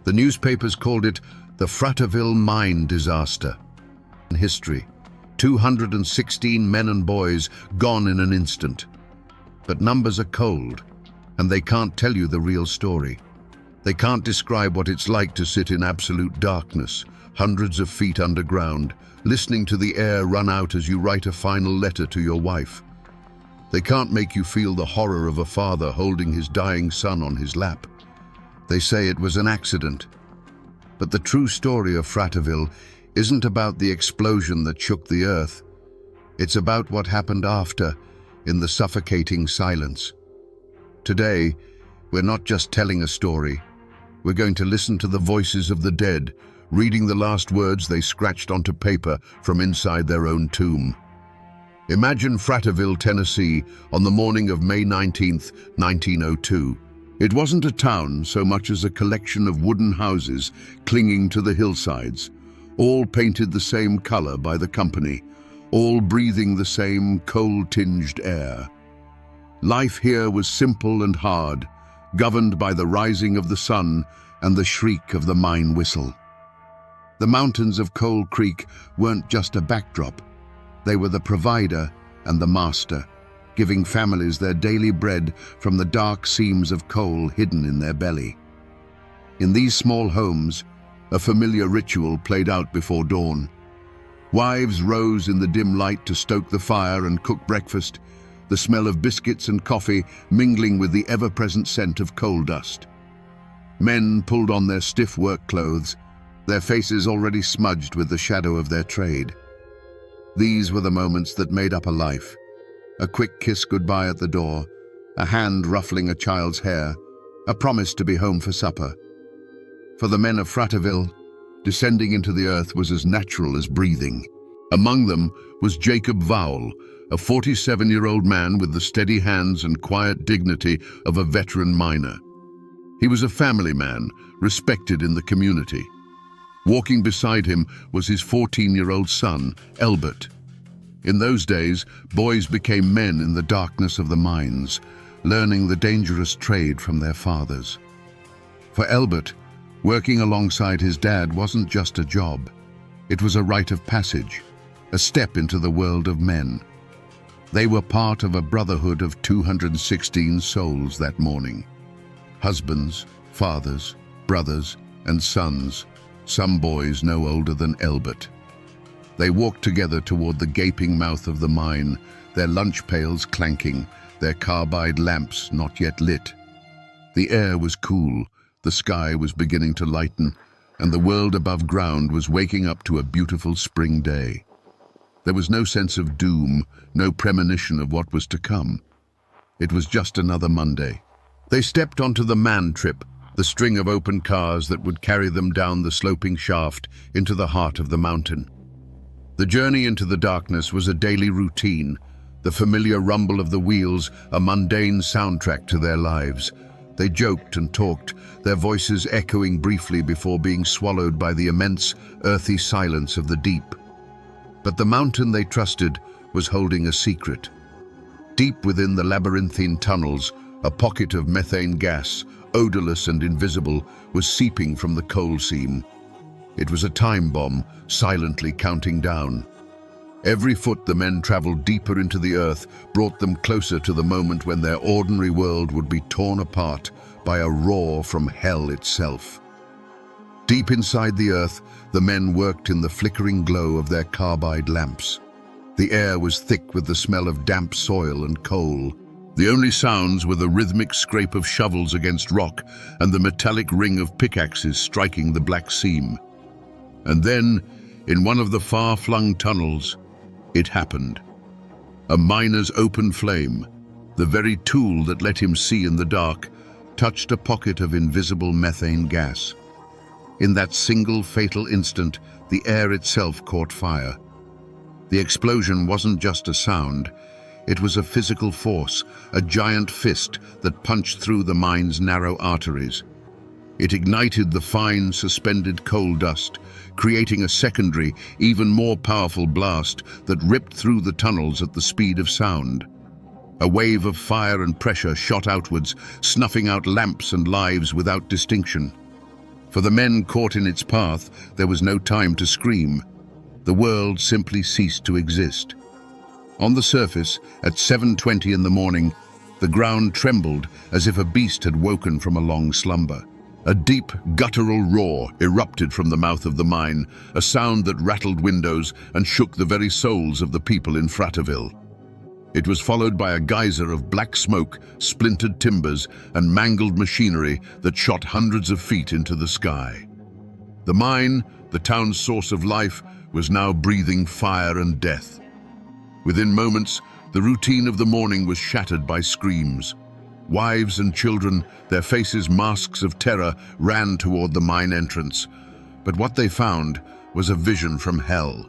The newspapers called it the Fraterville mine disaster. In history, 216 men and boys gone in an instant. But numbers are cold, and they can't tell you the real story. They can't describe what it's like to sit in absolute darkness, hundreds of feet underground, listening to the air run out as you write a final letter to your wife. They can't make you feel the horror of a father holding his dying son on his lap. They say it was an accident. But the true story of Fraterville isn't about the explosion that shook the earth. It's about what happened after, in the suffocating silence. Today, we're not just telling a story. We're going to listen to the voices of the dead, reading the last words they scratched onto paper from inside their own tomb. Imagine Fraterville, Tennessee, on the morning of May 19th, 1902. It wasn't a town so much as a collection of wooden houses clinging to the hillsides, all painted the same color by the company, all breathing the same coal-tinged air. Life here was simple and hard, governed by the rising of the sun and the shriek of the mine whistle. The mountains of Coal Creek weren't just a backdrop. They were the provider and the master, giving families their daily bread from the dark seams of coal hidden in their belly. In these small homes, a familiar ritual played out before dawn. Wives rose in the dim light to stoke the fire and cook breakfast, the smell of biscuits and coffee mingling with the ever-present scent of coal dust. Men pulled on their stiff work clothes, their faces already smudged with the shadow of their trade. These were the moments that made up a life. A quick kiss goodbye at the door, a hand ruffling a child's hair, a promise to be home for supper. For the men of Fraterville, descending into the earth was as natural as breathing. Among them was Jacob Vowell, a 47-year-old man with the steady hands and quiet dignity of a veteran miner. He was a family man, respected in the community. Walking beside him was his 14-year-old son, Elbert. In those days, boys became men in the darkness of the mines, learning the dangerous trade from their fathers. For Elbert, working alongside his dad wasn't just a job. It was a rite of passage, a step into the world of men. They were part of a brotherhood of 216 souls that morning. Husbands, fathers, brothers, and sons, some boys no older than Elbert. They walked together toward the gaping mouth of the mine, their lunch pails clanking, their carbide lamps not yet lit. The air was cool, the sky was beginning to lighten, and the world above ground was waking up to a beautiful spring day. There was no sense of doom, no premonition of what was to come. It was just another Monday. They stepped onto the man trip, the string of open cars that would carry them down the sloping shaft into the heart of the mountain. The journey into the darkness was a daily routine, the familiar rumble of the wheels a mundane soundtrack to their lives. They joked and talked, their voices echoing briefly before being swallowed by the immense, earthy silence of the deep. But the mountain they trusted was holding a secret. Deep within the labyrinthine tunnels, a pocket of methane gas, odorless and invisible, was seeping from the coal seam. It was a time bomb, silently counting down. Every foot the men traveled deeper into the earth brought them closer to the moment when their ordinary world would be torn apart by a roar from hell itself. Deep inside the earth, the men worked in the flickering glow of their carbide lamps. The air was thick with the smell of damp soil and coal. The only sounds were the rhythmic scrape of shovels against rock and the metallic ring of pickaxes striking the black seam. And then, in one of the far-flung tunnels, it happened. A miner's open flame, the very tool that let him see in the dark, touched a pocket of invisible methane gas. In that single fatal instant, the air itself caught fire. The explosion wasn't just a sound. It was a physical force, a giant fist that punched through the mine's narrow arteries. It ignited the fine, suspended coal dust, creating a secondary, even more powerful blast that ripped through the tunnels at the speed of sound. A wave of fire and pressure shot outwards, snuffing out lamps and lives without distinction. For the men caught in its path, there was no time to scream. The world simply ceased to exist. On the surface, at 7:20 in the morning, the ground trembled as if a beast had woken from a long slumber. A deep, guttural roar erupted from the mouth of the mine, a sound that rattled windows and shook the very souls of the people in Fratterville. It was followed by a geyser of black smoke, splintered timbers, and mangled machinery that shot hundreds of feet into the sky. The mine, the town's source of life, was now breathing fire and death. Within moments, the routine of the morning was shattered by screams. Wives and children, their faces masks of terror, ran toward the mine entrance. But what they found was a vision from hell.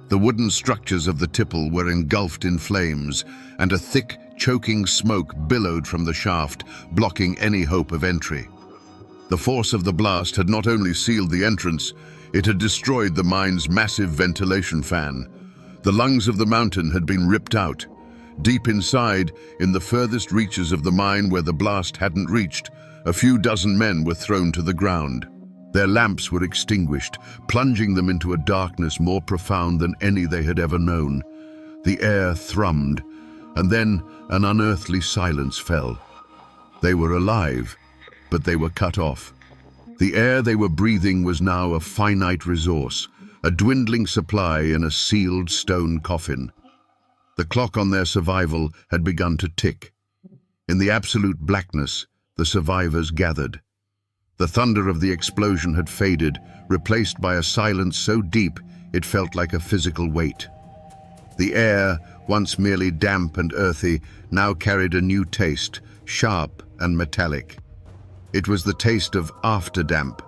The wooden structures of the tipple were engulfed in flames, and a thick, choking smoke billowed from the shaft, blocking any hope of entry. The force of the blast had not only sealed the entrance, it had destroyed the mine's massive ventilation fan. The lungs of the mountain had been ripped out. Deep inside, in the furthest reaches of the mine where the blast hadn't reached, a few dozen men were thrown to the ground. Their lamps were extinguished, plunging them into a darkness more profound than any they had ever known. The air thrummed, and then an unearthly silence fell. They were alive, but they were cut off. The air they were breathing was now a finite resource, a dwindling supply in a sealed stone coffin. The clock on their survival had begun to tick. In the absolute blackness, the survivors gathered. The thunder of the explosion had faded, replaced by a silence so deep it felt like a physical weight. The air, once merely damp and earthy, now carried a new taste, sharp and metallic. It was the taste of afterdamp,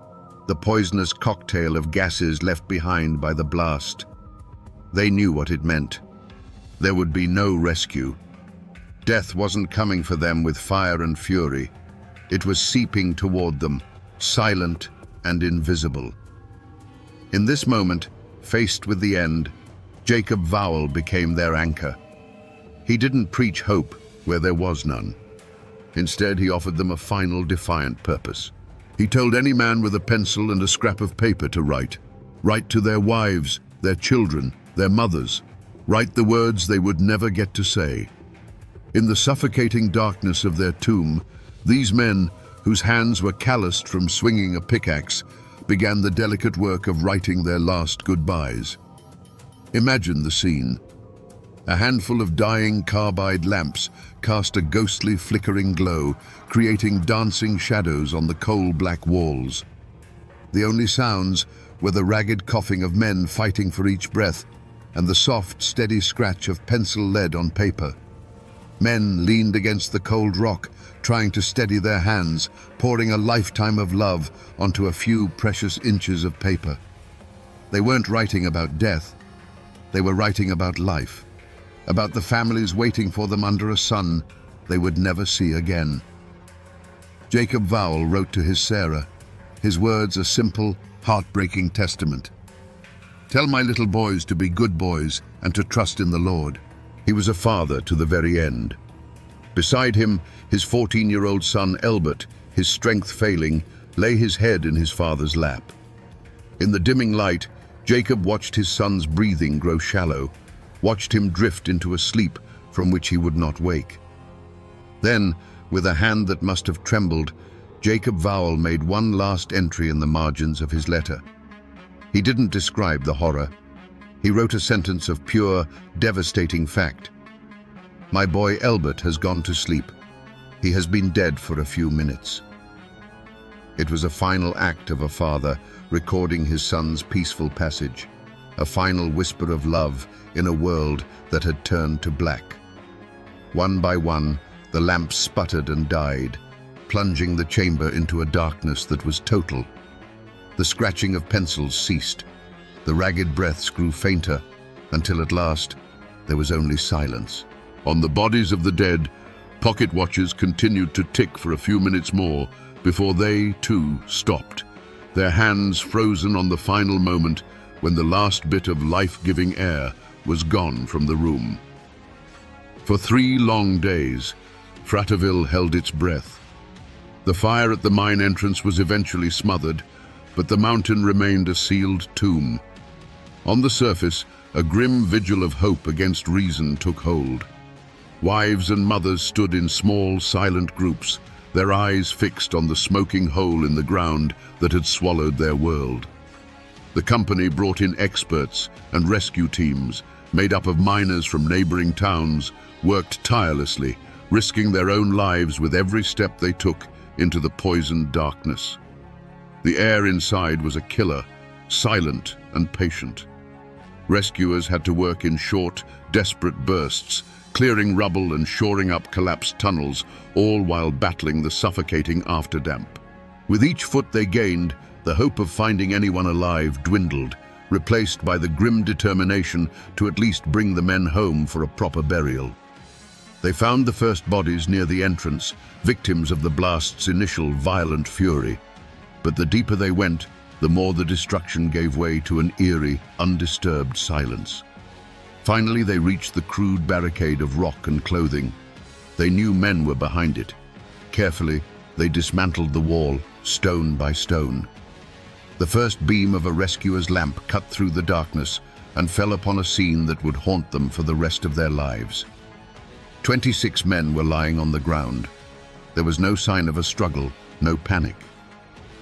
the poisonous cocktail of gases left behind by the blast. They knew what it meant. There would be no rescue. Death wasn't coming for them with fire and fury. It was seeping toward them, silent and invisible. In this moment, faced with the end, Jacob Vowell became their anchor. He didn't preach hope where there was none. Instead, he offered them a final defiant purpose. He told any man with a pencil and a scrap of paper to write. Write to their wives, their children, their mothers. Write the words they would never get to say. In the suffocating darkness of their tomb, these men, whose hands were calloused from swinging a pickaxe, began the delicate work of writing their last goodbyes. Imagine the scene. A handful of dying carbide lamps cast a ghostly flickering glow, creating dancing shadows on the coal-black walls. The only sounds were the ragged coughing of men fighting for each breath, and the soft, steady scratch of pencil lead on paper. Men leaned against the cold rock, trying to steady their hands, pouring a lifetime of love onto a few precious inches of paper. They weren't writing about death. They were writing about life, about the families waiting for them under a sun they would never see again. Jacob Vowell wrote to his Sarah, his words a simple, heartbreaking testament. Tell my little boys to be good boys and to trust in the Lord. He was a father to the very end. Beside him, his 14-year-old son Elbert, his strength failing, lay his head in his father's lap. In the dimming light, Jacob watched his son's breathing grow shallow, watched him drift into a sleep from which he would not wake. Then, with a hand that must have trembled, Jacob Vowell made one last entry in the margins of his letter. He didn't describe the horror. He wrote a sentence of pure, devastating fact. My boy Elbert has gone to sleep. He has been dead for a few minutes. It was a final act of a father recording his son's peaceful passage, a final whisper of love in a world that had turned to black. One by one, the lamps sputtered and died, plunging the chamber into a darkness that was total. The scratching of pencils ceased. The ragged breaths grew fainter, until at last there was only silence. On the bodies of the dead, pocket watches continued to tick for a few minutes more before they, too, stopped, their hands frozen on the final moment when the last bit of life-giving air was gone from the room. For 3 long days, Fratterville held its breath. The fire at the mine entrance was eventually smothered, but the mountain remained a sealed tomb. On the surface, a grim vigil of hope against reason took hold. Wives and mothers stood in small, silent groups, their eyes fixed on the smoking hole in the ground that had swallowed their world. The company brought in experts and rescue teams, made up of miners from neighboring towns, worked tirelessly, risking their own lives with every step they took into the poisoned darkness. The air inside was a killer, silent and patient. Rescuers had to work in short, desperate bursts, clearing rubble and shoring up collapsed tunnels, all while battling the suffocating afterdamp. With each foot they gained, the hope of finding anyone alive dwindled, replaced by the grim determination to at least bring the men home for a proper burial. They found the first bodies near the entrance, victims of the blast's initial violent fury. But the deeper they went, the more the destruction gave way to an eerie, undisturbed silence. Finally, they reached the crude barricade of rock and clothing. They knew men were behind it. Carefully, they dismantled the wall, stone by stone. The first beam of a rescuer's lamp cut through the darkness and fell upon a scene that would haunt them for the rest of their lives. 26 men were lying on the ground. There was no sign of a struggle, no panic.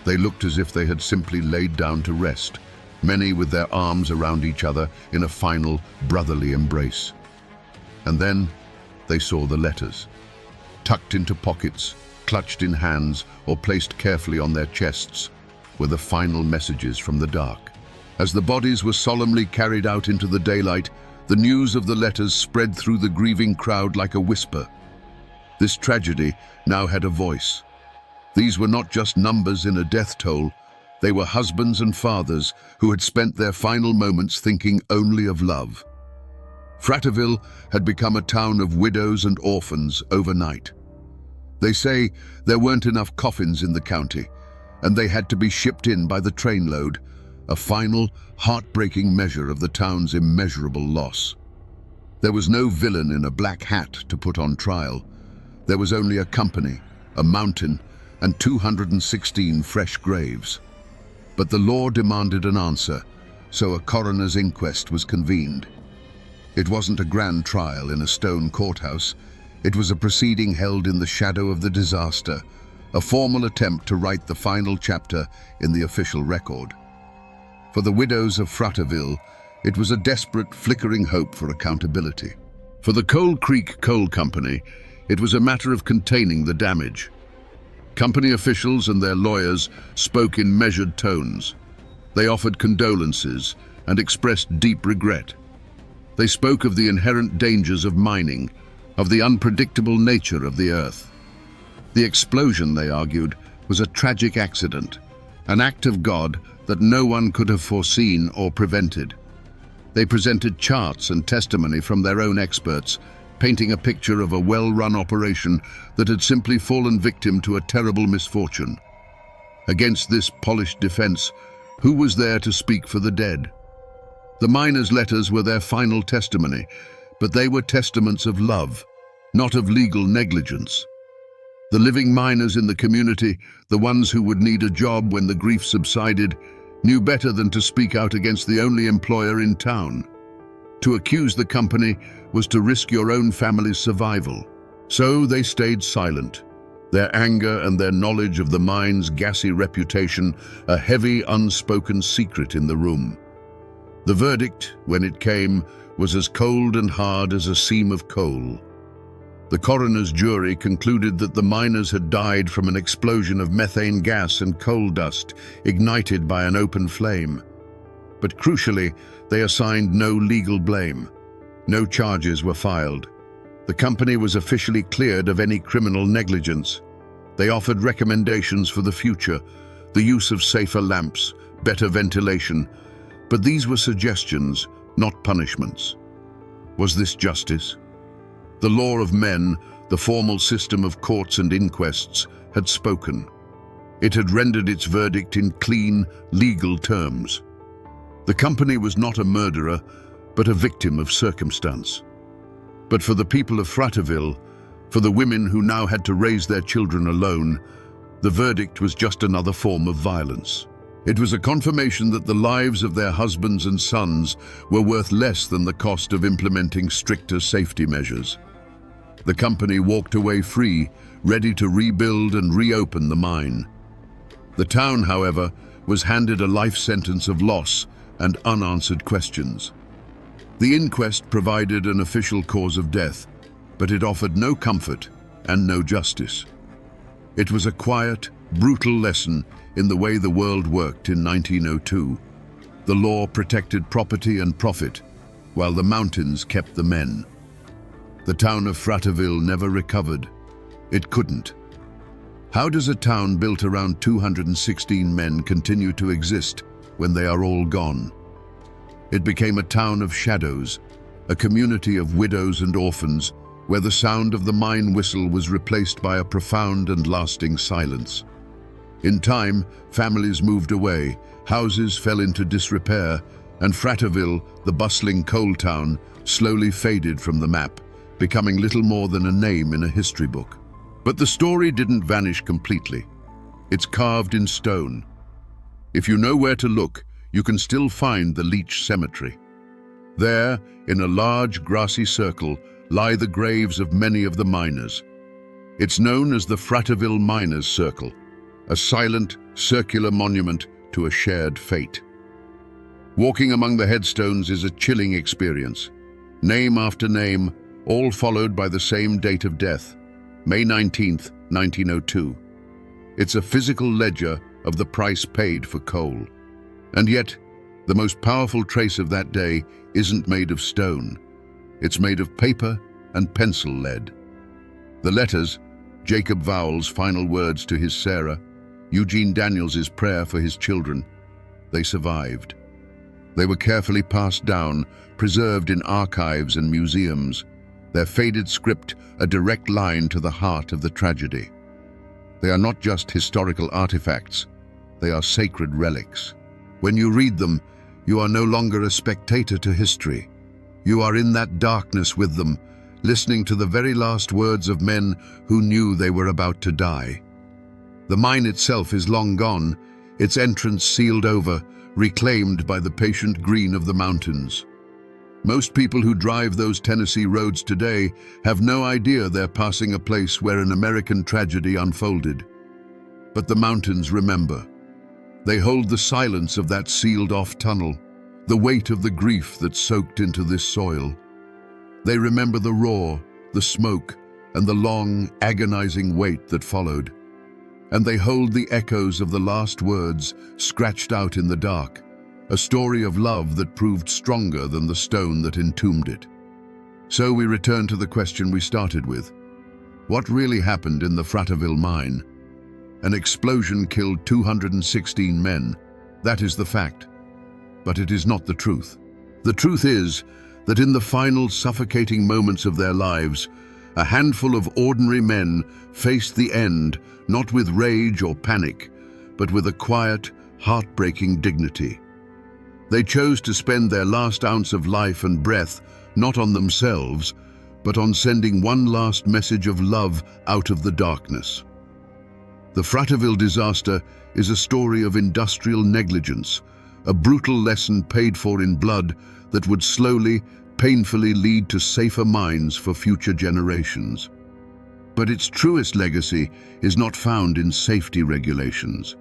They looked as if they had simply laid down to rest, many with their arms around each other in a final, brotherly embrace. And then they saw the letters. Tucked into pockets, clutched in hands, or placed carefully on their chests, were the final messages from the dark. As the bodies were solemnly carried out into the daylight, the news of the letters spread through the grieving crowd like a whisper. This tragedy now had a voice. These were not just numbers in a death toll. They were husbands and fathers who had spent their final moments thinking only of love. Fratterville had become a town of widows and orphans overnight. They say there weren't enough coffins in the county, and they had to be shipped in by the trainload, a final, heartbreaking measure of the town's immeasurable loss. There was no villain in a black hat to put on trial. There was only a company, a mountain, and 216 fresh graves. But the law demanded an answer, so a coroner's inquest was convened. It wasn't a grand trial in a stone courthouse. It was a proceeding held in the shadow of the disaster, a formal attempt to write the final chapter in the official record. For the widows of Fratterville, it was a desperate, flickering hope for accountability. For the Coal Creek Coal Company, it was a matter of containing the damage. Company officials and their lawyers spoke in measured tones. They offered condolences and expressed deep regret. They spoke of the inherent dangers of mining, of the unpredictable nature of the earth. The explosion, they argued, was a tragic accident, an act of God that no one could have foreseen or prevented. They presented charts and testimony from their own experts, painting a picture of a well-run operation that had simply fallen victim to a terrible misfortune. Against this polished defense, who was there to speak for the dead? The miners' letters were their final testimony, but they were testaments of love, not of legal negligence. The living miners in the community, the ones who would need a job when the grief subsided, knew better than to speak out against the only employer in town. To accuse the company was to risk your own family's survival. So they stayed silent, their anger and their knowledge of the mine's gassy reputation a heavy, unspoken secret in the room. The verdict, when it came, was as cold and hard as a seam of coal. The coroner's jury concluded that the miners had died from an explosion of methane gas and coal dust ignited by an open flame. But crucially, they assigned no legal blame. No charges were filed. The company was officially cleared of any criminal negligence. They offered recommendations for the future, the use of safer lamps, better ventilation, but these were suggestions, not punishments. Was this justice? The law of men, the formal system of courts and inquests, had spoken. It had rendered its verdict in clean, legal terms. The company was not a murderer, but a victim of circumstance. But for the people of Fratterville, for the women who now had to raise their children alone, the verdict was just another form of violence. It was a confirmation that the lives of their husbands and sons were worth less than the cost of implementing stricter safety measures. The company walked away free, ready to rebuild and reopen the mine. The town, however, was handed a life sentence of loss and unanswered questions. The inquest provided an official cause of death, but it offered no comfort and no justice. It was a quiet, brutal lesson in the way the world worked in 1902. The law protected property and profit, while the mountains kept the men. The town of Fraterville never recovered. It couldn't. How does a town built around 216 men continue to exist when they are all gone? It became a town of shadows, a community of widows and orphans, where the sound of the mine whistle was replaced by a profound and lasting silence. In time, families moved away, houses fell into disrepair, and Fraterville, the bustling coal town, slowly faded from the map, becoming little more than a name in a history book. But the story didn't vanish completely. It's carved in stone. If you know where to look, you can still find the Leech Cemetery. There, in a large grassy circle, lie the graves of many of the miners. It's known as the Fraterville Miners' Circle, a silent, circular monument to a shared fate. Walking among the headstones is a chilling experience. Name after name, all followed by the same date of death, May 19th, 1902. It's a physical ledger of the price paid for coal. And yet, the most powerful trace of that day isn't made of stone. It's made of paper and pencil lead. The letters, Jacob Vowell's final words to his Sarah, Eugene Daniels's prayer for his children, they survived. They were carefully passed down, preserved in archives and museums, their faded script a direct line to the heart of the tragedy. They are not just historical artifacts, they are sacred relics. When you read them, you are no longer a spectator to history. You are in that darkness with them, listening to the very last words of men who knew they were about to die. The mine itself is long gone, its entrance sealed over, reclaimed by the patient green of the mountains. Most people who drive those Tennessee roads today have no idea they're passing a place where an American tragedy unfolded. But the mountains remember. They hold the silence of that sealed-off tunnel, the weight of the grief that soaked into this soil. They remember the roar, the smoke, and the long, agonizing wait that followed. And they hold the echoes of the last words scratched out in the dark, a story of love that proved stronger than the stone that entombed it. So we return to the question we started with. What really happened in the Fraterville mine? An explosion killed 216 men. That is the fact. But it is not the truth. The truth is that in the final suffocating moments of their lives, a handful of ordinary men faced the end not with rage or panic, but with a quiet, heartbreaking dignity. They chose to spend their last ounce of life and breath not on themselves, but on sending one last message of love out of the darkness. The Fraterville disaster is a story of industrial negligence, a brutal lesson paid for in blood that would slowly, painfully lead to safer mines for future generations. But its truest legacy is not found in safety regulations.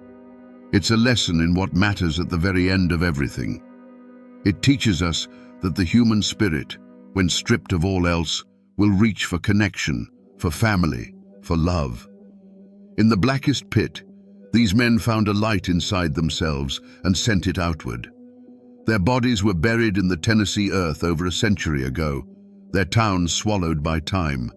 It's a lesson in what matters at the very end of everything. It teaches us that the human spirit, when stripped of all else, will reach for connection, for family, for love. In the blackest pit, these men found a light inside themselves and sent it outward. Their bodies were buried in the Tennessee earth over a century ago, their town swallowed by time.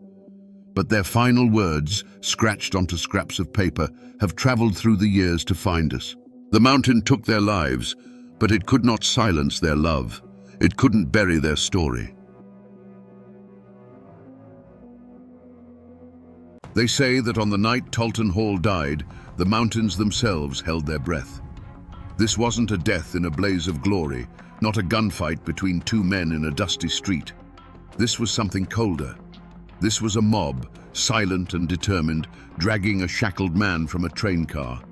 But their final words, scratched onto scraps of paper, have traveled through the years to find us. The mountain took their lives, but it could not silence their love. It couldn't bury their story. They say that on the night Tolton Hall died, the mountains themselves held their breath. This wasn't a death in a blaze of glory, not a gunfight between two men in a dusty street. This was something colder. This was a mob, silent and determined, dragging a shackled man from a train car.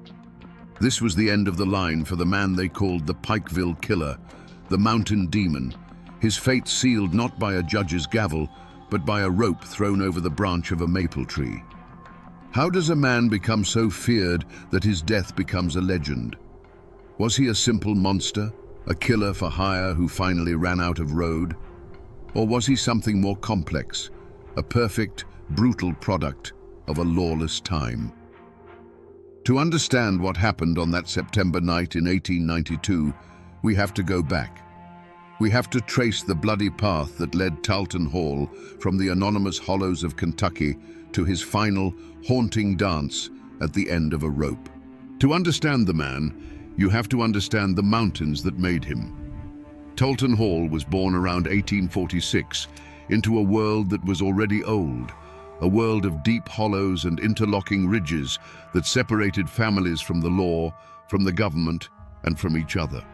This was the end of the line for the man they called the Pikeville Killer, the Mountain Demon, his fate sealed not by a judge's gavel, but by a rope thrown over the branch of a maple tree. How does a man become so feared that his death becomes a legend? Was he a simple monster, a killer for hire who finally ran out of road? Or was he something more complex, a perfect, brutal product of a lawless time? To understand what happened on that September night in 1892, we have to go back. We have to trace the bloody path that led Talton Hall from the anonymous hollows of Kentucky to his final, haunting dance at the end of a rope. To understand the man, you have to understand the mountains that made him. Talton Hall was born around 1846 into a world that was already old, a world of deep hollows and interlocking ridges that separated families from the law, from the government, and from each other.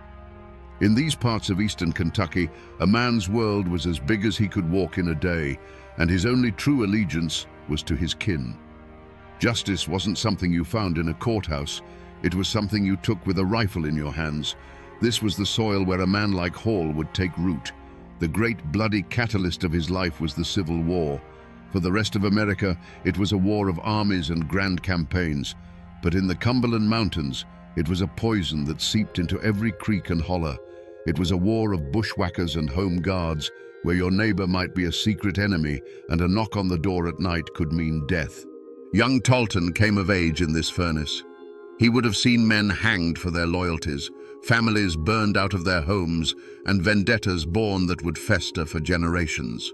In these parts of eastern Kentucky, a man's world was as big as he could walk in a day, and his only true allegiance was to his kin. Justice wasn't something you found in a courthouse, it was something you took with a rifle in your hands. This was the soil where a man like Hall would take root. The great bloody catalyst of his life was the Civil War. For the rest of America, it was a war of armies and grand campaigns. But in the Cumberland Mountains, it was a poison that seeped into every creek and hollow. It was a war of bushwhackers and home guards, where your neighbor might be a secret enemy and a knock on the door at night could mean death. Young Talton came of age in this furnace. He would have seen men hanged for their loyalties, families burned out of their homes, and vendettas born that would fester for generations.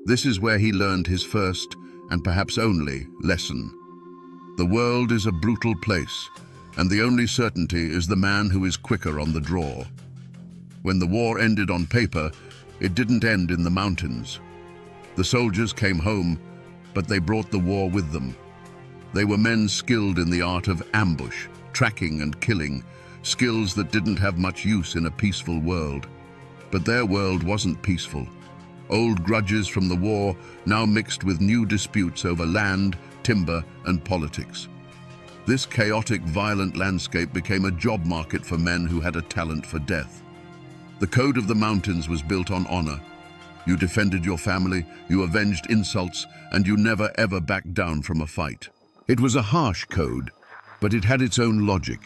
This is where he learned his first, and perhaps only, lesson. The world is a brutal place, and the only certainty is the man who is quicker on the draw. When the war ended on paper, it didn't end in the mountains. The soldiers came home, but they brought the war with them. They were men skilled in the art of ambush, tracking and killing, skills that didn't have much use in a peaceful world. But their world wasn't peaceful. Old grudges from the war now mixed with new disputes over land, timber, and politics. This chaotic, violent landscape became a job market for men who had a talent for death. The code of the mountains was built on honor. You defended your family, you avenged insults, and you never ever backed down from a fight. It was a harsh code, but it had its own logic.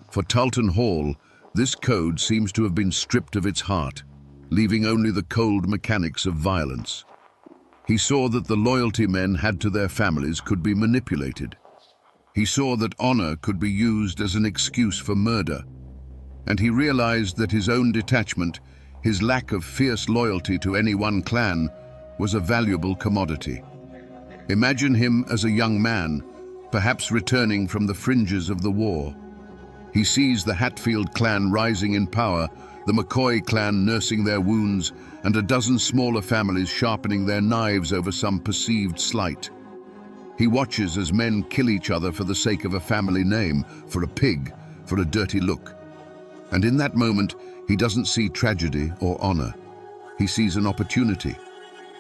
For Talton Hall, this code seems to have been stripped of its heart, leaving only the cold mechanics of violence. He saw that the loyalty men had to their families could be manipulated. He saw that honor could be used as an excuse for murder. And he realized that his own detachment, his lack of fierce loyalty to any one clan, was a valuable commodity. Imagine him as a young man, perhaps returning from the fringes of the war. He sees the Hatfield clan rising in power, the McCoy clan nursing their wounds, and a dozen smaller families sharpening their knives over some perceived slight. He watches as men kill each other for the sake of a family name, for a pig, for a dirty look. And in that moment, he doesn't see tragedy or honor. He sees an opportunity.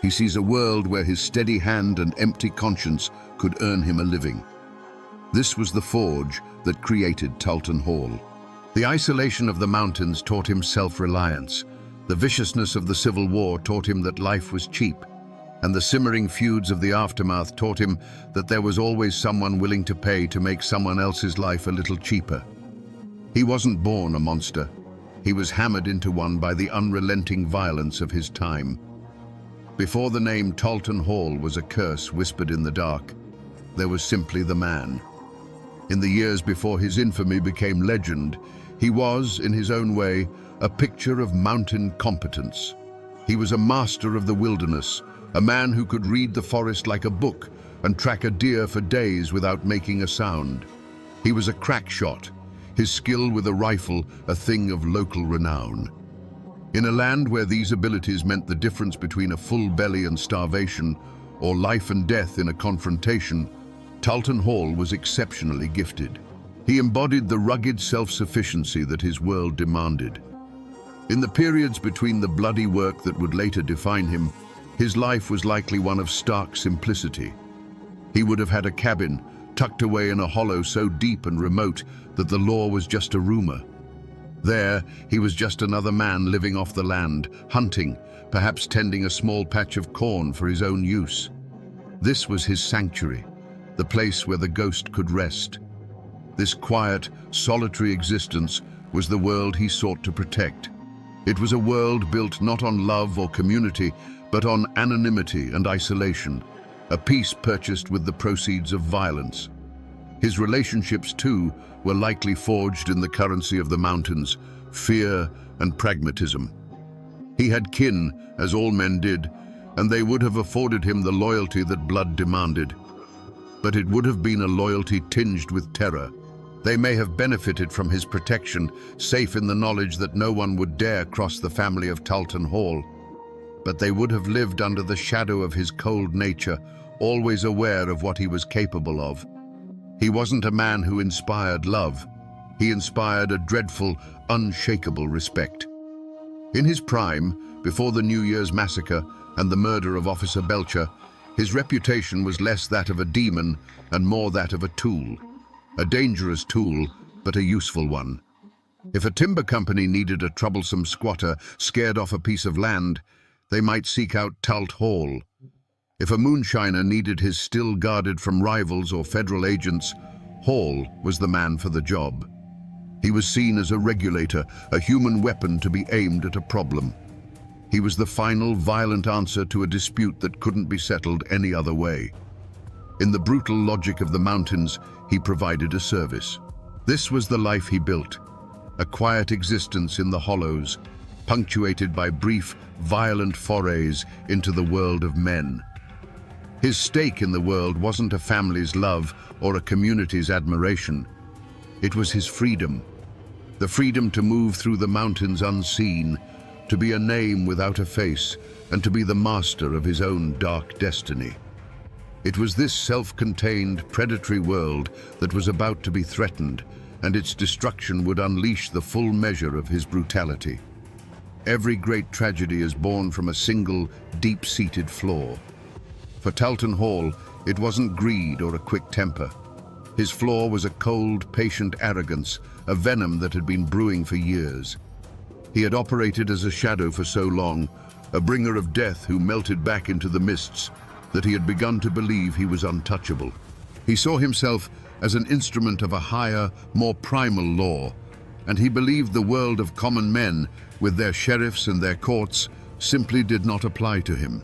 He sees a world where his steady hand and empty conscience could earn him a living. This was the forge that created Talton Hall. The isolation of the mountains taught him self-reliance. The viciousness of the Civil War taught him that life was cheap. And the simmering feuds of the aftermath taught him that there was always someone willing to pay to make someone else's life a little cheaper. He wasn't born a monster. He was hammered into one by the unrelenting violence of his time. Before the name Talton Hall was a curse whispered in the dark, there was simply the man. In the years before his infamy became legend, he was, in his own way, a picture of mountain competence. He was a master of the wilderness, a man who could read the forest like a book and track a deer for days without making a sound. He was a crack shot, his skill with a rifle a thing of local renown. In a land where these abilities meant the difference between a full belly and starvation, or life and death in a confrontation, Talton Hall was exceptionally gifted. He embodied the rugged self-sufficiency that his world demanded. In the periods between the bloody work that would later define him, his life was likely one of stark simplicity. He would have had a cabin, tucked away in a hollow so deep and remote that the law was just a rumor. There, he was just another man living off the land, hunting, perhaps tending a small patch of corn for his own use. This was his sanctuary, the place where the ghost could rest. This quiet, solitary existence was the world he sought to protect. It was a world built not on love or community, but on anonymity and isolation, a peace purchased with the proceeds of violence. His relationships, too, were likely forged in the currency of the mountains, fear and pragmatism. He had kin, as all men did, and they would have afforded him the loyalty that blood demanded. But it would have been a loyalty tinged with terror. They may have benefited from his protection, safe in the knowledge that no one would dare cross the family of Talton Hall. But they would have lived under the shadow of his cold nature, always aware of what he was capable of. He wasn't a man who inspired love. He inspired a dreadful, unshakable respect. In his prime, before the New Year's massacre and the murder of Officer Belcher, his reputation was less that of a demon and more that of a tool. A dangerous tool, but a useful one. If a timber company needed a troublesome squatter scared off a piece of land, they might seek out Talt Hall. If a moonshiner needed his still guarded from rivals or federal agents, Hall was the man for the job. He was seen as a regulator, a human weapon to be aimed at a problem. He was the final, violent answer to a dispute that couldn't be settled any other way. In the brutal logic of the mountains, he provided a service. This was the life he built, a quiet existence in the hollows, punctuated by brief, violent forays into the world of men. His stake in the world wasn't a family's love or a community's admiration. It was his freedom. The freedom to move through the mountains unseen, to be a name without a face, and to be the master of his own dark destiny. It was this self-contained, predatory world that was about to be threatened, and its destruction would unleash the full measure of his brutality. Every great tragedy is born from a single, deep-seated flaw. For Talton Hall, it wasn't greed or a quick temper. His flaw was a cold, patient arrogance, a venom that had been brewing for years. He had operated as a shadow for so long, a bringer of death who melted back into the mists, that he had begun to believe he was untouchable. He saw himself as an instrument of a higher, more primal law, and he believed the world of common men, with their sheriffs and their courts, simply did not apply to him.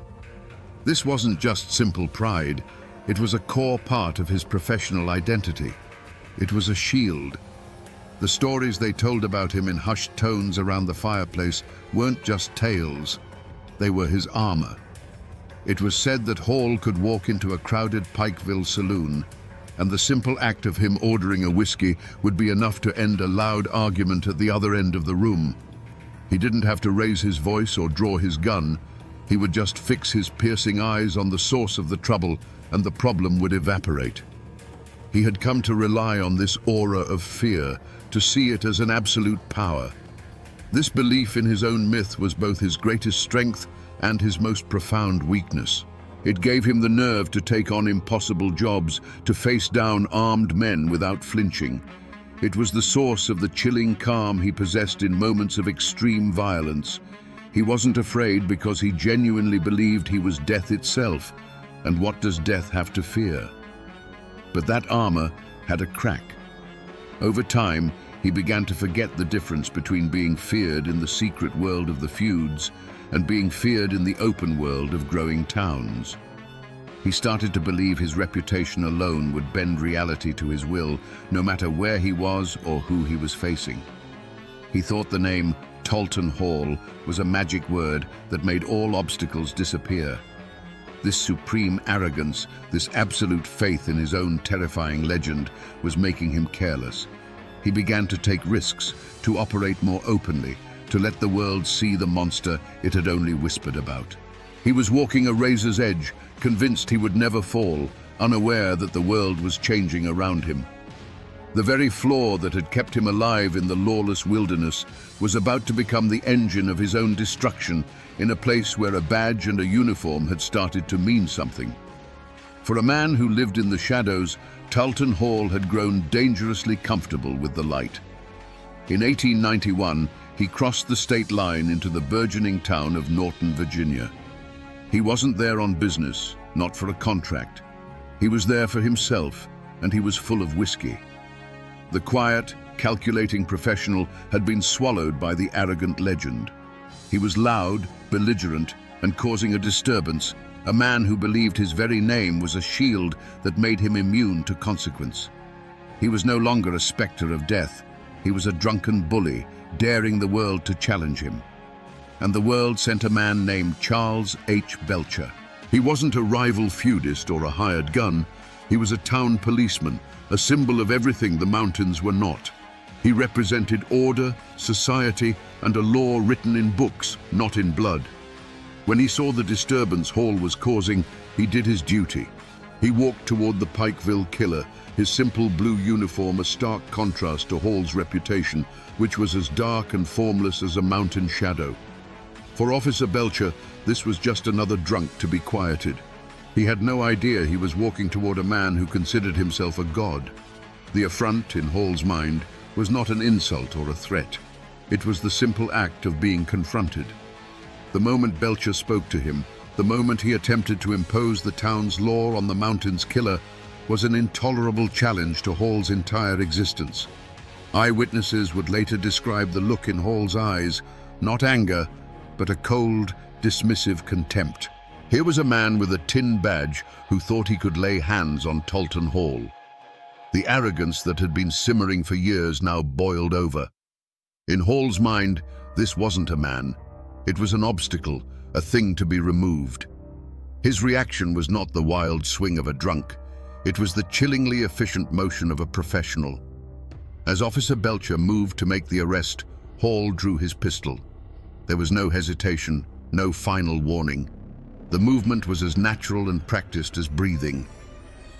This wasn't just simple pride, it was a core part of his professional identity. It was a shield. The stories they told about him in hushed tones around the fireplace weren't just tales, they were his armor. It was said that Hall could walk into a crowded Pikeville saloon, and the simple act of him ordering a whiskey would be enough to end a loud argument at the other end of the room. He didn't have to raise his voice or draw his gun. He would just fix his piercing eyes on the source of the trouble, and the problem would evaporate. He had come to rely on this aura of fear, to see it as an absolute power. This belief in his own myth was both his greatest strength and his most profound weakness. It gave him the nerve to take on impossible jobs, to face down armed men without flinching. It was the source of the chilling calm he possessed in moments of extreme violence. He wasn't afraid because he genuinely believed he was death itself. And what does death have to fear? But that armor had a crack. Over time, he began to forget the difference between being feared in the secret world of the feuds and being feared in the open world of growing towns. He started to believe his reputation alone would bend reality to his will, no matter where he was or who he was facing. He thought the name Talton Hall was a magic word that made all obstacles disappear. This supreme arrogance, this absolute faith in his own terrifying legend, was making him careless. He began to take risks, to operate more openly, to let the world see the monster it had only whispered about. He was walking a razor's edge, convinced he would never fall, unaware that the world was changing around him. The very flaw that had kept him alive in the lawless wilderness was about to become the engine of his own destruction in a place where a badge and a uniform had started to mean something. For a man who lived in the shadows, Talton Hall had grown dangerously comfortable with the light. In 1891, he crossed the state line into the burgeoning town of Norton, Virginia. He wasn't there on business, not for a contract. He was there for himself, and he was full of whiskey. The quiet, calculating professional had been swallowed by the arrogant legend. He was loud, belligerent, and causing a disturbance, a man who believed his very name was a shield that made him immune to consequence. He was no longer a specter of death. He was a drunken bully, daring the world to challenge him. And the world sent a man named Charles H. Belcher. He wasn't a rival feudist or a hired gun. He was a town policeman, a symbol of everything the mountains were not. He represented order, society, and a law written in books, not in blood. When he saw the disturbance Hall was causing, he did his duty. He walked toward the Pikeville killer, his simple blue uniform a stark contrast to Hall's reputation, which was as dark and formless as a mountain shadow. For Officer Belcher, this was just another drunk to be quieted. He had no idea he was walking toward a man who considered himself a god. The affront, in Hall's mind, was not an insult or a threat. It was the simple act of being confronted. The moment Belcher spoke to him, the moment he attempted to impose the town's law on the mountain's killer, was an intolerable challenge to Hall's entire existence. Eyewitnesses would later describe the look in Hall's eyes, not anger, but a cold, dismissive contempt. Here was a man with a tin badge who thought he could lay hands on Talton Hall. The arrogance that had been simmering for years now boiled over. In Hall's mind, this wasn't a man. It was an obstacle, a thing to be removed. His reaction was not the wild swing of a drunk. It was the chillingly efficient motion of a professional. As Officer Belcher moved to make the arrest, Hall drew his pistol. There was no hesitation, no final warning. The movement was as natural and practiced as breathing.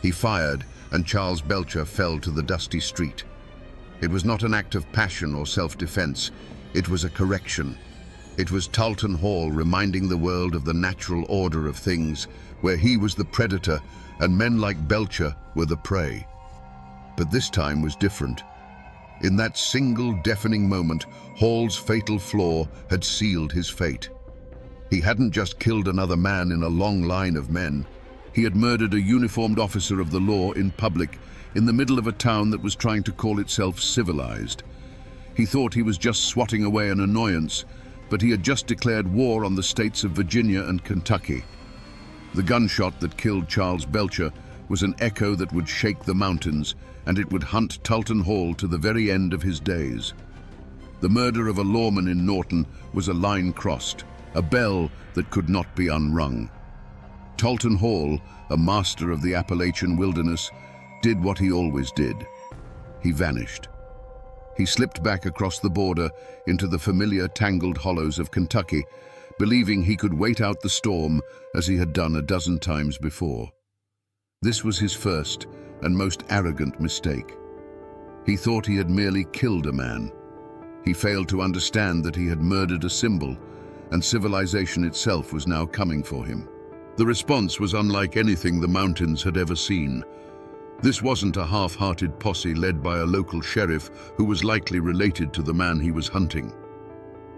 He fired, and Charles Belcher fell to the dusty street. It was not an act of passion or self-defense. It was a correction. It was Talton Hall reminding the world of the natural order of things, where he was the predator and men like Belcher were the prey. But this time was different. In that single deafening moment, Hall's fatal flaw had sealed his fate. He hadn't just killed another man in a long line of men. He had murdered a uniformed officer of the law in public, in the middle of a town that was trying to call itself civilized. He thought he was just swatting away an annoyance, but he had just declared war on the states of Virginia and Kentucky. The gunshot that killed Charles Belcher was an echo that would shake the mountains, and it would hunt Talton Hall to the very end of his days. The murder of a lawman in Norton was a line crossed, a bell that could not be unrung. Talton Hall, a master of the Appalachian wilderness, did what he always did. He vanished. He slipped back across the border into the familiar tangled hollows of Kentucky, believing he could wait out the storm as he had done a dozen times before. This was his first and most arrogant mistake. He thought he had merely killed a man. He failed to understand that he had murdered a symbol, and civilization itself was now coming for him. The response was unlike anything the mountains had ever seen. This wasn't a half-hearted posse led by a local sheriff who was likely related to the man he was hunting.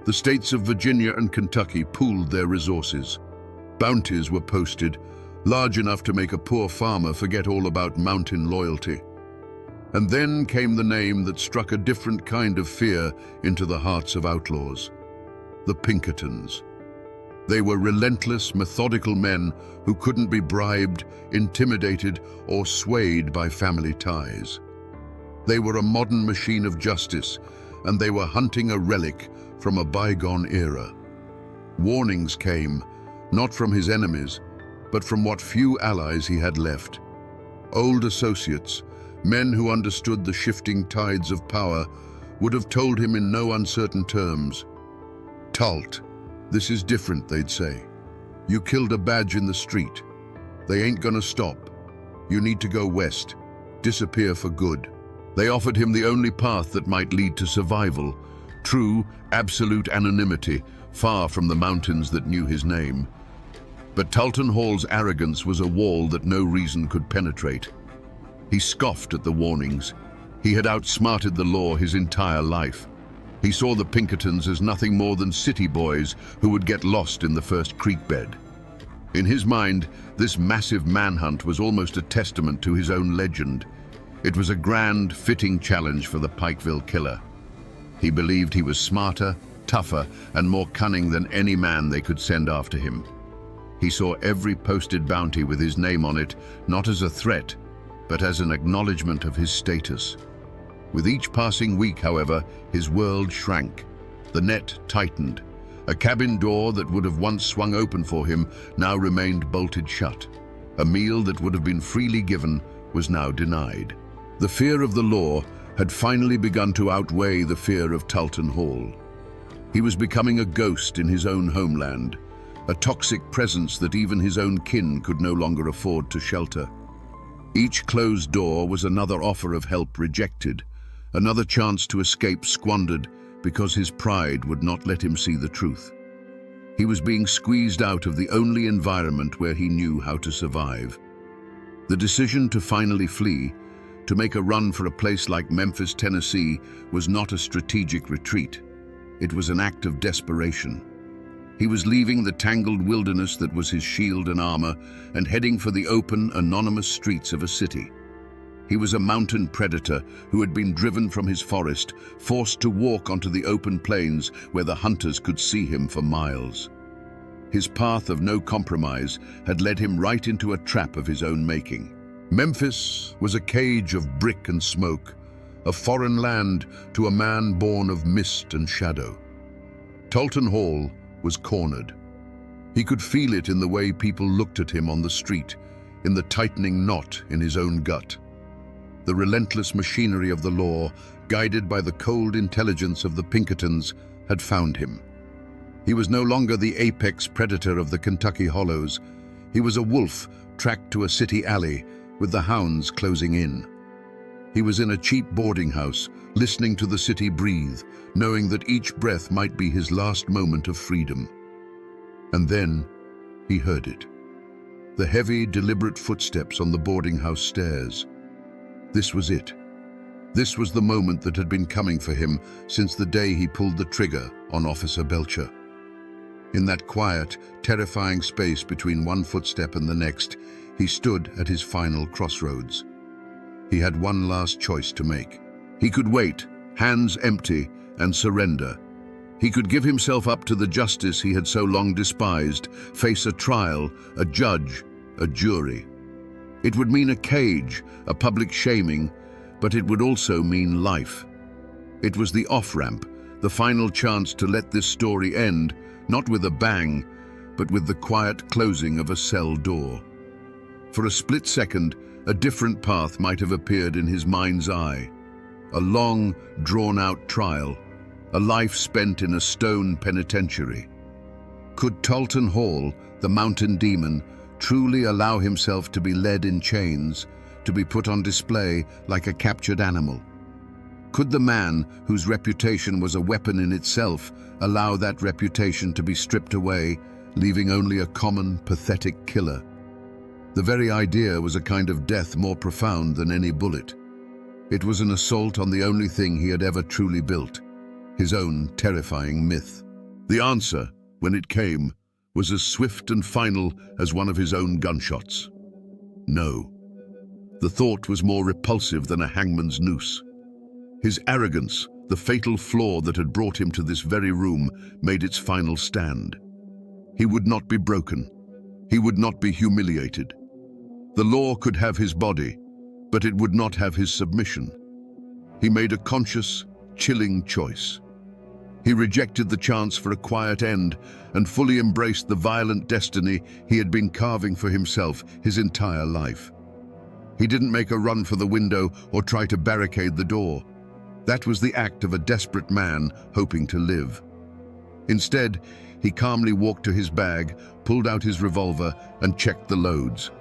The states of Virginia and Kentucky pooled their resources. Bounties were posted, large enough to make a poor farmer forget all about mountain loyalty. And then came the name that struck a different kind of fear into the hearts of outlaws: the Pinkertons. They were relentless, methodical men who couldn't be bribed, intimidated, or swayed by family ties. They were a modern machine of justice, and they were hunting a relic from a bygone era. Warnings came, not from his enemies, but from what few allies he had left. Old associates, men who understood the shifting tides of power, would have told him in no uncertain terms, "Talt, this is different," they'd say. "You killed a badge in the street. They ain't gonna stop. You need to go west, disappear for good." They offered him the only path that might lead to survival, true, absolute anonymity, far from the mountains that knew his name. But Talton Hall's arrogance was a wall that no reason could penetrate. He scoffed at the warnings. He had outsmarted the law his entire life. He saw the Pinkertons as nothing more than city boys who would get lost in the first creek bed. In his mind, this massive manhunt was almost a testament to his own legend. It was a grand, fitting challenge for the Pikeville Killer. He believed he was smarter, tougher, and more cunning than any man they could send after him. He saw every posted bounty with his name on it, not as a threat, but as an acknowledgement of his status. With each passing week, however, his world shrank. The net tightened. A cabin door that would have once swung open for him now remained bolted shut. A meal that would have been freely given was now denied. The fear of the law had finally begun to outweigh the fear of Talton Hall. He was becoming a ghost in his own homeland, a toxic presence that even his own kin could no longer afford to shelter. Each closed door was another offer of help rejected, another chance to escape squandered because his pride would not let him see the truth. He was being squeezed out of the only environment where he knew how to survive. The decision to finally flee, to make a run for a place like Memphis, Tennessee, was not a strategic retreat. It was an act of desperation. He was leaving the tangled wilderness that was his shield and armor and heading for the open, anonymous streets of a city. He was a mountain predator who had been driven from his forest, forced to walk onto the open plains where the hunters could see him for miles. His path of no compromise had led him right into a trap of his own making. Memphis was a cage of brick and smoke, a foreign land to a man born of mist and shadow. Talton Hall was cornered. He could feel it in the way people looked at him on the street, in the tightening knot in his own gut. The relentless machinery of the law, guided by the cold intelligence of the Pinkertons, had found him. He was no longer the apex predator of the Kentucky Hollows. He was a wolf tracked to a city alley, with the hounds closing in. He was in a cheap boarding house, listening to the city breathe, knowing that each breath might be his last moment of freedom. And then he heard it. The heavy, deliberate footsteps on the boarding house stairs. This was it. This was the moment that had been coming for him since the day he pulled the trigger on Officer Belcher. In that quiet, terrifying space between one footstep and the next, he stood at his final crossroads. He had one last choice to make. He could wait, hands empty, and surrender. He could give himself up to the justice he had so long despised, face a trial, a judge, a jury. It would mean a cage, a public shaming, but it would also mean life. It was the off-ramp, the final chance to let this story end, not with a bang, but with the quiet closing of a cell door. For a split second, a different path might have appeared in his mind's eye. A long, drawn-out trial, a life spent in a stone penitentiary. Could Talton Hall, the mountain demon, truly allow himself to be led in chains, to be put on display like a captured animal? Could the man, whose reputation was a weapon in itself, allow that reputation to be stripped away, leaving only a common, pathetic killer? The very idea was a kind of death more profound than any bullet. It was an assault on the only thing he had ever truly built, his own terrifying myth. The answer, when it came, was as swift and final as one of his own gunshots. No. The thought was more repulsive than a hangman's noose. His arrogance, the fatal flaw that had brought him to this very room, made its final stand. He would not be broken. He would not be humiliated. The law could have his body, but it would not have his submission. He made a conscious, chilling choice. He rejected the chance for a quiet end and fully embraced the violent destiny he had been carving for himself his entire life. He didn't make a run for the window or try to barricade the door. That was the act of a desperate man hoping to live. Instead, he calmly walked to his bag, pulled out his revolver, and checked the loads.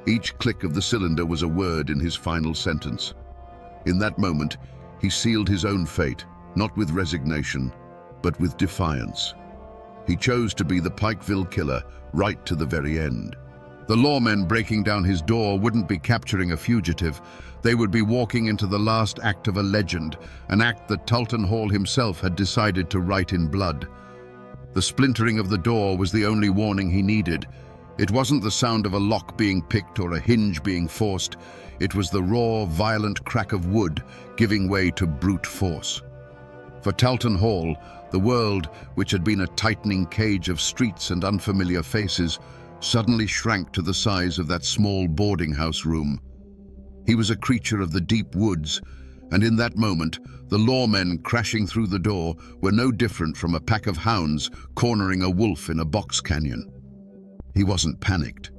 Each click of the cylinder was a word in his final sentence. In that moment, he sealed his own fate, not with resignation, but with defiance. He chose to be the Pikeville Killer right to the very end. The lawmen breaking down his door wouldn't be capturing a fugitive. They would be walking into the last act of a legend, an act that Tulton Hall himself had decided to write in blood. The splintering of the door was the only warning he needed. It wasn't the sound of a lock being picked or a hinge being forced. It was the raw, violent crack of wood giving way to brute force. For Tulton Hall, the world, which had been a tightening cage of streets and unfamiliar faces, suddenly shrank to the size of that small boarding house room. He was a creature of the deep woods, and in that moment, the lawmen crashing through the door were no different from a pack of hounds cornering a wolf in a box canyon. He wasn't panicked.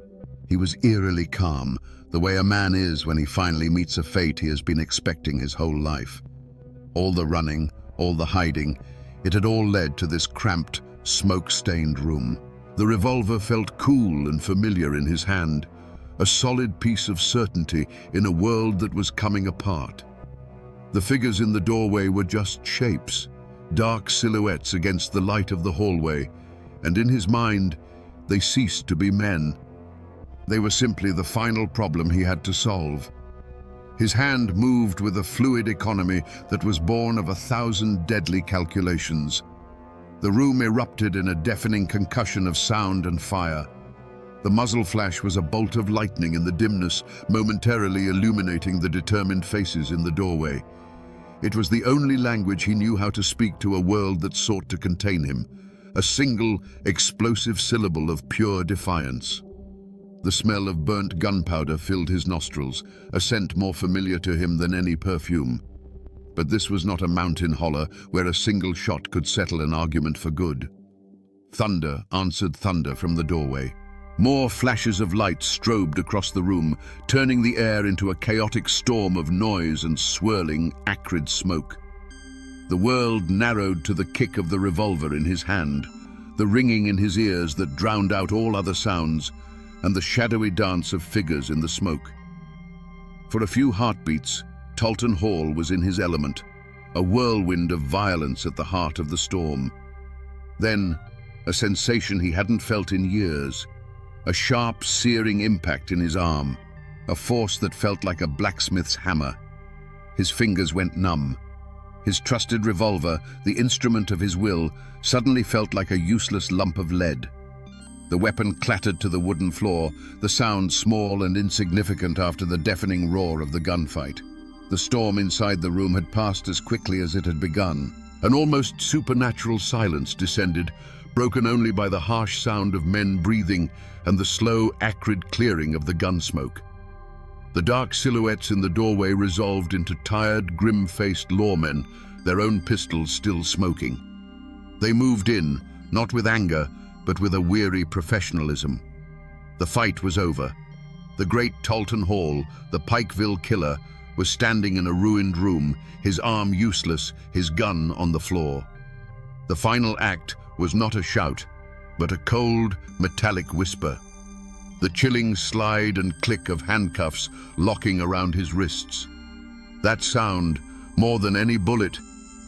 He was eerily calm, the way a man is when he finally meets a fate he has been expecting his whole life. All the running, all the hiding, it had all led to this cramped, smoke-stained room. The revolver felt cool and familiar in his hand, a solid piece of certainty in a world that was coming apart. The figures in the doorway were just shapes, dark silhouettes against the light of the hallway, and in his mind, they ceased to be men. They were simply the final problem he had to solve. His hand moved with a fluid economy that was born of 1,000 deadly calculations. The room erupted in a deafening concussion of sound and fire. The muzzle flash was a bolt of lightning in the dimness, momentarily illuminating the determined faces in the doorway. It was the only language he knew how to speak to a world that sought to contain him, a single, explosive syllable of pure defiance. The smell of burnt gunpowder filled his nostrils, a scent more familiar to him than any perfume. But this was not a mountain holler where a single shot could settle an argument for good. Thunder answered thunder from the doorway. More flashes of light strobed across the room, turning the air into a chaotic storm of noise and swirling, acrid smoke. The world narrowed to the kick of the revolver in his hand, the ringing in his ears that drowned out all other sounds, and the shadowy dance of figures in the smoke. For a few heartbeats, Tulton Hall was in his element, a whirlwind of violence at the heart of the storm. Then, a sensation he hadn't felt in years, a sharp, searing impact in his arm, a force that felt like a blacksmith's hammer. His fingers went numb. His trusted revolver, the instrument of his will, suddenly felt like a useless lump of lead. The weapon clattered to the wooden floor, the sound small and insignificant after the deafening roar of the gunfight. The storm inside the room had passed as quickly as it had begun. An almost supernatural silence descended, broken only by the harsh sound of men breathing and the slow, acrid clearing of the gun smoke. The dark silhouettes in the doorway resolved into tired, grim-faced lawmen, their own pistols still smoking. They moved in, not with anger, but with a weary professionalism. The fight was over. The great Tulton Hall, the Pikeville killer, was standing in a ruined room, his arm useless, his gun on the floor. The final act was not a shout, but a cold, metallic whisper. The chilling slide and click of handcuffs locking around his wrists. That sound, more than any bullet,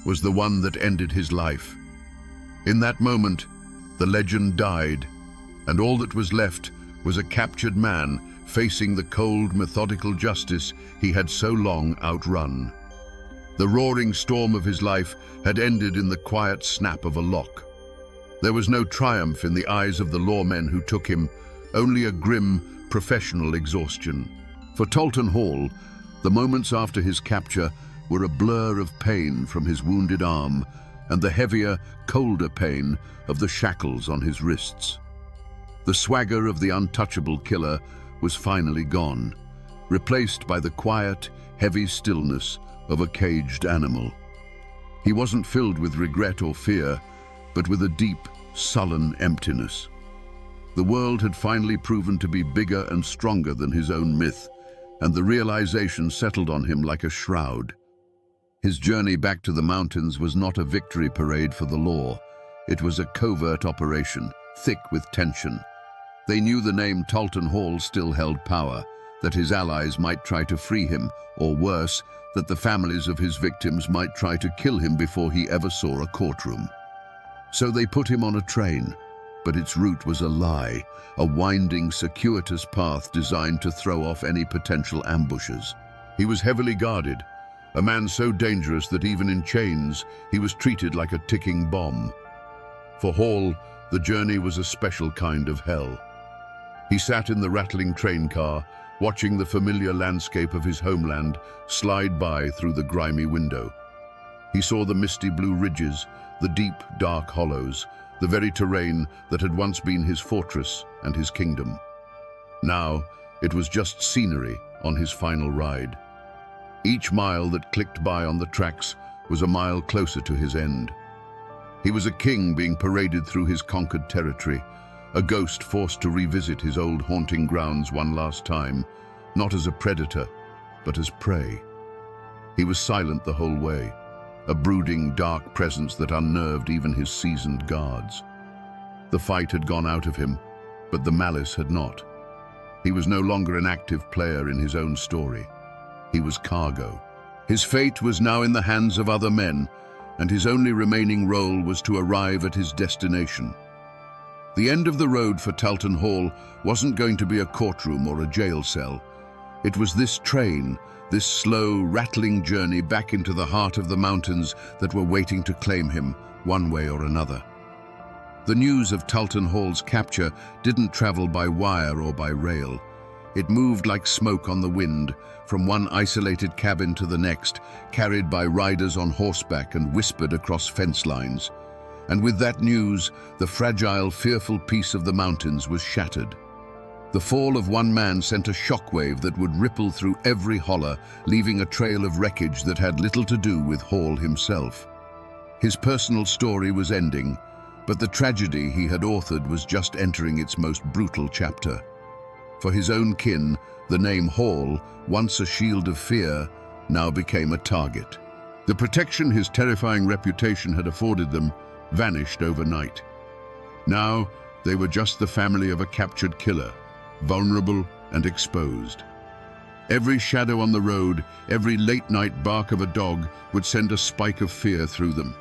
was the one that ended his life. In that moment, the legend died, and all that was left was a captured man facing the cold, methodical justice he had so long outrun. The roaring storm of his life had ended in the quiet snap of a lock. There was no triumph in the eyes of the lawmen who took him, only a grim, professional exhaustion. For Tulton Hall, the moments after his capture were a blur of pain from his wounded arm and the heavier, colder pain of the shackles on his wrists. The swagger of the untouchable killer was finally gone, replaced by the quiet, heavy stillness of a caged animal. He wasn't filled with regret or fear, but with a deep, sullen emptiness. The world had finally proven to be bigger and stronger than his own myth, and the realization settled on him like a shroud. His journey back to the mountains was not a victory parade for the law. It was a covert operation, thick with tension. They knew the name Tulton Hall still held power, that his allies might try to free him, or worse, that the families of his victims might try to kill him before he ever saw a courtroom. So they put him on a train, but its route was a lie, a winding, circuitous path designed to throw off any potential ambushes. He was heavily guarded, a man so dangerous that even in chains, he was treated like a ticking bomb. For Hall, the journey was a special kind of hell. He sat in the rattling train car, watching the familiar landscape of his homeland slide by through the grimy window. He saw the misty blue ridges, the deep, dark hollows, the very terrain that had once been his fortress and his kingdom. Now, it was just scenery on his final ride. Each mile that clicked by on the tracks was a mile closer to his end. He was a king being paraded through his conquered territory, a ghost forced to revisit his old haunting grounds one last time, not as a predator, but as prey. He was silent the whole way, a brooding, dark presence that unnerved even his seasoned guards. The fight had gone out of him, but the malice had not. He was no longer an active player in his own story. He was cargo. His fate was now in the hands of other men, and his only remaining role was to arrive at his destination. The end of the road for Talton Hall wasn't going to be a courtroom or a jail cell. It was this train, this slow, rattling journey back into the heart of the mountains that were waiting to claim him, one way or another. The news of Talton Hall's capture didn't travel by wire or by rail. It moved like smoke on the wind, from one isolated cabin to the next, carried by riders on horseback and whispered across fence lines. And with that news, the fragile, fearful peace of the mountains was shattered. The fall of one man sent a shockwave that would ripple through every holler, leaving a trail of wreckage that had little to do with Hall himself. His personal story was ending, but the tragedy he had authored was just entering its most brutal chapter. For his own kin, the name Hall, once a shield of fear, now became a target. The protection his terrifying reputation had afforded them vanished overnight. Now, they were just the family of a captured killer, vulnerable and exposed. Every shadow on the road, every late-night bark of a dog would send a spike of fear through them.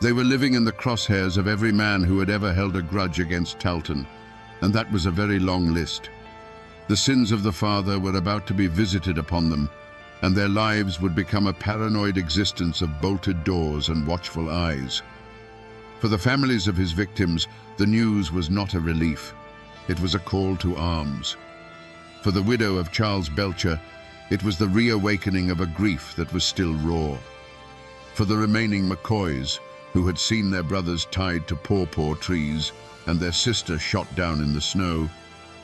They were living in the crosshairs of every man who had ever held a grudge against Talton, and that was a very long list. The sins of the father were about to be visited upon them, and their lives would become a paranoid existence of bolted doors and watchful eyes. For the families of his victims, the news was not a relief. It was a call to arms. For the widow of Charles Belcher, it was the reawakening of a grief that was still raw. For the remaining McCoys, who had seen their brothers tied to pawpaw trees and their sister shot down in the snow,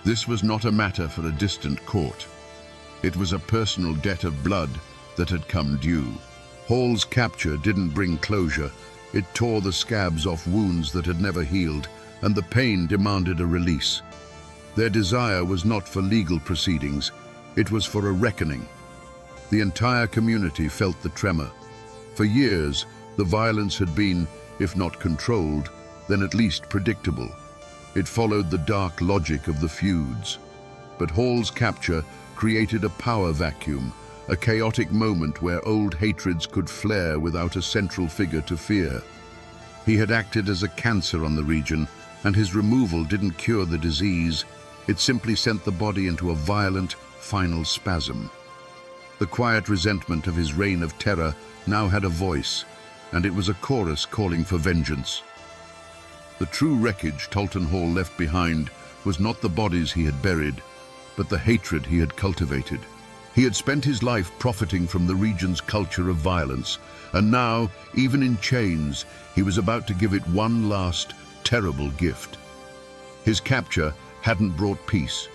this was not a matter for a distant court. It was a personal debt of blood that had come due. Hall's capture didn't bring closure. It tore the scabs off wounds that had never healed, and the pain demanded a release. Their desire was not for legal proceedings, it was for a reckoning. The entire community felt the tremor. For years, the violence had been, if not controlled, then at least predictable. It followed the dark logic of the feuds. But Hall's capture created a power vacuum, a chaotic moment where old hatreds could flare without a central figure to fear. He had acted as a cancer on the region, and his removal didn't cure the disease. It simply sent the body into a violent, final spasm. The quiet resentment of his reign of terror now had a voice, and it was a chorus calling for vengeance. The true wreckage Talton Hall left behind was not the bodies he had buried, but the hatred he had cultivated. He had spent his life profiting from the region's culture of violence, and now, even in chains, he was about to give it one last, terrible gift. His capture hadn't brought peace.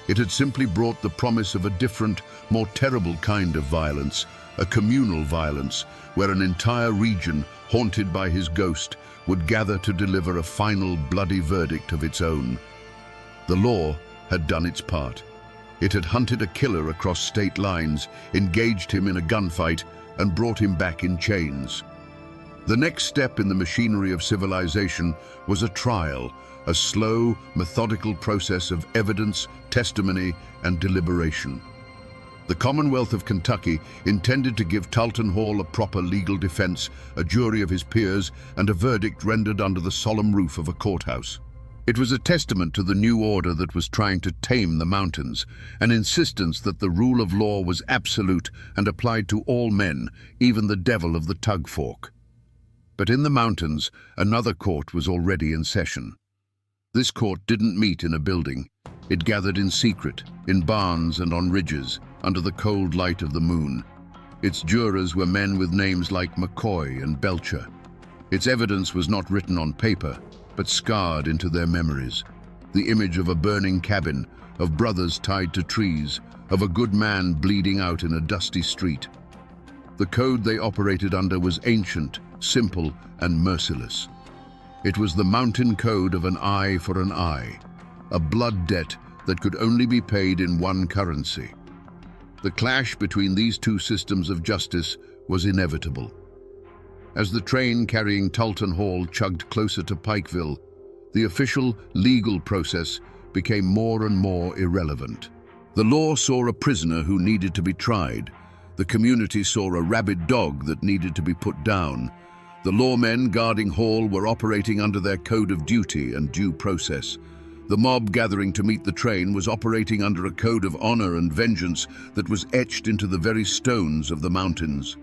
It had simply brought the promise of a different, more terrible kind of violence, a communal violence, where an entire region, haunted by his ghost, would gather to deliver a final bloody verdict of its own. The law had done its part. It had hunted a killer across state lines, engaged him in a gunfight, and brought him back in chains. The next step in the machinery of civilization was a trial, a slow, methodical process of evidence, testimony, and deliberation. The Commonwealth of Kentucky intended to give Talton Hall a proper legal defense, a jury of his peers, and a verdict rendered under the solemn roof of a courthouse. It was a testament to the new order that was trying to tame the mountains, an insistence that the rule of law was absolute and applied to all men, even the devil of the tug fork. But in the mountains, another court was already in session. This court didn't meet in a building. It gathered in secret, in barns and on ridges, under the cold light of the moon. Its jurors were men with names like McCoy and Belcher. Its evidence was not written on paper, but scarred into their memories. The image of a burning cabin, of brothers tied to trees, of a good man bleeding out in a dusty street. The code they operated under was ancient, simple, and merciless. It was the mountain code of an eye for an eye, a blood debt that could only be paid in one currency. The clash between these two systems of justice was inevitable. As the train carrying Talton Hall chugged closer to Pikeville, the official legal process became more and more irrelevant. The law saw a prisoner who needed to be tried. The community saw a rabid dog that needed to be put down. The lawmen guarding Hall were operating under their code of duty and due process. The mob gathering to meet the train was operating under a code of honor and vengeance that was etched into the very stones of the mountains.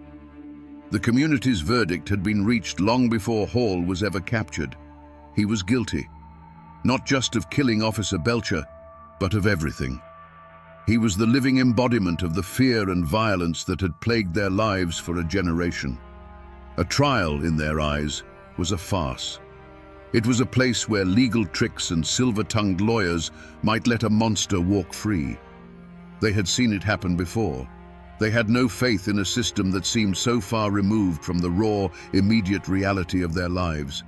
The community's verdict had been reached long before Hall was ever captured. He was guilty, not just of killing Officer Belcher, but of everything. He was the living embodiment of the fear and violence that had plagued their lives for a generation. A trial, in their eyes, was a farce. It was a place where legal tricks and silver-tongued lawyers might let a monster walk free. They had seen it happen before. They had no faith in a system that seemed so far removed from the raw, immediate reality of their lives.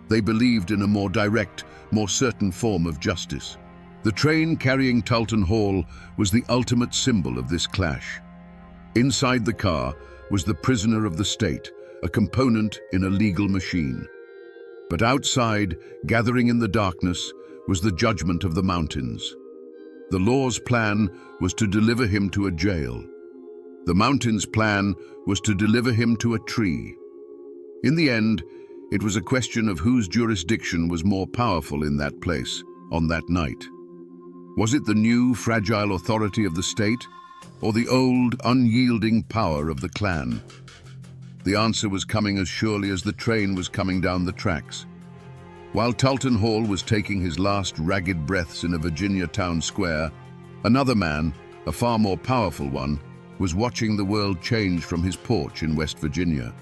They believed in a more direct, more certain form of justice. The train carrying Talton Hall was the ultimate symbol of this clash. Inside the car was the prisoner of the state, a component in a legal machine. But outside, gathering in the darkness, was the judgment of the mountains. The law's plan was to deliver him to a jail. The mountain's plan was to deliver him to a tree. In the end, it was a question of whose jurisdiction was more powerful in that place, on that night. Was it the new, fragile authority of the state, or the old, unyielding power of the clan? The answer was coming as surely as the train was coming down the tracks. While Talton Hall was taking his last ragged breaths in a Virginia town square, another man, a far more powerful one, was watching the world change from his porch in West Virginia.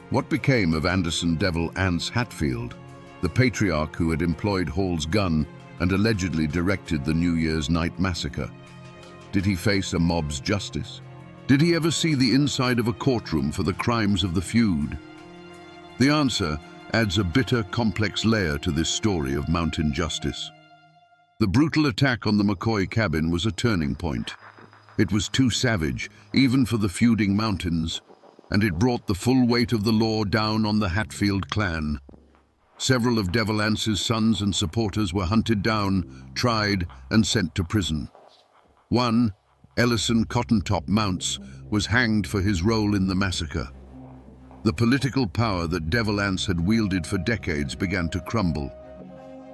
What became of Anderson Devil Anse Hatfield, the patriarch who had employed Hall's gun and allegedly directed the New Year's night massacre? Did he face a mob's justice? Did he ever see the inside of a courtroom for the crimes of the feud? The answer adds a bitter, complex layer to this story of mountain justice. The brutal attack on the McCoy cabin was a turning point. It was too savage, even for the feuding mountains, and it brought the full weight of the law down on the Hatfield clan. Several of Devil Anse's sons and supporters were hunted down, tried, and sent to prison. One, Ellison Cottontop Mounts, was hanged for his role in the massacre. The political power that Devil Anse had wielded for decades began to crumble.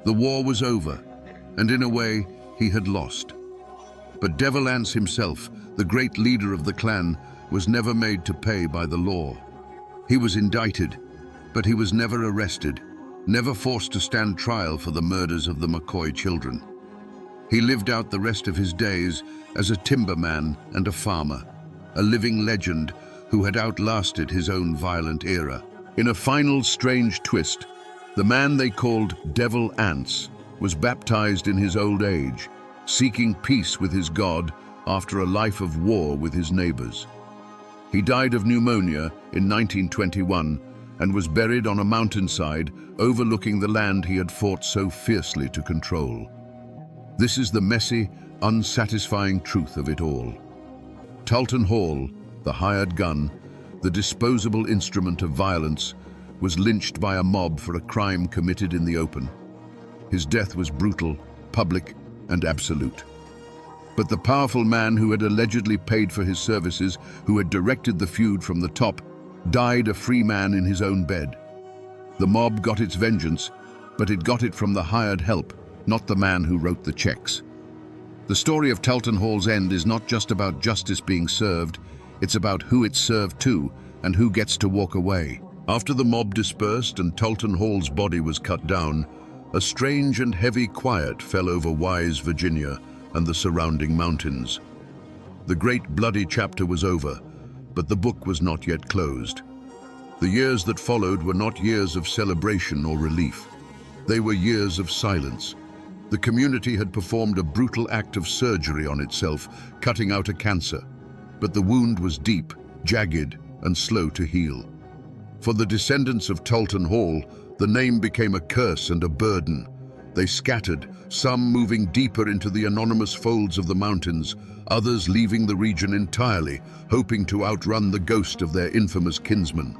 The war was over, and in a way, he had lost. But Devil Anse himself, the great leader of the clan, was never made to pay by the law. He was indicted, but he was never arrested, never forced to stand trial for the murders of the McCoy children. He lived out the rest of his days as a timberman and a farmer, a living legend who had outlasted his own violent era. In a final strange twist, the man they called Devil Anse was baptized in his old age, seeking peace with his God after a life of war with his neighbors. He died of pneumonia in 1921 and was buried on a mountainside overlooking the land he had fought so fiercely to control. This is the messy, unsatisfying truth of it all. Talton Hall, the hired gun, the disposable instrument of violence, was lynched by a mob for a crime committed in the open. His death was brutal, public, and absolute. But the powerful man who had allegedly paid for his services, who had directed the feud from the top, died a free man in his own bed. The mob got its vengeance, but it got it from the hired help, not the man who wrote the checks. The story of Talton Hall's end is not just about justice being served, it's about who it's served to and who gets to walk away. After the mob dispersed and Talton Hall's body was cut down, a strange and heavy quiet fell over Wise, Virginia, and the surrounding mountains. The great bloody chapter was over, but the book was not yet closed. The years that followed were not years of celebration or relief. They were years of silence. The community had performed a brutal act of surgery on itself, cutting out a cancer. But the wound was deep, jagged, and slow to heal. For the descendants of Talton Hall, the name became a curse and a burden. They scattered, some moving deeper into the anonymous folds of the mountains, others leaving the region entirely, hoping to outrun the ghost of their infamous kinsman.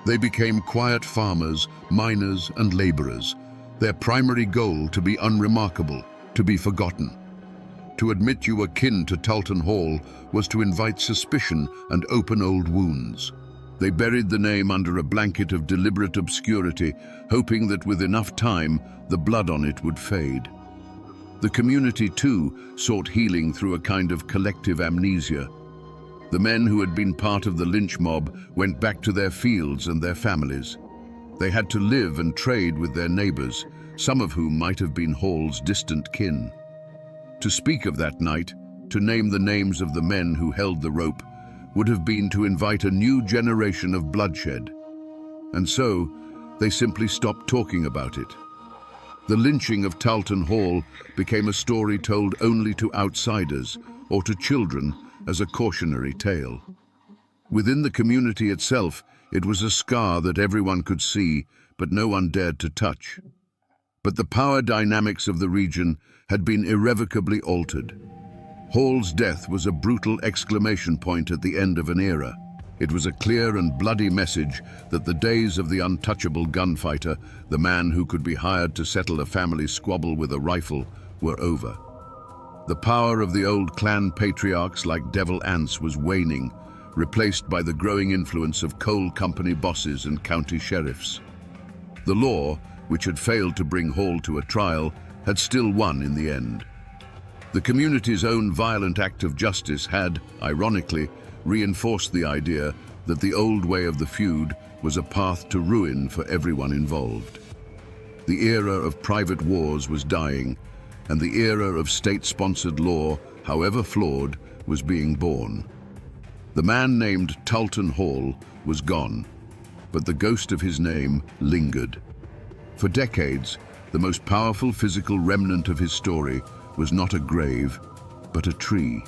They became quiet farmers, miners, and laborers, their primary goal to be unremarkable, to be forgotten. To admit you were kin to Talton Hall was to invite suspicion and open old wounds. They buried the name under a blanket of deliberate obscurity, hoping that with enough time, the blood on it would fade. The community, too, sought healing through a kind of collective amnesia. The men who had been part of the lynch mob went back to their fields and their families. They had to live and trade with their neighbors, some of whom might have been Hall's distant kin. To speak of that night, to name the names of the men who held the rope, would have been to invite a new generation of bloodshed. And so, they simply stopped talking about it. The lynching of Talton Hall became a story told only to outsiders or to children as a cautionary tale. Within the community itself, it was a scar that everyone could see, but no one dared to touch. But the power dynamics of the region had been irrevocably altered. Hall's death was a brutal exclamation point at the end of an era. It was a clear and bloody message that the days of the untouchable gunfighter, the man who could be hired to settle a family squabble with a rifle, were over. The power of the old clan patriarchs like devil ants was waning, replaced by the growing influence of coal company bosses and county sheriffs. The law, which had failed to bring Hall to a trial, had still won in the end. The community's own violent act of justice had, ironically, reinforced the idea that the old way of the feud was a path to ruin for everyone involved. The era of private wars was dying, and the era of state-sponsored law, however flawed, was being born. The man named Talton Hall was gone, but the ghost of his name lingered. For decades, the most powerful physical remnant of his story was not a grave, but a tree.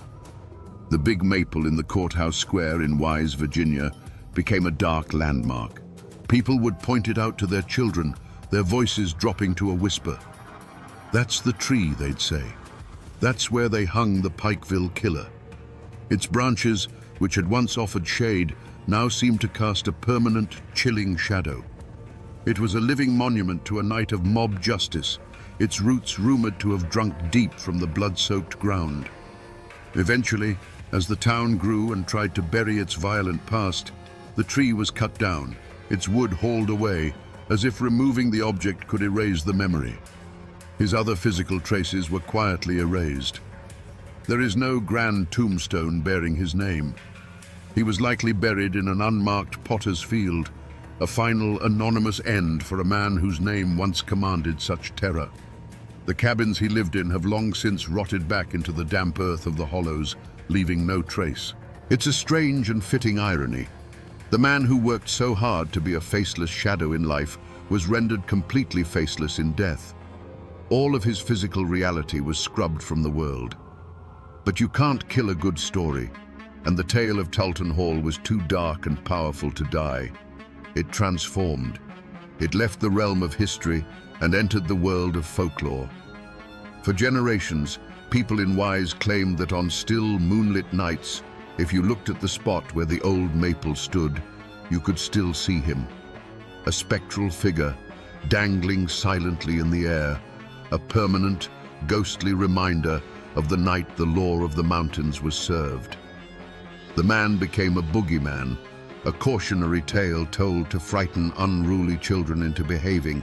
The big maple in the courthouse square in Wise, Virginia, became a dark landmark. People would point it out to their children, their voices dropping to a whisper. "That's the tree," they'd say. "That's where they hung the Pikeville killer." Its branches, which had once offered shade, now seemed to cast a permanent, chilling shadow. It was a living monument to a night of mob justice, its roots rumored to have drunk deep from the blood-soaked ground. Eventually, as the town grew and tried to bury its violent past, the tree was cut down, its wood hauled away, as if removing the object could erase the memory. His other physical traces were quietly erased. There is no grand tombstone bearing his name. He was likely buried in an unmarked potter's field, a final anonymous end for a man whose name once commanded such terror. The cabins he lived in have long since rotted back into the damp earth of the hollows, leaving no trace. It's a strange and fitting irony. The man who worked so hard to be a faceless shadow in life was rendered completely faceless in death. All of his physical reality was scrubbed from the world. But you can't kill a good story, and the tale of Talton Hall was too dark and powerful to die. It transformed. It left the realm of history and entered the world of folklore. For generations, people in Wise claimed that on still, moonlit nights, if you looked at the spot where the old maple stood, you could still see him. A spectral figure, dangling silently in the air, a permanent, ghostly reminder of the night the law of the mountains was served. The man became a boogeyman, a cautionary tale told to frighten unruly children into behaving.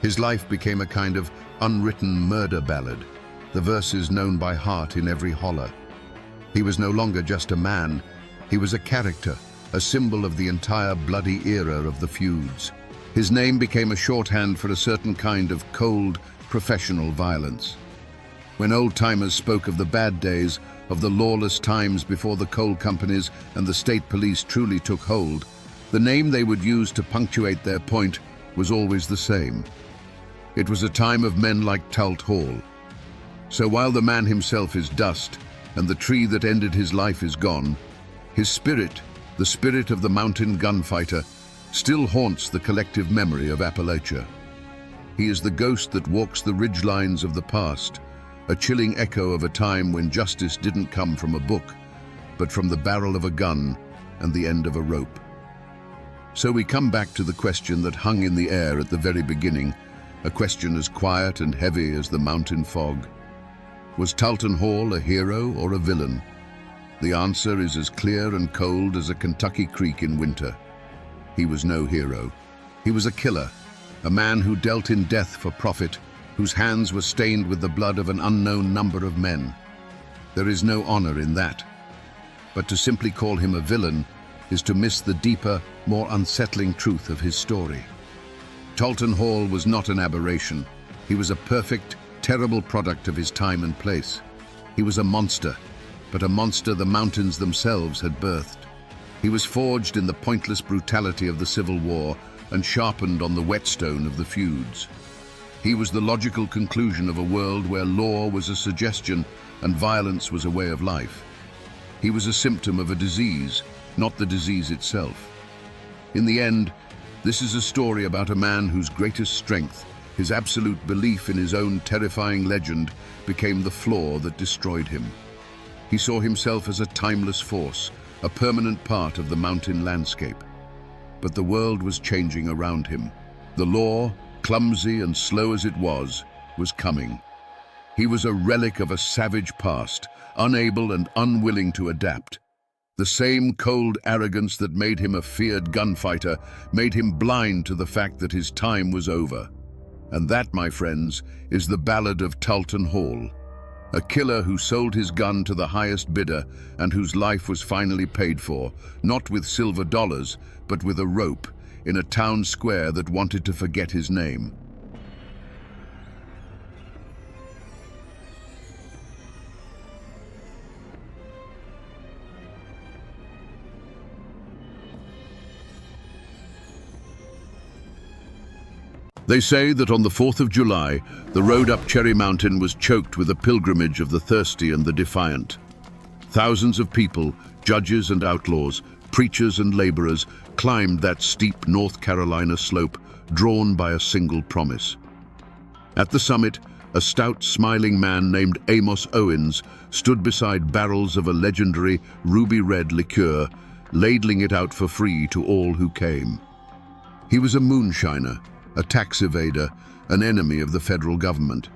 His life became a kind of unwritten murder ballad, the verses known by heart in every holler. He was no longer just a man, he was a character, a symbol of the entire bloody era of the feuds. His name became a shorthand for a certain kind of cold, professional violence. When old-timers spoke of the bad days, of the lawless times before the coal companies and the state police truly took hold, the name they would use to punctuate their point was always the same. It was a time of men like Talt Hall. So while the man himself is dust, and the tree that ended his life is gone, his spirit, the spirit of the mountain gunfighter, still haunts the collective memory of Appalachia. He is the ghost that walks the ridgelines of the past, a chilling echo of a time when justice didn't come from a book, but from the barrel of a gun and the end of a rope. So we come back to the question that hung in the air at the very beginning, a question as quiet and heavy as the mountain fog. Was Talton Hall a hero or a villain? The answer is as clear and cold as a Kentucky creek in winter. He was no hero. He was a killer, a man who dealt in death for profit, whose hands were stained with the blood of an unknown number of men. There is no honor in that. But to simply call him a villain is to miss the deeper, more unsettling truth of his story. Talton Hall was not an aberration. He was a perfect, terrible product of his time and place. He was a monster, but a monster the mountains themselves had birthed. He was forged in the pointless brutality of the Civil War and sharpened on the whetstone of the feuds. He was the logical conclusion of a world where law was a suggestion and violence was a way of life. He was a symptom of a disease, not the disease itself. In the end, this is a story about a man whose greatest strength, his absolute belief in his own terrifying legend, became the flaw that destroyed him. He saw himself as a timeless force, a permanent part of the mountain landscape. But the world was changing around him. The law, clumsy and slow as it was coming. He was a relic of a savage past, unable and unwilling to adapt. The same cold arrogance that made him a feared gunfighter made him blind to the fact that his time was over. And that, my friends, is the ballad of Talton Hall. A killer who sold his gun to the highest bidder and whose life was finally paid for, not with silver dollars, but with a rope, in a town square that wanted to forget his name. They say that on the 4th of July, the road up Cherry Mountain was choked with a pilgrimage of the thirsty and the defiant. Thousands of people, judges and outlaws, preachers and laborers, climbed that steep North Carolina slope, drawn by a single promise. At the summit, a stout, smiling man named Amos Owens stood beside barrels of a legendary ruby-red liqueur, ladling it out for free to all who came. He was a moonshiner, a tax evader, an enemy of the federal government.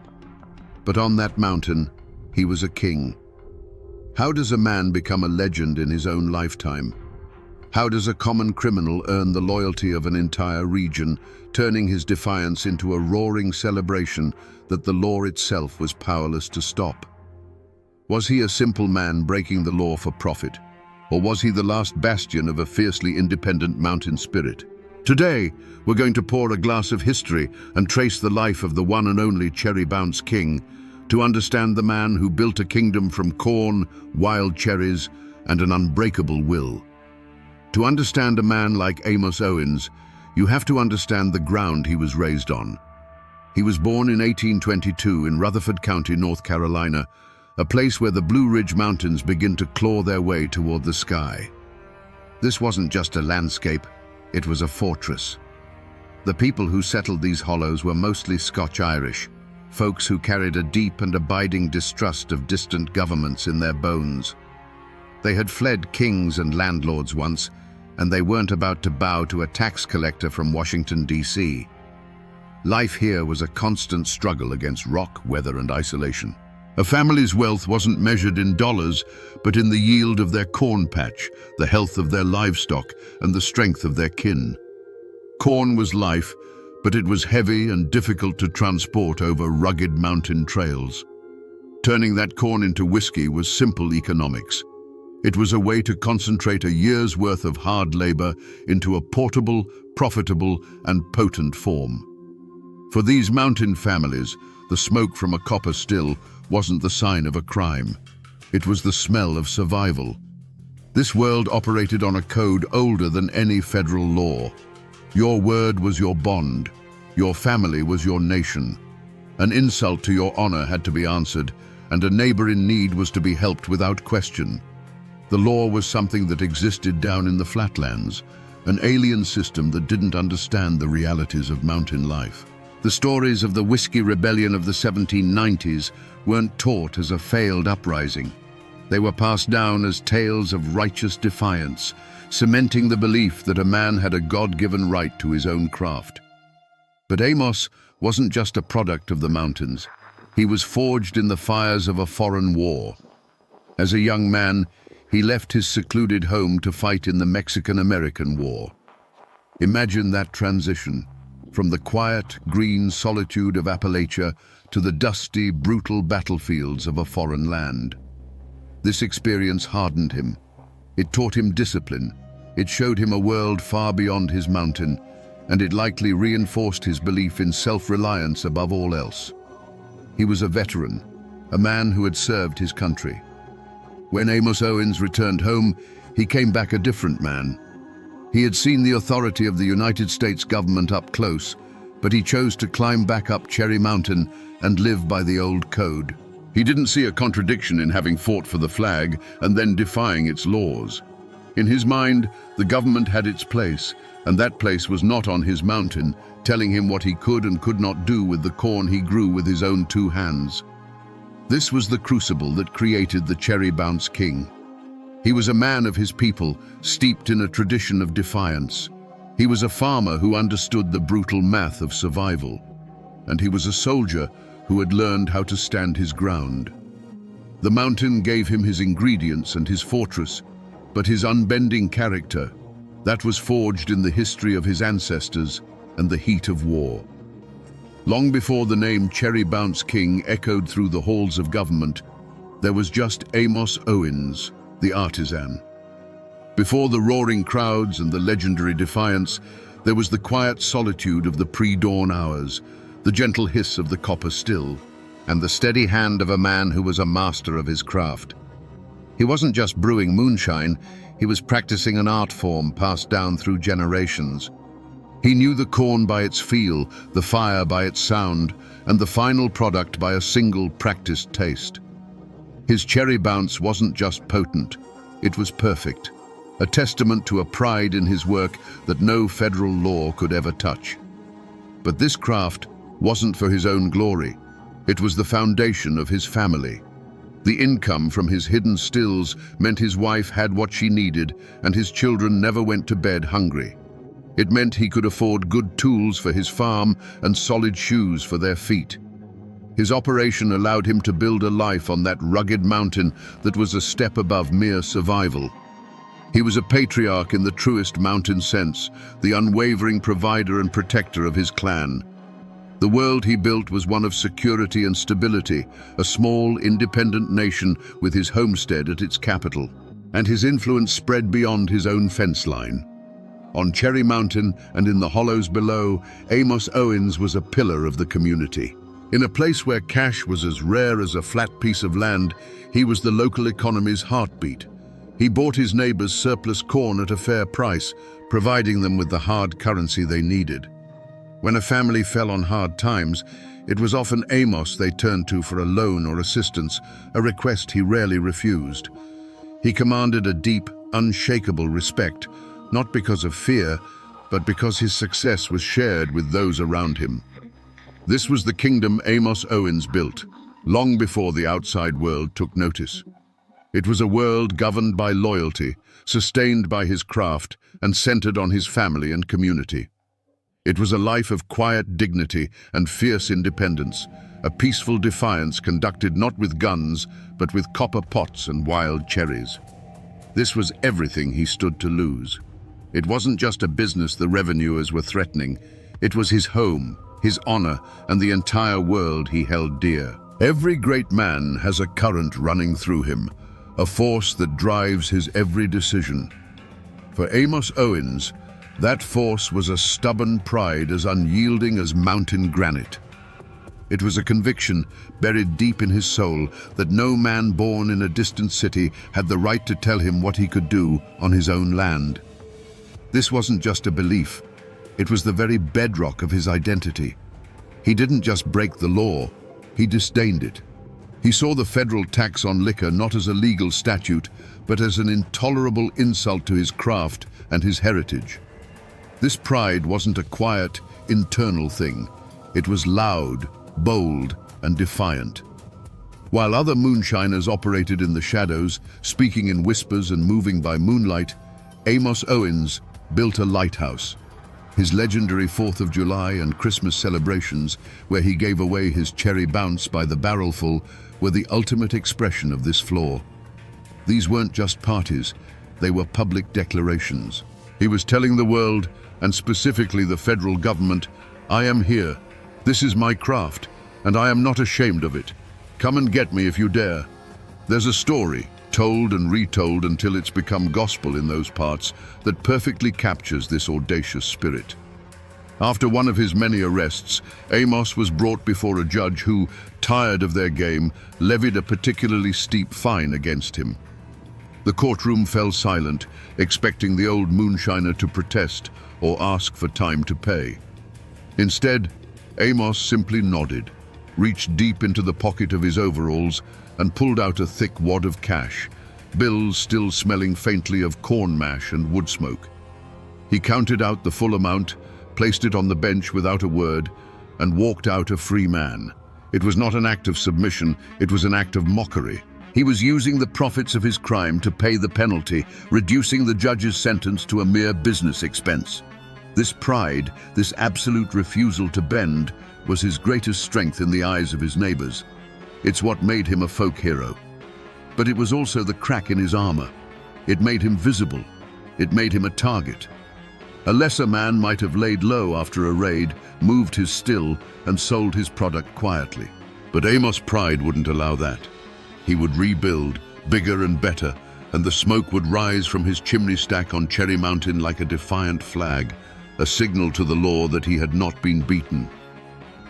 But on that mountain, he was a king. How does a man become a legend in his own lifetime? How does a common criminal earn the loyalty of an entire region, turning his defiance into a roaring celebration that the law itself was powerless to stop? Was he a simple man breaking the law for profit? Or was he the last bastion of a fiercely independent mountain spirit? Today, we're going to pour a glass of history and trace the life of the one and only Cherry Bounce King, to understand the man who built a kingdom from corn, wild cherries, and an unbreakable will. To understand a man like Amos Owens, you have to understand the ground he was raised on. He was born in 1822 in Rutherford County, North Carolina, a place where the Blue Ridge Mountains begin to claw their way toward the sky. This wasn't just a landscape, it was a fortress. The people who settled these hollows were mostly Scotch-Irish, folks who carried a deep and abiding distrust of distant governments in their bones. They had fled kings and landlords once, and they weren't about to bow to a tax collector from Washington, D.C. Life here was a constant struggle against rock, weather, and isolation. A family's wealth wasn't measured in dollars, but in the yield of their corn patch, the health of their livestock, and the strength of their kin. Corn was life, but it was heavy and difficult to transport over rugged mountain trails. Turning that corn into whiskey was simple economics. It was a way to concentrate a year's worth of hard labor into a portable, profitable, and potent form. For these mountain families, the smoke from a copper still wasn't the sign of a crime. It was the smell of survival. This world operated on a code older than any federal law. Your word was your bond. Your family was your nation. An insult to your honor had to be answered, and a neighbor in need was to be helped without question. The law was something that existed down in the flatlands, an alien system that didn't understand the realities of mountain life. The stories of the Whiskey Rebellion of the 1790s weren't taught as a failed uprising. They were passed down as tales of righteous defiance, cementing the belief that a man had a God-given right to his own craft. But Amos wasn't just a product of the mountains. He was forged in the fires of a foreign war. As a young man, he left his secluded home to fight in the Mexican-American War. Imagine that transition, from the quiet, green solitude of Appalachia to the dusty, brutal battlefields of a foreign land. This experience hardened him. It taught him discipline. It showed him a world far beyond his mountain, and it likely reinforced his belief in self-reliance above all else. He was a veteran, a man who had served his country. When Amos Owens returned home, he came back a different man. He had seen the authority of the United States government up close, but he chose to climb back up Cherry Mountain and live by the old code. He didn't see a contradiction in having fought for the flag and then defying its laws. In his mind, the government had its place, and that place was not on his mountain, telling him what he could and could not do with the corn he grew with his own 2 hands. This was the crucible that created the Cherry Bounce King. He was a man of his people, steeped in a tradition of defiance. He was a farmer who understood the brutal math of survival. And he was a soldier who had learned how to stand his ground. The mountain gave him his ingredients and his fortress, but his unbending character, that was forged in the history of his ancestors and the heat of war. Long before the name Cherry Bounce King echoed through the halls of government, there was just Amos Owens, the artisan. Before the roaring crowds and the legendary defiance, there was the quiet solitude of the pre-dawn hours, the gentle hiss of the copper still, and the steady hand of a man who was a master of his craft. He wasn't just brewing moonshine, he was practicing an art form passed down through generations. He knew the corn by its feel, the fire by its sound, and the final product by a single practiced taste. His cherry bounce wasn't just potent, it was perfect, a testament to a pride in his work that no federal law could ever touch. But this craft wasn't for his own glory. It was the foundation of his family. The income from his hidden stills meant his wife had what she needed and his children never went to bed hungry. It meant he could afford good tools for his farm and solid shoes for their feet. His operation allowed him to build a life on that rugged mountain that was a step above mere survival. He was a patriarch in the truest mountain sense, the unwavering provider and protector of his clan. The world he built was one of security and stability, a small, independent nation with his homestead at its capital. And his influence spread beyond his own fence line. On Cherry Mountain and in the hollows below, Amos Owens was a pillar of the community. In a place where cash was as rare as a flat piece of land, he was the local economy's heartbeat. He bought his neighbors surplus corn at a fair price, providing them with the hard currency they needed. When a family fell on hard times, it was often Amos they turned to for a loan or assistance, a request he rarely refused. He commanded a deep, unshakable respect, not because of fear, but because his success was shared with those around him. This was the kingdom Amos Owens built, long before the outside world took notice. It was a world governed by loyalty, sustained by his craft, and centered on his family and community. It was a life of quiet dignity and fierce independence, a peaceful defiance conducted not with guns, but with copper pots and wild cherries. This was everything he stood to lose. It wasn't just a business the revenuers were threatening. It was his home, his honor, and the entire world he held dear. Every great man has a current running through him, a force that drives his every decision. For Amos Owens, that force was a stubborn pride as unyielding as mountain granite. It was a conviction buried deep in his soul that no man born in a distant city had the right to tell him what he could do on his own land. This wasn't just a belief, it was the very bedrock of his identity. He didn't just break the law, he disdained it. He saw the federal tax on liquor not as a legal statute, but as an intolerable insult to his craft and his heritage. This pride wasn't a quiet, internal thing. It was loud, bold, and defiant. While other moonshiners operated in the shadows, speaking in whispers and moving by moonlight, Amos Owens built a lighthouse. His legendary 4th of July and Christmas celebrations, where he gave away his cherry bounce by the barrelful, were the ultimate expression of this flaw. These weren't just parties, they were public declarations. He was telling the world, and specifically the federal government, "I am here. This is my craft, and I am not ashamed of it. Come and get me if you dare." There's a story, told and retold until it's become gospel in those parts, that perfectly captures this audacious spirit. After one of his many arrests, Amos was brought before a judge who, tired of their game, levied a particularly steep fine against him. The courtroom fell silent, expecting the old moonshiner to protest or ask for time to pay. Instead, Amos simply nodded, reached deep into the pocket of his overalls, and pulled out a thick wad of cash, bills still smelling faintly of corn mash and wood smoke. He counted out the full amount, placed it on the bench without a word, and walked out a free man. It was not an act of submission, it was an act of mockery. He was using the profits of his crime to pay the penalty, reducing the judge's sentence to a mere business expense. This pride, this absolute refusal to bend, was his greatest strength in the eyes of his neighbors. It's what made him a folk hero. But it was also the crack in his armor. It made him visible. It made him a target. A lesser man might have laid low after a raid, moved his still, and sold his product quietly. But Amos' pride wouldn't allow that. He would rebuild, bigger and better, and the smoke would rise from his chimney stack on Cherry Mountain like a defiant flag, a signal to the law that he had not been beaten.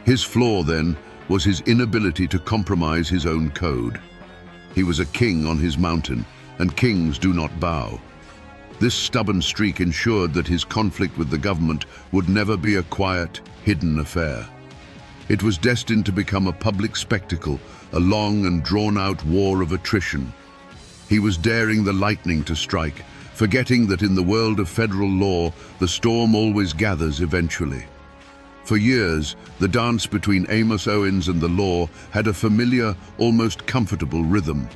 His flaw, then, was his inability to compromise his own code. He was a king on his mountain, and kings do not bow. This stubborn streak ensured that his conflict with the government would never be a quiet, hidden affair. It was destined to become a public spectacle, a long and drawn-out war of attrition. He was daring the lightning to strike, forgetting that in the world of federal law, the storm always gathers eventually. For years, the dance between Amos Owens and the law had a familiar, almost comfortable rhythm.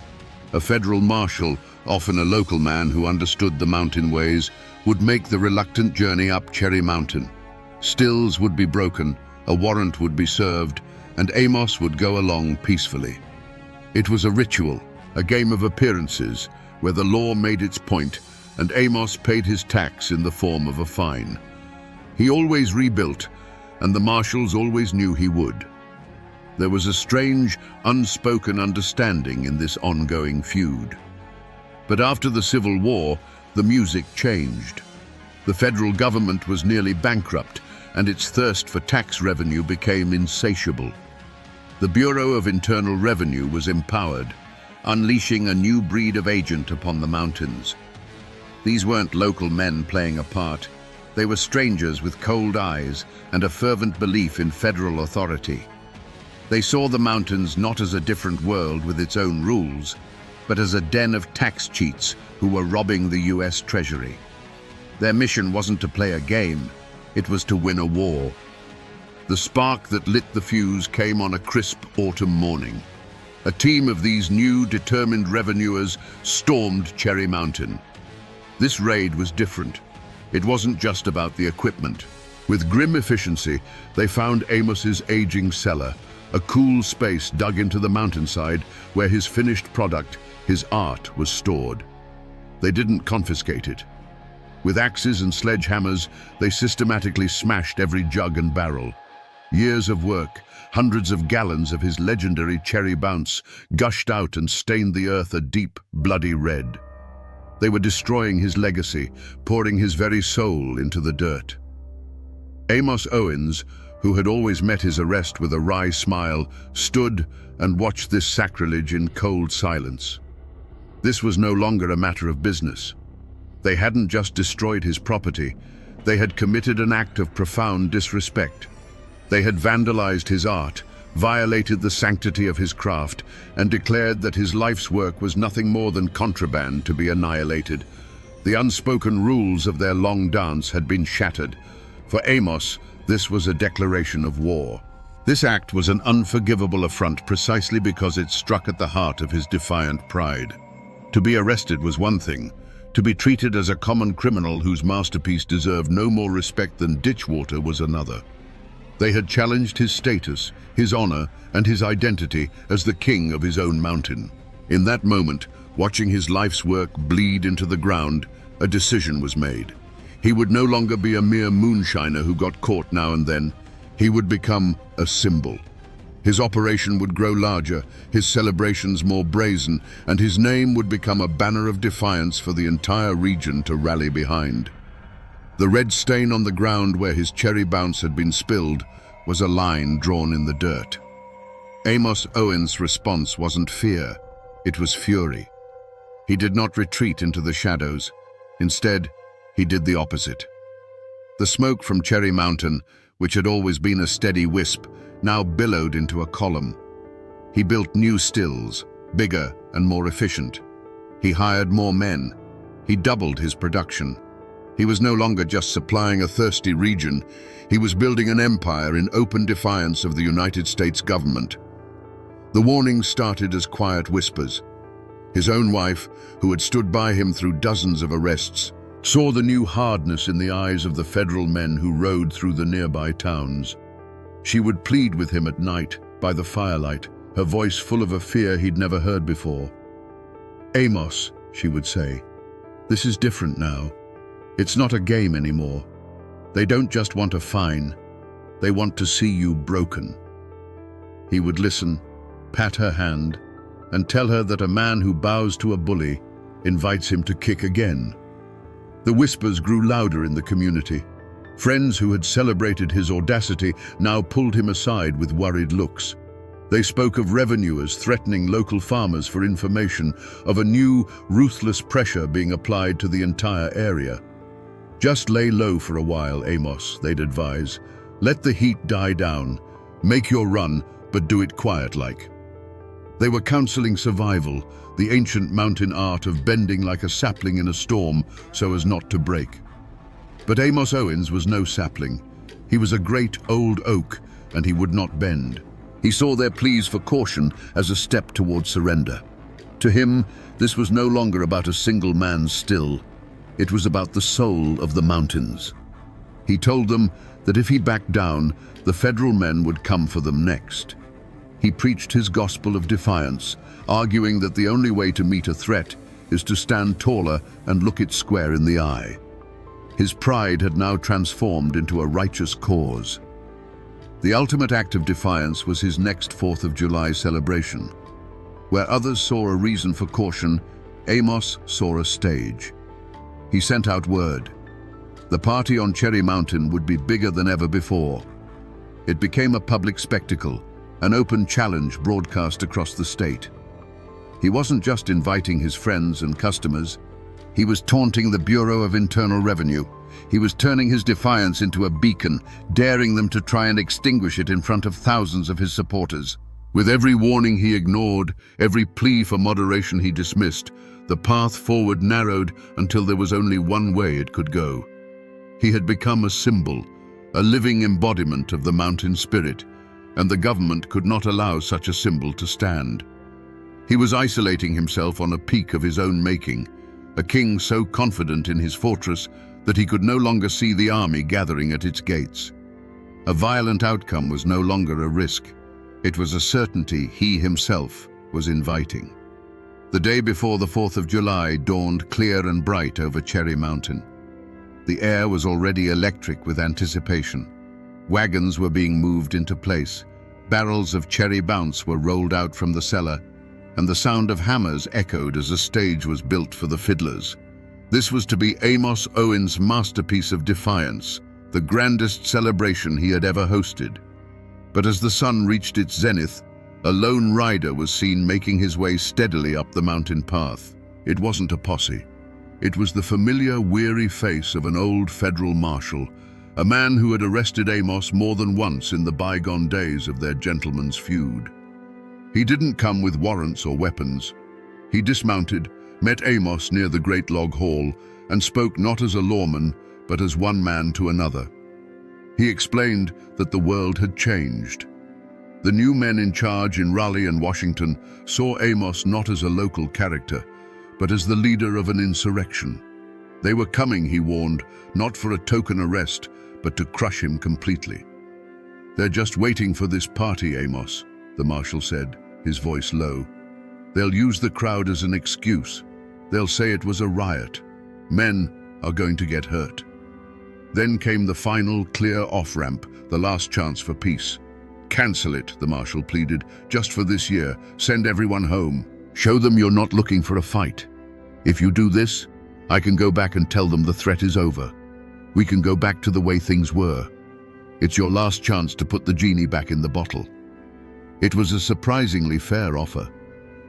A federal marshal, often a local man who understood the mountain ways, would make the reluctant journey up Cherry Mountain. Stills would be broken, a warrant would be served, and Amos would go along peacefully. It was a ritual, a game of appearances, where the law made its point, and Amos paid his tax in the form of a fine. He always rebuilt, and the marshals always knew he would. There was a strange, unspoken understanding in this ongoing feud. But after the Civil War, the music changed. The federal government was nearly bankrupt, and its thirst for tax revenue became insatiable. The Bureau of Internal Revenue was empowered, unleashing a new breed of agent upon the mountains. These weren't local men playing a part. They were strangers with cold eyes and a fervent belief in federal authority. They saw the mountains not as a different world with its own rules, but as a den of tax cheats who were robbing the US Treasury. Their mission wasn't to play a game, it was to win a war. The spark that lit the fuse came on a crisp autumn morning. A team of these new, determined revenuers stormed Cherry Mountain. This raid was different. It wasn't just about the equipment. With grim efficiency, they found Amos's aging cellar, a cool space dug into the mountainside where his finished product, his art, was stored. They didn't confiscate it. With axes and sledgehammers, they systematically smashed every jug and barrel. Years of work, hundreds of gallons of his legendary cherry bounce, gushed out and stained the earth a deep, bloody red. They were destroying his legacy, pouring his very soul into the dirt. Amos Owens, who had always met his arrest with a wry smile, stood and watched this sacrilege in cold silence. This was no longer a matter of business. They hadn't just destroyed his property, they had committed an act of profound disrespect. They had vandalized his art, violated the sanctity of his craft, and declared that his life's work was nothing more than contraband to be annihilated. The unspoken rules of their long dance had been shattered. For Amos, this was a declaration of war. This act was an unforgivable affront precisely because it struck at the heart of his defiant pride. To be arrested was one thing. To be treated as a common criminal whose masterpiece deserved no more respect than ditch water was another. They had challenged his status, his honor, and his identity as the king of his own mountain. In that moment, watching his life's work bleed into the ground, a decision was made. He would no longer be a mere moonshiner who got caught now and then. He would become a symbol. His operation would grow larger, his celebrations more brazen, and his name would become a banner of defiance for the entire region to rally behind. The red stain on the ground where his cherry bounce had been spilled was a line drawn in the dirt. Amos Owens' response wasn't fear, it was fury. He did not retreat into the shadows. Instead, he did the opposite. The smoke from Cherry Mountain, which had always been a steady wisp, now billowed into a column. He built new stills, bigger and more efficient. He hired more men. He doubled his production. He was no longer just supplying a thirsty region. He was building an empire in open defiance of the United States government. The warnings started as quiet whispers. His own wife, who had stood by him through dozens of arrests, saw the new hardness in the eyes of the federal men who rode through the nearby towns. She would plead with him at night, by the firelight, her voice full of a fear he'd never heard before. "Amos," she would say, "this is different now. It's not a game anymore. They don't just want a fine. They want to see you broken." He would listen, pat her hand, and tell her that a man who bows to a bully invites him to kick again. The whispers grew louder in the community. Friends who had celebrated his audacity now pulled him aside with worried looks. They spoke of revenuers threatening local farmers for information, of a new, ruthless pressure being applied to the entire area. "Just lay low for a while, Amos," they'd advise. "Let the heat die down. Make your run, but do it quiet-like." They were counseling survival, the ancient mountain art of bending like a sapling in a storm so as not to break. But Amos Owens was no sapling. He was a great old oak, and he would not bend. He saw their pleas for caution as a step toward surrender. To him, this was no longer about a single man's still. It was about the soul of the mountains. He told them that if he backed down, the federal men would come for them next. He preached his gospel of defiance, arguing that the only way to meet a threat is to stand taller and look it square in the eye. His pride had now transformed into a righteous cause. The ultimate act of defiance was his next 4th of July celebration. Where others saw a reason for caution, Amos saw a stage. He sent out word. The party on Cherry Mountain would be bigger than ever before. It became a public spectacle, an open challenge broadcast across the state. He wasn't just inviting his friends and customers. He was taunting the Bureau of Internal Revenue. He was turning his defiance into a beacon, daring them to try and extinguish it in front of thousands of his supporters. With every warning he ignored, every plea for moderation he dismissed, the path forward narrowed until there was only one way it could go. He had become a symbol, a living embodiment of the mountain spirit, and the government could not allow such a symbol to stand. He was isolating himself on a peak of his own making, a king so confident in his fortress that he could no longer see the army gathering at its gates. A violent outcome was no longer a risk. It was a certainty he himself was inviting. The day before the 4th of July dawned clear and bright over Cherry Mountain. The air was already electric with anticipation. Wagons were being moved into place. Barrels of cherry bounce were rolled out from the cellar, and the sound of hammers echoed as a stage was built for the fiddlers. This was to be Amos Owen's masterpiece of defiance, the grandest celebration he had ever hosted. But as the sun reached its zenith, a lone rider was seen making his way steadily up the mountain path. It wasn't a posse. It was the familiar, weary face of an old federal marshal, a man who had arrested Amos more than once in the bygone days of their gentleman's feud. He didn't come with warrants or weapons. He dismounted, met Amos near the Great Log Hall, and spoke not as a lawman, but as one man to another. He explained that the world had changed. The new men in charge in Raleigh and Washington saw Amos not as a local character, but as the leader of an insurrection. They were coming, he warned, not for a token arrest, but to crush him completely. "They're just waiting for this party, Amos," the marshal said, his voice low. "They'll use the crowd as an excuse. They'll say it was a riot. Men are going to get hurt." Then came the final clear off-ramp, the last chance for peace. "Cancel it," the marshal pleaded, "just for this year. Send everyone home. Show them you're not looking for a fight. If you do this, I can go back and tell them the threat is over. We can go back to the way things were. It's your last chance to put the genie back in the bottle." It was a surprisingly fair offer.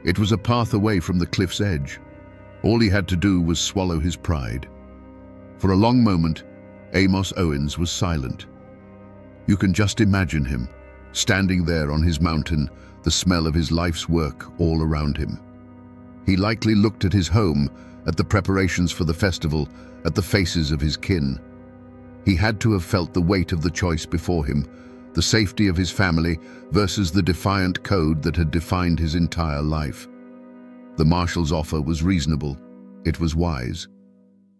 It was a path away from the cliff's edge. All he had to do was swallow his pride. For a long moment, Amos Owens was silent. You can just imagine him, standing there on his mountain, the smell of his life's work all around him. He likely looked at his home, at the preparations for the festival, at the faces of his kin. He had to have felt the weight of the choice before him, the safety of his family versus the defiant code that had defined his entire life. The marshal's offer was reasonable. It was wise.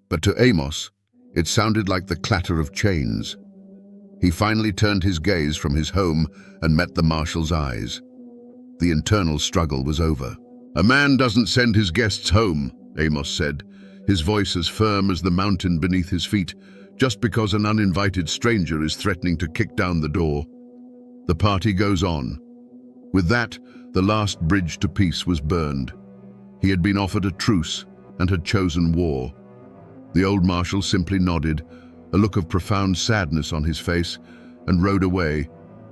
But to Amos, it sounded like the clatter of chains. He finally turned his gaze from his home and met the marshal's eyes. The internal struggle was over. "A man doesn't send his guests home," Amos said, his voice as firm as the mountain beneath his feet, "just because an uninvited stranger is threatening to kick down the door. The party goes on." With that, the last bridge to peace was burned. He had been offered a truce and had chosen war. The old marshal simply nodded, a look of profound sadness on his face, and rode away,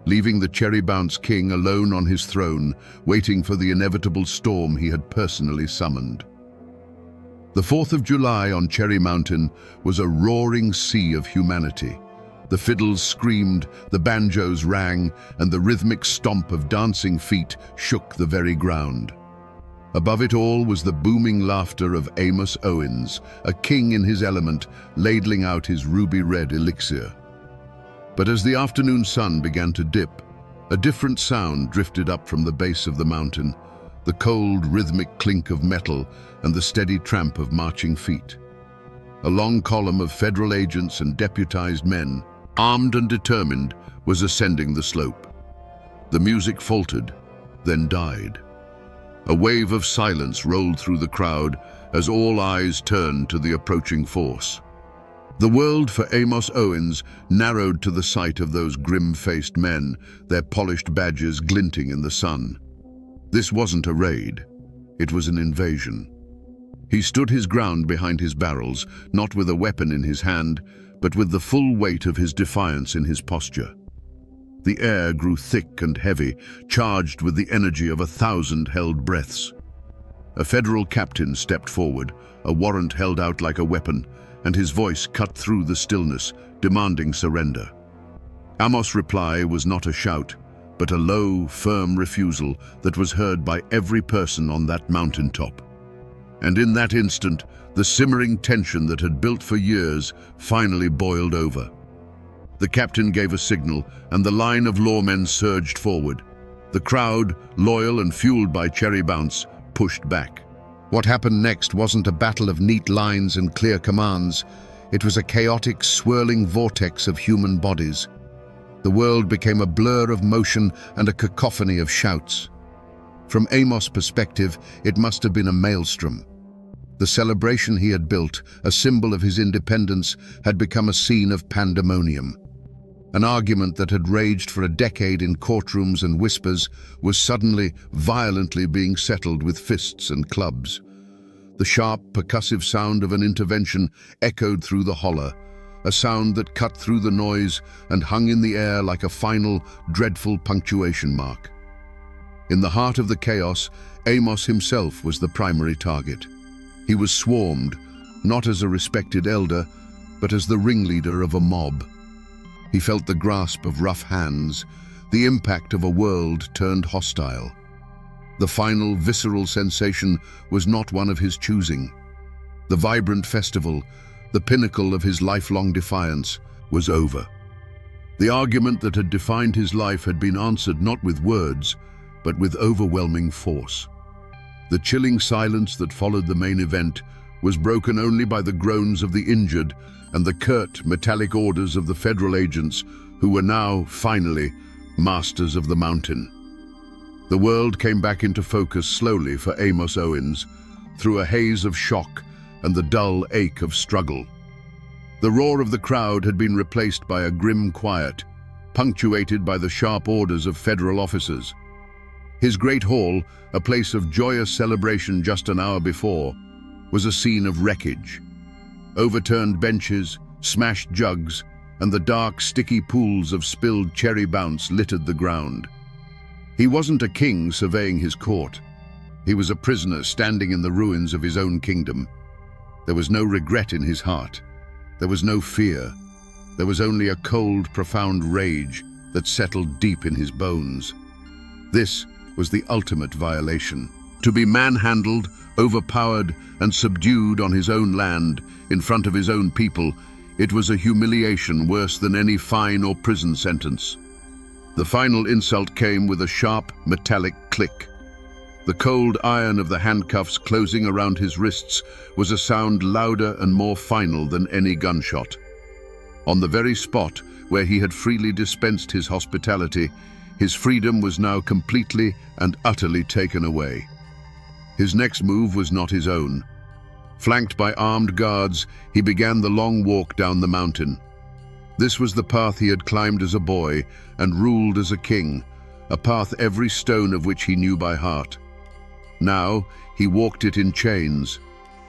leaving the Cherry Bounce King alone on his throne, waiting for the inevitable storm he had personally summoned. The 4th of July on Cherry Mountain was a roaring sea of humanity. The fiddles screamed, the banjos rang, and the rhythmic stomp of dancing feet shook the very ground. Above it all was the booming laughter of Amos Owens, a king in his element, ladling out his ruby-red elixir. But as the afternoon sun began to dip, a different sound drifted up from the base of the mountain, the cold, rhythmic clink of metal and the steady tramp of marching feet. A long column of federal agents and deputized men, armed and determined, was ascending the slope. The music faltered, then died. A wave of silence rolled through the crowd as all eyes turned to the approaching force. The world for Amos Owens narrowed to the sight of those grim-faced men, their polished badges glinting in the sun. This wasn't a raid. It was an invasion. He stood his ground behind his barrels, not with a weapon in his hand, but with the full weight of his defiance in his posture. The air grew thick and heavy, charged with the energy of 1,000 held breaths. A federal captain stepped forward, a warrant held out like a weapon, and his voice cut through the stillness, demanding surrender. Amos' reply was not a shout, but a low, firm refusal that was heard by every person on that mountaintop. And in that instant, the simmering tension that had built for years finally boiled over. The captain gave a signal, and the line of lawmen surged forward. The crowd, loyal and fueled by Cherry Bounce, pushed back. What happened next wasn't a battle of neat lines and clear commands. It was a chaotic, swirling vortex of human bodies. The world became a blur of motion and a cacophony of shouts. From Amos' perspective, it must have been a maelstrom. The celebration he had built, a symbol of his independence, had become a scene of pandemonium. An argument that had raged for a decade in courtrooms and whispers was suddenly, violently being settled with fists and clubs. The sharp, percussive sound of an intervention echoed through the holler, a sound that cut through the noise and hung in the air like a final, dreadful punctuation mark. In the heart of the chaos, Amos himself was the primary target. He was swarmed, not as a respected elder, but as the ringleader of a mob. He felt the grasp of rough hands, the impact of a world turned hostile. The final, visceral sensation was not one of his choosing. The vibrant festival, the pinnacle of his lifelong defiance, was over. The argument that had defined his life had been answered not with words, but with overwhelming force. The chilling silence that followed the main event was broken only by the groans of the injured and the curt, metallic orders of the federal agents who were now, finally, masters of the mountain. The world came back into focus slowly for Amos Owens, through a haze of shock and the dull ache of struggle. The roar of the crowd had been replaced by a grim quiet, punctuated by the sharp orders of federal officers. His great hall, a place of joyous celebration just an hour before, was a scene of wreckage. Overturned benches, smashed jugs, and the dark, sticky pools of spilled cherry bounce littered the ground. He wasn't a king surveying his court. He was a prisoner standing in the ruins of his own kingdom. There was no regret in his heart. There was no fear. There was only a cold, profound rage that settled deep in his bones. This was the ultimate violation. To be manhandled, overpowered, and subdued on his own land, in front of his own people, it was a humiliation worse than any fine or prison sentence. The final insult came with a sharp, metallic click. The cold iron of the handcuffs closing around his wrists was a sound louder and more final than any gunshot. On the very spot where he had freely dispensed his hospitality, his freedom was now completely and utterly taken away. His next move was not his own. Flanked by armed guards, he began the long walk down the mountain. This was the path he had climbed as a boy and ruled as a king, a path every stone of which he knew by heart. Now he walked it in chains.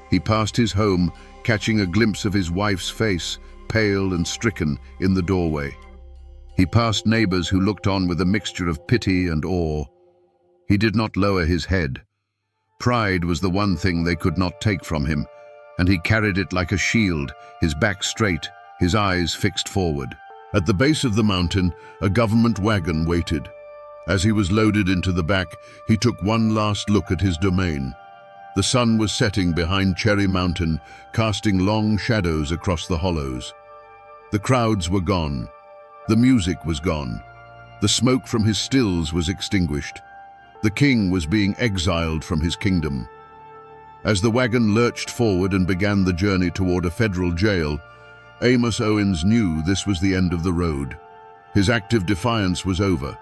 He passed his home, catching a glimpse of his wife's face, pale and stricken, in the doorway. He passed neighbors who looked on with a mixture of pity and awe. He did not lower his head. Pride was the one thing they could not take from him, and he carried it like a shield, his back straight, his eyes fixed forward. At the base of the mountain, a government wagon waited. As he was loaded into the back, he took one last look at his domain. The sun was setting behind Cherry Mountain, casting long shadows across the hollows. The crowds were gone. The music was gone. The smoke from his stills was extinguished. The king was being exiled from his kingdom. As the wagon lurched forward and began the journey toward a federal jail, Amos Owens knew this was the end of the road. His active defiance was over.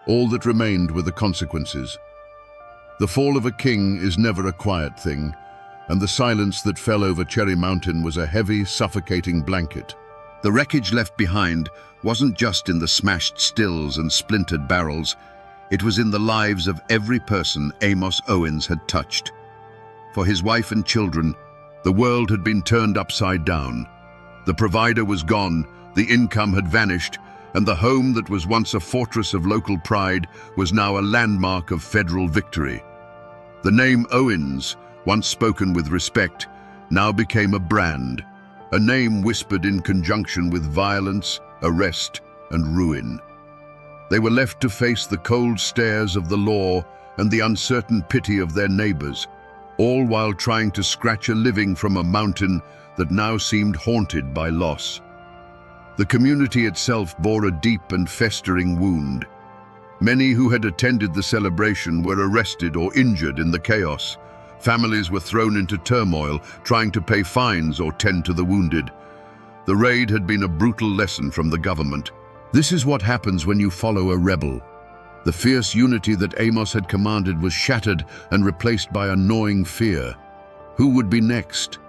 All that remained were the consequences. The fall of a king is never a quiet thing, and the silence that fell over Cherry Mountain was a heavy, suffocating blanket. The wreckage left behind wasn't just in the smashed stills and splintered barrels, it was in the lives of every person Amos Owens had touched. For his wife and children, the world had been turned upside down. The provider was gone, the income had vanished, and the home that was once a fortress of local pride was now a landmark of federal victory. The name Owens, once spoken with respect, now became a brand, a name whispered in conjunction with violence, arrest, and ruin. They were left to face the cold stares of the law and the uncertain pity of their neighbors, all while trying to scratch a living from a mountain that now seemed haunted by loss. The community itself bore a deep and festering wound. Many who had attended the celebration were arrested or injured in the chaos. Families were thrown into turmoil, trying to pay fines or tend to the wounded. The raid had been a brutal lesson from the government. This is what happens when you follow a rebel. The fierce unity that Amos had commanded was shattered and replaced by a gnawing fear. Who would be next?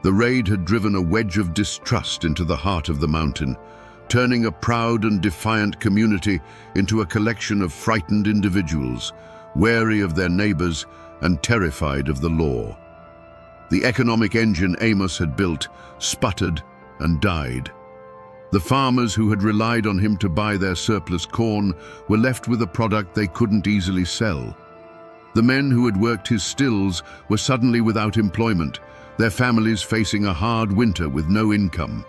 The raid had driven a wedge of distrust into the heart of the mountain, turning a proud and defiant community into a collection of frightened individuals, wary of their neighbors and terrified of the law. The economic engine Amos had built sputtered and died. The farmers who had relied on him to buy their surplus corn were left with a product they couldn't easily sell. The men who had worked his stills were suddenly without employment, their families facing a hard winter with no income.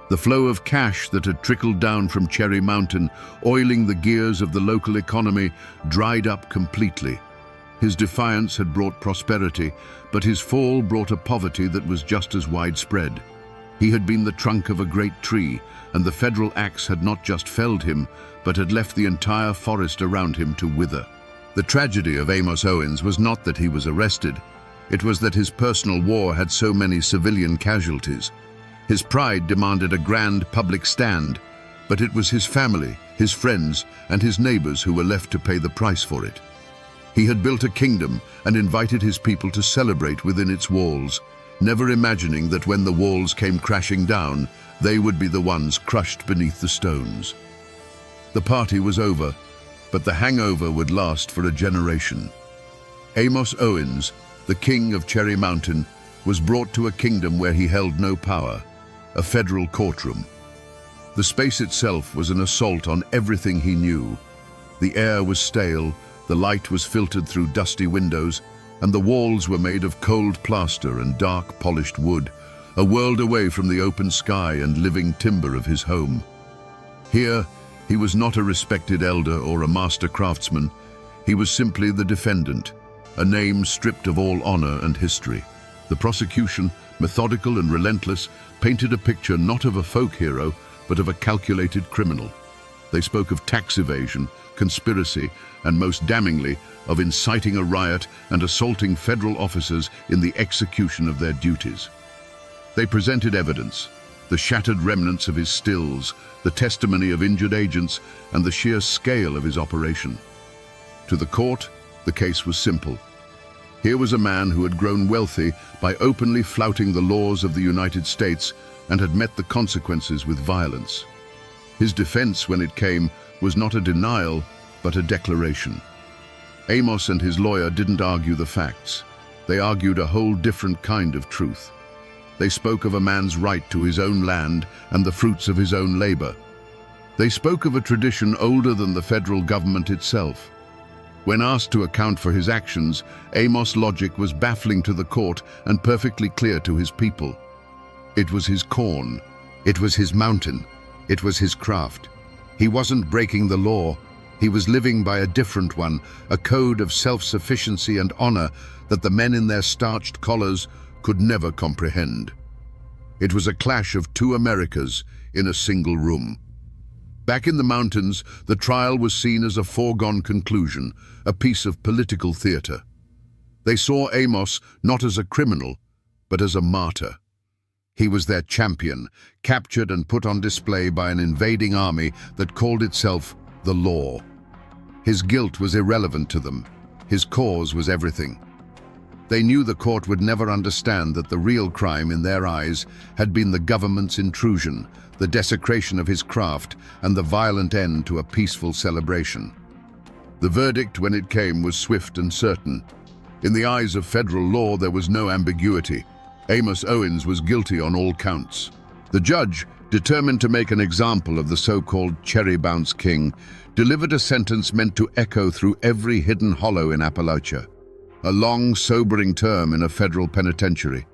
The flow of cash that had trickled down from Cherry Mountain, oiling the gears of the local economy, dried up completely. His defiance had brought prosperity, but his fall brought a poverty that was just as widespread. He had been the trunk of a great tree, and the federal axe had not just felled him, but had left the entire forest around him to wither. The tragedy of Amos Owens was not that he was arrested. It was that his personal war had so many civilian casualties. His pride demanded a grand public stand, but it was his family, his friends, and his neighbors who were left to pay the price for it. He had built a kingdom and invited his people to celebrate within its walls, never imagining that when the walls came crashing down, they would be the ones crushed beneath the stones. The party was over, but the hangover would last for a generation. Amos Owens, the king of Cherry Mountain, was brought to a kingdom where he held no power, a federal courtroom. The space itself was an assault on everything he knew. The air was stale, the light was filtered through dusty windows, and the walls were made of cold plaster and dark polished wood, a world away from the open sky and living timber of his home. Here, he was not a respected elder or a master craftsman. He was simply the defendant, a name stripped of all honor and history. The prosecution, methodical and relentless, painted a picture not of a folk hero, but of a calculated criminal. They spoke of tax evasion, conspiracy, and most damningly, of inciting a riot and assaulting federal officers in the execution of their duties. They presented evidence, the shattered remnants of his stills, the testimony of injured agents, and the sheer scale of his operation. To the court, the case was simple. Here was a man who had grown wealthy by openly flouting the laws of the United States and had met the consequences with violence. His defense, when it came, was not a denial, but a declaration. Amos and his lawyer didn't argue the facts. They argued a whole different kind of truth. They spoke of a man's right to his own land and the fruits of his own labor. They spoke of a tradition older than the federal government itself. When asked to account for his actions, Amos' logic was baffling to the court and perfectly clear to his people. It was his corn. It was his mountain. It was his craft. He wasn't breaking the law. He was living by a different one, a code of self-sufficiency and honor that the men in their starched collars could never comprehend. It was a clash of two Americas in a single room. Back in the mountains, the trial was seen as a foregone conclusion, a piece of political theater. They saw Amos not as a criminal, but as a martyr. He was their champion, captured and put on display by an invading army that called itself the law. His guilt was irrelevant to them. His cause was everything. They knew the court would never understand that the real crime in their eyes had been the government's intrusion, the desecration of his craft, and the violent end to a peaceful celebration. The verdict, when it came, was swift and certain. In the eyes of federal law, there was no ambiguity. Amos Owens was guilty on all counts. The judge, determined to make an example of the so-called Cherry Bounce King, delivered a sentence meant to echo through every hidden hollow in Appalachia. A long, sobering term in a federal penitentiary.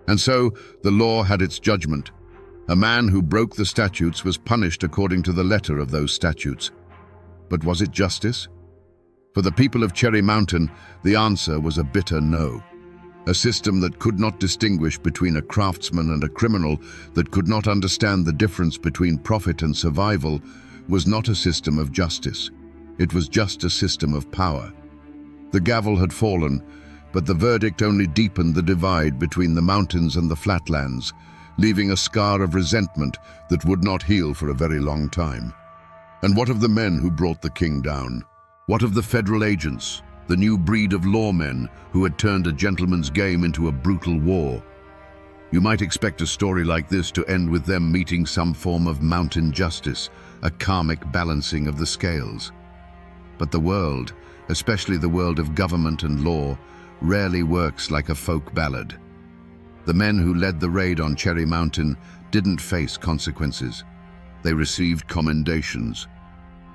And so, the law had its judgment. A man who broke the statutes was punished according to the letter of those statutes. But was it justice? For the people of Cherry Mountain, the answer was a bitter no. A system that could not distinguish between a craftsman and a criminal, that could not understand the difference between profit and survival, was not a system of justice. It was just a system of power. The gavel had fallen, but the verdict only deepened the divide between the mountains and the flatlands, leaving a scar of resentment that would not heal for a very long time. And what of the men who brought the king down? What of the federal agents? the new breed of lawmen who had turned a gentleman's game into a brutal war. You might expect a story like this to end with them meeting some form of mountain justice, a karmic balancing of the scales. But the world, especially the world of government and law, rarely works like a folk ballad. The men who led the raid on Cherry Mountain didn't face consequences. They received commendations.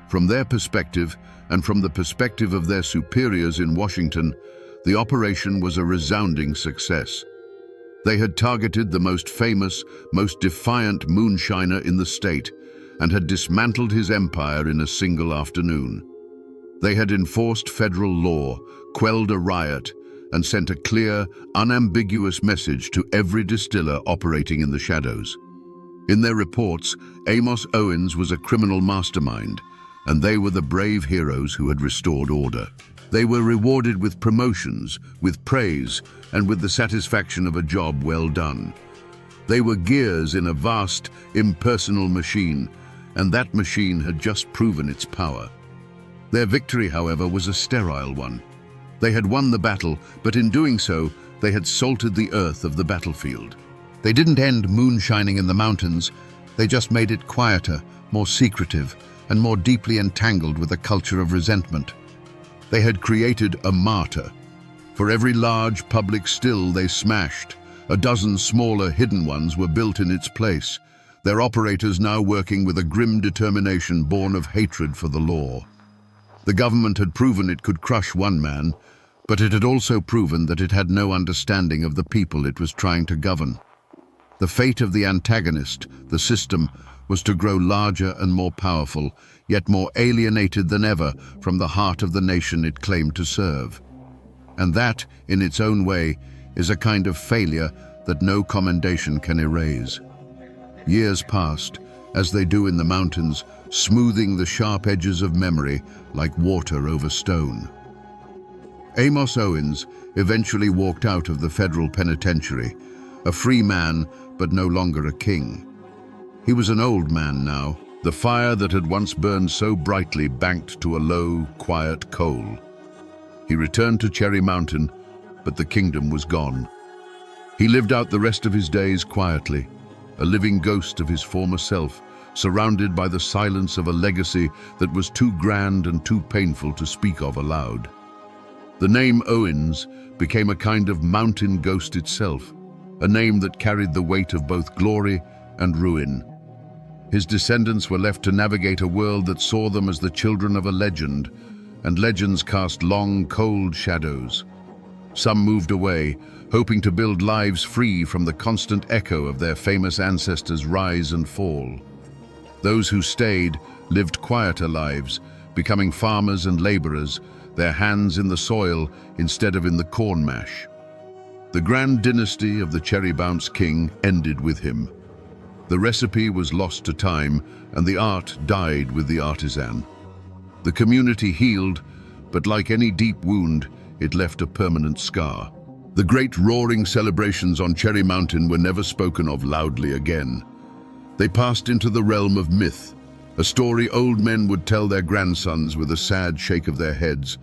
From their perspective, and from the perspective of their superiors in Washington, the operation was a resounding success. They had targeted the most famous, most defiant moonshiner in the state, and had dismantled his empire in a single afternoon. They had enforced federal law, quelled a riot, and sent a clear, unambiguous message to every distiller operating in the shadows. In their reports, Amos Owens was a criminal mastermind, and they were the brave heroes who had restored order. They were rewarded with promotions, with praise, and with the satisfaction of a job well done. They were gears in a vast, impersonal machine, and that machine had just proven its power. Their victory, however, was a sterile one. They had won the battle, but in doing so, they had salted the earth of the battlefield. They didn't end moonshining in the mountains, they just made it quieter, more secretive, and more deeply entangled with a culture of resentment. They had created a martyr. For every large public still they smashed, a dozen smaller hidden ones were built in its place, their operators now working with a grim determination born of hatred for the law. The government had proven it could crush one man, but it had also proven that it had no understanding of the people it was trying to govern. The fate of the antagonist, the system, was to grow larger and more powerful, yet more alienated than ever from the heart of the nation it claimed to serve. And that, in its own way, is a kind of failure that no commendation can erase. Years passed, as they do in the mountains, smoothing the sharp edges of memory like water over stone. Amos Owens eventually walked out of the federal penitentiary, a free man, but no longer a king. He was an old man now, the fire that had once burned so brightly banked to a low, quiet coal. He returned to Cherry Mountain, but the kingdom was gone. He lived out the rest of his days quietly, a living ghost of his former self, surrounded by the silence of a legacy that was too grand and too painful to speak of aloud. The name Owens became a kind of mountain ghost itself, a name that carried the weight of both glory and ruin. His descendants were left to navigate a world that saw them as the children of a legend, and legends cast long, cold shadows. Some moved away, hoping to build lives free from the constant echo of their famous ancestors' rise and fall. Those who stayed lived quieter lives, becoming farmers and laborers, their hands in the soil instead of in the corn mash. The grand dynasty of the Cherry Bounce King ended with him. The recipe was lost to time, and the art died with the artisan. The community healed, but like any deep wound, it left a permanent scar. The great roaring celebrations on Cherry Mountain were never spoken of loudly again. They passed into the realm of myth, a story old men would tell their grandsons with a sad shake of their heads,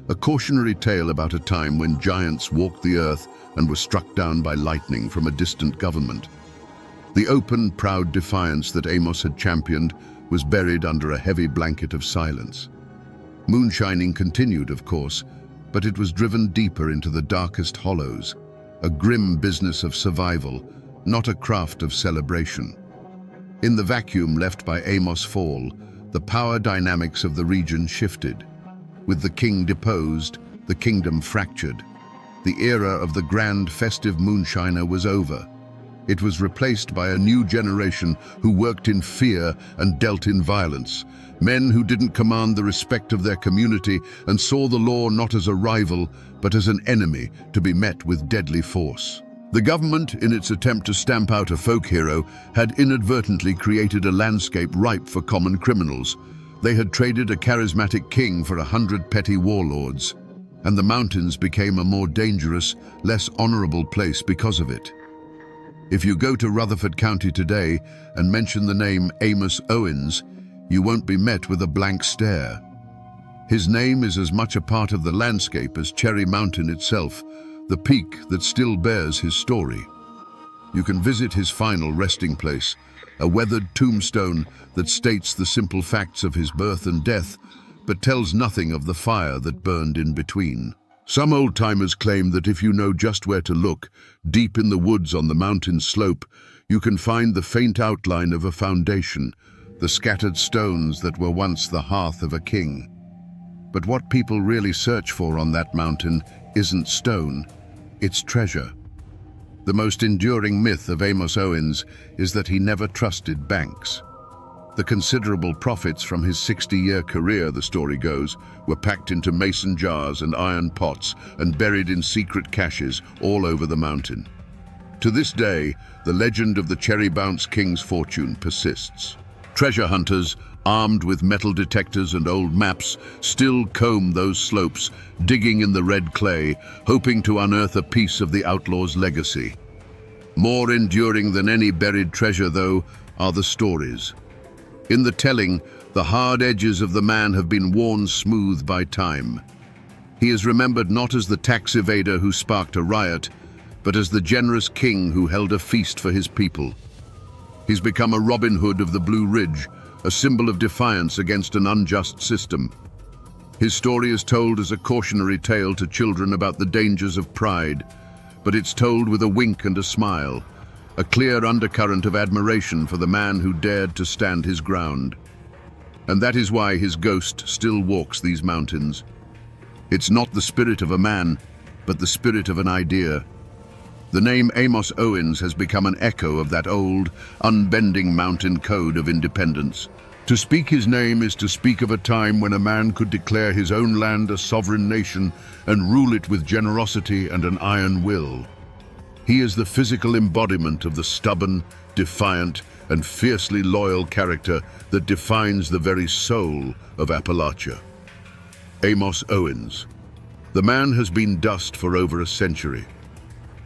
a cautionary tale about a time when giants walked the earth and were struck down by lightning from a distant government. The open, proud defiance that Amos had championed was buried under a heavy blanket of silence. Moonshining continued, of course, but it was driven deeper into the darkest hollows, a grim business of survival, not a craft of celebration. In the vacuum left by Amos' fall, the power dynamics of the region shifted. With the king deposed, the kingdom fractured. The era of the grand festive moonshiner was over. It was replaced by a new generation who worked in fear and dealt in violence. Men who didn't command the respect of their community and saw the law not as a rival, but as an enemy to be met with deadly force. The government, in its attempt to stamp out a folk hero, had inadvertently created a landscape ripe for common criminals. They had traded a charismatic king for 100 petty warlords, and the mountains became a more dangerous, less honorable place because of it. If you go to Rutherford County today and mention the name Amos Owens, you won't be met with a blank stare. His name is as much a part of the landscape as Cherry Mountain itself, the peak that still bears his story. You can visit his final resting place, a weathered tombstone that states the simple facts of his birth and death, but tells nothing of the fire that burned in between. Some old-timers claim that if you know just where to look, deep in the woods on the mountain slope, you can find the faint outline of a foundation, the scattered stones that were once the hearth of a king. But what people really search for on that mountain isn't stone, it's treasure. The most enduring myth of Amos Owens is that he never trusted banks. The considerable profits from his 60-year career, the story goes, were packed into mason jars and iron pots and buried in secret caches all over the mountain. To this day, the legend of the Cherry Bounce King's fortune persists. Treasure hunters, armed with metal detectors and old maps, still comb those slopes, digging in the red clay, hoping to unearth a piece of the outlaw's legacy. More enduring than any buried treasure, though, are the stories. In the telling, the hard edges of the man have been worn smooth by time. He is remembered not as the tax evader who sparked a riot, but as the generous king who held a feast for his people. He's become a Robin Hood of the Blue Ridge, a symbol of defiance against an unjust system. His story is told as a cautionary tale to children about the dangers of pride, but it's told with a wink and a smile, a clear undercurrent of admiration for the man who dared to stand his ground. And that is why his ghost still walks these mountains. It's not the spirit of a man, but the spirit of an idea. The name Amos Owens has become an echo of that old, unbending mountain code of independence. To speak his name is to speak of a time when a man could declare his own land a sovereign nation and rule it with generosity and an iron will. He is the physical embodiment of the stubborn, defiant, and fiercely loyal character that defines the very soul of Appalachia. Amos Owens. The man has been dust for over a century.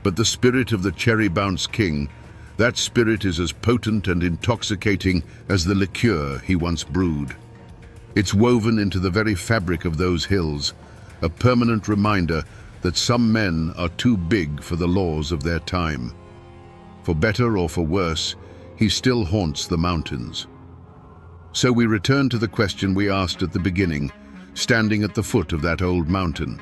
But the spirit of the Cherry Bounce King, that spirit is as potent and intoxicating as the liqueur he once brewed. It's woven into the very fabric of those hills, a permanent reminder that some men are too big for the laws of their time. For better or for worse, he still haunts the mountains. So we return to the question we asked at the beginning, standing at the foot of that old mountain.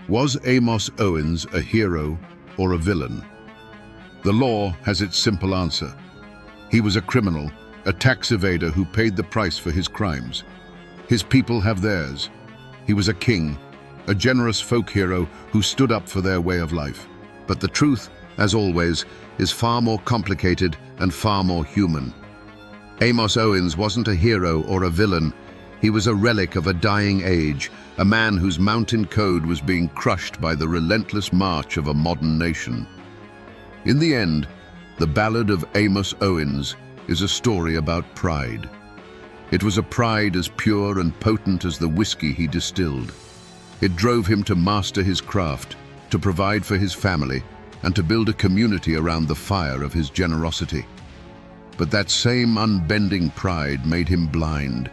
Was Amos Owens a hero or a villain? The law has its simple answer. He was a criminal, a tax evader who paid the price for his crimes. His people have theirs. He was a king, a generous folk hero who stood up for their way of life. But the truth, as always, is far more complicated and far more human. Amos Owens wasn't a hero or a villain. He was a relic of a dying age, a man whose mountain code was being crushed by the relentless march of a modern nation. In the end, the ballad of Amos Owens is a story about pride. It was a pride as pure and potent as the whiskey he distilled. It drove him to master his craft, to provide for his family, and to build a community around the fire of his generosity. But that same unbending pride made him blind.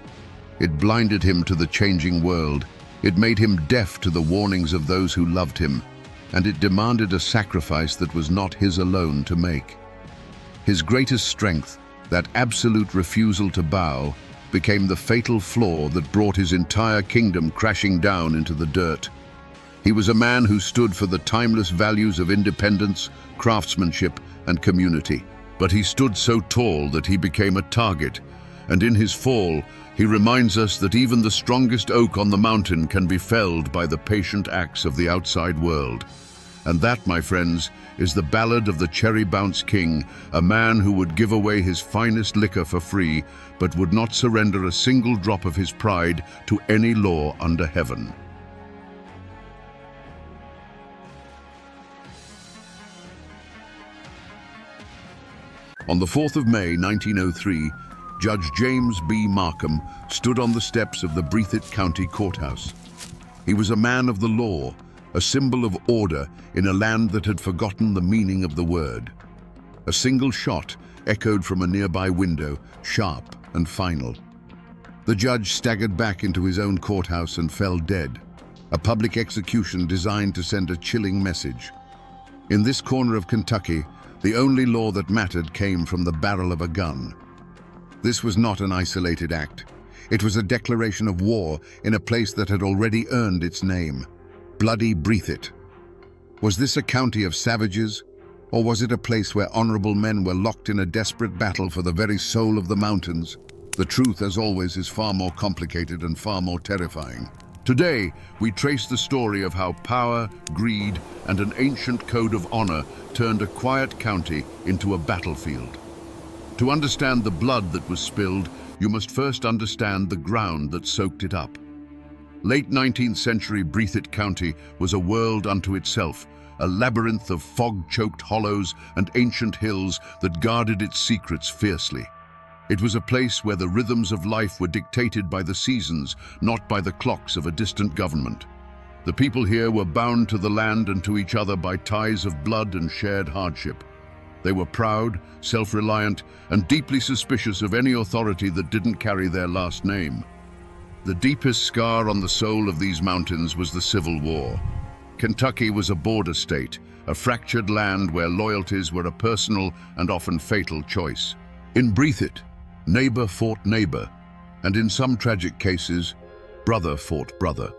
It blinded him to the changing world. It made him deaf to the warnings of those who loved him, and it demanded a sacrifice that was not his alone to make. His greatest strength, that absolute refusal to bow, became the fatal flaw that brought his entire kingdom crashing down into the dirt. He was a man who stood for the timeless values of independence, craftsmanship, and community. But he stood so tall that he became a target, and in his fall, he reminds us that even the strongest oak on the mountain can be felled by the patient axe of the outside world. And that, my friends, is the ballad of the Cherry Bounce King, a man who would give away his finest liquor for free, but would not surrender a single drop of his pride to any law under heaven. On the 4th of May, 1903, Judge James B. Markham stood on the steps of the Breathitt County Courthouse. He was a man of the law, a symbol of order in a land that had forgotten the meaning of the word. A single shot echoed from a nearby window, sharp and final. The judge staggered back into his own courthouse and fell dead, a public execution designed to send a chilling message. In this corner of Kentucky, the only law that mattered came from the barrel of a gun. This was not an isolated act. It was a declaration of war in a place that had already earned its name. Bloody Breathitt. Was this a county of savages, or was it a place where honorable men were locked in a desperate battle for the very soul of the mountains? The truth, as always, is far more complicated and far more terrifying. Today, we trace the story of how power, greed, and an ancient code of honor turned a quiet county into a battlefield. To understand the blood that was spilled, you must first understand the ground that soaked it up. Late 19th century Breathitt County was a world unto itself, a labyrinth of fog-choked hollows and ancient hills that guarded its secrets fiercely. It was a place where the rhythms of life were dictated by the seasons, not by the clocks of a distant government. The people here were bound to the land and to each other by ties of blood and shared hardship. They were proud, self-reliant, and deeply suspicious of any authority that didn't carry their last name. The deepest scar on the soul of these mountains was the Civil War. Kentucky was a border state, a fractured land where loyalties were a personal and often fatal choice. In Breathitt, neighbor fought neighbor, and in some tragic cases, brother fought brother.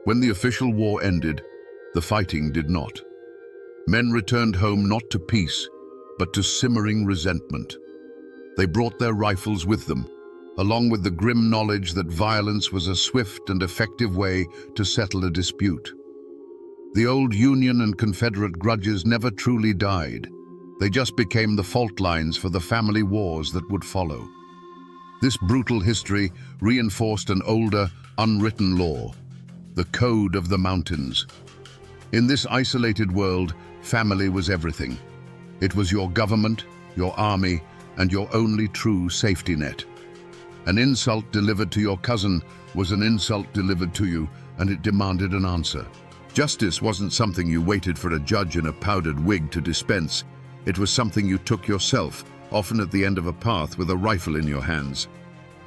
When the official war ended, the fighting did not. Men returned home not to peace, but to simmering resentment. They brought their rifles with them, along with the grim knowledge that violence was a swift and effective way to settle a dispute. The old Union and Confederate grudges never truly died. They just became the fault lines for the family wars that would follow. This brutal history reinforced an older, unwritten law, the Code of the Mountains. In this isolated world, family was everything. It was your government, your army, and your only true safety net. An insult delivered to your cousin was an insult delivered to you, and it demanded an answer. Justice wasn't something you waited for a judge in a powdered wig to dispense. It was something you took yourself, often at the end of a path with a rifle in your hands.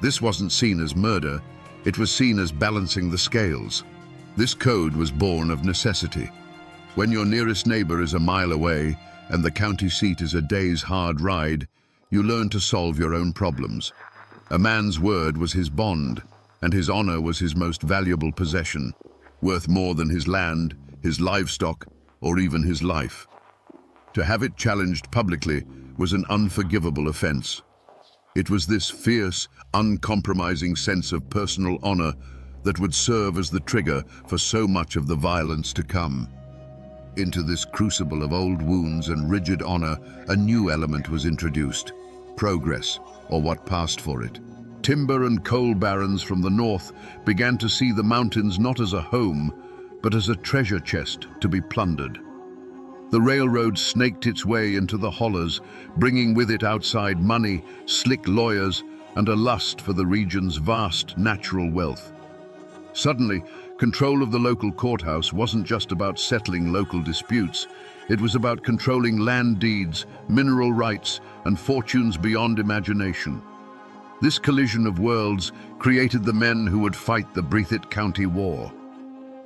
This wasn't seen as murder, it was seen as balancing the scales. This code was born of necessity. When your nearest neighbor is a mile away and the county seat is a day's hard ride, you learn to solve your own problems. A man's word was his bond, and his honor was his most valuable possession, worth more than his land, his livestock, or even his life. To have it challenged publicly was an unforgivable offense. It was this fierce, uncompromising sense of personal honor that would serve as the trigger for so much of the violence to come. Into this crucible of old wounds and rigid honor, a new element was introduced: progress, or what passed for it. Timber and coal barons from the north began to see the mountains not as a home, but as a treasure chest to be plundered. The railroad snaked its way into the hollows, bringing with it outside money, slick lawyers, and a lust for the region's vast natural wealth. Suddenly, control of the local courthouse wasn't just about settling local disputes. It was about controlling land deeds, mineral rights, and fortunes beyond imagination. This collision of worlds created the men who would fight the Breathitt County War.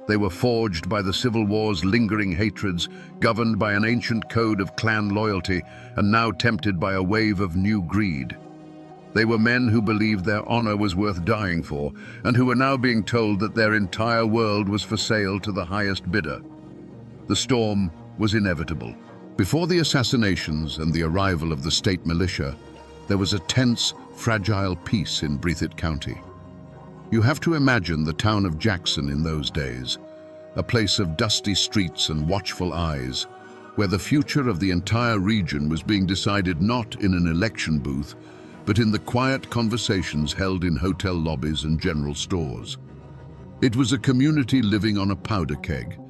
They were forged by the Civil War's lingering hatreds, governed by an ancient code of clan loyalty, and now tempted by a wave of new greed. They were men who believed their honor was worth dying for, and who were now being told that their entire world was for sale to the highest bidder. The storm was inevitable. Before the assassinations and the arrival of the state militia, there was a tense, fragile peace in Breathitt County. You have to imagine the town of Jackson in those days, a place of dusty streets and watchful eyes, where the future of the entire region was being decided not in an election booth, but in the quiet conversations held in hotel lobbies and general stores. It was a community living on a powder keg,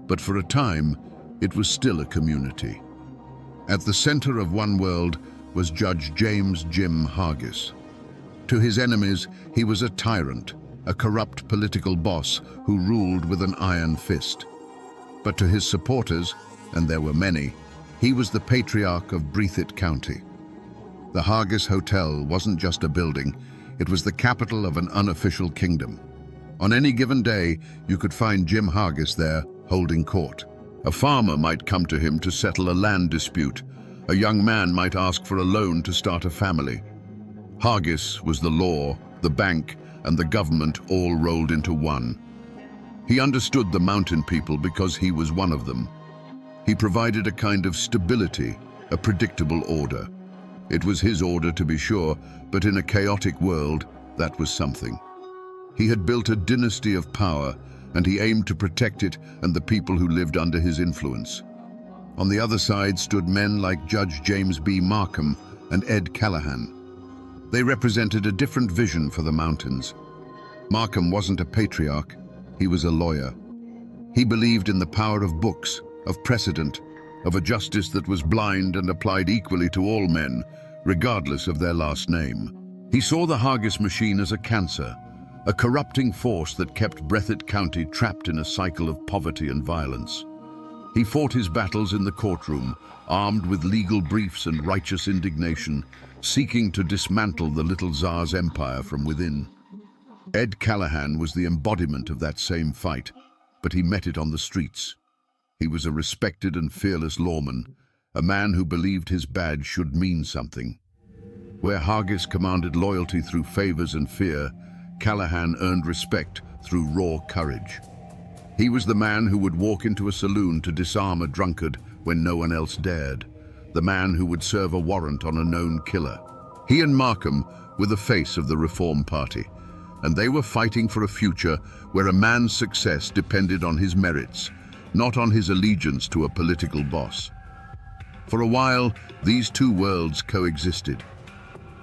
but for a time, it was still a community. At the center of one world was Judge James "Jim" Hargis. To his enemies, he was a tyrant, a corrupt political boss who ruled with an iron fist. But to his supporters, and there were many, he was the patriarch of Breathitt County. The Hargis Hotel wasn't just a building, It was the capital of an unofficial kingdom. On any given day, you could find Jim Hargis there, holding court. A farmer might come to him to settle a land dispute. A young man might ask for a loan to start a family. Hargis was the law, the bank, and the government all rolled into one. He understood the mountain people because he was one of them. He provided a kind of stability, a predictable order. It was his order, to be sure, but in a chaotic world, that was something. He had built a dynasty of power, and he aimed to protect it and the people who lived under his influence. On the other side stood men like Judge James B. Markham and Ed Callahan. They represented a different vision for the mountains. Markham wasn't a patriarch, he was a lawyer. He believed in the power of books, of precedent, of a justice that was blind and applied equally to all men, regardless of their last name. He saw the Hargis machine as a cancer, a corrupting force that kept Breathitt County trapped in a cycle of poverty and violence. He fought his battles in the courtroom, armed with legal briefs and righteous indignation, seeking to dismantle the little Tsar's empire from within. Ed Callahan was the embodiment of that same fight, but he met it on the streets. He was a respected and fearless lawman, a man who believed his badge should mean something. Where Hargis commanded loyalty through favors and fear, Callahan earned respect through raw courage. He was the man who would walk into a saloon to disarm a drunkard when no one else dared, the man who would serve a warrant on a known killer. He and Markham were the face of the Reform Party, and they were fighting for a future where a man's success depended on his merits, not on his allegiance to a political boss. For a while, these two worlds coexisted.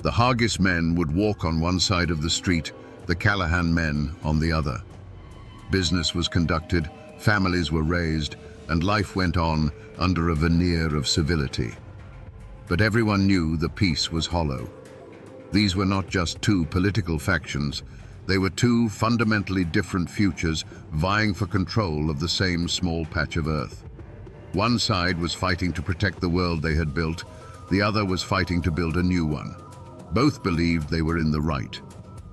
The Hargis men would walk on one side of the street, the Callahan men on the other. Business was conducted, families were raised, and life went on under a veneer of civility. But everyone knew the peace was hollow. These were not just two political factions, they were two fundamentally different futures vying for control of the same small patch of earth. One side was fighting to protect the world they had built, the other was fighting to build a new one. Both believed they were in the right.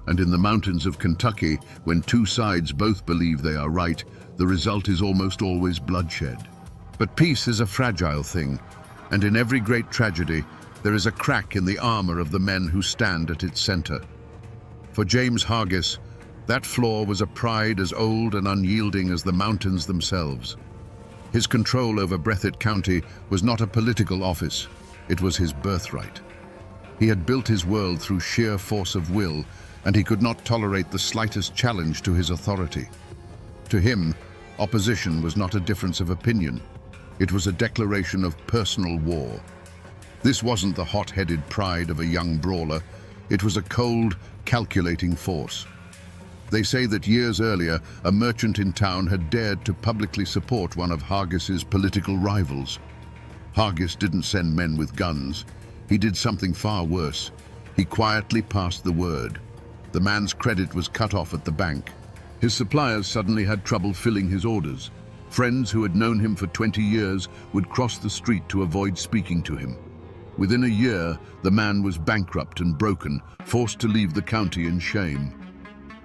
And in the mountains of Kentucky, when two sides both believe they are right, the result is almost always bloodshed. But peace is a fragile thing, and in every great tragedy, there is a crack in the armor of the men who stand at its center. For James Hargis, that flaw was a pride as old and unyielding as the mountains themselves. His control over Breathitt County was not a political office, it was his birthright. He had built his world through sheer force of will, and he could not tolerate the slightest challenge to his authority. To him, opposition was not a difference of opinion. It was a declaration of personal war. This wasn't the hot-headed pride of a young brawler. It was a cold, calculating force. They say that years earlier, a merchant in town had dared to publicly support one of Hargis's political rivals. Hargis didn't send men with guns. He did something far worse. He quietly passed the word. The man's credit was cut off at the bank. His suppliers suddenly had trouble filling his orders. Friends who had known him for 20 years would cross the street to avoid speaking to him. Within a year, the man was bankrupt and broken, forced to leave the county in shame.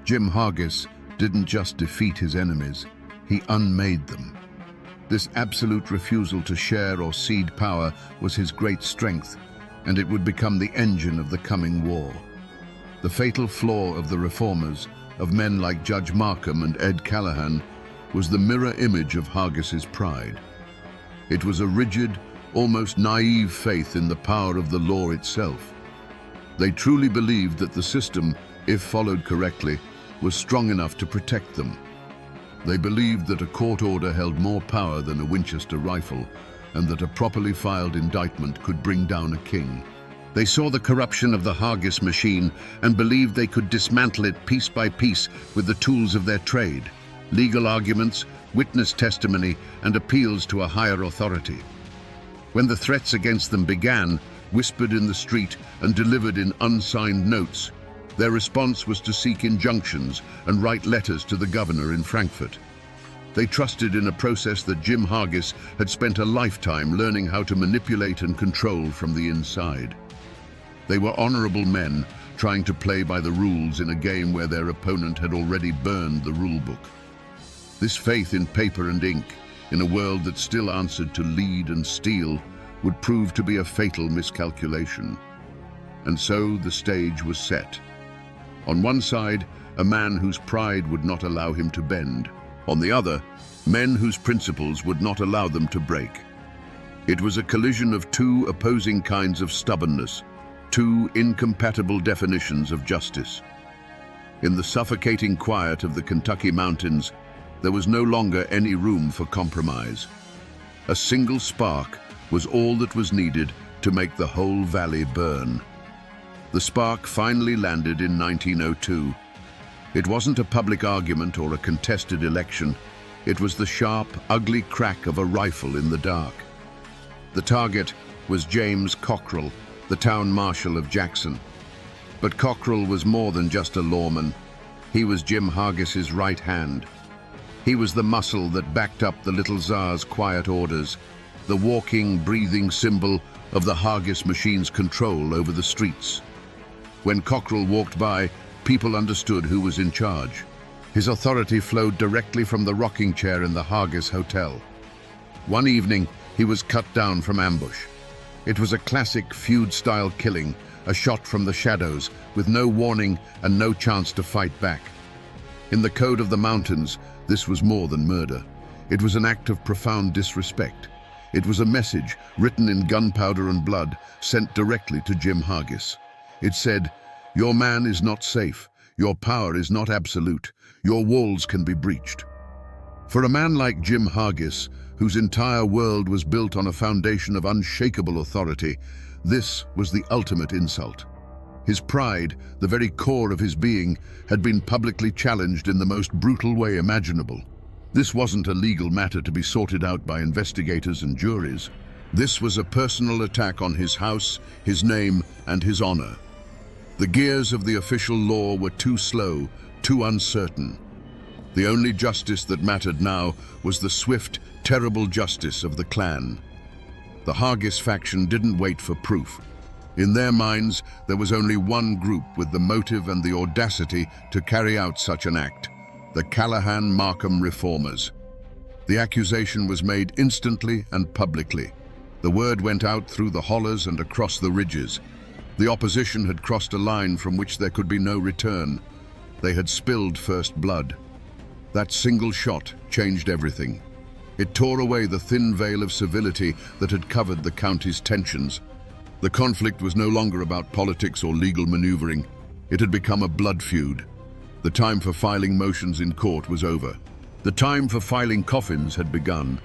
Jim Hargis didn't just defeat his enemies, he unmade them. This absolute refusal to share or cede power was his great strength, and it would become the engine of the coming war. The fatal flaw of the reformers, of men like Judge Markham and Ed Callahan, was the mirror image of Hargis's pride. It was a rigid, almost naive faith in the power of the law itself. They truly believed that the system, if followed correctly, was strong enough to protect them. They believed that a court order held more power than a Winchester rifle, and that a properly filed indictment could bring down a king. They saw the corruption of the Hargis machine and believed they could dismantle it piece by piece with the tools of their trade: legal arguments, witness testimony, and appeals to a higher authority. When the threats against them began, whispered in the street and delivered in unsigned notes, their response was to seek injunctions and write letters to the governor in Frankfurt. They trusted in a process that Jim Hargis had spent a lifetime learning how to manipulate and control from the inside. They were honorable men, trying to play by the rules in a game where their opponent had already burned the rule book. This faith in paper and ink, in a world that still answered to lead and steel, would prove to be a fatal miscalculation. And so the stage was set. On one side, a man whose pride would not allow him to bend. On the other, men whose principles would not allow them to break. It was a collision of two opposing kinds of stubbornness, two incompatible definitions of justice. In the suffocating quiet of the Kentucky mountains, there was no longer any room for compromise. A single spark was all that was needed to make the whole valley burn. The spark finally landed in 1902. It wasn't a public argument or a contested election. It was the sharp, ugly crack of a rifle in the dark. The target was James Cockrell, the town marshal of Jackson. But Cockrell was more than just a lawman. He was Jim Hargis's right hand. He was the muscle that backed up the little Tsar's quiet orders, the walking, breathing symbol of the Hargis machine's control over the streets. When Cockrell walked by, people understood who was in charge. His authority flowed directly from the rocking chair in the Hargis Hotel. One evening, he was cut down from ambush. It was a classic feud-style killing, a shot from the shadows, with no warning and no chance to fight back. In the code of the mountains, this was more than murder. It was an act of profound disrespect. It was a message, written in gunpowder and blood, sent directly to Jim Hargis. It said, "Your man is not safe. Your power is not absolute. Your walls can be breached." For a man like Jim Hargis, whose entire world was built on a foundation of unshakable authority, this was the ultimate insult. His pride, the very core of his being, had been publicly challenged in the most brutal way imaginable. This wasn't a legal matter to be sorted out by investigators and juries. This was a personal attack on his house, his name, and his honor. The gears of the official law were too slow, too uncertain. The only justice that mattered now was the swift, terrible justice of the clan. The Hargis faction didn't wait for proof. In their minds, there was only one group with the motive and the audacity to carry out such an act: the Callahan-Markham reformers. The accusation was made instantly and publicly. The word went out through the hollers and across the ridges. The opposition had crossed a line from which there could be no return. They had spilled first blood. That single shot changed everything. It tore away the thin veil of civility that had covered the county's tensions. The conflict was no longer about politics or legal maneuvering. It had become a blood feud. The time for filing motions in court was over. The time for filing coffins had begun.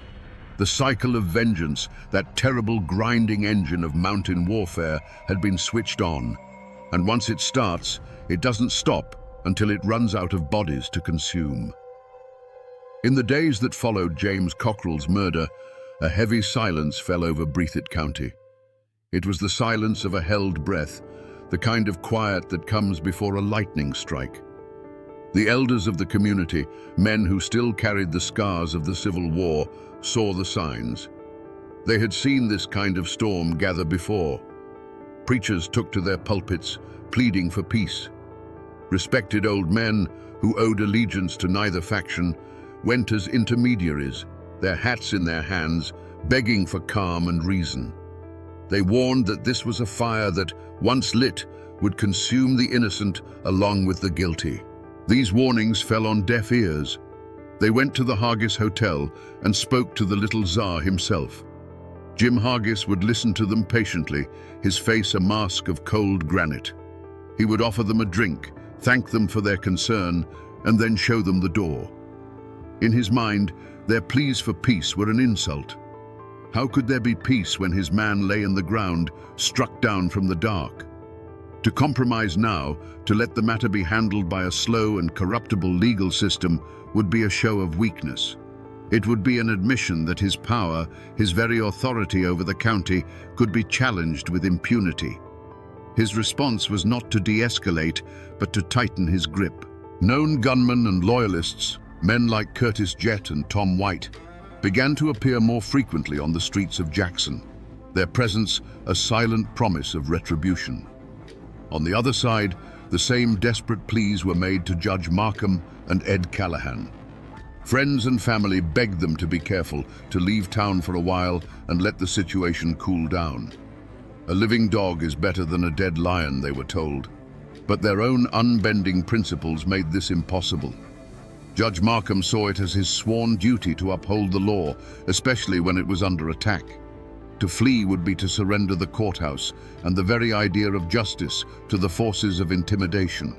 The cycle of vengeance, that terrible grinding engine of mountain warfare, had been switched on. And once it starts, it doesn't stop until it runs out of bodies to consume. In the days that followed James Cockrell's murder, a heavy silence fell over Breathitt County. It was the silence of a held breath, the kind of quiet that comes before a lightning strike. The elders of the community, men who still carried the scars of the Civil War, saw the signs. They had seen this kind of storm gather before. Preachers took to their pulpits, pleading for peace. Respected old men, who owed allegiance to neither faction, went as intermediaries, their hats in their hands, begging for calm and reason. They warned that this was a fire that, once lit, would consume the innocent along with the guilty. These warnings fell on deaf ears. They went to the Hargis Hotel and spoke to the little Tsar himself. Jim Hargis would listen to them patiently, his face a mask of cold granite. He would offer them a drink, thank them for their concern, and then show them the door. In his mind, their pleas for peace were an insult. How could there be peace when his man lay in the ground, struck down from the dark? To compromise now, to let the matter be handled by a slow and corruptible legal system, would be a show of weakness. It would be an admission that his power, his very authority over the county, could be challenged with impunity. His response was not to de-escalate, but to tighten his grip. Known gunmen and loyalists, men like Curtis Jett and Tom White, began to appear more frequently on the streets of Jackson, their presence a silent promise of retribution. On the other side, the same desperate pleas were made to Judge Markham and Ed Callahan. Friends and family begged them to be careful, to leave town for a while and let the situation cool down. A living dog is better than a dead lion, they were told. But their own unbending principles made this impossible. Judge Markham saw it as his sworn duty to uphold the law, especially when it was under attack. To flee would be to surrender the courthouse and the very idea of justice to the forces of intimidation.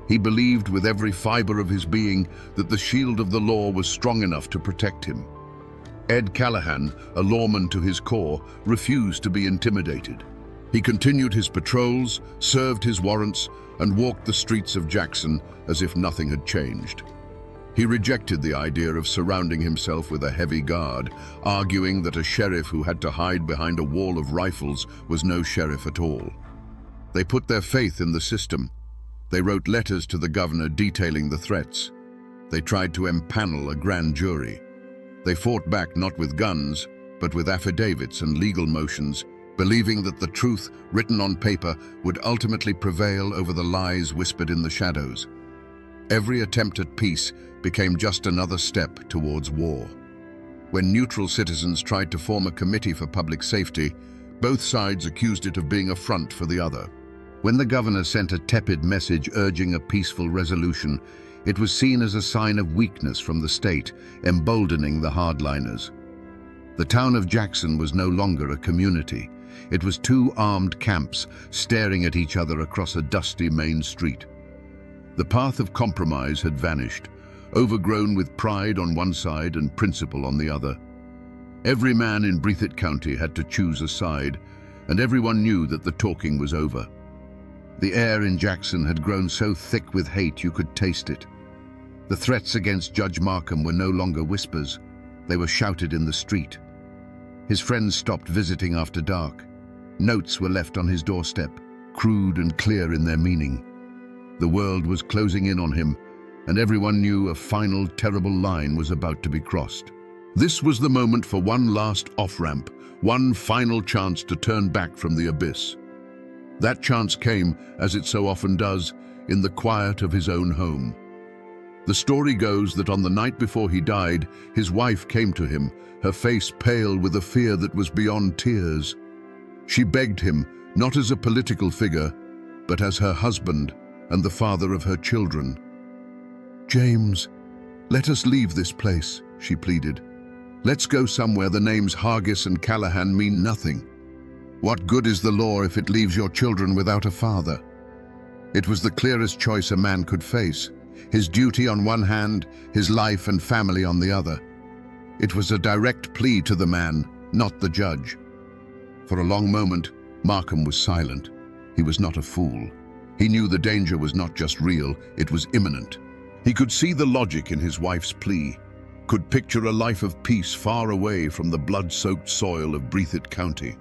He believed with every fiber of his being that the shield of the law was strong enough to protect him. Ed Callahan, a lawman to his core, refused to be intimidated. He continued his patrols, served his warrants, and walked the streets of Jackson as if nothing had changed. He rejected the idea of surrounding himself with a heavy guard, arguing that a sheriff who had to hide behind a wall of rifles was no sheriff at all. They put their faith in the system. They wrote letters to the governor detailing the threats. They tried to empanel a grand jury. They fought back not with guns, but with affidavits and legal motions, believing that the truth written on paper would ultimately prevail over the lies whispered in the shadows. Every attempt at peace became just another step towards war. When neutral citizens tried to form a committee for public safety, both sides accused it of being a front for the other. When the governor sent a tepid message urging a peaceful resolution, it was seen as a sign of weakness from the state, emboldening the hardliners. The town of Jackson was no longer a community. It was two armed camps staring at each other across a dusty main street. The path of compromise had vanished, overgrown with pride on one side and principle on the other. Every man in Breathitt County had to choose a side, and everyone knew that the talking was over. The air in Jackson had grown so thick with hate you could taste it. The threats against Judge Markham were no longer whispers. They were shouted in the street. His friends stopped visiting after dark. Notes were left on his doorstep, crude and clear in their meaning. The world was closing in on him, and everyone knew a final terrible line was about to be crossed. This was the moment for one last off-ramp, one final chance to turn back from the abyss. That chance came, as it so often does, in the quiet of his own home. The story goes that on the night before he died, his wife came to him, her face pale with a fear that was beyond tears. She begged him, not as a political figure, but as her husband and the father of her children. "James, let us leave this place," she pleaded. "Let's go somewhere the names Hargis and Callahan mean nothing. What good is the law if it leaves your children without a father?" It was the clearest choice a man could face. His duty on one hand, his life and family on the other. It was a direct plea to the man, not the judge. For a long moment, Markham was silent. He was not a fool. He knew the danger was not just real, it was imminent. He could see the logic in his wife's plea, could picture a life of peace far away from the blood-soaked soil of Breathitt County.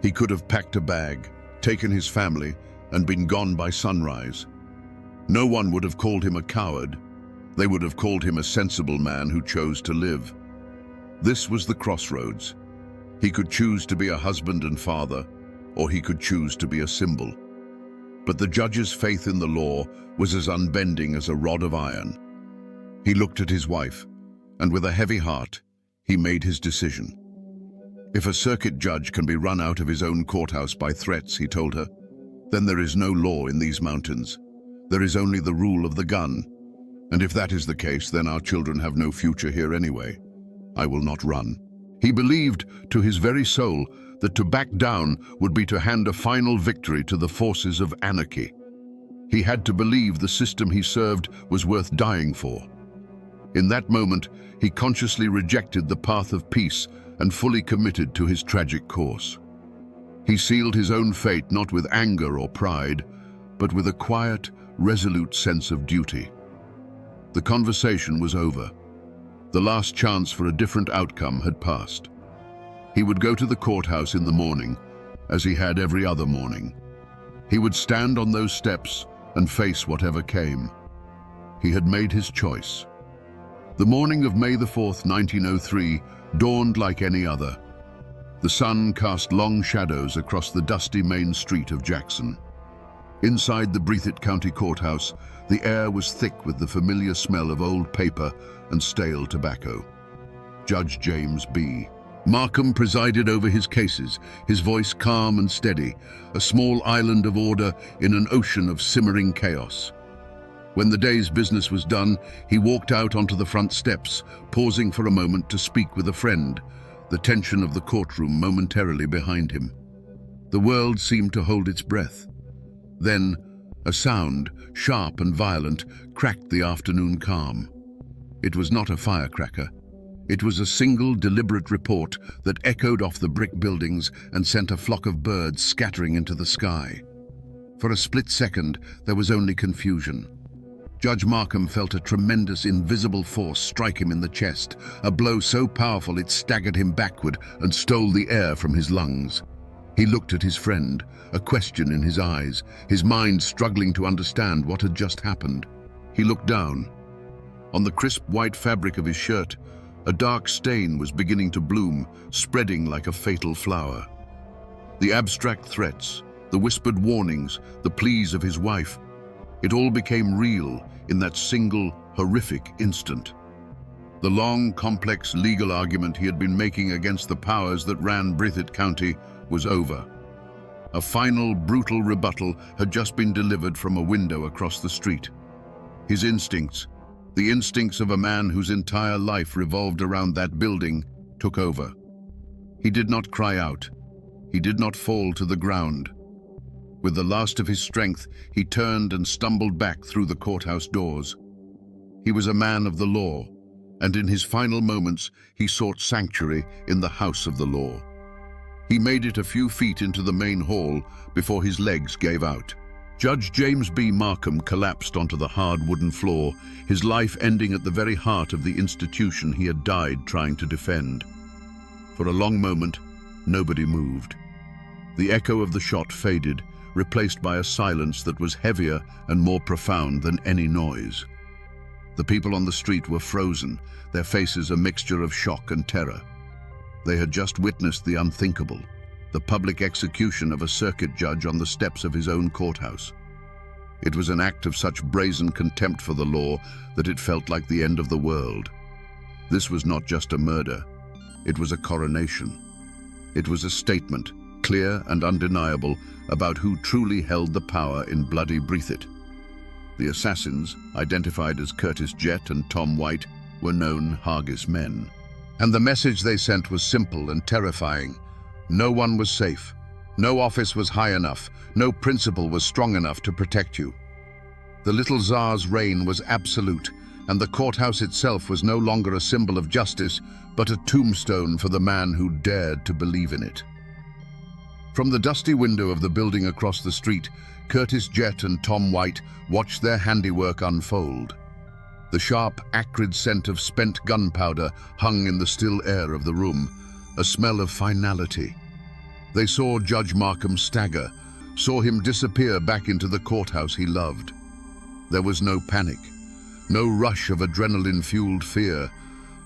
He could have packed a bag, taken his family, and been gone by sunrise. No one would have called him a coward. They would have called him a sensible man who chose to live. This was the crossroads. He could choose to be a husband and father, or he could choose to be a symbol. But the judge's faith in the law was as unbending as a rod of iron. He looked at his wife, and with a heavy heart, he made his decision. If a circuit judge can be run out of his own courthouse by threats, he told her, then there is no law in these mountains. There is only the rule of the gun. And if that is the case, then our children have no future here anyway. I will not run. He believed to his very soul that to back down would be to hand a final victory to the forces of anarchy. He had to believe the system he served was worth dying for. In that moment, he consciously rejected the path of peace and fully committed to his tragic course. He sealed his own fate not with anger or pride, but with a quiet, resolute sense of duty. The conversation was over. The last chance for a different outcome had passed. He would go to the courthouse in the morning, as he had every other morning. He would stand on those steps and face whatever came. He had made his choice. The morning of May the 4th, 1903, dawned like any other. The sun cast long shadows across the dusty main street of Jackson. Inside the Breathitt County Courthouse, the air was thick with the familiar smell of old paper and stale tobacco. Judge James B. Markham presided over his cases, his voice calm and steady, a small island of order in an ocean of simmering chaos. When the day's business was done, he walked out onto the front steps, pausing for a moment to speak with a friend, the tension of the courtroom momentarily behind him. The world seemed to hold its breath. Then, a sound, sharp and violent, cracked the afternoon calm. It was not a firecracker. It was a single, deliberate report that echoed off the brick buildings and sent a flock of birds scattering into the sky. For a split second, there was only confusion. Judge Markham felt a tremendous, invisible force strike him in the chest, a blow so powerful it staggered him backward and stole the air from his lungs. He looked at his friend, a question in his eyes, his mind struggling to understand what had just happened. He looked down. On the crisp white fabric of his shirt, a dark stain was beginning to bloom, spreading like a fatal flower. The abstract threats, the whispered warnings, the pleas of his wife, it all became real in that single, horrific instant. The long, complex legal argument he had been making against the powers that ran Breathitt County was over. A final, brutal rebuttal had just been delivered from a window across the street. His instincts, the instincts of a man whose entire life revolved around that building, took over. He did not cry out. He did not fall to the ground. With the last of his strength, he turned and stumbled back through the courthouse doors. He was a man of the law, and in his final moments, he sought sanctuary in the house of the law. He made it a few feet into the main hall before his legs gave out. Judge James B. Markham collapsed onto the hard wooden floor, his life ending at the very heart of the institution he had died trying to defend. For a long moment, nobody moved. The echo of the shot faded, replaced by a silence that was heavier and more profound than any noise. The people on the street were frozen, their faces a mixture of shock and terror. They had just witnessed the unthinkable, the public execution of a circuit judge on the steps of his own courthouse. It was an act of such brazen contempt for the law that it felt like the end of the world. This was not just a murder, it was a coronation. It was a statement, clear and undeniable, about who truly held the power in bloody Breathitt. The assassins, identified as Curtis Jett and Tom White, were known Hargis men. And the message they sent was simple and terrifying. No one was safe. No office was high enough. No principle was strong enough to protect you. The little Tsar's reign was absolute, and the courthouse itself was no longer a symbol of justice, but a tombstone for the man who dared to believe in it. From the dusty window of the building across the street, Curtis Jett and Tom White watched their handiwork unfold. The sharp, acrid scent of spent gunpowder hung in the still air of the room, a smell of finality. They saw Judge Markham stagger, saw him disappear back into the courthouse he loved. There was no panic, no rush of adrenaline-fueled fear,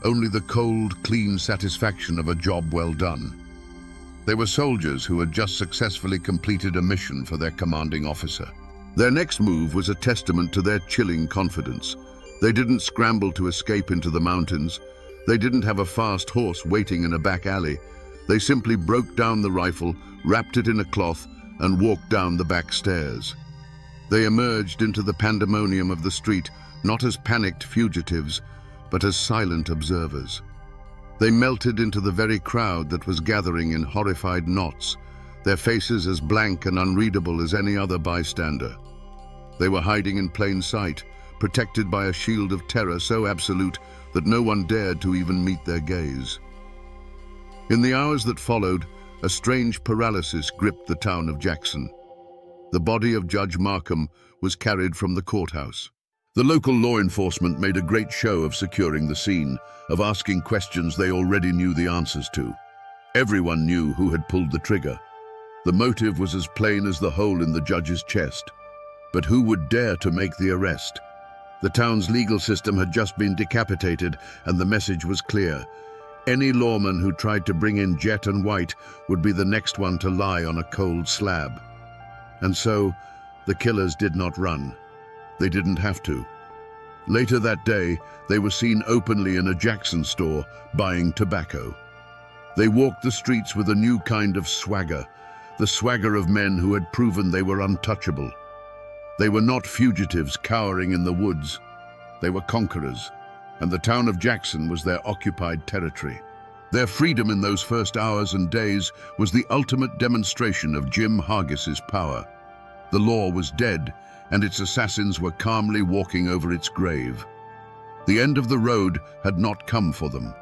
only the cold, clean satisfaction of a job well done. They were soldiers who had just successfully completed a mission for their commanding officer. Their next move was a testament to their chilling confidence. They didn't scramble to escape into the mountains. They didn't have a fast horse waiting in a back alley. They simply broke down the rifle, wrapped it in a cloth, and walked down the back stairs. They emerged into the pandemonium of the street, not as panicked fugitives, but as silent observers. They melted into the very crowd that was gathering in horrified knots, their faces as blank and unreadable as any other bystander. They were hiding in plain sight, protected by a shield of terror so absolute that no one dared to even meet their gaze. In the hours that followed, a strange paralysis gripped the town of Jackson. The body of Judge Markham was carried from the courthouse. The local law enforcement made a great show of securing the scene, of asking questions they already knew the answers to. Everyone knew who had pulled the trigger. The motive was as plain as the hole in the judge's chest. But who would dare to make the arrest? The town's legal system had just been decapitated, and the message was clear. Any lawman who tried to bring in Jett and White would be the next one to lie on a cold slab. And so, The killers did not run. They didn't have to. Later that day, they were seen openly in a Jackson store buying tobacco. They walked the streets with a new kind of swagger, the swagger of men who had proven they were untouchable. They were not fugitives cowering in the woods. They were conquerors, and the town of Jackson was their occupied territory. Their freedom in those first hours and days was the ultimate demonstration of Jim Hargis's power. The law was dead, and its assassins were calmly walking over its grave. The end of the road had not come for them.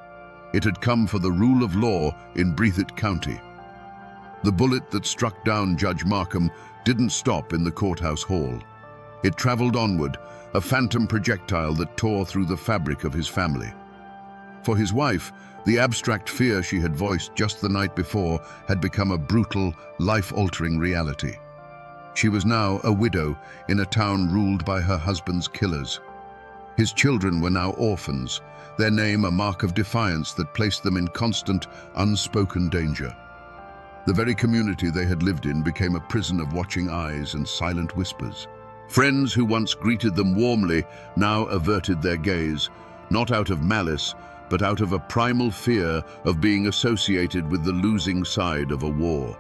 It had come for the rule of law in Breathitt County. The bullet that struck down Judge Markham didn't stop in the courthouse hall. It traveled onward, a phantom projectile that tore through the fabric of his family. For his wife, the abstract fear she had voiced just the night before had become a brutal, life-altering reality. She was now a widow in a town ruled by her husband's killers. His children were now orphans, their name a mark of defiance that placed them in constant, unspoken danger. The very community they had lived in became a prison of watching eyes and silent whispers. Friends who once greeted them warmly now averted their gaze, not out of malice, but out of a primal fear of being associated with the losing side of a war.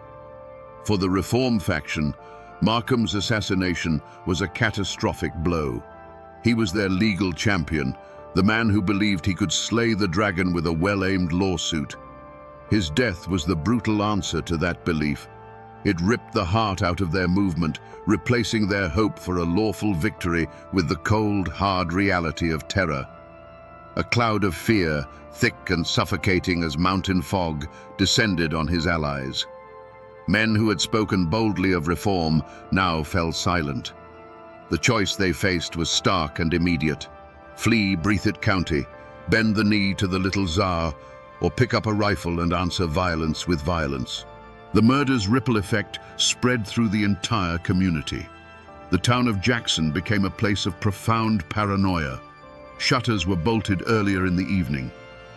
For the Reform faction, Markham's assassination was a catastrophic blow. He was their legal champion, the man who believed he could slay the dragon with a well-aimed lawsuit. His death was the brutal answer to that belief. It ripped the heart out of their movement, replacing their hope for a lawful victory with the cold, hard reality of terror. A cloud of fear, thick and suffocating as mountain fog, descended on his allies. Men who had spoken boldly of reform now fell silent. The choice they faced was stark and immediate. Flee Breathitt County, bend the knee to the little Tsar, or pick up a rifle and answer violence with violence. The murder's ripple effect spread through the entire community. The town of Jackson became a place of profound paranoia. Shutters were bolted earlier in the evening.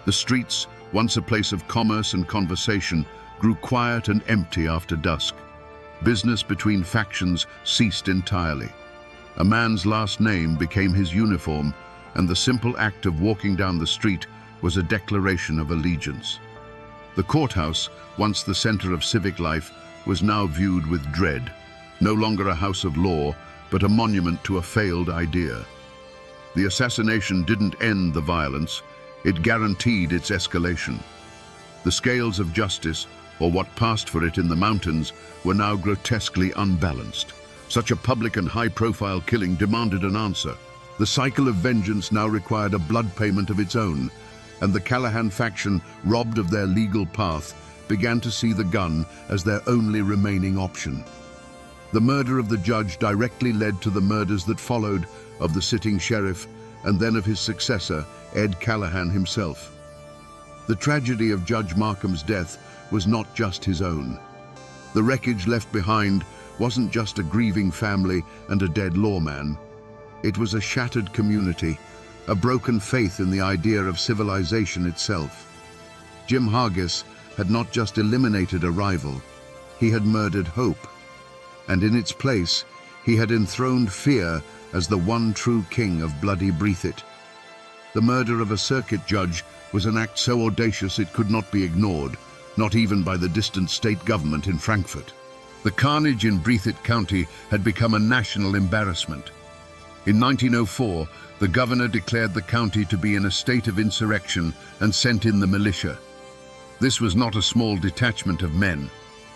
The streets, once a place of commerce and conversation, grew quiet and empty after dusk. Business between factions ceased entirely. A man's last name became his uniform, and the simple act of walking down the street was a declaration of allegiance. The courthouse, once the center of civic life, was now viewed with dread. No longer a house of law, but a monument to a failed idea. The assassination didn't end the violence, it guaranteed its escalation. The scales of justice, or what passed for it in the mountains, were now grotesquely unbalanced. Such a public and high-profile killing demanded an answer. The cycle of vengeance now required a blood payment of its own, and the Callahan faction, robbed of their legal path, began to see the gun as their only remaining option. The murder of the judge directly led to the murders that followed, of the sitting sheriff, and then of his successor, Ed Callahan himself. The tragedy of Judge Markham's death was not just his own. The wreckage left behind wasn't just a grieving family and a dead lawman. It was a shattered community, a broken faith in the idea of civilization itself. Jim Hargis had not just eliminated a rival, he had murdered hope. And in its place, he had enthroned fear as the one true king of bloody Breathitt. The murder of a circuit judge was an act so audacious it could not be ignored, not even by the distant state government in Frankfurt. The carnage in Breathitt County had become a national embarrassment. In 1904, the governor declared the county to be in a state of insurrection and sent in the militia. This was not a small detachment of men.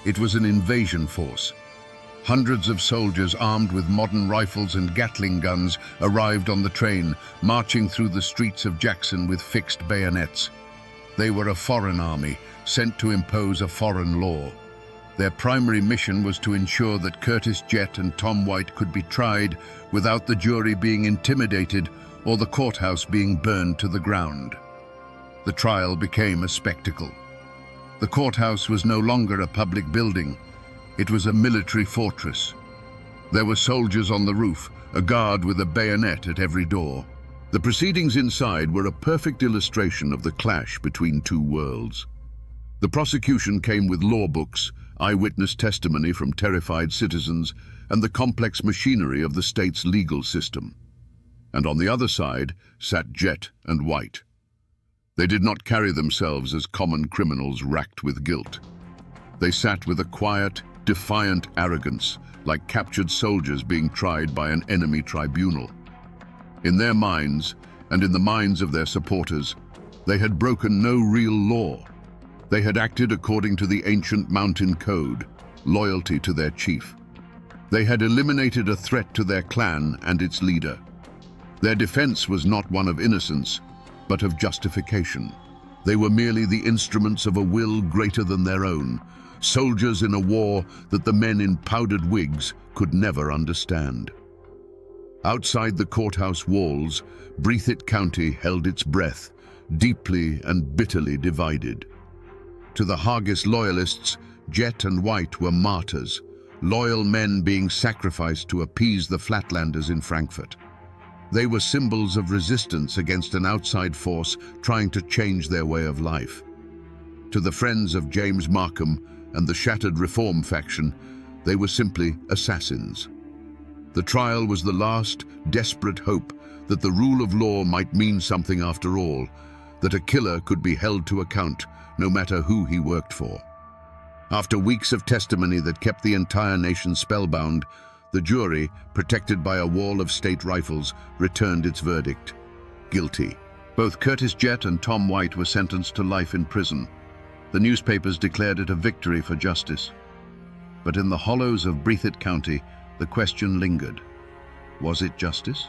It was an invasion force. Hundreds of soldiers armed with modern rifles and Gatling guns arrived on the train, marching through the streets of Jackson with fixed bayonets. They were a foreign army, sent to impose a foreign law. Their primary mission was to ensure that Curtis Jett and Tom White could be tried without the jury being intimidated or the courthouse being burned to the ground. The trial became a spectacle. The courthouse was no longer a public building. It was a military fortress. There were soldiers on the roof, a guard with a bayonet at every door. The proceedings inside were a perfect illustration of the clash between two worlds. The prosecution came with law books, eyewitness testimony from terrified citizens, and the complex machinery of the state's legal system. And on the other side sat Jet and White. They did not carry themselves as common criminals racked with guilt. They sat with a quiet, defiant arrogance, like captured soldiers being tried by an enemy tribunal. In their minds, and in the minds of their supporters, they had broken no real law. They had acted according to the ancient mountain code, loyalty to their chief. They had eliminated a threat to their clan and its leader. Their defense was not one of innocence, but of justification. They were merely the instruments of a will greater than their own, soldiers in a war that the men in powdered wigs could never understand. Outside the courthouse walls, Breathitt County held its breath, deeply and bitterly divided. To the Hargis loyalists, Jet and White were martyrs, loyal men being sacrificed to appease the Flatlanders in Frankfurt. They were symbols of resistance against an outside force trying to change their way of life. To the friends of James Markham and the shattered Reform faction, they were simply assassins. The trial was the last, desperate hope that the rule of law might mean something after all, that a killer could be held to account, no matter who he worked for. After weeks of testimony that kept the entire nation spellbound, the jury, protected by a wall of state rifles, returned its verdict: guilty. Both Curtis Jett and Tom White were sentenced to life in prison. The newspapers declared it a victory for justice. But in the hollows of Breathitt County, the question lingered. Was it justice?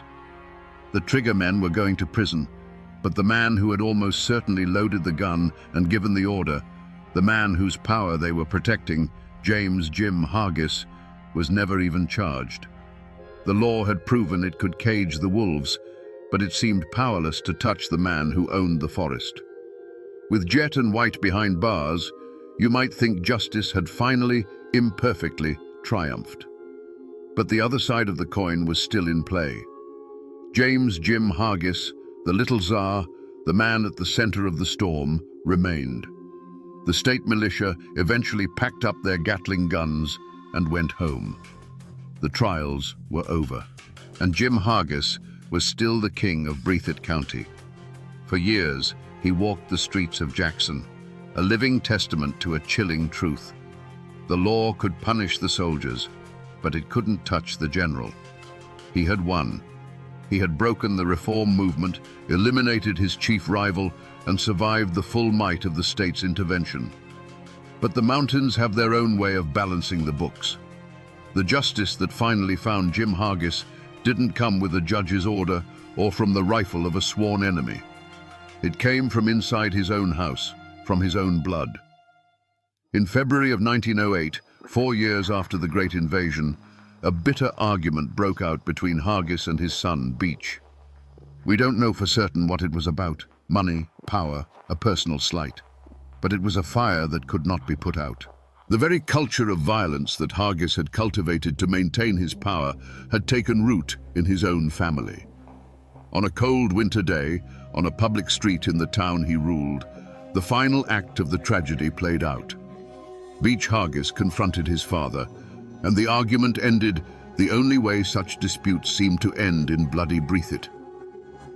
The trigger men were going to prison, but the man who had almost certainly loaded the gun and given the order, the man whose power they were protecting, James Jim Hargis, was never even charged. The law had proven it could cage the wolves, but it seemed powerless to touch the man who owned the forest. With Jet and White behind bars, you might think justice had finally, imperfectly, triumphed. But the other side of the coin was still in play. James Jim Hargis, the little Tsar, the man at the center of the storm, remained. The state militia eventually packed up their Gatling guns and went home. The trials were over, and Jim Hargis was still the king of Breathitt County. For years, he walked the streets of Jackson, a living testament to a chilling truth. The law could punish the soldiers, but it couldn't touch the general. He had won. He had broken the reform movement, eliminated his chief rival, and survived the full might of the state's intervention. But the mountains have their own way of balancing the books. The justice that finally found Jim Hargis didn't come with a judge's order or from the rifle of a sworn enemy. It came from inside his own house, from his own blood. In February of 1908, 4 years after the Great Invasion, a bitter argument broke out between Hargis and his son, Beach. We don't know for certain what it was about: money, power, a personal slight. But it was a fire that could not be put out. The very culture of violence that Hargis had cultivated to maintain his power had taken root in his own family. On a cold winter day, on a public street in the town he ruled, the final act of the tragedy played out. Beach Hargis confronted his father, and the argument ended the only way such disputes seemed to end, in bloody Breathitt.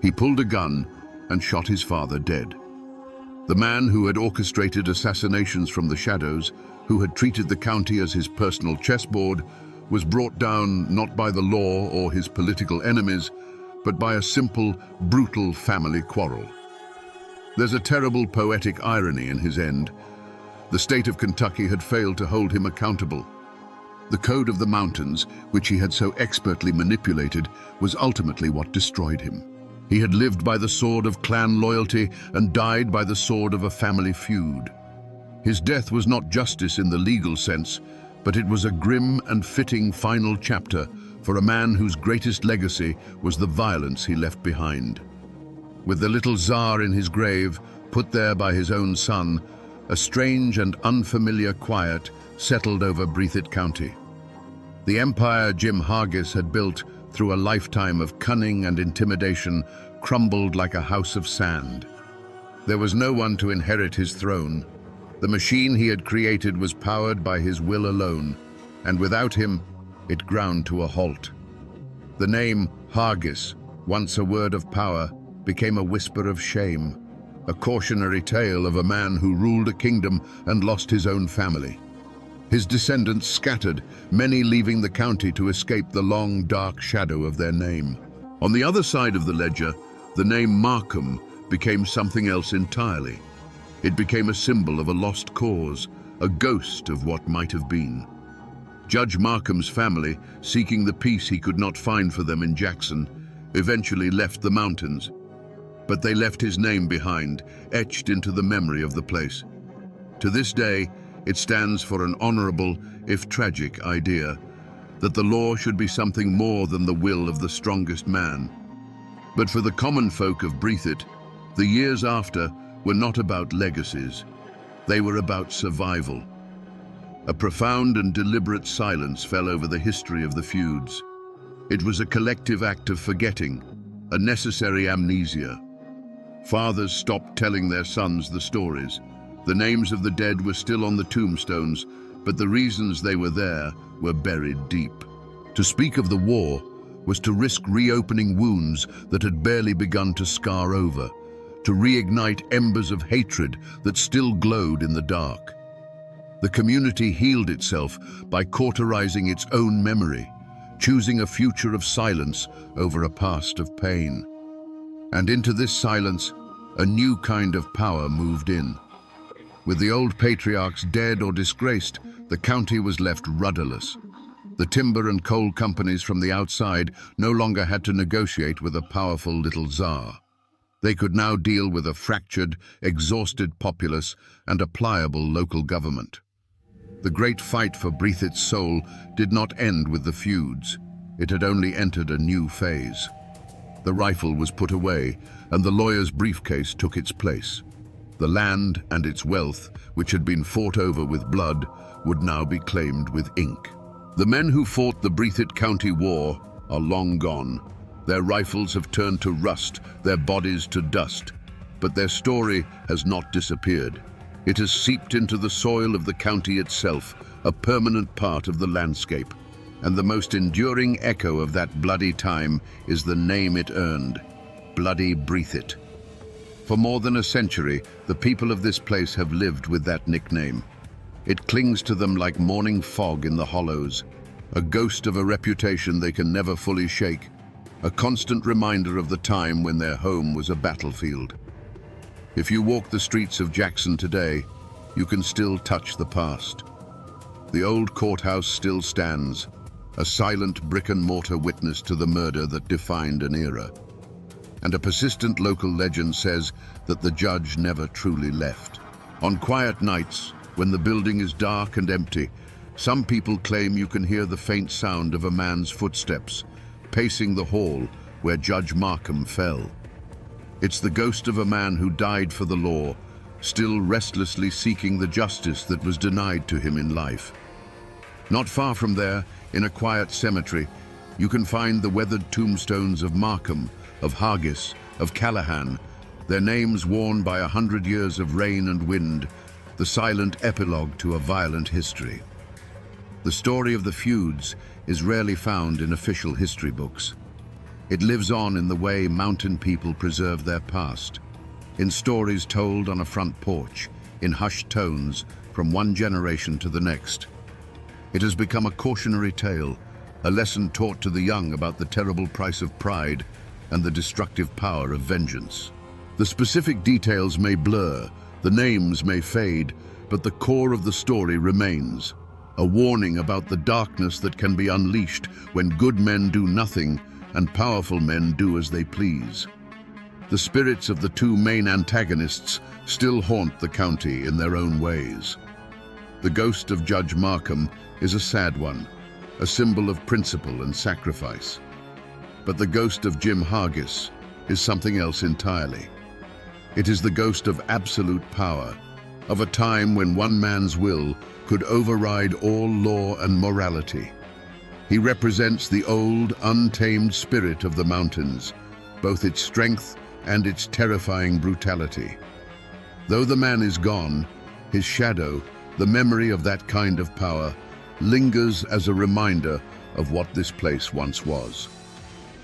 He pulled a gun and shot his father dead. The man who had orchestrated assassinations from the shadows, who had treated the county as his personal chessboard, was brought down not by the law or his political enemies, but by a simple, brutal family quarrel. There's a terrible poetic irony in his end. The state of Kentucky had failed to hold him accountable. The code of the mountains, which he had so expertly manipulated, was ultimately what destroyed him. He had lived by the sword of clan loyalty and died by the sword of a family feud. His death was not justice in the legal sense, but it was a grim and fitting final chapter for a man whose greatest legacy was the violence he left behind. With the little Tsar in his grave, put there by his own son, a strange and unfamiliar quiet settled over Breathitt County. The empire Jim Hargis had built through a lifetime of cunning and intimidation crumbled like a house of sand. There was no one to inherit his throne. The machine he had created was powered by his will alone, and without him, it ground to a halt. The name Haggis, once a word of power, became a whisper of shame, a cautionary tale of a man who ruled a kingdom and lost his own family. His descendants scattered, many leaving the county to escape the long, dark shadow of their name. On the other side of the ledger, the name Markham became something else entirely. It became a symbol of a lost cause, a ghost of what might have been. Judge Markham's family, seeking the peace he could not find for them in Jackson, eventually left the mountains. But they left his name behind, etched into the memory of the place. To this day, it stands for an honorable, if tragic, idea that the law should be something more than the will of the strongest man. But for the common folk of Breathitt, the years after were not about legacies. They were about survival. A profound and deliberate silence fell over the history of the feuds. It was a collective act of forgetting, a necessary amnesia. Fathers stopped telling their sons the stories. The names of the dead were still on the tombstones, but the reasons they were there were buried deep. To speak of the war was to risk reopening wounds that had barely begun to scar over, to reignite embers of hatred that still glowed in the dark. The community healed itself by cauterizing its own memory, choosing a future of silence over a past of pain. And into this silence, a new kind of power moved in. With the old patriarchs dead or disgraced, the county was left rudderless. The timber and coal companies from the outside no longer had to negotiate with a powerful little czar. They could now deal with a fractured, exhausted populace and a pliable local government. The great fight for Breathitt's soul did not end with the feuds. It had only entered a new phase. The rifle was put away, and the lawyer's briefcase took its place. The land and its wealth, which had been fought over with blood, would now be claimed with ink. The men who fought the Breathitt County War are long gone. Their rifles have turned to rust, their bodies to dust. But their story has not disappeared. It has seeped into the soil of the county itself, a permanent part of the landscape. And the most enduring echo of that bloody time is the name it earned, Bloody Breathitt. For more than a century, the people of this place have lived with that nickname. It clings to them like morning fog in the hollows, a ghost of a reputation they can never fully shake, a constant reminder of the time when their home was a battlefield. If you walk the streets of Jackson today, you can still touch the past. The old courthouse still stands, a silent brick-and-mortar witness to the murder that defined an era. And a persistent local legend says that the judge never truly left. On quiet nights, when the building is dark and empty, some people claim you can hear the faint sound of a man's footsteps, pacing the hall where Judge Markham fell. It's the ghost of a man who died for the law, still restlessly seeking the justice that was denied to him in life. Not far from there, in a quiet cemetery, you can find the weathered tombstones of Markham, of Haggis, of Callahan, their names worn by 100 years of rain and wind, the silent epilogue to a violent history. The story of the feuds is rarely found in official history books. It lives on in the way mountain people preserve their past, in stories told on a front porch, in hushed tones from one generation to the next. It has become a cautionary tale, a lesson taught to the young about the terrible price of pride and the destructive power of vengeance. The specific details may blur, the names may fade, but the core of the story remains. A warning about the darkness that can be unleashed when good men do nothing and powerful men do as they please. The spirits of the two main antagonists still haunt the county in their own ways. The ghost of Judge Markham is a sad one, a symbol of principle and sacrifice. But the ghost of Jim Haggis is something else entirely. It is the ghost of absolute power, of a time when one man's will could override all law and morality. He represents the old, untamed spirit of the mountains, both its strength and its terrifying brutality. Though the man is gone, His shadow, the memory of that kind of power, lingers as a reminder of what this place once was.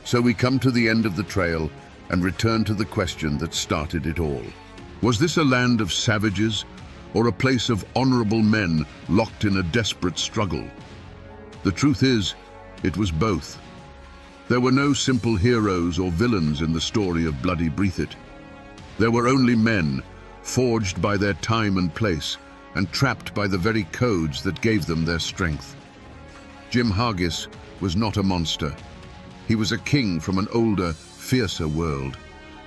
So we come to the end of the trail and return to the question that started it all. Was this a land of savages or a place of honorable men locked in a desperate struggle? The truth is, it was both. There were no simple heroes or villains in the story of Bloody Breathitt. There were only men, forged by their time and place, and trapped by the very codes that gave them their strength. Jim Hargis was not a monster. He was a king from an older, fiercer world,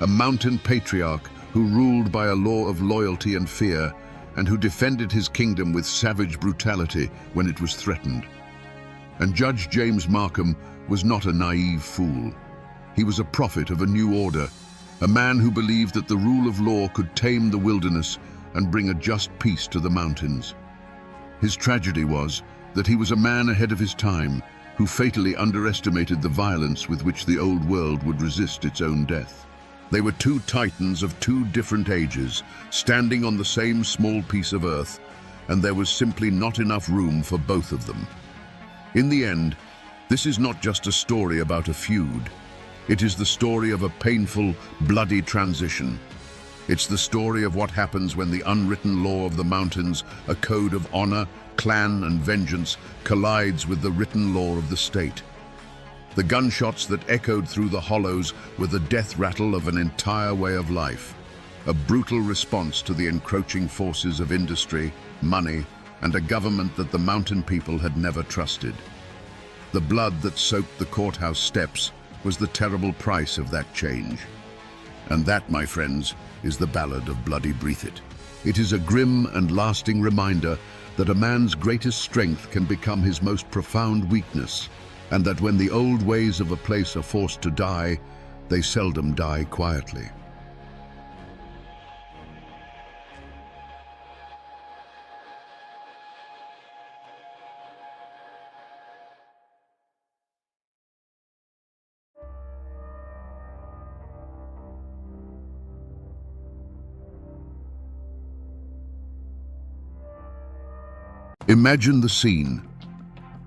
a mountain patriarch who ruled by a law of loyalty and fear, and who defended his kingdom with savage brutality when it was threatened. And Judge James Markham was not a naive fool. He was a prophet of a new order, a man who believed that the rule of law could tame the wilderness and bring a just peace to the mountains. His tragedy was that he was a man ahead of his time, who fatally underestimated the violence with which the old world would resist its own death. They were two titans of two different ages, standing on the same small piece of earth, and there was simply not enough room for both of them. In the end, this is not just a story about a feud. It is the story of a painful, bloody transition. It's the story of what happens when the unwritten law of the mountains, a code of honor, clan, and vengeance, collides with the written law of the state. The gunshots that echoed through the hollows were the death rattle of an entire way of life, a brutal response to the encroaching forces of industry, money, and a government that the mountain people had never trusted. The blood that soaked the courthouse steps was the terrible price of that change. And that, my friends, is the Ballad of Bloody Breathitt. It is a grim and lasting reminder that a man's greatest strength can become his most profound weakness, and that when the old ways of a place are forced to die, they seldom die quietly. Imagine the scene.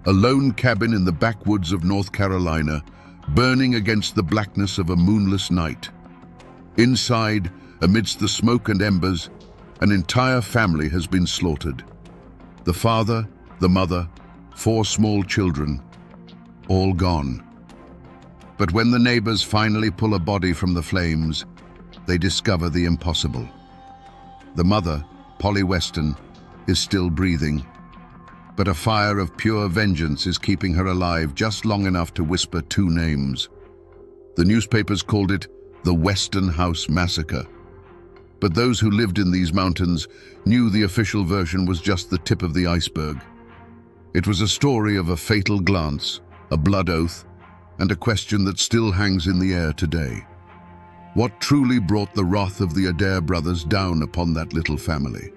A lone cabin in the backwoods of North Carolina, burning against the blackness of a moonless night. Inside, amidst the smoke and embers, an entire family has been slaughtered. The father, the mother, 4 small children, all gone. But when the neighbors finally pull a body from the flames, they discover the impossible. The mother, Polly Weston, is still breathing, but a fire of pure vengeance is keeping her alive just long enough to whisper 2 names. The newspapers called it the Weston House Massacre. But those who lived in these mountains knew the official version was just the tip of the iceberg. It was a story of a fatal glance, a blood oath, and a question that still hangs in the air today. What truly brought the wrath of the Adair brothers down upon that little family?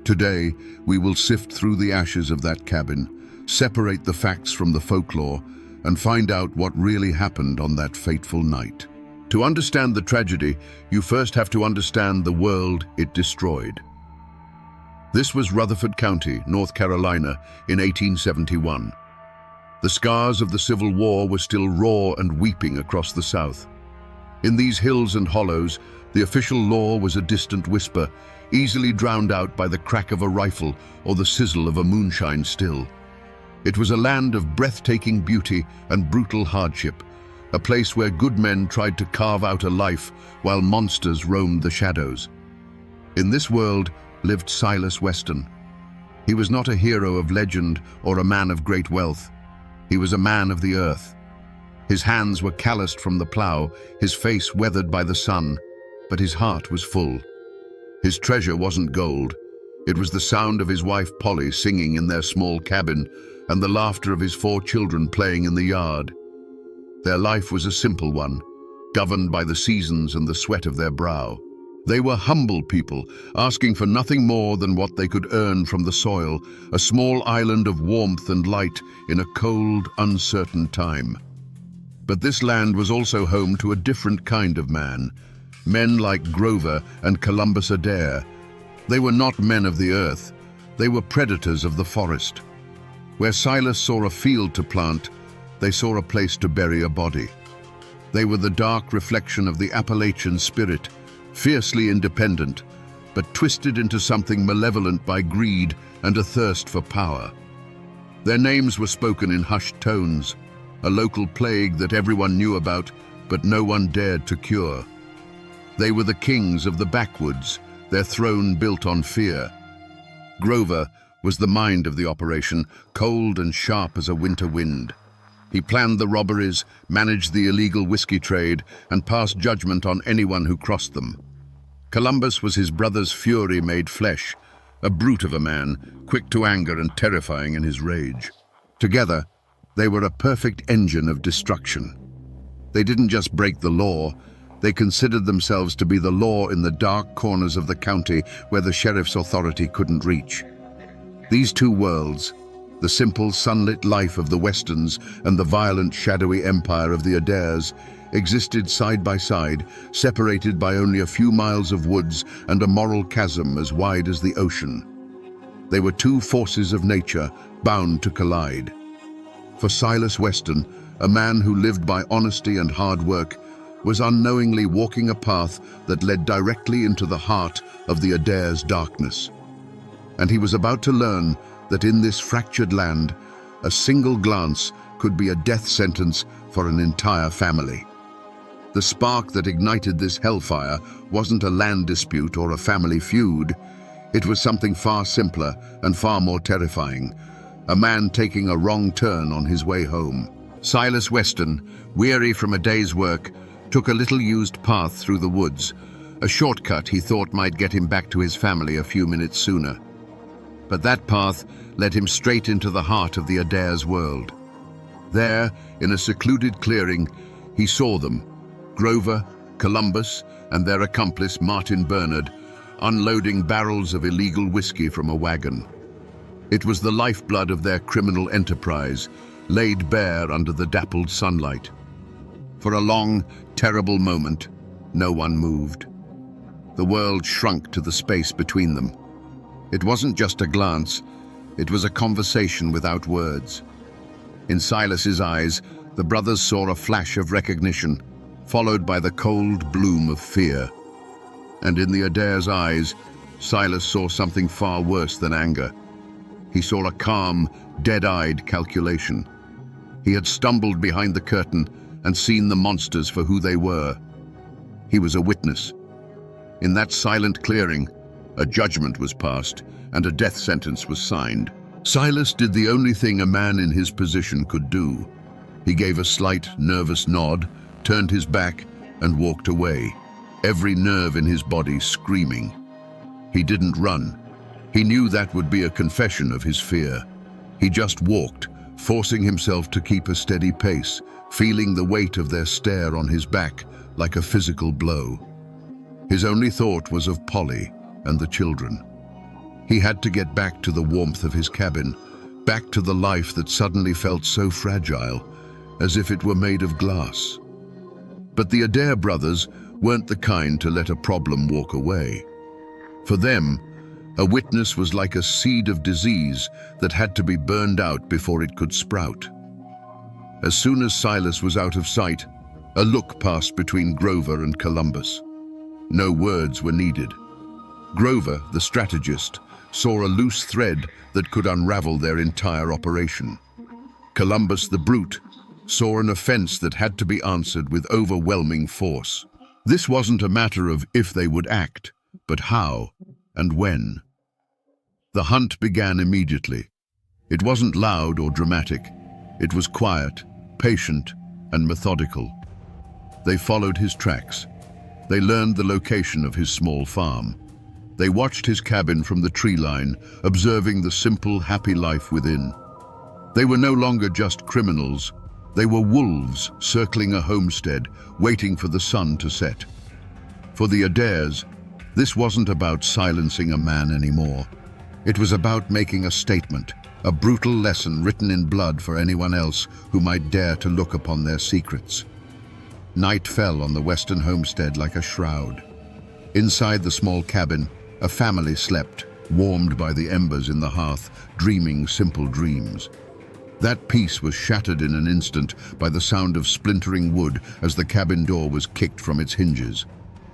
Today, we will sift through the ashes of that cabin, separate the facts from the folklore, and find out what really happened on that fateful night. To understand the tragedy, you first have to understand the world it destroyed. This was Rutherford County, North Carolina, in 1871. The scars of the Civil War were still raw and weeping across the South. In these hills and hollows, the official law was a distant whisper, easily drowned out by the crack of a rifle or the sizzle of a moonshine still. It was a land of breathtaking beauty and brutal hardship, a place where good men tried to carve out a life while monsters roamed the shadows. In this world lived Silas Weston. He was not a hero of legend or a man of great wealth. He was a man of the earth. His hands were calloused from the plow, his face weathered by the sun, but his heart was full. His treasure wasn't gold. It was the sound of his wife Polly singing in their small cabin and the laughter of his 4 children playing in the yard. Their life was a simple one, governed by the seasons and the sweat of their brow. They were humble people, asking for nothing more than what they could earn from the soil, a small island of warmth and light in a cold, uncertain time. But this land was also home to a different kind of man, men like Grover and Columbus Adair, They were not men of the earth. They were predators of the forest. Where Silas saw a field to plant, they saw a place to bury a body. They were the dark reflection of the Appalachian spirit, fiercely independent, but twisted into something malevolent by greed and a thirst for power. Their names were spoken in hushed tones, a local plague that everyone knew about, but no one dared to cure. They were the kings of the backwoods, their throne built on fear. Grover was the mind of the operation, cold and sharp as a winter wind. He planned the robberies, managed the illegal whiskey trade, and passed judgment on anyone who crossed them. Columbus was his brother's fury made flesh, a brute of a man, quick to anger and terrifying in his rage. Together, they were a perfect engine of destruction. They didn't just break the law, they considered themselves to be the law in the dark corners of the county where the sheriff's authority couldn't reach. These two worlds, the simple sunlit life of the Westerns and the violent shadowy empire of the Adaires, existed side by side, separated by only a few miles of woods and a moral chasm as wide as the ocean. They were two forces of nature bound to collide. For Silas Weston, a man who lived by honesty and hard work, was unknowingly walking a path that led directly into the heart of the Adair's darkness. And he was about to learn that in this fractured land, a single glance could be a death sentence for an entire family. The spark that ignited this hellfire wasn't a land dispute or a family feud. It was something far simpler and far more terrifying. A man taking a wrong turn on his way home. Silas Weston, weary from a day's work, took a little used path through the woods, a shortcut he thought might get him back to his family a few minutes sooner. But that path led him straight into the heart of the Adair's world. There, in a secluded clearing, he saw them, Grover, Columbus, and their accomplice Martin Bernard, unloading barrels of illegal whiskey from a wagon. It was the lifeblood of their criminal enterprise, laid bare under the dappled sunlight. For a long, terrible moment, no one moved. The world shrunk to the space between them. It wasn't just a glance, it was a conversation without words. In Silas's eyes, the brothers saw a flash of recognition, followed by the cold bloom of fear. And in the Adair's eyes, Silas saw something far worse than anger. He saw a calm, dead-eyed calculation. He had stumbled behind the curtain and seen the monsters for who they were. He was a witness. In that silent clearing, a judgment was passed and a death sentence was signed. Silas did the only thing a man in his position could do. He gave a slight, nervous nod, turned his back, and walked away, every nerve in his body screaming. He didn't run. He knew that would be a confession of his fear. He just walked, forcing himself to keep a steady pace, feeling the weight of their stare on his back like a physical blow. His only thought was of Polly and the children. He had to get back to the warmth of his cabin, back to the life that suddenly felt so fragile, as if it were made of glass. But the Adair brothers weren't the kind to let a problem walk away. For them, a witness was like a seed of disease that had to be burned out before it could sprout. As soon as Silas was out of sight, a look passed between Grover and Columbus. No words were needed. Grover, the strategist, saw a loose thread that could unravel their entire operation. Columbus, the brute, saw an offense that had to be answered with overwhelming force. This wasn't a matter of if they would act, but how and when. The hunt began immediately. It wasn't loud or dramatic. It was quiet, patient, and methodical. They followed his tracks. They learned the location of his small farm. They watched his cabin from the tree line, observing the simple, happy life within. They were no longer just criminals. They were wolves circling a homestead, waiting for the sun to set. For the Adairs, this wasn't about silencing a man anymore. It was about making a statement, a brutal lesson written in blood for anyone else who might dare to look upon their secrets. Night fell on the Western homestead like a shroud. Inside the small cabin, A family slept, warmed by the embers in the hearth, dreaming simple dreams. That peace was shattered in an instant by the sound of splintering wood as the cabin door was kicked from its hinges.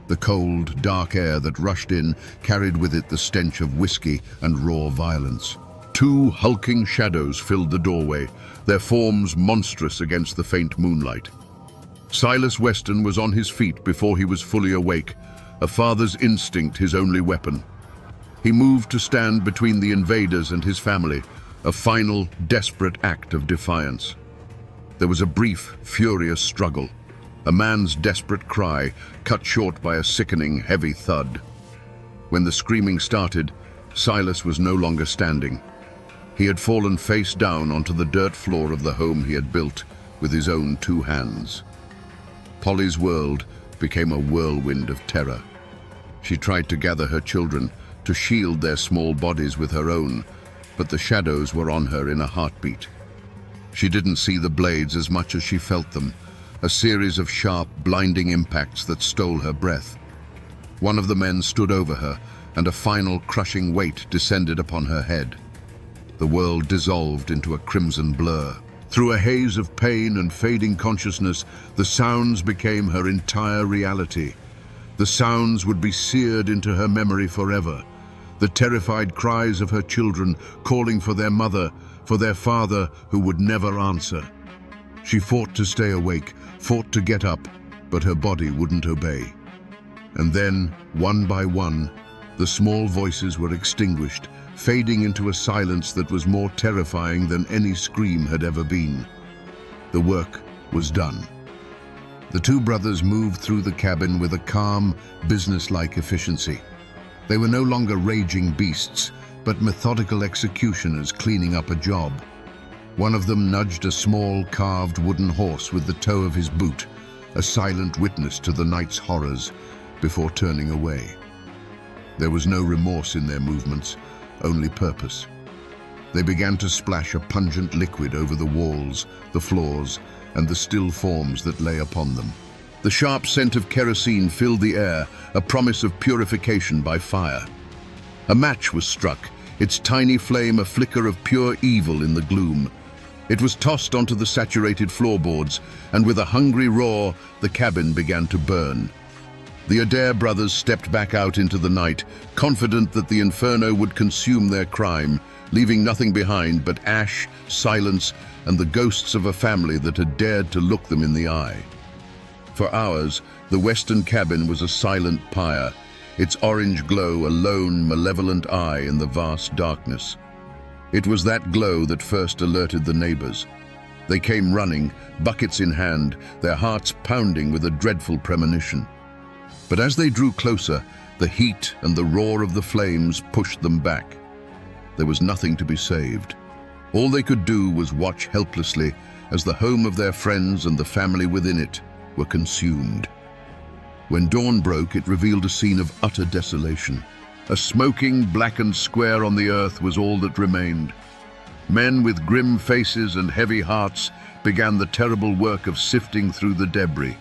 The cold, dark air that rushed in carried with it the stench of whiskey and raw violence. Two hulking shadows filled the doorway, their forms monstrous against the faint moonlight. Silas Weston was on his feet before he was fully awake, a father's instinct his only weapon. He moved to stand between the invaders and his family, a final, desperate act of defiance. There was a brief, furious struggle, a man's desperate cry, cut short by a sickening, heavy thud. When the screaming started, Silas was no longer standing. He had fallen face down onto the dirt floor of the home he had built with his own two hands. Polly's world became a whirlwind of terror. She tried to gather her children, to shield their small bodies with her own, but the shadows were on her in a heartbeat. She didn't see the blades as much as she felt them, a series of sharp, blinding impacts that stole her breath. One of the men stood over her, and a final crushing weight descended upon her head. The world dissolved into a crimson blur. Through a haze of pain and fading consciousness, the sounds became her entire reality. The sounds would be seared into her memory forever. The terrified cries of her children calling for their mother, for their father who would never answer. She fought to stay awake, fought to get up, but her body wouldn't obey. And then, one by one, the small voices were extinguished, fading into a silence that was more terrifying than any scream had ever been. The work was done. The two brothers moved through the cabin with a calm, businesslike efficiency. They were no longer raging beasts, but methodical executioners cleaning up a job. One of them nudged a small, carved wooden horse with the toe of his boot, a silent witness to the night's horrors, before turning away. There was no remorse in their movements, only purpose. They began to splash a pungent liquid over the walls, the floors, and the still forms that lay upon them. The sharp scent of kerosene filled the air, a promise of purification by fire. A match was struck, its tiny flame a flicker of pure evil in the gloom. It was tossed onto the saturated floorboards, and with a hungry roar, the cabin began to burn. The Adair brothers stepped back out into the night, confident that the inferno would consume their crime, leaving nothing behind but ash, silence, and the ghosts of a family that had dared to look them in the eye. For hours, the western cabin was a silent pyre, its orange glow a lone, malevolent eye in the vast darkness. It was that glow that first alerted the neighbors. They came running, buckets in hand, their hearts pounding with a dreadful premonition. But as they drew closer, the heat and the roar of the flames pushed them back. There was nothing to be saved. All they could do was watch helplessly as the home of their friends and the family within it were consumed. When dawn broke, it revealed a scene of utter desolation. A smoking, blackened square on the earth was all that remained. Men with grim faces and heavy hearts began the terrible work of sifting through the debris.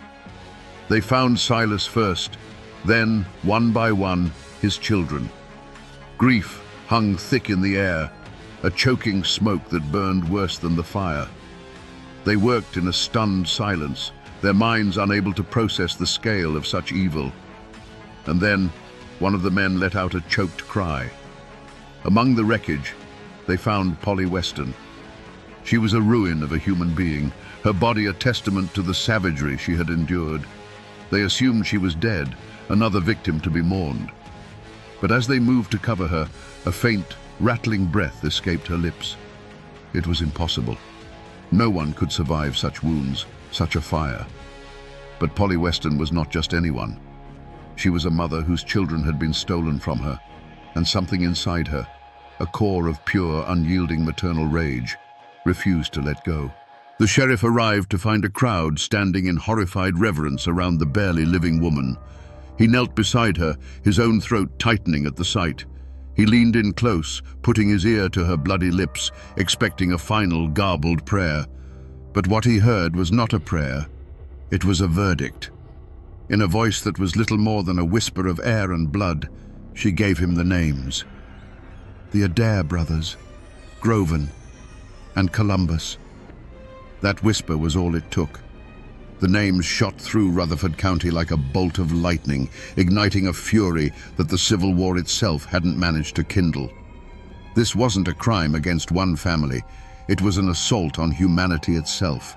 They found Silas first, then, one by one, his children. Grief hung thick in the air, a choking smoke that burned worse than the fire. They worked in a stunned silence, their minds unable to process the scale of such evil. And then, one of the men let out a choked cry. Among the wreckage, they found Polly Weston. She was a ruin of a human being, her body a testament to the savagery she had endured. They assumed she was dead, another victim to be mourned. But as they moved to cover her, a faint, rattling breath escaped her lips. It was impossible. No one could survive such wounds, such a fire. But Polly Weston was not just anyone. She was a mother whose children had been stolen from her, and something inside her, a core of pure, unyielding maternal rage, refused to let go. The sheriff arrived to find a crowd standing in horrified reverence around the barely living woman. He knelt beside her, his own throat tightening at the sight. He leaned in close, putting his ear to her bloody lips, expecting a final garbled prayer. But what he heard was not a prayer. It was a verdict. In a voice that was little more than a whisper of air and blood, She gave him the names. The Adair brothers, Groven, and Columbus. That whisper was all it took. The names shot through Rutherford County like a bolt of lightning, igniting a fury that the Civil War itself hadn't managed to kindle. This wasn't a crime against one family. It was an assault on humanity itself.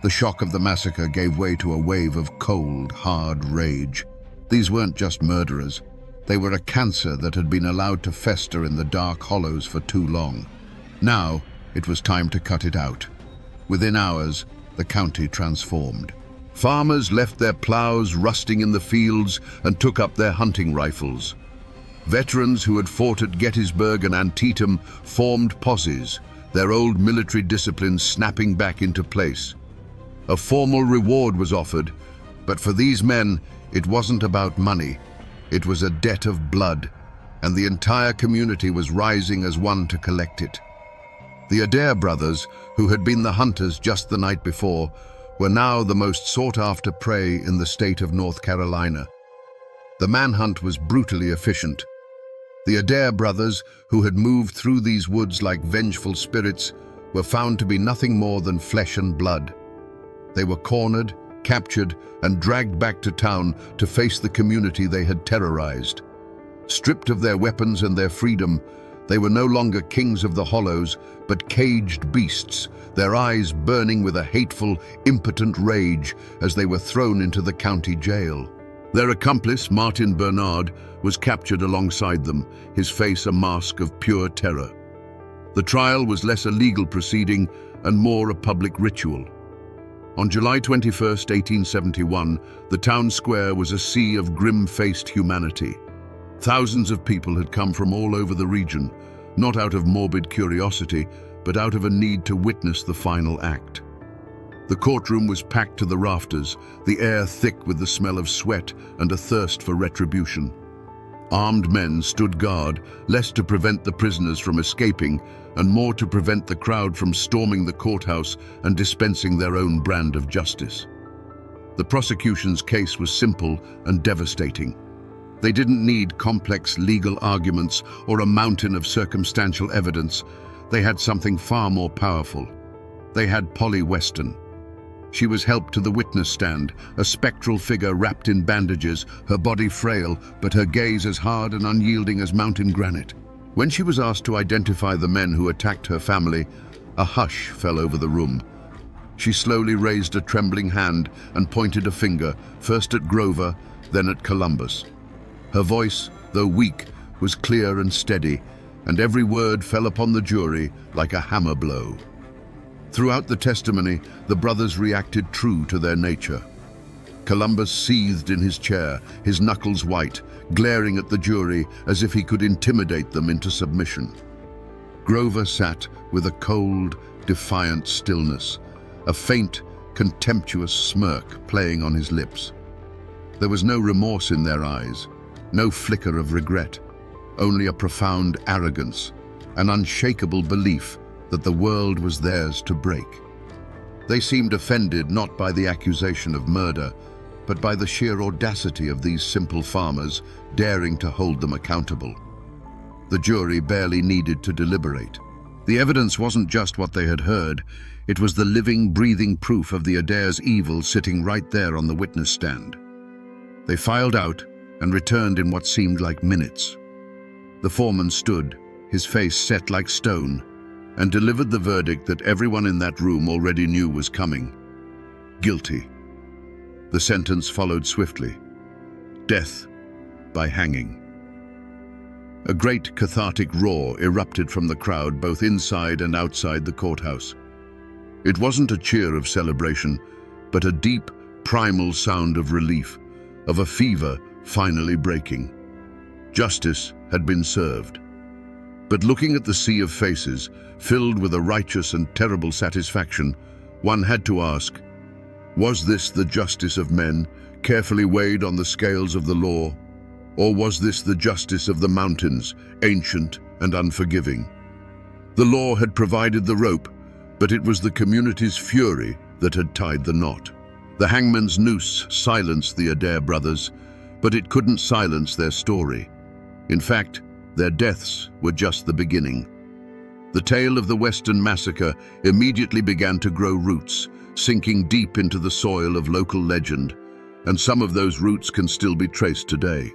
The shock of the massacre gave way to a wave of cold, hard rage. These weren't just murderers. They were a cancer that had been allowed to fester in the dark hollows for too long. Now, it was time to cut it out. Within hours, the county transformed. Farmers left their plows rusting in the fields and took up their hunting rifles. Veterans who had fought at Gettysburg and Antietam formed posses, their old military discipline snapping back into place. A formal reward was offered, but for these men, it wasn't about money. It was a debt of blood, and the entire community was rising as one to collect it. The Adair brothers, who had been the hunters just the night before, were now the most sought-after prey in the state of North Carolina. The manhunt was brutally efficient. The Adair brothers, who had moved through these woods like vengeful spirits, were found to be nothing more than flesh and blood. They were cornered, captured, and dragged back to town to face the community they had terrorized. Stripped of their weapons and their freedom, they were no longer kings of the hollows, but caged beasts, their eyes burning with a hateful, impotent rage as they were thrown into the county jail. Their accomplice, Martin Bernard, was captured alongside them, his face a mask of pure terror. The trial was less a legal proceeding and more a public ritual. On July 21, 1871, the town square was a sea of grim-faced humanity. Thousands of people had come from all over the region, not out of morbid curiosity, but out of a need to witness the final act. The courtroom was packed to the rafters, the air thick with the smell of sweat and a thirst for retribution. Armed men stood guard, less to prevent the prisoners from escaping, and more to prevent the crowd from storming the courthouse and dispensing their own brand of justice. The prosecution's case was simple and devastating. They didn't need complex legal arguments or a mountain of circumstantial evidence. They had something far more powerful. They had Polly Weston. She was helped to the witness stand, a spectral figure wrapped in bandages, her body frail, but her gaze as hard and unyielding as mountain granite. When she was asked to identify the men who attacked her family, a hush fell over the room. She slowly raised a trembling hand and pointed a finger, first at Grover, then at Columbus. Her voice, though weak, was clear and steady, and every word fell upon the jury like a hammer blow. Throughout the testimony, the brothers reacted true to their nature. Columbus seethed in his chair, his knuckles white, glaring at the jury as if he could intimidate them into submission. Grover sat with a cold, defiant stillness, a faint, contemptuous smirk playing on his lips. There was no remorse in their eyes, no flicker of regret, only a profound arrogance, an unshakable belief that the world was theirs to break. They seemed offended not by the accusation of murder, but by the sheer audacity of these simple farmers daring to hold them accountable. The jury barely needed to deliberate. The evidence wasn't just what they had heard, it was the living, breathing proof of the Adair's evil sitting right there on the witness stand. They filed out and returned in what seemed like minutes. The foreman stood, his face set like stone, and delivered the verdict that everyone in that room already knew was coming. Guilty. The sentence followed swiftly. Death by hanging. A great cathartic roar erupted from the crowd both inside and outside the courthouse. It wasn't a cheer of celebration, but a deep, primal sound of relief, of a fever finally breaking. Justice had been served. But looking at the sea of faces, filled with a righteous and terrible satisfaction, one had to ask, was this the justice of men, carefully weighed on the scales of the law? Or was this the justice of the mountains, ancient and unforgiving? The law had provided the rope, but it was the community's fury that had tied the knot. The hangman's noose silenced the Adair brothers, but it couldn't silence their story. In fact, their deaths were just the beginning. The tale of the Western Massacre immediately began to grow roots, sinking deep into the soil of local legend, and some of those roots can still be traced today.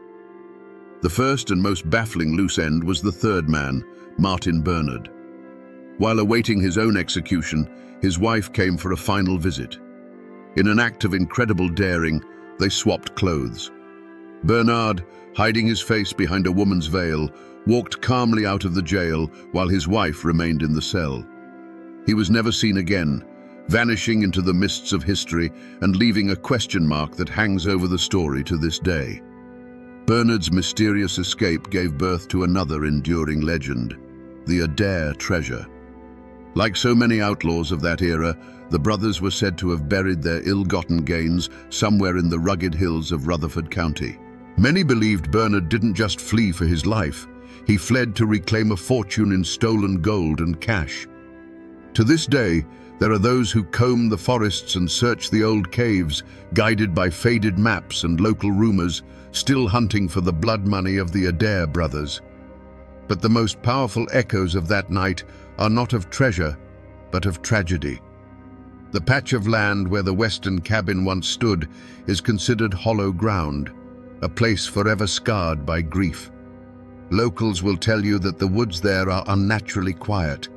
The first and most baffling loose end was the third man, Martin Bernard. While awaiting his own execution, his wife came for a final visit. In an act of incredible daring, they swapped clothes. Bernard, hiding his face behind a woman's veil, walked calmly out of the jail while his wife remained in the cell. He was never seen again, vanishing into the mists of history and leaving a question mark that hangs over the story to this day. Bernard's mysterious escape gave birth to another enduring legend, the Adair treasure. Like so many outlaws of that era, the brothers were said to have buried their ill-gotten gains somewhere in the rugged hills of Rutherford County. Many believed Bernard didn't just flee for his life, he fled to reclaim a fortune in stolen gold and cash. To this day, there are those who comb the forests and search the old caves, guided by faded maps and local rumors, still hunting for the blood money of the Adair brothers. But the most powerful echoes of that night are not of treasure, but of tragedy. The patch of land where the western cabin once stood is considered hollow ground, a place forever scarred by grief. Locals will tell you that the woods there are unnaturally quiet,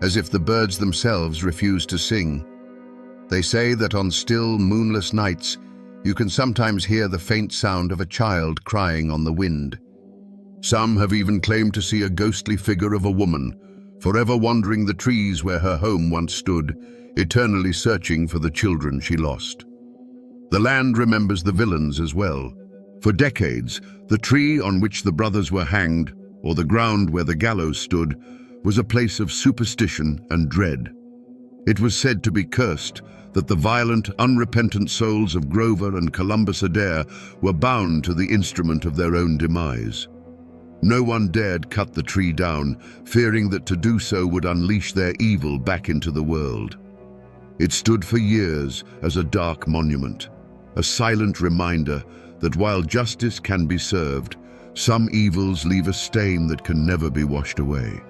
as if the birds themselves refuse to sing. They say that on still, moonless nights, you can sometimes hear the faint sound of a child crying on the wind. Some have even claimed to see a ghostly figure of a woman, forever wandering the trees where her home once stood, eternally searching for the children she lost. The land remembers the villains as well. For decades, the tree on which the brothers were hanged, or the ground where the gallows stood, was a place of superstition and dread. It was said to be cursed, that the violent, unrepentant souls of Grover and Columbus Adair were bound to the instrument of their own demise. No one dared cut the tree down, fearing that to do so would unleash their evil back into the world. It stood for years as a dark monument, a silent reminder that while justice can be served, some evils leave a stain that can never be washed away.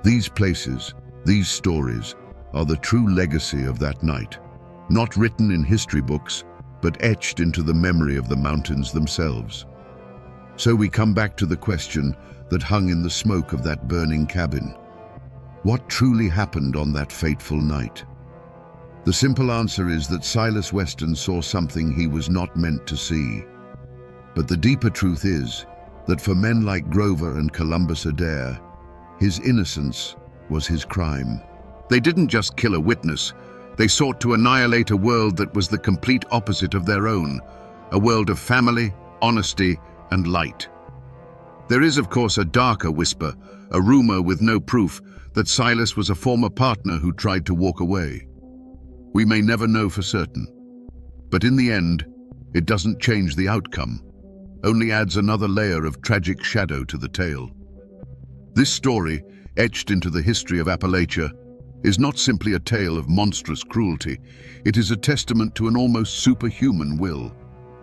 These places, these stories, are the true legacy of that night, not written in history books, but etched into the memory of the mountains themselves. So we come back to the question that hung in the smoke of that burning cabin. What truly happened on that fateful night? The simple answer is that Silas Weston saw something he was not meant to see. But the deeper truth is that for men like Grover and Columbus Adair, his innocence was his crime. They didn't just kill a witness, they sought to annihilate a world that was the complete opposite of their own, a world of family, honesty, and light. There is, of course, a darker whisper, a rumor with no proof, that Silas was a former partner who tried to walk away. We may never know for certain, but in the end, it doesn't change the outcome, only adds another layer of tragic shadow to the tale. This story, etched into the history of Appalachia, is not simply a tale of monstrous cruelty, it is a testament to an almost superhuman will.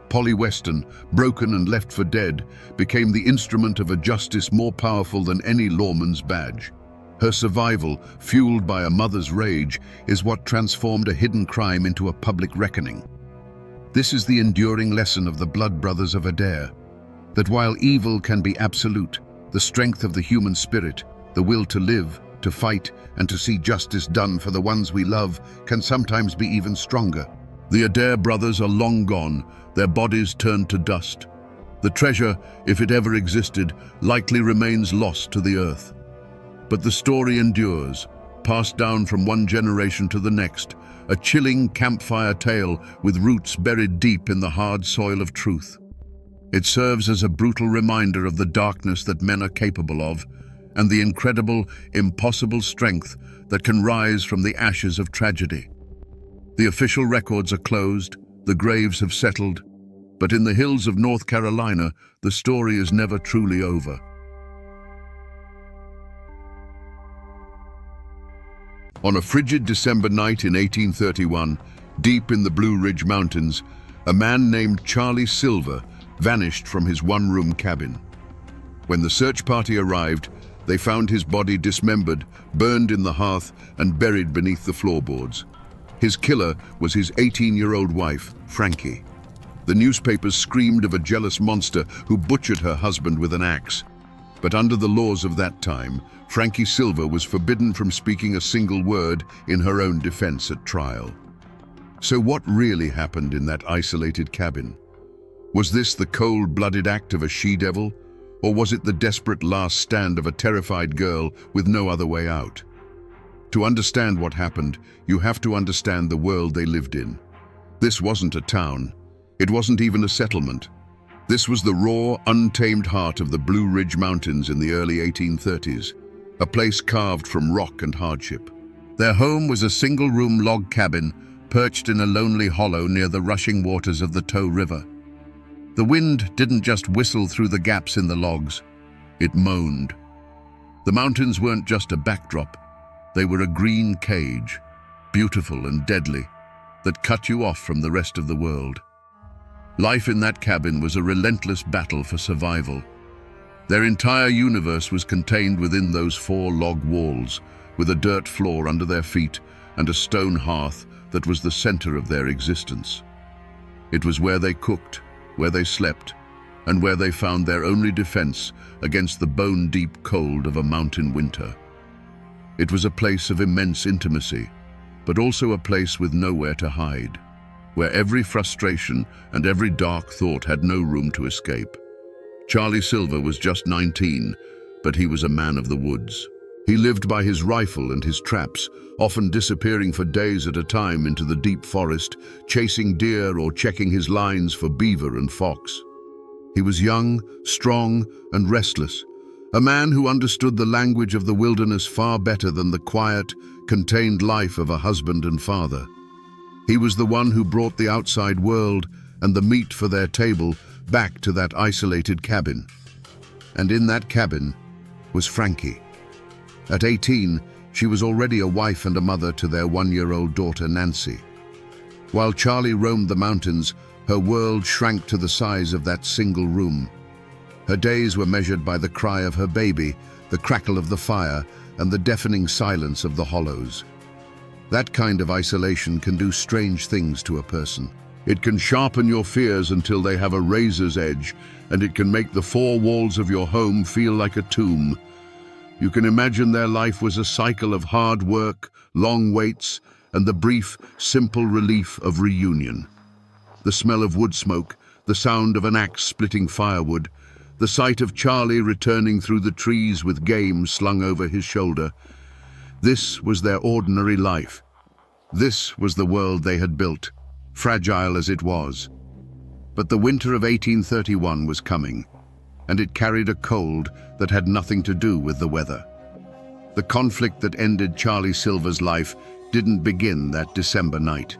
Polly Weston, broken and left for dead, became the instrument of a justice more powerful than any lawman's badge. Her survival, fueled by a mother's rage, is what transformed a hidden crime into a public reckoning. This is the enduring lesson of the blood brothers of Adair, that while evil can be absolute, the strength of the human spirit, the will to live, to fight, and to see justice done for the ones we love can sometimes be even stronger. The Adair brothers are long gone, their bodies turned to dust. The treasure, if it ever existed, likely remains lost to the earth. But the story endures, passed down from one generation to the next, a chilling campfire tale with roots buried deep in the hard soil of truth. It serves as a brutal reminder of the darkness that men are capable of, and the incredible, impossible strength that can rise from the ashes of tragedy. The official records are closed, the graves have settled, but in the hills of North Carolina, the story is never truly over. On a frigid December night in 1831, deep in the Blue Ridge Mountains, a man named Charlie Silver vanished from his one-room cabin. When the search party arrived, they found his body dismembered, burned in the hearth, and buried beneath the floorboards. His killer was his 18-year-old wife, Frankie. The newspapers screamed of a jealous monster who butchered her husband with an axe. But under the laws of that time, Frankie Silver was forbidden from speaking a single word in her own defense at trial. So what really happened in that isolated cabin? Was this the cold-blooded act of a she-devil, or was it the desperate last stand of a terrified girl with no other way out? To understand what happened, you have to understand the world they lived in. This wasn't a town. It wasn't even a settlement. This was the raw, untamed heart of the Blue Ridge Mountains in the early 1830s, a place carved from rock and hardship. Their home was a single-room log cabin perched in a lonely hollow near the rushing waters of the Tow River. The wind didn't just whistle through the gaps in the logs, it moaned. The mountains weren't just a backdrop, they were a green cage, beautiful and deadly, that cut you off from the rest of the world. Life in that cabin was a relentless battle for survival. Their entire universe was contained within those 4 log walls, with a dirt floor under their feet and a stone hearth that was the center of their existence. It was where they cooked, where they slept, and where they found their only defense against the bone-deep cold of a mountain winter. It was a place of immense intimacy, but also a place with nowhere to hide, where every frustration and every dark thought had no room to escape. Charlie Silver was just 19, but he was a man of the woods. He lived by his rifle and his traps, often disappearing for days at a time into the deep forest, chasing deer or checking his lines for beaver and fox. He was young, strong, and restless, a man who understood the language of the wilderness far better than the quiet, contained life of a husband and father. He was the one who brought the outside world and the meat for their table back to that isolated cabin. And in that cabin was Frankie. At 18, she was already a wife and a mother to their 1-year-old daughter, Nancy. While Charlie roamed the mountains, her world shrank to the size of that single room. Her days were measured by the cry of her baby, the crackle of the fire, and the deafening silence of the hollows. That kind of isolation can do strange things to a person. It can sharpen your fears until they have a razor's edge, and it can make the 4 walls of your home feel like a tomb. You can imagine their life was a cycle of hard work, long waits, and the brief, simple relief of reunion. The smell of wood smoke, the sound of an axe splitting firewood, the sight of Charlie returning through the trees with game slung over his shoulder. This was their ordinary life. This was the world they had built, fragile as it was. But the winter of 1831 was coming, and it carried a cold that had nothing to do with the weather. The conflict that ended Charlie Silver's life didn't begin that December night.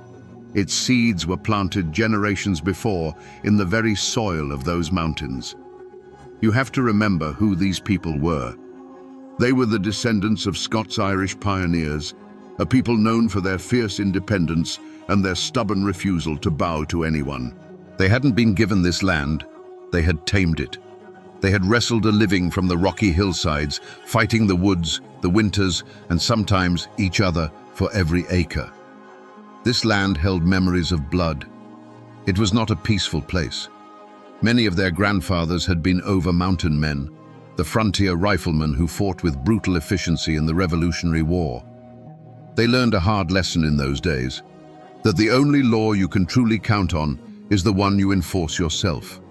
Its seeds were planted generations before in the very soil of those mountains. You have to remember who these people were. They were the descendants of Scots-Irish pioneers, a people known for their fierce independence and their stubborn refusal to bow to anyone. They hadn't been given this land, they had tamed it. They had wrestled a living from the rocky hillsides, fighting the woods, the winters, and sometimes each other for every acre. This land held memories of blood. It was not a peaceful place. Many of their grandfathers had been over-mountain men, the frontier riflemen who fought with brutal efficiency in the Revolutionary War. They learned a hard lesson in those days, that the only law you can truly count on is the one you enforce yourself.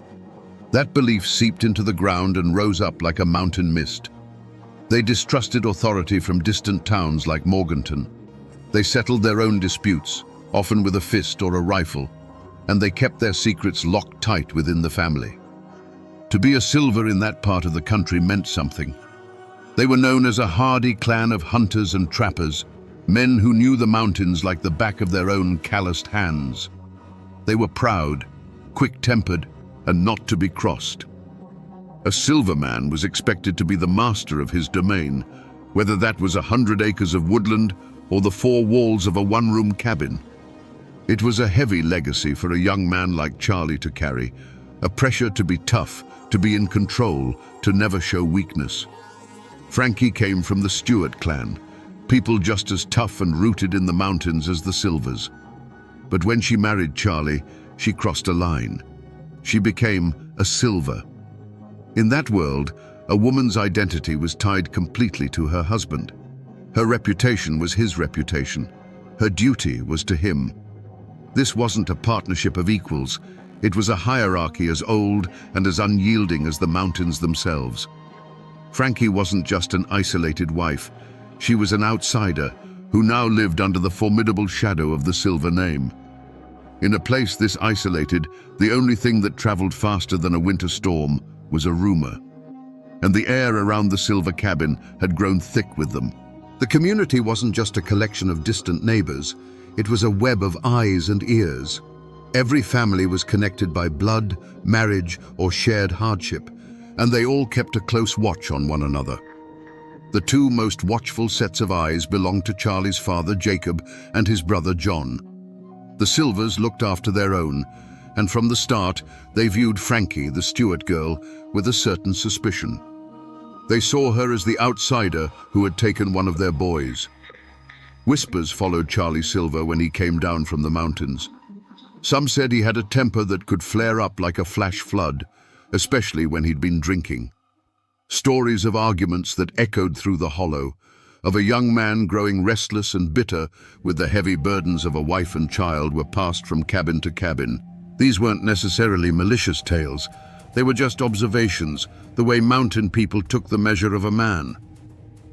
That belief seeped into the ground and rose up like a mountain mist. They distrusted authority from distant towns like Morganton. They settled their own disputes, often with a fist or a rifle, and they kept their secrets locked tight within the family. To be a Silver in that part of the country meant something. They were known as a hardy clan of hunters and trappers, men who knew the mountains like the back of their own calloused hands. They were proud, quick-tempered, and not to be crossed. A Silver man was expected to be the master of his domain, whether that was 100 acres of woodland or the 4 walls of a one-room cabin. It was a heavy legacy for a young man like Charlie to carry, A pressure to be tough, to be in control, to never show weakness. Frankie came from the Stewart clan, people just as tough and rooted in the mountains as the Silvers. But when she married Charlie, she crossed a line. She became a Silver. In that world, a woman's identity was tied completely to her husband. Her reputation was his reputation. Her duty was to him. This wasn't a partnership of equals. It was a hierarchy as old and as unyielding as the mountains themselves. Frankie wasn't just an isolated wife. She was an outsider who now lived under the formidable shadow of the Silver name. In a place this isolated, the only thing that traveled faster than a winter storm was a rumor. And the air around the Silver cabin had grown thick with them. The community wasn't just a collection of distant neighbors. It was a web of eyes and ears. Every family was connected by blood, marriage, or shared hardship, and they all kept a close watch on one another. The two most watchful sets of eyes belonged to Charlie's father, Jacob, and his brother, John. The Silvers looked after their own, and from the start, they viewed Frankie, the Stewart girl, with a certain suspicion. They saw her as the outsider who had taken one of their boys. Whispers followed Charlie Silver when he came down from the mountains. Some said he had a temper that could flare up like a flash flood, especially when he'd been drinking. Stories of arguments that echoed through the hollow, of a young man growing restless and bitter with the heavy burdens of a wife and child were passed from cabin to cabin. These weren't necessarily malicious tales. They were just observations, the way mountain people took the measure of a man.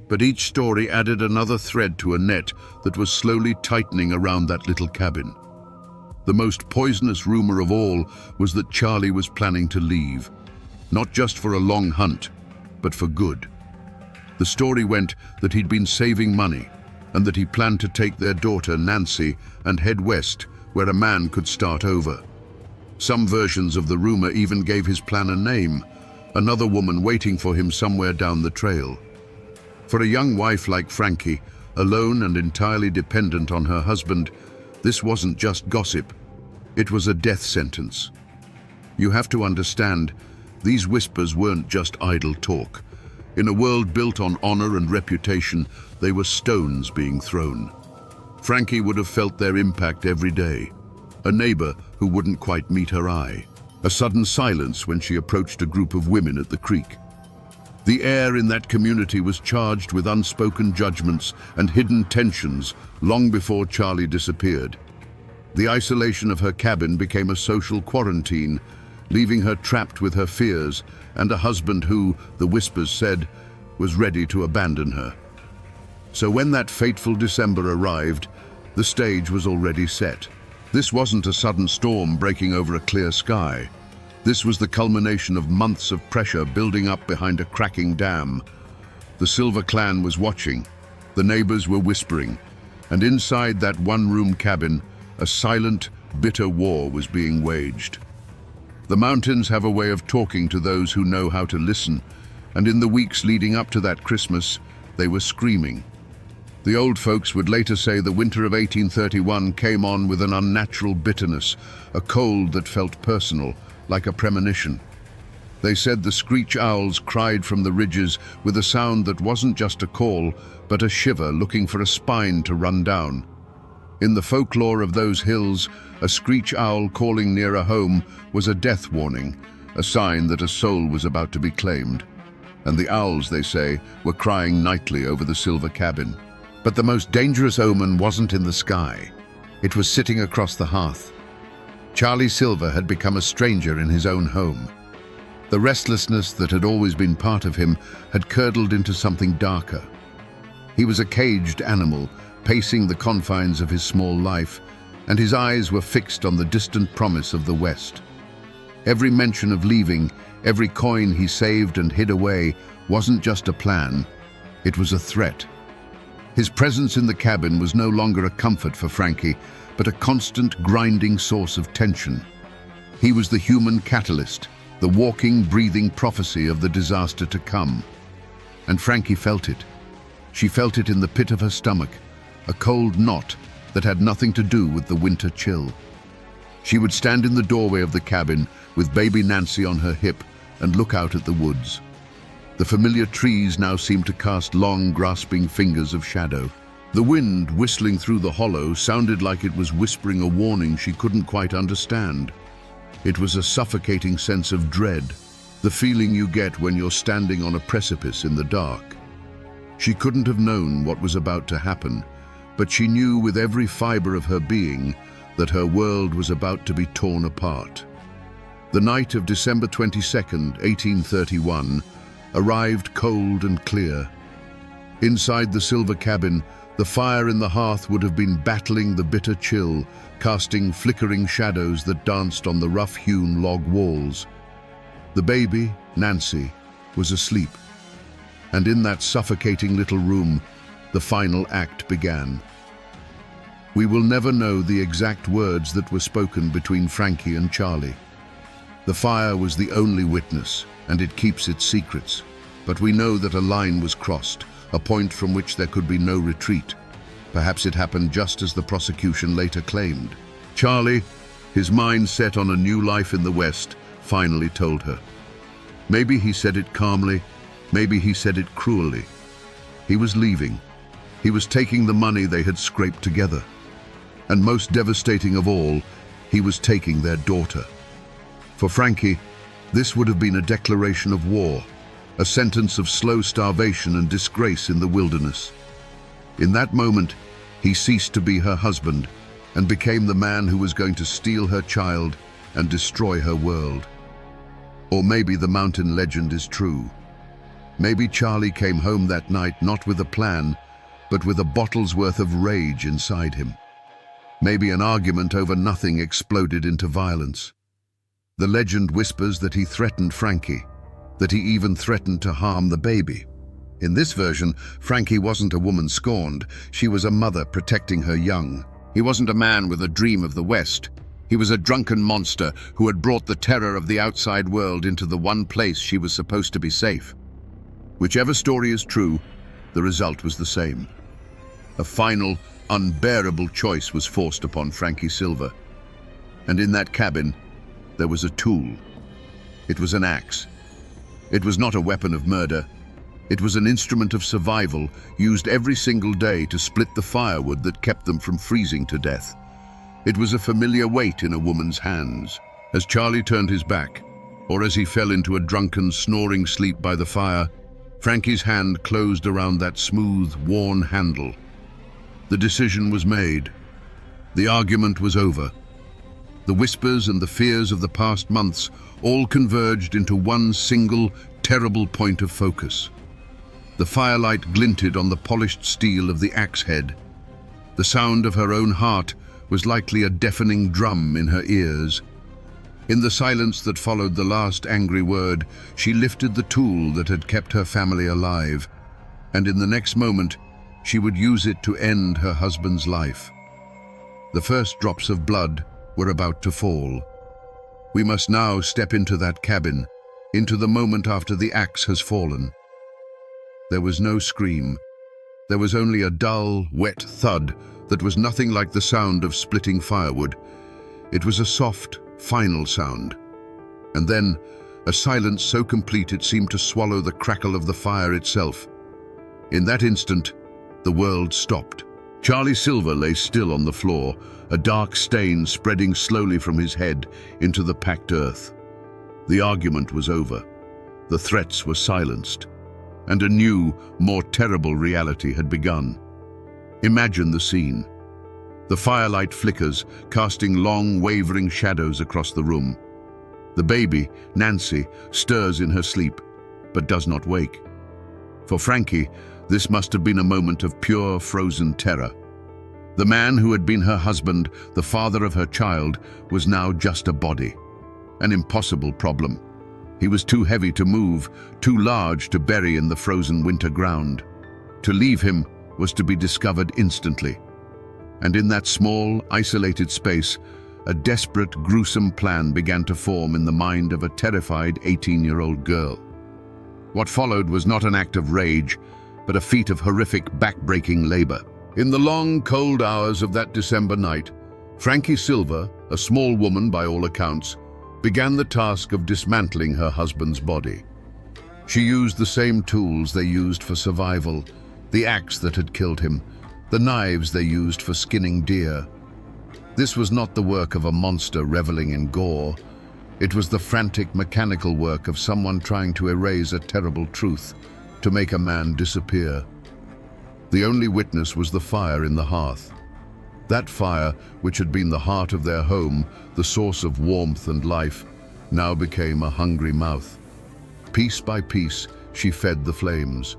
But each story added another thread to a net that was slowly tightening around that little cabin. The most poisonous rumor of all was that Charlie was planning to leave, not just for a long hunt, but for good. The story went that he'd been saving money and that he planned to take their daughter, Nancy, and head west, where a man could start over. Some versions of the rumor even gave his plan a name, another woman waiting for him somewhere down the trail. For a young wife like Frankie, alone and entirely dependent on her husband, this wasn't just gossip. It was a death sentence. You have to understand, these whispers weren't just idle talk. In a world built on honor and reputation, they were stones being thrown. Frankie would have felt their impact every day. A neighbor who wouldn't quite meet her eye. A sudden silence when she approached a group of women at the creek. The air in that community was charged with unspoken judgments and hidden tensions long before Charlie disappeared. The isolation of her cabin became a social quarantine, leaving her trapped with her fears and a husband who, the whispers said, was ready to abandon her. So when that fateful December arrived, the stage was already set. This wasn't a sudden storm breaking over a clear sky. This was the culmination of months of pressure building up behind a cracking dam. The Silver clan was watching, the neighbors were whispering, and inside that one-room cabin, a silent, bitter war was being waged. The mountains have a way of talking to those who know how to listen, and in the weeks leading up to that Christmas, they were screaming. The old folks would later say the winter of 1831 came on with an unnatural bitterness, a cold that felt personal, like a premonition. They said the screech owls cried from the ridges with a sound that wasn't just a call, but a shiver looking for a spine to run down. In the folklore of those hills, a screech owl calling near a home was a death warning, a sign that a soul was about to be claimed. And the owls, they say, were crying nightly over the Silver cabin. But the most dangerous omen wasn't in the sky. It was sitting across the hearth. Charlie Silver had become a stranger in his own home. The restlessness that had always been part of him had curdled into something darker. He was a caged animal, pacing the confines of his small life, and his eyes were fixed on the distant promise of the West. Every mention of leaving, every coin he saved and hid away, wasn't just a plan, it was a threat. His presence in the cabin was no longer a comfort for Frankie, but a constant, grinding source of tension. He was the human catalyst, the walking, breathing prophecy of the disaster to come. And Frankie felt it. She felt it in the pit of her stomach, a cold knot that had nothing to do with the winter chill. She would stand in the doorway of the cabin, with baby Nancy on her hip, and look out at the woods. The familiar trees now seemed to cast long, grasping fingers of shadow. The wind whistling through the hollow sounded like it was whispering a warning she couldn't quite understand. It was a suffocating sense of dread, the feeling you get when you're standing on a precipice in the dark. She couldn't have known what was about to happen, but she knew with every fiber of her being that her world was about to be torn apart. The night of December 22nd, 1831, arrived cold and clear. Inside the silver cabin, the fire in the hearth would have been battling the bitter chill, casting flickering shadows that danced on the rough-hewn log walls. The baby, Nancy, was asleep, and in that suffocating little room, the final act began. We will never know the exact words that were spoken between Frankie and Charlie. The fire was the only witness, and it keeps its secrets. But we know that a line was crossed, a point from which there could be no retreat. Perhaps it happened just as the prosecution later claimed. Charlie, his mind set on a new life in the West, finally told her. Maybe he said it calmly, maybe he said it cruelly. He was leaving. He was taking the money they had scraped together. And most devastating of all, he was taking their daughter. For Frankie, this would have been a declaration of war, a sentence of slow starvation and disgrace in the wilderness. In that moment, he ceased to be her husband and became the man who was going to steal her child and destroy her world. Or maybe the mountain legend is true. Maybe Charlie came home that night not with a plan, but with a bottle's worth of rage inside him. Maybe an argument over nothing exploded into violence. The legend whispers that he threatened Frankie, that he even threatened to harm the baby. In this version, Frankie wasn't a woman scorned, she was a mother protecting her young. He wasn't a man with a dream of the West. He was a drunken monster who had brought the terror of the outside world into the one place she was supposed to be safe. Whichever story is true, the result was the same. A final, unbearable choice was forced upon Frankie Silver. And in that cabin, there was a tool. It was an axe. It was not a weapon of murder. It was an instrument of survival, used every single day to split the firewood that kept them from freezing to death. It was a familiar weight in a woman's hands. As Charlie turned his back, or as he fell into a drunken, snoring sleep by the fire, Frankie's hand closed around that smooth, worn handle. The decision was made. The argument was over. The whispers and the fears of the past months all converged into one single, terrible point of focus. The firelight glinted on the polished steel of the axe head. The sound of her own heart was likely a deafening drum in her ears. In the silence that followed the last angry word, she lifted the tool that had kept her family alive, and in the next moment, she would use it to end her husband's life. The first drops of blood were about to fall. We must now step into that cabin, into the moment after the axe has fallen. There was no scream. There was only a dull, wet thud that was nothing like the sound of splitting firewood. It was a soft, final sound. And then, a silence so complete it seemed to swallow the crackle of the fire itself. In that instant, the world stopped. Charlie Silver lay still on the floor, a dark stain spreading slowly from his head into the packed earth. The argument was over. The threats were silenced. And a new, more terrible reality had begun. Imagine the scene. The firelight flickers, casting long, wavering shadows across the room. The baby, Nancy, stirs in her sleep, but does not wake. For Frankie, this must have been a moment of pure, frozen terror. The man who had been her husband, the father of her child, was now just a body. An impossible problem. He was too heavy to move, too large to bury in the frozen winter ground. To leave him was to be discovered instantly. And in that small, isolated space, a desperate, gruesome plan began to form in the mind of a terrified 18-year-old girl. What followed was not an act of rage, but a feat of horrific, back-breaking labor. In the long, cold hours of that December night, Frankie Silver, a small woman by all accounts, began the task of dismantling her husband's body. She used the same tools they used for survival, the axe that had killed him, the knives they used for skinning deer. This was not the work of a monster reveling in gore. It was the frantic mechanical work of someone trying to erase a terrible truth, to make a man disappear. The only witness was the fire in the hearth. That fire, which had been the heart of their home, the source of warmth and life, now became a hungry mouth. Piece by piece, she fed the flames.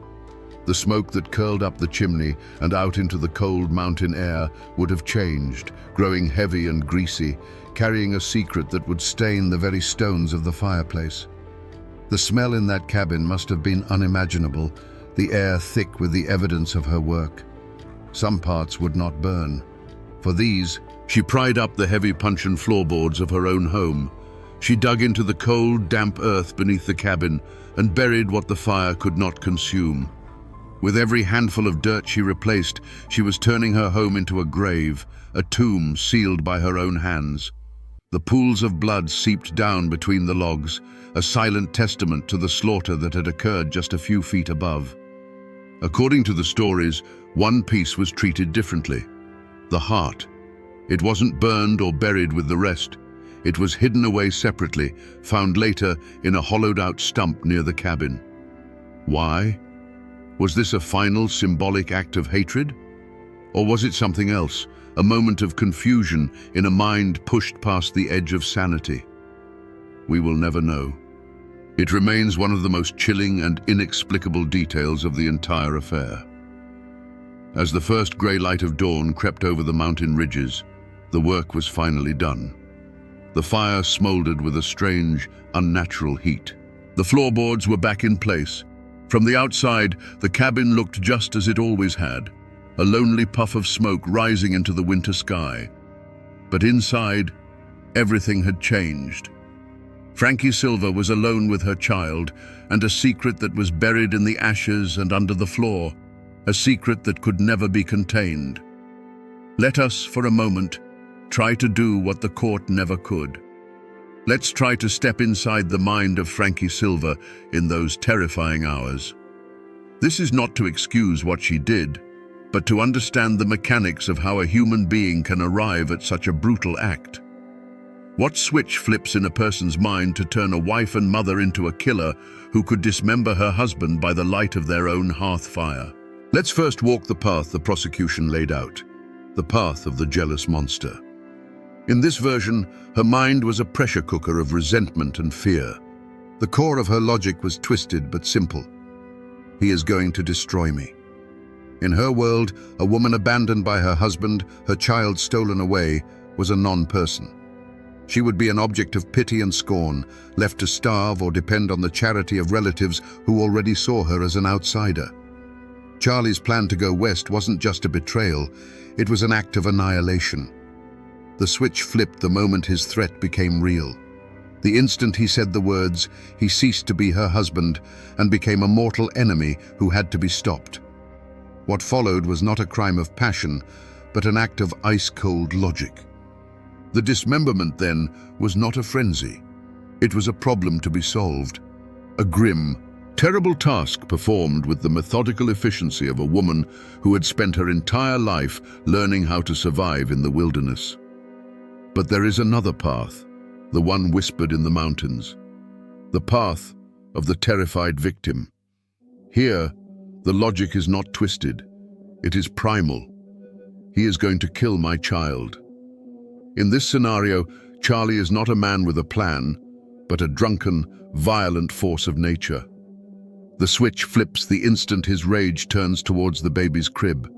The smoke that curled up the chimney and out into the cold mountain air would have changed, growing heavy and greasy, carrying a secret that would stain the very stones of the fireplace. The smell in that cabin must have been unimaginable, the air thick with the evidence of her work. Some parts would not burn. For these, she pried up the heavy puncheon floorboards of her own home. She dug into the cold, damp earth beneath the cabin and buried what the fire could not consume. With every handful of dirt she replaced, she was turning her home into a grave, a tomb sealed by her own hands. The pools of blood seeped down between the logs, a silent testament to the slaughter that had occurred just a few feet above. According to the stories, one piece was treated differently. The heart. It wasn't burned or buried with the rest. It was hidden away separately, found later in a hollowed-out stump near the cabin. Why? Was this a final symbolic act of hatred? Or was it something else, a moment of confusion in a mind pushed past the edge of sanity? We will never know. It remains one of the most chilling and inexplicable details of the entire affair. As the first grey light of dawn crept over the mountain ridges, the work was finally done. The fire smoldered with a strange, unnatural heat. The floorboards were back in place. From the outside, the cabin looked just as it always had, a lonely puff of smoke rising into the winter sky. But inside, everything had changed. Frankie Silva was alone with her child, and a secret that was buried in the ashes and under the floor, a secret that could never be contained. Let us, for a moment, try to do what the court never could. Let's try to step inside the mind of Frankie Silva in those terrifying hours. This is not to excuse what she did, but to understand the mechanics of how a human being can arrive at such a brutal act. What switch flips in a person's mind to turn a wife and mother into a killer who could dismember her husband by the light of their own hearth fire? Let's first walk the path the prosecution laid out, the path of the jealous monster. In this version, her mind was a pressure cooker of resentment and fear. The core of her logic was twisted but simple. He is going to destroy me. In her world, a woman abandoned by her husband, her child stolen away, was a non-person. She would be an object of pity and scorn, left to starve or depend on the charity of relatives who already saw her as an outsider. Charlie's plan to go west wasn't just a betrayal, it was an act of annihilation. The switch flipped the moment his threat became real. The instant he said the words, he ceased to be her husband and became a mortal enemy who had to be stopped. What followed was not a crime of passion, but an act of ice-cold logic. The dismemberment, then, was not a frenzy. It was a problem to be solved. A grim, terrible task performed with the methodical efficiency of a woman who had spent her entire life learning how to survive in the wilderness. But there is another path, the one whispered in the mountains. The path of the terrified victim. Here, the logic is not twisted. It is primal. He is going to kill my child. In this scenario, Charlie is not a man with a plan, but a drunken, violent force of nature. The switch flips the instant his rage turns towards the baby's crib.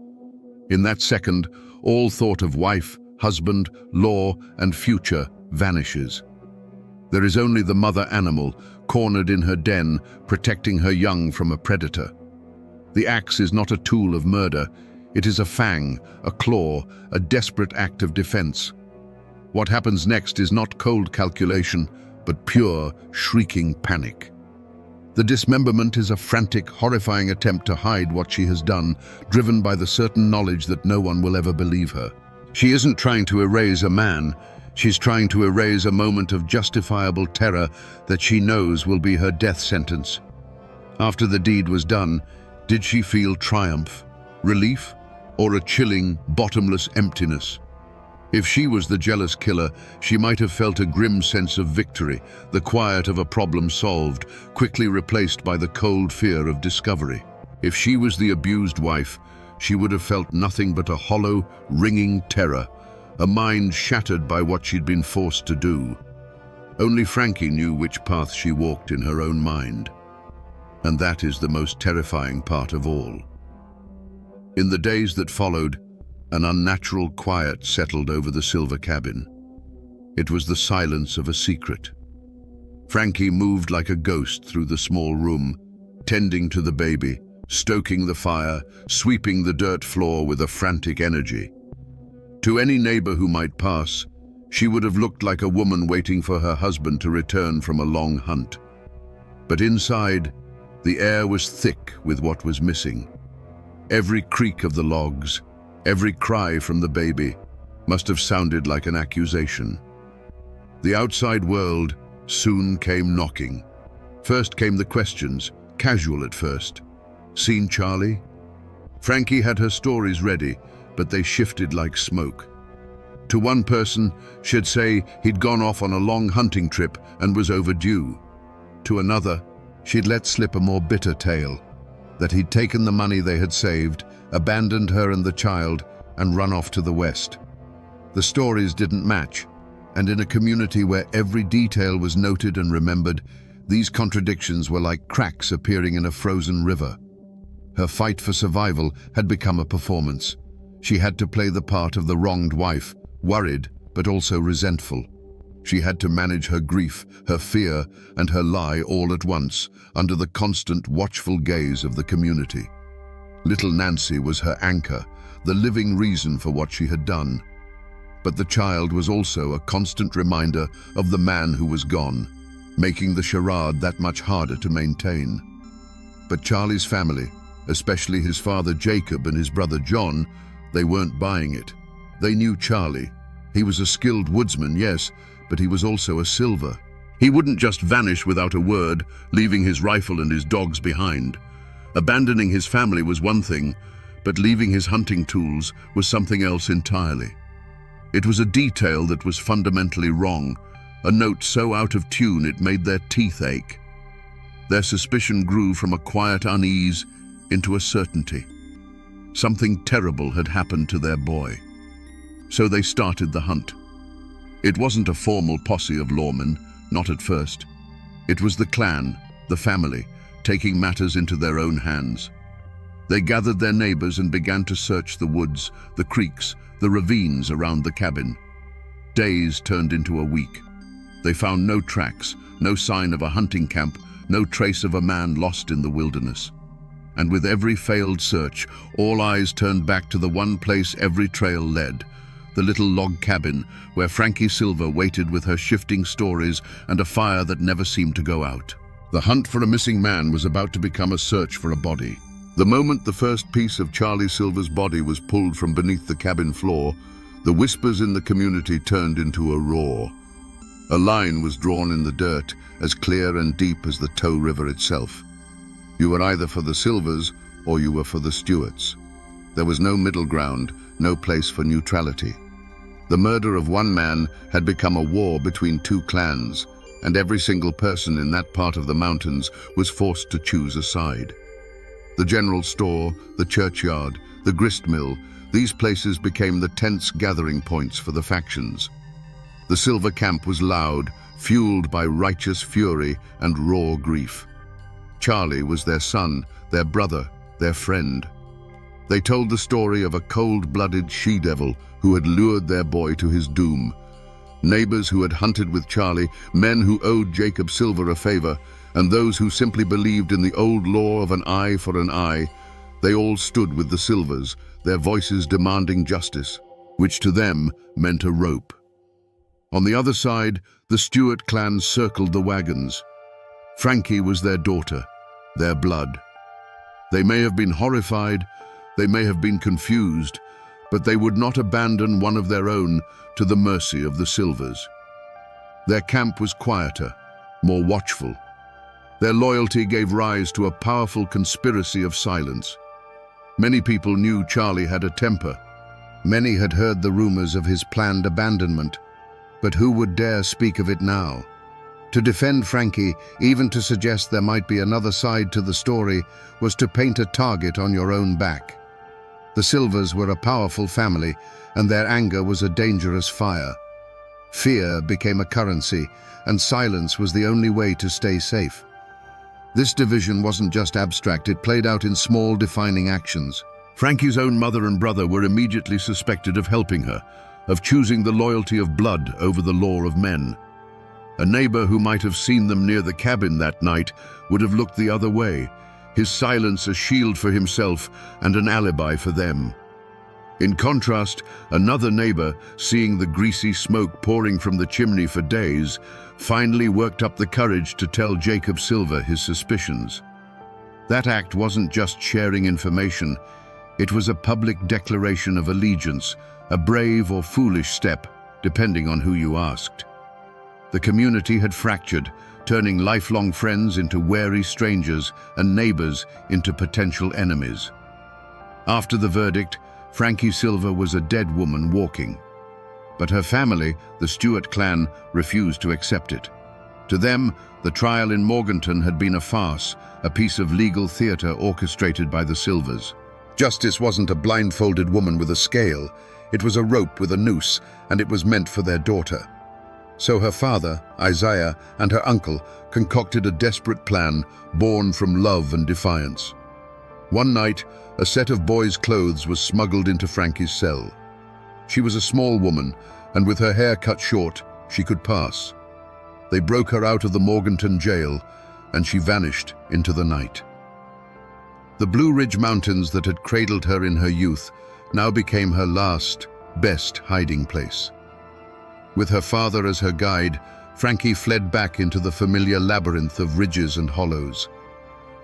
In that second, all thought of wife, husband, law, and future vanishes. There is only the mother animal, cornered in her den, protecting her young from a predator. The axe is not a tool of murder. It is a fang, a claw, a desperate act of defense. What happens next is not cold calculation, but pure, shrieking panic. The dismemberment is a frantic, horrifying attempt to hide what she has done, driven by the certain knowledge that no one will ever believe her. She isn't trying to erase a man, She's trying to erase a moment of justifiable terror that she knows will be her death sentence. After the deed was done, did she feel triumph, relief, or a chilling, bottomless emptiness? If she was the jealous killer, she might have felt a grim sense of victory, the quiet of a problem solved, quickly replaced by the cold fear of discovery. If she was the abused wife, she would have felt nothing but a hollow, ringing terror, a mind shattered by what she'd been forced to do. Only Frankie knew which path she walked in her own mind. And that is the most terrifying part of all. In the days that followed, an unnatural quiet settled over the silver cabin. It was the silence of a secret. Frankie moved like a ghost through the small room, tending to the baby, stoking the fire, sweeping the dirt floor with a frantic energy. To any neighbor who might pass, she would have looked like a woman waiting for her husband to return from a long hunt. But inside, the air was thick with what was missing. Every creak of the logs, every cry from the baby, must have sounded like an accusation. The outside world soon came knocking. First came the questions, casual at first. Seen Charlie? Frankie had her stories ready, but they shifted like smoke. To one person, she'd say he'd gone off on a long hunting trip and was overdue. To another, she'd let slip a more bitter tale, that he'd taken the money they had saved, abandoned her and the child, and run off to the west. The stories didn't match, and in a community where every detail was noted and remembered, these contradictions were like cracks appearing in a frozen river. Her fight for survival had become a performance. She had to play the part of the wronged wife, worried but also resentful. She had to manage her grief, her fear, and her lie all at once, under the constant watchful gaze of the community. Little Nancy was her anchor, the living reason for what she had done. But the child was also a constant reminder of the man who was gone, making the charade that much harder to maintain. But Charlie's family, especially his father Jacob and his brother John, they weren't buying it. They knew Charlie. He was a skilled woodsman, yes, but he was also a silver. He wouldn't just vanish without a word, leaving his rifle and his dogs behind. Abandoning his family was one thing, but leaving his hunting tools was something else entirely. It was a detail that was fundamentally wrong, a note so out of tune it made their teeth ache. Their suspicion grew from a quiet unease into a certainty. Something terrible had happened to their boy. So they started the hunt. It wasn't a formal posse of lawmen, not at first. It was the clan, the family, taking matters into their own hands. They gathered their neighbors and began to search the woods, the creeks, the ravines around the cabin. Days turned into a week. They found no tracks, no sign of a hunting camp, no trace of a man lost in the wilderness. And with every failed search, all eyes turned back to the one place every trail led, the little log cabin where Frankie Silver waited with her shifting stories and a fire that never seemed to go out. The hunt for a missing man was about to become a search for a body. The moment the first piece of Charlie Silver's body was pulled from beneath the cabin floor, the whispers in the community turned into a roar. A line was drawn in the dirt, as clear and deep as the Tow River itself. You were either for the Silvers or you were for the Stewarts. There was no middle ground, no place for neutrality. The murder of one man had become a war between two clans, and every single person in that part of the mountains was forced to choose a side. The general store, the churchyard, the grist mill, these places became the tense gathering points for the factions. The Silver camp was loud, fueled by righteous fury and raw grief. Charlie was their son, their brother, their friend. They told the story of a cold-blooded she-devil who had lured their boy to his doom. Neighbors who had hunted with Charlie, men who owed Jacob Silver a favor, and those who simply believed in the old law of an eye for an eye, they all stood with the Silvers, their voices demanding justice, which to them meant a rope. On the other side, the Stewart clan circled the wagons. Frankie was their daughter, their blood. They may have been horrified, they may have been confused, But they would not abandon one of their own to the mercy of the Silvers. Their camp was quieter, more watchful. Their loyalty gave rise to a powerful conspiracy of silence. Many people knew Charlie had a temper. Many had heard the rumors of his planned abandonment, but who would dare speak of it now? To defend Frankie, even to suggest there might be another side to the story, was to paint a target on your own back. The Silvers were a powerful family, and their anger was a dangerous fire. Fear became a currency, and silence was the only way to stay safe. This division wasn't just abstract, it played out in small, defining actions. Frankie's own mother and brother were immediately suspected of helping her, of choosing the loyalty of blood over the law of men. A neighbor who might have seen them near the cabin that night would have looked the other way, his silence a shield for himself and an alibi for them. In contrast, another neighbor, seeing the greasy smoke pouring from the chimney for days, finally worked up the courage to tell Jacob Silver his suspicions. That act wasn't just sharing information, it was a public declaration of allegiance, a brave or foolish step, depending on who you asked. The community had fractured, turning lifelong friends into wary strangers and neighbors into potential enemies. After the verdict, Frankie Silver was a dead woman walking. But her family, the Stewart clan, refused to accept it. To them, the trial in Morganton had been a farce, a piece of legal theater orchestrated by the Silvers. Justice wasn't a blindfolded woman with a scale, it was a rope with a noose, and it was meant for their daughter. So her father, Isaiah, and her uncle concocted a desperate plan born from love and defiance. One night, a set of boys' clothes was smuggled into Frankie's cell. She was a small woman, and with her hair cut short, she could pass. They broke her out of the Morganton jail, and she vanished into the night. The Blue Ridge Mountains that had cradled her in her youth now became her last, best hiding place. With her father as her guide, Frankie fled back into the familiar labyrinth of ridges and hollows.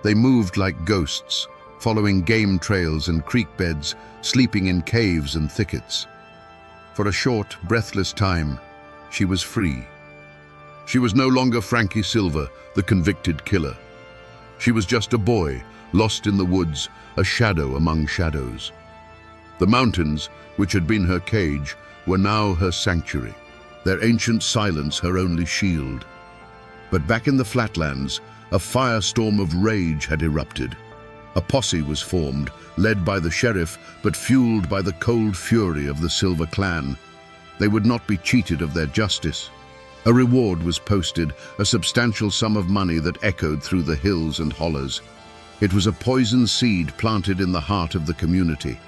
They moved like ghosts, following game trails and creek beds, sleeping in caves and thickets. For a short, breathless time, she was free. She was no longer Frankie Silver, the convicted killer. She was just a boy, lost in the woods, a shadow among shadows. The mountains, which had been her cage, were now her sanctuary, their ancient silence her only shield. But back in the flatlands, a firestorm of rage had erupted. A posse was formed, led by the sheriff, but fueled by the cold fury of the Silver clan. They would not be cheated of their justice. A reward was posted, a substantial sum of money that echoed through the hills and hollows. It was a poison seed planted in the heart of the community.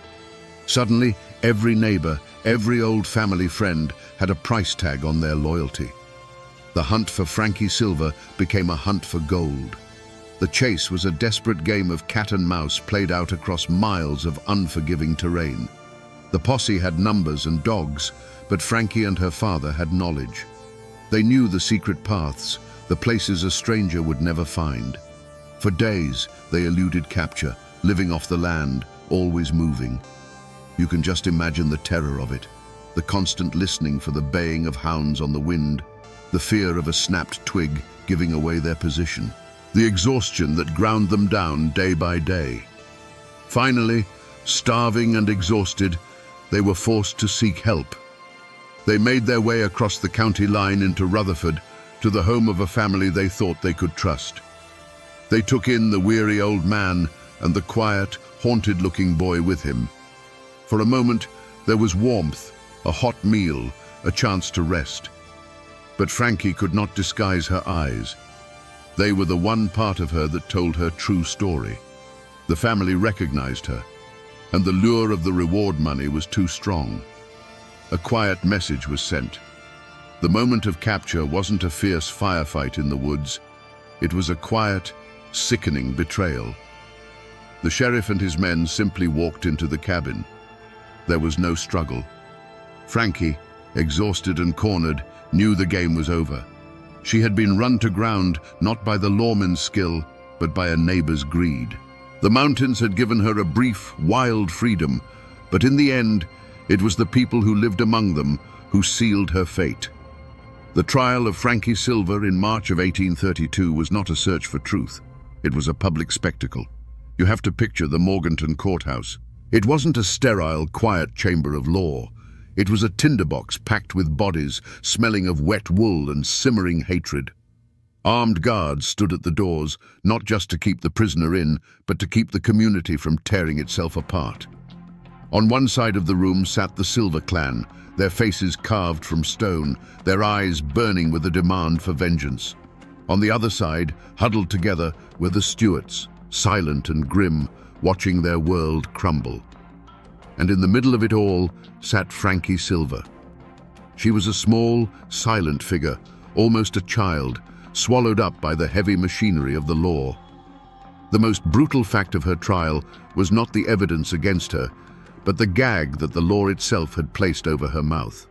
Suddenly, every neighbor, every old family friend had a price tag on their loyalty. The hunt for Frankie Silver became a hunt for gold. The chase was a desperate game of cat and mouse played out across miles of unforgiving terrain. The posse had numbers and dogs, but Frankie and her father had knowledge. They knew the secret paths, the places a stranger would never find. For days, they eluded capture, living off the land, always moving. You can just imagine the terror of it, the constant listening for the baying of hounds on the wind, the fear of a snapped twig giving away their position, the exhaustion that ground them down day by day. Finally, starving and exhausted, they were forced to seek help. They made their way across the county line into Rutherford, to the home of a family they thought they could trust. They took in the weary old man and the quiet, haunted-looking boy with him. For a moment, there was warmth, a hot meal, a chance to rest. But Frankie could not disguise her eyes. They were the one part of her that told her true story. The family recognized her, and the lure of the reward money was too strong. A quiet message was sent. The moment of capture wasn't a fierce firefight in the woods. It was a quiet, sickening betrayal. The sheriff and his men simply walked into the cabin. There was no struggle. Frankie, exhausted and cornered, knew the game was over. She had been run to ground not by the lawman's skill, but by a neighbor's greed. The mountains had given her a brief, wild freedom, but in the end, It was the people who lived among them who sealed her fate. The trial of Frankie Silver in March of 1832 was not a search for truth. It was a public spectacle. You have to picture the Morganton courthouse. It wasn't a sterile, quiet chamber of law. It was a tinderbox packed with bodies, smelling of wet wool and simmering hatred. Armed guards stood at the doors, not just to keep the prisoner in, but to keep the community from tearing itself apart. On one side of the room sat the Silver clan, their faces carved from stone, their eyes burning with a demand for vengeance. On the other side, huddled together, were the Stuarts, silent and grim, watching their world crumble. And in the middle of it all sat Frankie Silver. She was a small, silent figure, almost a child, swallowed up by the heavy machinery of the law. The most brutal fact of her trial was not the evidence against her, but the gag that the law itself had placed over her mouth.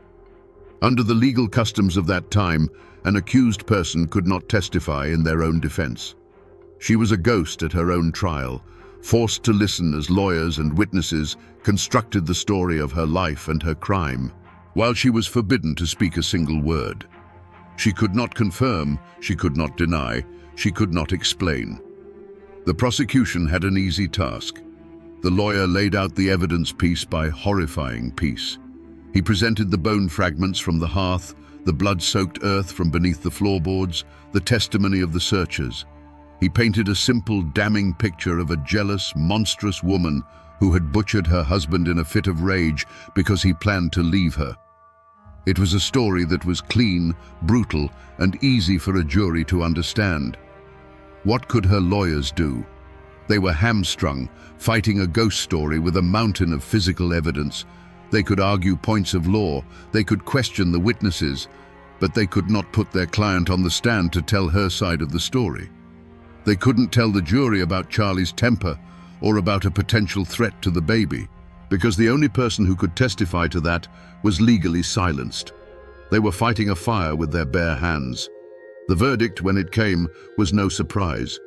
Under the legal customs of that time, an accused person could not testify in their own defense. She was a ghost at her own trial, forced to listen as lawyers and witnesses constructed the story of her life and her crime, while she was forbidden to speak a single word. She could not confirm, she could not deny, she could not explain. The prosecution had an easy task. The lawyer laid out the evidence piece by horrifying piece. He presented the bone fragments from the hearth, the blood-soaked earth from beneath the floorboards, the testimony of the searchers. He painted a simple, damning picture of a jealous, monstrous woman who had butchered her husband in a fit of rage because he planned to leave her. It was a story that was clean, brutal, and easy for a jury to understand. What could her lawyers do? They were hamstrung, fighting a ghost story with a mountain of physical evidence. They could argue points of law, they could question the witnesses, but they could not put their client on the stand to tell her side of the story. They couldn't tell the jury about Charlie's temper or about a potential threat to the baby, because the only person who could testify to that was legally silenced. They were fighting a fire with their bare hands. The verdict, when it came, was no surprise.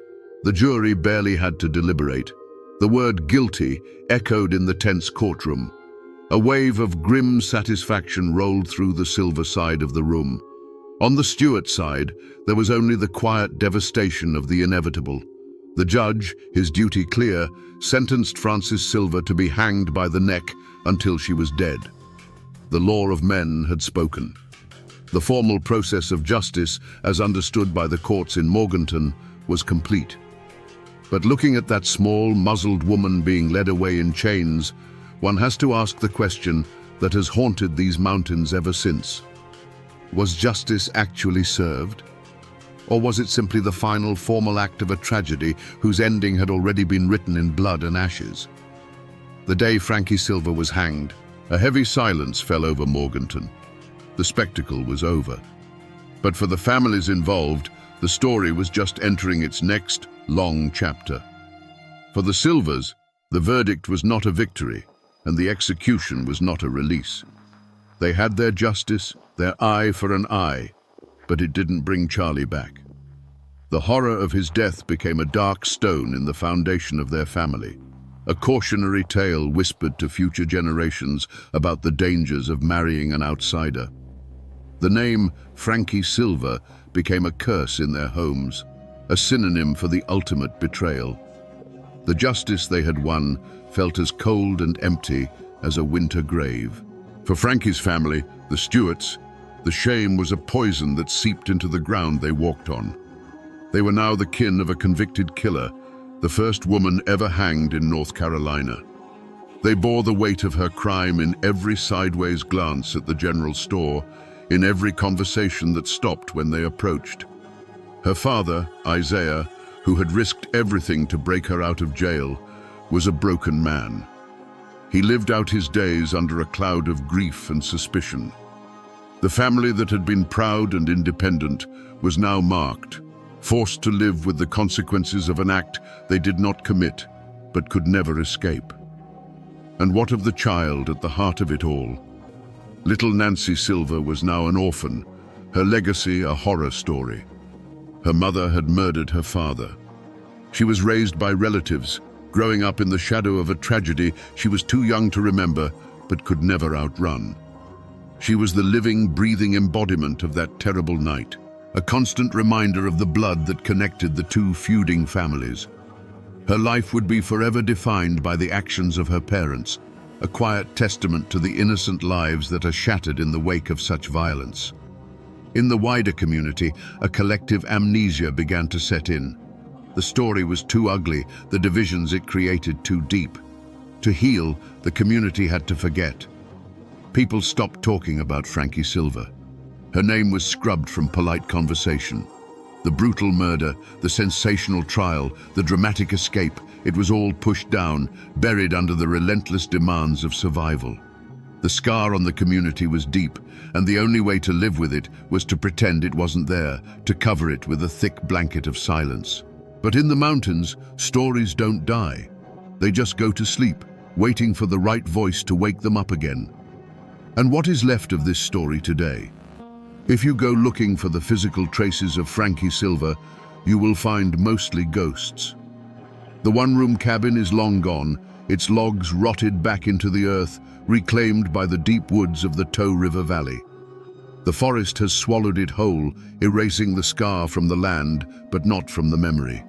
The jury barely had to deliberate. The word guilty echoed in the tense courtroom. A wave of grim satisfaction rolled through the Silver side of the room. On the Stuart side, there was only the quiet devastation of the inevitable. The judge, his duty clear, sentenced Frances Silver to be hanged by the neck until she was dead. The law of men had spoken. The formal process of justice, as understood by the courts in Morganton, was complete. But looking at that small, muzzled woman being led away in chains, one has to ask the question that has haunted these mountains ever since. Was justice actually served? Or was it simply the final formal act of a tragedy whose ending had already been written in blood and ashes? The day Frankie Silver was hanged, a heavy silence fell over Morganton. The spectacle was over. But for the families involved, the story was just entering its next long chapter. For the Silvers, the verdict was not a victory, and the execution was not a release. They had their justice, their eye for an eye, but it didn't bring Charlie back. The horror of his death became a dark stone in the foundation of their family, a cautionary tale whispered to future generations about the dangers of marrying an outsider. The name Frankie Silver became a curse in their homes, a synonym for the ultimate betrayal. The justice they had won felt as cold and empty as a winter grave. For Frankie's family, the Stuarts, the shame was a poison that seeped into the ground they walked on. They were now the kin of a convicted killer, the first woman ever hanged in North Carolina. They bore the weight of her crime in every sideways glance at the general store, in every conversation that stopped when they approached. Her father, Isaiah, who had risked everything to break her out of jail, was a broken man. He lived out his days under a cloud of grief and suspicion. The family that had been proud and independent was now marked, forced to live with the consequences of an act they did not commit, but could never escape. And what of the child at the heart of it all? Little Nancy Silver was now an orphan, her legacy a horror story. Her mother had murdered her father. She was raised by relatives, growing up in the shadow of a tragedy she was too young to remember, but could never outrun. She was the living, breathing embodiment of that terrible night, a constant reminder of the blood that connected the two feuding families. Her life would be forever defined by the actions of her parents, a quiet testament to the innocent lives that are shattered in the wake of such violence. In the wider community, a collective amnesia began to set in. The story was too ugly, the divisions it created too deep. To heal, the community had to forget. People stopped talking about Frankie Silver. Her name was scrubbed from polite conversation. The brutal murder, the sensational trial, the dramatic escape, it was all pushed down, buried under the relentless demands of survival. The scar on the community was deep, and the only way to live with it was to pretend it wasn't there, to cover it with a thick blanket of silence. But in the mountains, stories don't die. They just go to sleep, waiting for the right voice to wake them up again. And what is left of this story today? If you go looking for the physical traces of Frankie Silver, you will find mostly ghosts. The one-room cabin is long gone, its logs rotted back into the earth, reclaimed by the deep woods of the Tow River Valley. The forest has swallowed it whole, erasing the scar from the land, but not from the memory.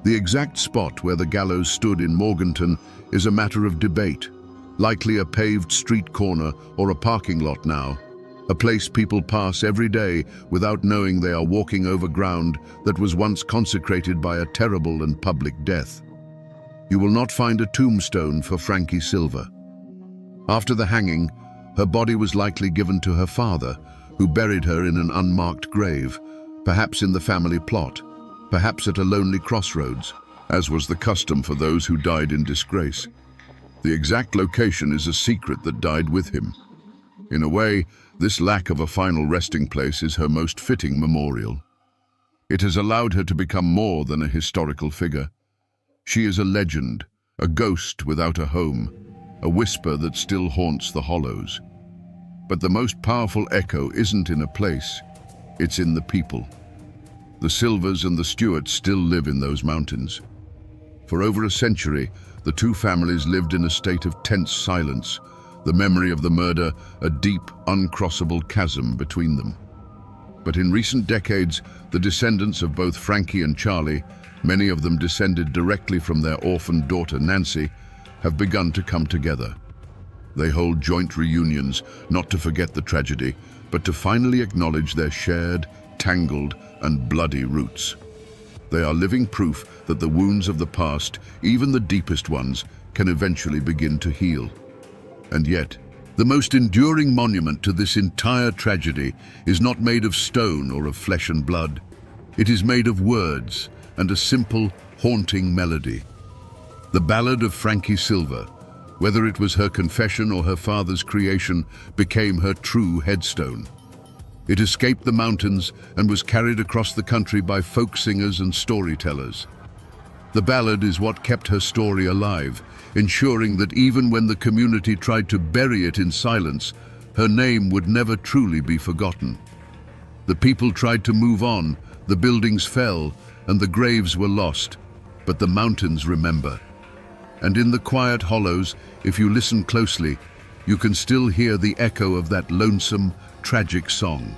The exact spot where the gallows stood in Morganton is a matter of debate, likely a paved street corner or a parking lot now, a place people pass every day without knowing they are walking over ground that was once consecrated by a terrible and public death. You will not find a tombstone for Frankie Silver. After the hanging, her body was likely given to her father, who buried her in an unmarked grave, perhaps in the family plot, perhaps at a lonely crossroads, as was the custom for those who died in disgrace. The exact location is a secret that died with him. In a way, this lack of a final resting place is her most fitting memorial. It has allowed her to become more than a historical figure. She is a legend, a ghost without a home, a whisper that still haunts the hollows. But the most powerful echo isn't in a place, it's in the people. The Silvers and the Stewarts still live in those mountains. For over a century, the two families lived in a state of tense silence, the memory of the murder a deep, uncrossable chasm between them. But in recent decades, the descendants of both Frankie and Charlie, many of them descended directly from their orphaned daughter Nancy, have begun to come together. They hold joint reunions, not to forget the tragedy, but to finally acknowledge their shared, tangled, and bloody roots. They are living proof that the wounds of the past, even the deepest ones, can eventually begin to heal. And yet, the most enduring monument to this entire tragedy is not made of stone or of flesh and blood. It is made of words and a simple, haunting melody. The ballad of Frankie Silver, whether it was her confession or her father's creation, became her true headstone. It escaped the mountains and was carried across the country by folk singers and storytellers. The ballad is what kept her story alive, ensuring that even when the community tried to bury it in silence, her name would never truly be forgotten. The people tried to move on, the buildings fell, and the graves were lost, but the mountains remember. And in the quiet hollows, if you listen closely, you can still hear the echo of that lonesome, tragic song.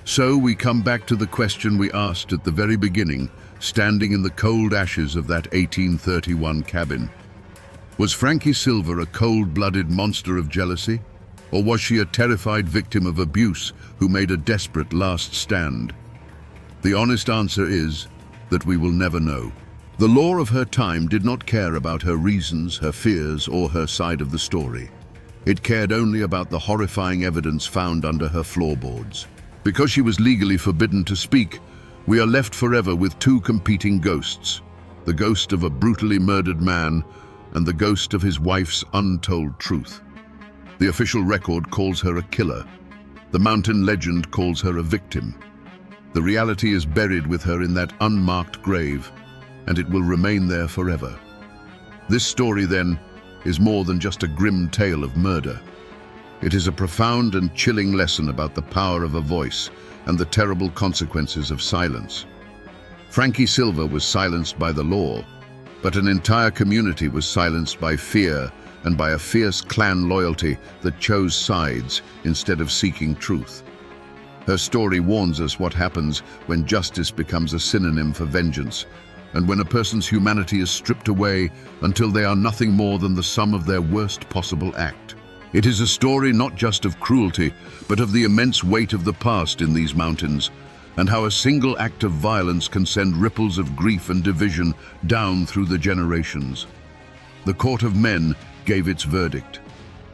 So we come back to the question we asked at the very beginning, standing in the cold ashes of that 1831 cabin. Was Frankie Silver a cold-blooded monster of jealousy? Or was she a terrified victim of abuse who made a desperate last stand? The honest answer is that we will never know. The law of her time did not care about her reasons, her fears, or her side of the story. It cared only about the horrifying evidence found under her floorboards. Because she was legally forbidden to speak, we are left forever with two competing ghosts, the ghost of a brutally murdered man and the ghost of his wife's untold truth. The official record calls her a killer. The mountain legend calls her a victim. The reality is buried with her in that unmarked grave, and it will remain there forever. This story, then, is more than just a grim tale of murder. It is a profound and chilling lesson about the power of a voice and the terrible consequences of silence. Frankie Silver was silenced by the law, but an entire community was silenced by fear, and by a fierce clan loyalty that chose sides instead of seeking truth. Her story warns us what happens when justice becomes a synonym for vengeance, and when a person's humanity is stripped away until they are nothing more than the sum of their worst possible act. It is a story not just of cruelty, but of the immense weight of the past in these mountains, and how a single act of violence can send ripples of grief and division down through the generations. The court of men gave its verdict.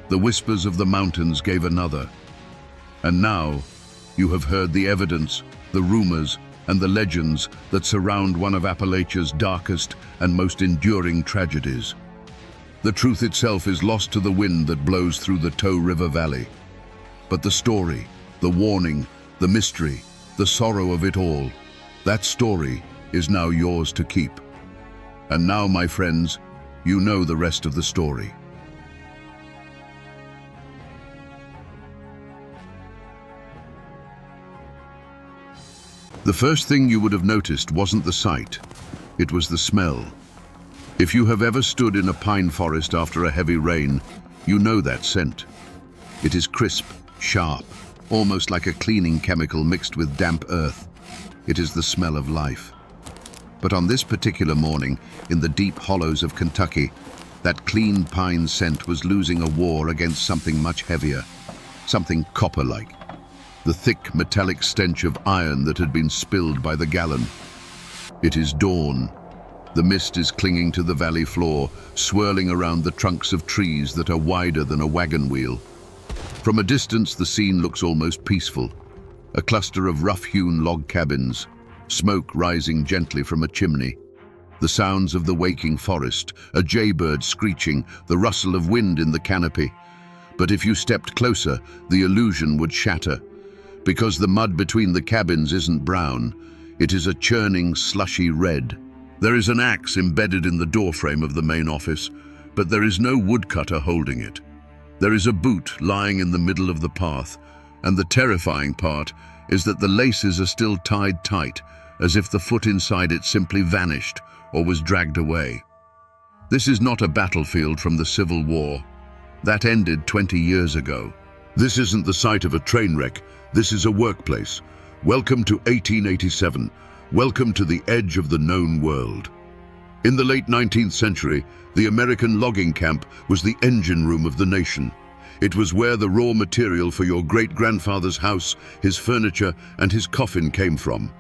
The whispers of the mountains gave another. And now, you have heard the evidence, the rumors, and the legends that surround one of Appalachia's darkest and most enduring tragedies. The truth itself is lost to the wind that blows through the Tow River Valley. But the story, the warning, the mystery, the sorrow of it all, that story is now yours to keep. And now, my friends, you know the rest of the story. The first thing you would have noticed wasn't the sight, it was the smell. If you have ever stood in a pine forest after a heavy rain, you know that scent. It is crisp, sharp, almost like a cleaning chemical mixed with damp earth. It is the smell of life. But on this particular morning, in the deep hollows of Kentucky, that clean pine scent was losing a war against something much heavier, something copper-like. The thick metallic stench of iron that had been spilled by the gallon. It is dawn. The mist is clinging to the valley floor, swirling around the trunks of trees that are wider than a wagon wheel. From a distance, the scene looks almost peaceful. A cluster of rough-hewn log cabins, smoke rising gently from a chimney. The sounds of the waking forest, a jaybird screeching, the rustle of wind in the canopy. But if you stepped closer, the illusion would shatter. Because the mud between the cabins isn't brown, it is a churning, slushy red. There is an axe embedded in the doorframe of the main office, but there is no woodcutter holding it. There is a boot lying in the middle of the path, and the terrifying part is that the laces are still tied tight, as if the foot inside it simply vanished or was dragged away. This is not a battlefield from the Civil War. That ended 20 years ago. This isn't the site of a train wreck. This is a workplace. Welcome to 1887. Welcome to the edge of the known world. In the late 19th century, the American logging camp was the engine room of the nation. It was where the raw material for your great-grandfather's house, his furniture, and his coffin came from.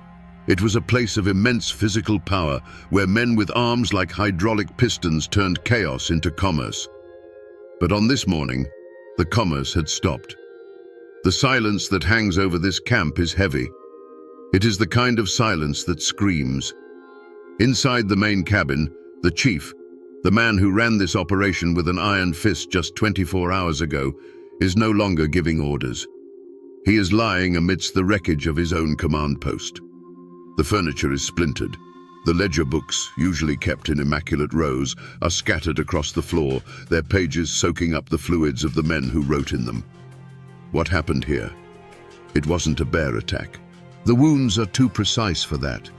It was a place of immense physical power, where men with arms like hydraulic pistons turned chaos into commerce. But on this morning, the commerce had stopped. The silence that hangs over this camp is heavy. It is the kind of silence that screams. Inside the main cabin, the chief, the man who ran this operation with an iron fist just 24 hours ago, is no longer giving orders. He is lying amidst the wreckage of his own command post. The furniture is splintered. The ledger books, usually kept in immaculate rows, are scattered across the floor, their pages soaking up the fluids of the men who wrote in them. What happened here? It wasn't a bear attack. The wounds are too precise for that.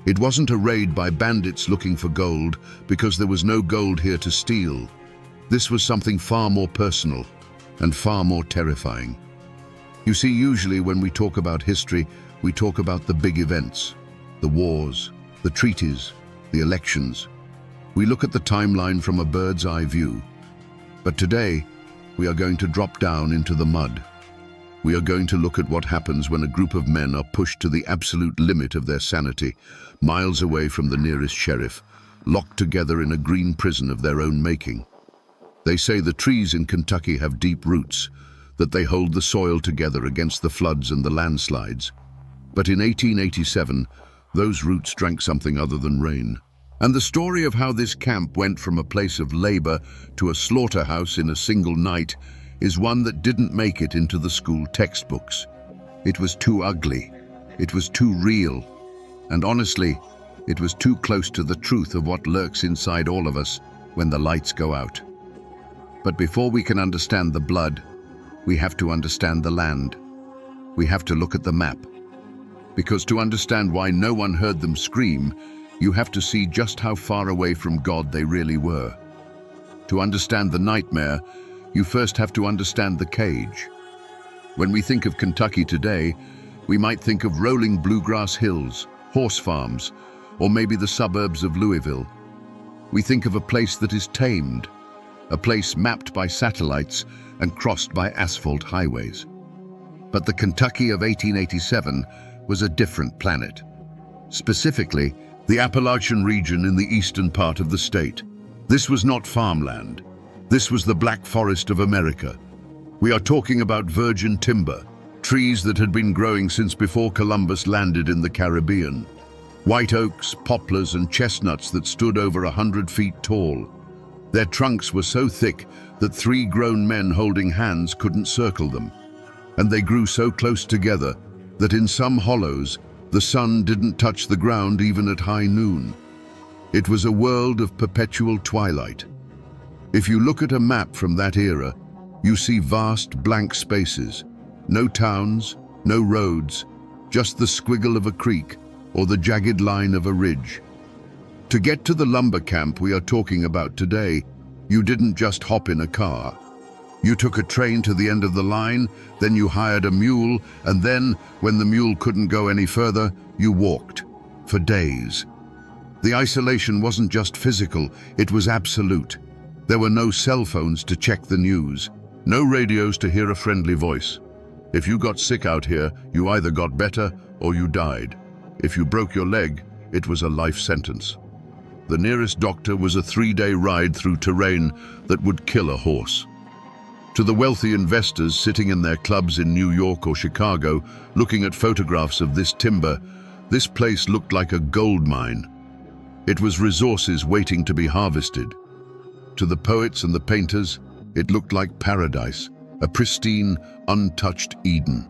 It wasn't a raid by bandits looking for gold, because there was no gold here to steal. This was something far more personal and far more terrifying. You see, usually when we talk about history, we talk about the big events, the wars, the treaties, the elections. We look at the timeline from a bird's eye view. But today, we are going to drop down into the mud. We are going to look at what happens when a group of men are pushed to the absolute limit of their sanity, miles away from the nearest sheriff, locked together in a green prison of their own making. They say the trees in Kentucky have deep roots, that they hold the soil together against the floods and the landslides. But in 1887, those roots drank something other than rain. And the story of how this camp went from a place of labor to a slaughterhouse in a single night is one that didn't make it into the school textbooks. It was too ugly. It was too real. And honestly, it was too close to the truth of what lurks inside all of us when the lights go out. But before we can understand the blood, we have to understand the land. We have to look at the map. Because to understand why no one heard them scream, you have to see just how far away from God they really were. To understand the nightmare, you first have to understand the cage. When we think of Kentucky today, we might think of rolling bluegrass hills, horse farms, or maybe the suburbs of Louisville. We think of a place that is tamed, a place mapped by satellites and crossed by asphalt highways. But the Kentucky of 1887 was a different planet. Specifically, the Appalachian region in the eastern part of the state. This was not farmland. This was the Black Forest of America. We are talking about virgin timber, trees that had been growing since before Columbus landed in the Caribbean. White oaks, poplars, and chestnuts that stood over 100 feet tall. Their trunks were so thick that 3 grown men holding hands couldn't circle them. And they grew so close together that in some hollows, the sun didn't touch the ground even at high noon. It was a world of perpetual twilight. If you look at a map from that era, you see vast blank spaces. No towns, no roads, just the squiggle of a creek or the jagged line of a ridge. To get to the lumber camp we are talking about today, you didn't just hop in a car. You took a train to the end of the line, then you hired a mule, and then, when the mule couldn't go any further, you walked. For days. The isolation wasn't just physical, it was absolute. There were no cell phones to check the news, no radios to hear a friendly voice. If you got sick out here, you either got better or you died. If you broke your leg, it was a life sentence. The nearest doctor was a 3-day ride through terrain that would kill a horse. To the wealthy investors sitting in their clubs in New York or Chicago, looking at photographs of this timber, this place looked like a gold mine. It was resources waiting to be harvested. To the poets and the painters, it looked like paradise, a pristine, untouched Eden.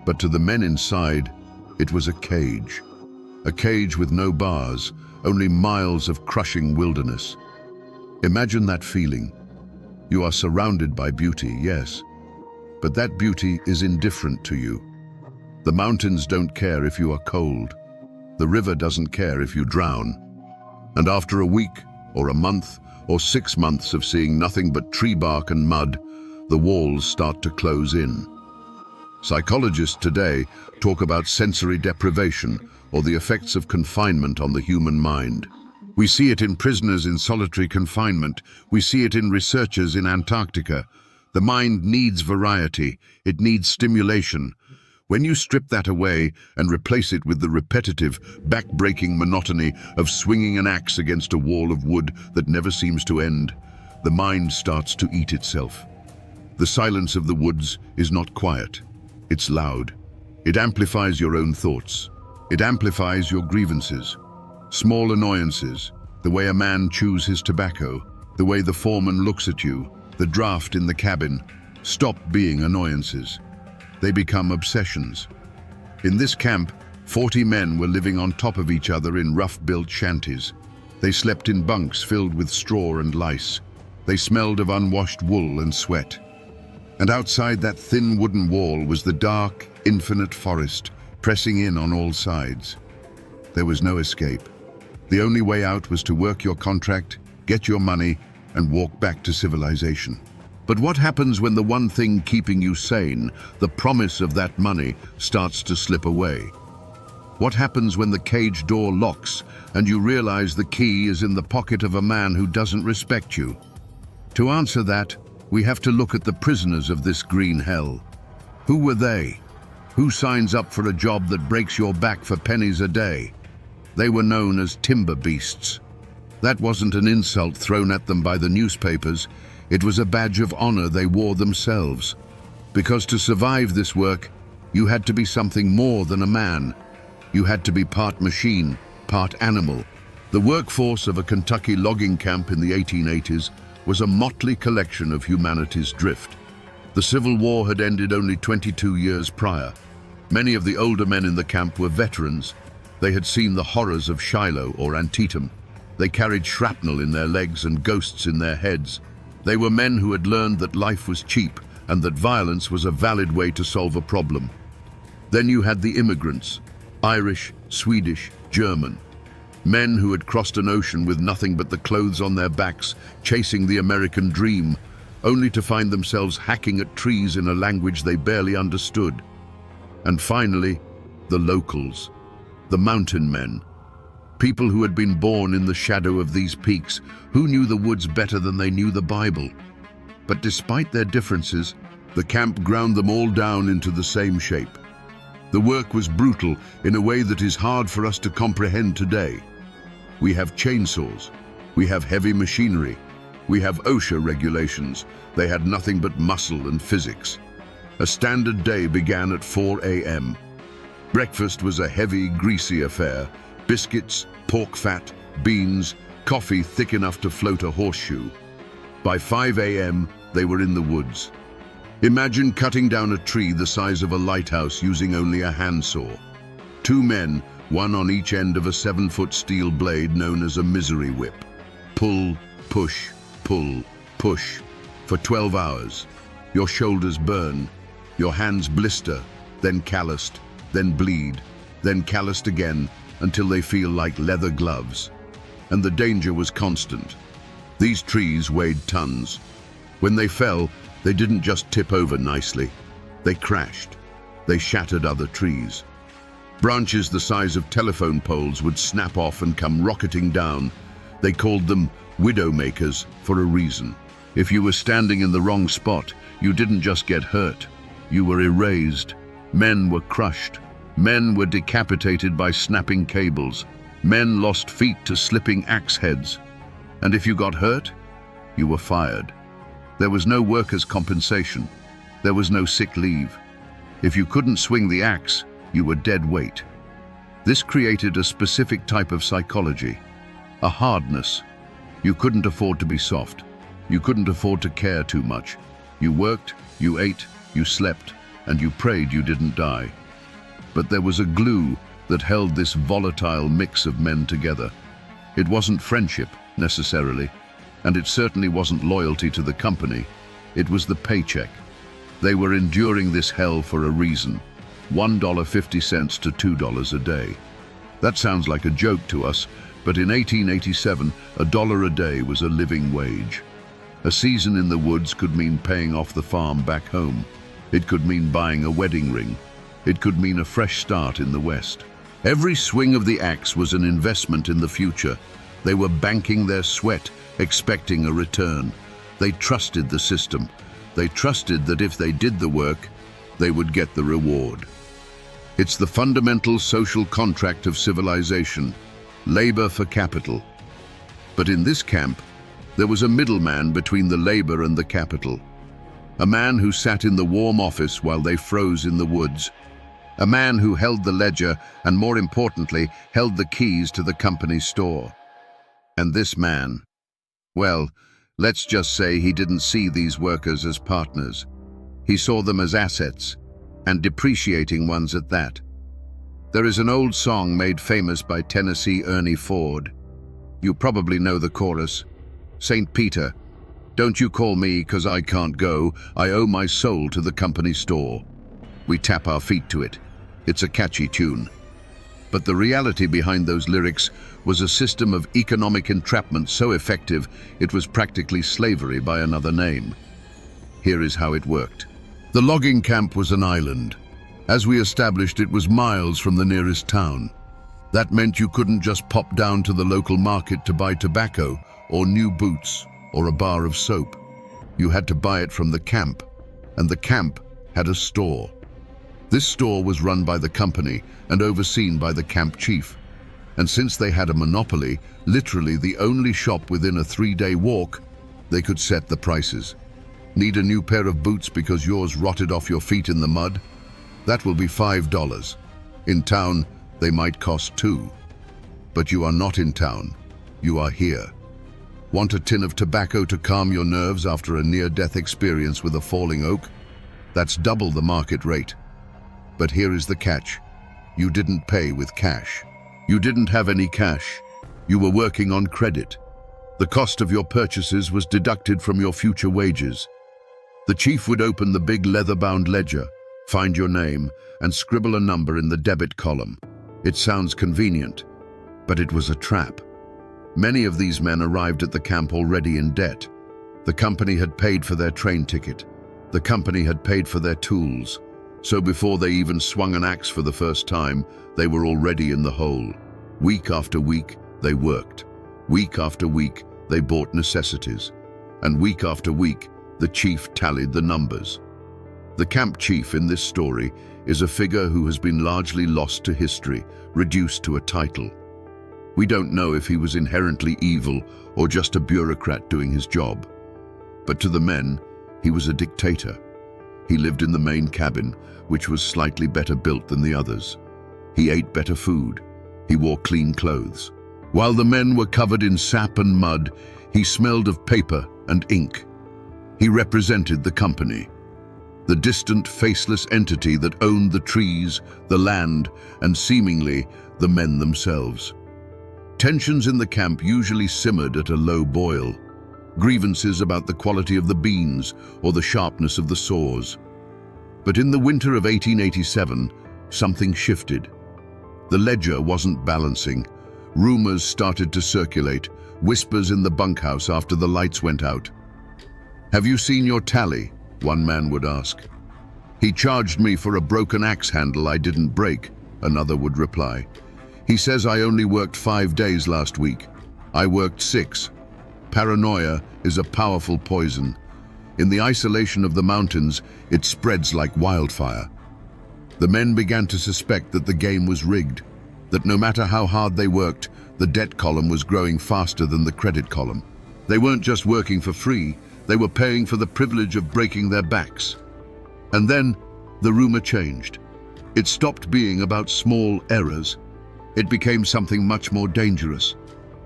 But to the men inside, it was a cage with no bars, only miles of crushing wilderness. Imagine that feeling. You are surrounded by beauty, yes, but that beauty is indifferent to you. The mountains don't care if you are cold. The river doesn't care if you drown. And after a week, or a month, or 6 months of seeing nothing but tree bark and mud, the walls start to close in. Psychologists today talk about sensory deprivation or the effects of confinement on the human mind. We see it in prisoners in solitary confinement. We see it in researchers in Antarctica. The mind needs variety. It needs stimulation. When you strip that away and replace it with the repetitive, back-breaking monotony of swinging an axe against a wall of wood that never seems to end, the mind starts to eat itself. The silence of the woods is not quiet. It's loud. It amplifies your own thoughts. It amplifies your grievances. Small annoyances, the way a man chews his tobacco, the way the foreman looks at you, the draft in the cabin, stop being annoyances. They become obsessions. In this camp, 40 men were living on top of each other in rough-built shanties. They slept in bunks filled with straw and lice. They smelled of unwashed wool and sweat. And outside that thin wooden wall was the dark, infinite forest, pressing in on all sides. There was no escape. The only way out was to work your contract, get your money, and walk back to civilization. But what happens when the one thing keeping you sane, the promise of that money, starts to slip away? What happens when the cage door locks and you realize the key is in the pocket of a man who doesn't respect you? To answer that, we have to look at the prisoners of this green hell. Who were they? Who signs up for a job that breaks your back for pennies a day? They were known as timber beasts. That wasn't an insult thrown at them by the newspapers. It was a badge of honor they wore themselves. Because to survive this work, you had to be something more than a man. You had to be part machine, part animal. The workforce of a Kentucky logging camp in the 1880s was a motley collection of humanity's drift. The Civil War had ended only 22 years prior. Many of the older men in the camp were veterans. They had seen the horrors of Shiloh or Antietam. They carried shrapnel in their legs and ghosts in their heads. They were men who had learned that life was cheap and that violence was a valid way to solve a problem. Then you had the immigrants, Irish, Swedish, German. Men who had crossed an ocean with nothing but the clothes on their backs, chasing the American dream, only to find themselves hacking at trees in a language they barely understood. And finally, the locals, the mountain men, people who had been born in the shadow of these peaks, who knew the woods better than they knew the Bible. But despite their differences, the camp ground them all down into the same shape. The work was brutal in a way that is hard for us to comprehend today. We have chainsaws, we have heavy machinery, we have OSHA regulations. They had nothing but muscle and physics. A standard day began at 4 a.m. Breakfast was a heavy, greasy affair. Biscuits, pork fat, beans, coffee thick enough to float a horseshoe. By 5 a.m., they were in the woods. Imagine cutting down a tree the size of a lighthouse using only a handsaw. 2 men, one on each end of a 7-foot steel blade known as a misery whip. Pull, push, pull, push. For 12 hours. Your shoulders burn, your hands blister, then calloused, then bleed, then calloused again until they feel like leather gloves. And the danger was constant. These trees weighed tons. When they fell, they didn't just tip over nicely. They crashed. They shattered other trees. Branches the size of telephone poles would snap off and come rocketing down. They called them widowmakers for a reason. If you were standing in the wrong spot, you didn't just get hurt. You were erased. Men were crushed. Men were decapitated by snapping cables. Men lost feet to slipping axe heads. And if you got hurt, you were fired. There was no workers' compensation. There was no sick leave. If you couldn't swing the axe, you were dead weight. This created a specific type of psychology, a hardness. You couldn't afford to be soft. You couldn't afford to care too much. You worked, you ate, you slept, and you prayed you didn't die. But there was a glue that held this volatile mix of men together. It wasn't friendship, necessarily, and it certainly wasn't loyalty to the company. It was the paycheck. They were enduring this hell for a reason. $1.50 to $2 a day. That sounds like a joke to us, but in 1887, $1 a day was a living wage. A season in the woods could mean paying off the farm back home. It could mean buying a wedding ring. It could mean a fresh start in the West. Every swing of the axe was an investment in the future. They were banking their sweat, expecting a return. They trusted the system. They trusted that if they did the work, they would get the reward. It's the fundamental social contract of civilization, labor for capital. But in this camp, there was a middleman between the labor and the capital. A man who sat in the warm office while they froze in the woods. A man who held the ledger and, more importantly, held the keys to the company's store. And this man, well, let's just say he didn't see these workers as partners. He saw them as assets, and depreciating ones at that. There is an old song made famous by Tennessee Ernie Ford. You probably know the chorus. St. Peter, don't you call me 'cause I can't go. I owe my soul to the company store. We tap our feet to it. It's a catchy tune. But the reality behind those lyrics was a system of economic entrapment so effective it was practically slavery by another name. Here is how it worked. The logging camp was an island. As we established, it was miles from the nearest town. That meant you couldn't just pop down to the local market to buy tobacco or new boots or a bar of soap. You had to buy it from the camp, and the camp had a store. This store was run by the company and overseen by the camp chief. And since they had a monopoly, literally the only shop within a 3-day walk, they could set the prices. Need a new pair of boots because yours rotted off your feet in the mud? That will be $5. In town, they might cost $2. But you are not in town. You are here. Want a tin of tobacco to calm your nerves after a near-death experience with a falling oak? That's double the market rate. But here is the catch. You didn't pay with cash. You didn't have any cash. You were working on credit. The cost of your purchases was deducted from your future wages. The chief would open the big leather-bound ledger, find your name, and scribble a number in the debit column. It sounds convenient. But it was a trap. Many of these men arrived at the camp already in debt. The company had paid for their train ticket. The company had paid for their tools. So before they even swung an axe for the first time, they were already in the hole. Week after week, they worked. Week after week, they bought necessities. And week after week, the chief tallied the numbers. The camp chief in this story is a figure who has been largely lost to history, reduced to a title. We don't know if he was inherently evil or just a bureaucrat doing his job. But to the men, he was a dictator. He lived in the main cabin, which was slightly better built than the others. He ate better food. He wore clean clothes. While the men were covered in sap and mud, he smelled of paper and ink. He represented the company, the distant, faceless entity that owned the trees, the land, and seemingly the men themselves. Tensions in the camp usually simmered at a low boil. Grievances about the quality of the beans or the sharpness of the saws. But in the winter of 1887, something shifted. The ledger wasn't balancing. Rumors started to circulate, whispers in the bunkhouse after the lights went out. "Have you seen your tally?" one man would ask. "He charged me for a broken axe handle I didn't break," another would reply. "He says I only worked 5 days last week. I worked 6. Paranoia is a powerful poison. In the isolation of the mountains, it spreads like wildfire. The men began to suspect that the game was rigged, that no matter how hard they worked, the debt column was growing faster than the credit column. They weren't just working for free, they were paying for the privilege of breaking their backs. And then, the rumor changed. It stopped being about small errors. It became something much more dangerous.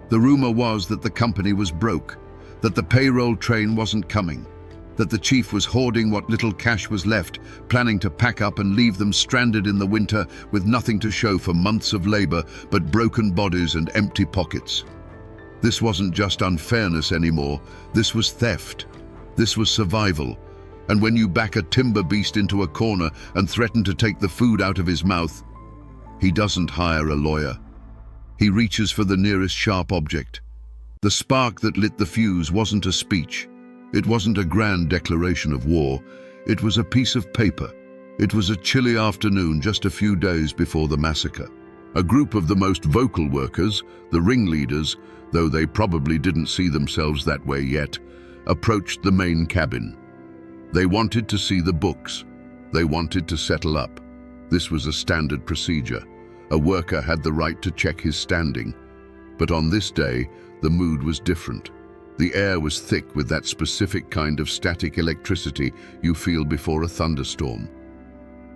The rumor was that the company was broke, that the payroll train wasn't coming, that the chief was hoarding what little cash was left, planning to pack up and leave them stranded in the winter with nothing to show for months of labor but broken bodies and empty pockets. This wasn't just unfairness anymore, this was theft. This was survival. And when you back a timber beast into a corner and threaten to take the food out of his mouth, he doesn't hire a lawyer. He reaches for the nearest sharp object. The spark that lit the fuse wasn't a speech. It wasn't a grand declaration of war. It was a piece of paper. It was a chilly afternoon just a few days before the massacre. A group of the most vocal workers, the ringleaders, though they probably didn't see themselves that way yet, approached the main cabin. They wanted to see the books. They wanted to settle up. This was a standard procedure. A worker had the right to check his standing. But on this day, the mood was different. The air was thick with that specific kind of static electricity you feel before a thunderstorm.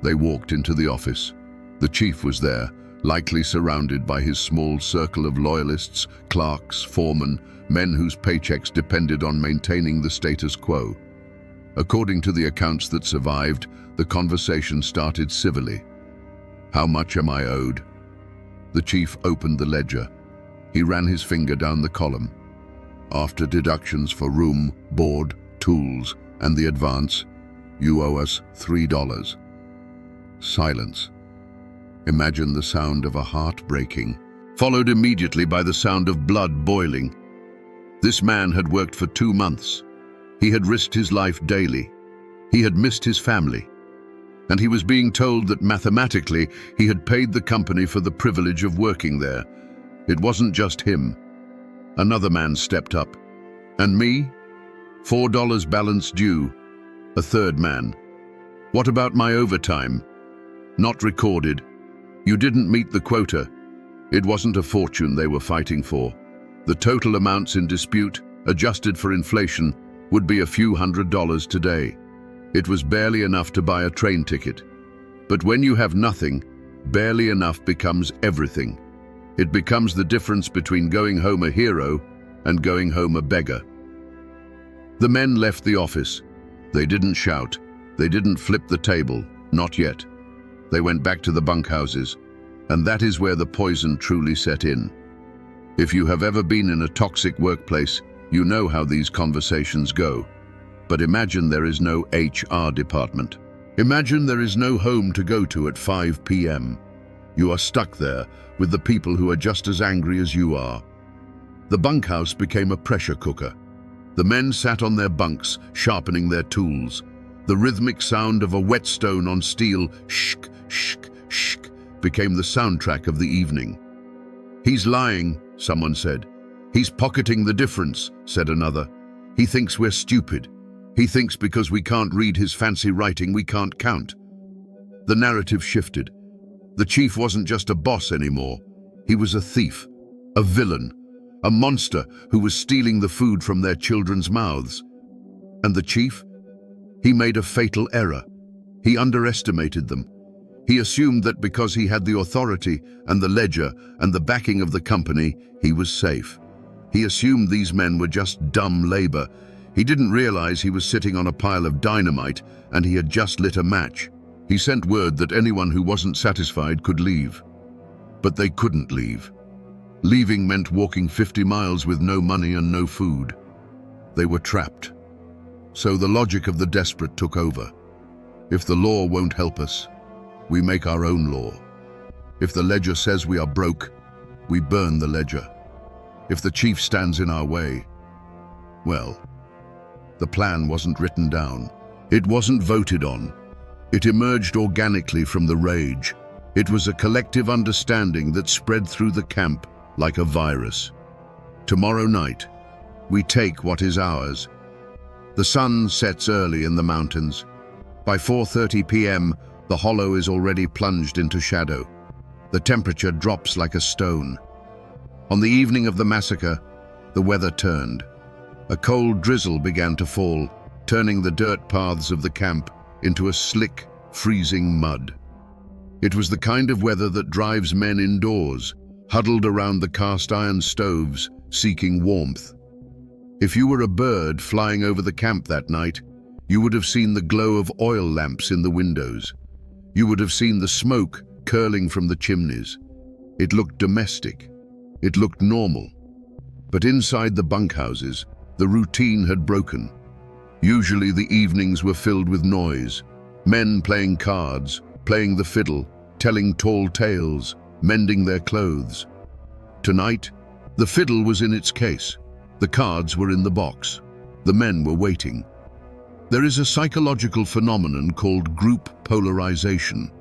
They walked into the office. The chief was there, likely surrounded by his small circle of loyalists, clerks, foremen, men whose paychecks depended on maintaining the status quo. According to the accounts that survived, the conversation started civilly. "How much am I owed?" The chief opened the ledger. He ran his finger down the column. "After deductions for room, board, tools, and the advance, you owe us $3. Silence. Imagine the sound of a heart breaking, followed immediately by the sound of blood boiling. This man had worked for 2 months. He had risked his life daily. He had missed his family. And he was being told that mathematically he had paid the company for the privilege of working there. It wasn't just him. Another man stepped up. "And me? $4 balance due." A third man. "What about my overtime?" "Not recorded. You didn't meet the quota." It wasn't a fortune they were fighting for. The total amounts in dispute, adjusted for inflation, would be a few $100s today. It was barely enough to buy a train ticket. But when you have nothing, barely enough becomes everything. It becomes the difference between going home a hero and going home a beggar. The men left the office. They didn't shout. They didn't flip the table. Not yet. They went back to the bunkhouses. And that is where the poison truly set in. If you have ever been in a toxic workplace, you know how these conversations go. But imagine there is no HR department. Imagine there is no home to go to at 5 p.m. You are stuck there with the people who are just as angry as you are. The bunkhouse became a pressure cooker. The men sat on their bunks, sharpening their tools. The rhythmic sound of a whetstone on steel, shk, shk, shk, became the soundtrack of the evening. "He's lying," someone said. "He's pocketing the difference," said another. "He thinks we're stupid. He thinks because we can't read his fancy writing, we can't count." The narrative shifted. The chief wasn't just a boss anymore. He was a thief, a villain, a monster who was stealing the food from their children's mouths. And the chief? He made a fatal error. He underestimated them. He assumed that because he had the authority and the ledger and the backing of the company, he was safe. He assumed these men were just dumb labor. He didn't realize he was sitting on a pile of dynamite and he had just lit a match. He sent word that anyone who wasn't satisfied could leave. But they couldn't leave. Leaving meant walking 50 miles with no money and no food. They were trapped. So the logic of the desperate took over. If the law won't help us, we make our own law. If the ledger says we are broke, we burn the ledger. If the chief stands in our way, well, the plan wasn't written down. It wasn't voted on. It emerged organically from the rage. It was a collective understanding that spread through the camp like a virus. Tomorrow night, we take what is ours. The sun sets early in the mountains. By 4:30 p.m., the hollow is already plunged into shadow. The temperature drops like a stone. On the evening of the massacre, the weather turned. A cold drizzle began to fall, turning the dirt paths of the camp into a slick, freezing mud. It was the kind of weather that drives men indoors, huddled around the cast-iron stoves, seeking warmth. If you were a bird flying over the camp that night, you would have seen the glow of oil lamps in the windows. You would have seen the smoke curling from the chimneys. It looked domestic. It looked normal. But inside the bunkhouses, the routine had broken. Usually the evenings were filled with noise. Men playing cards, playing the fiddle, telling tall tales, mending their clothes. Tonight, the fiddle was in its case. The cards were in the box. The men were waiting. There is a psychological phenomenon called group polarization.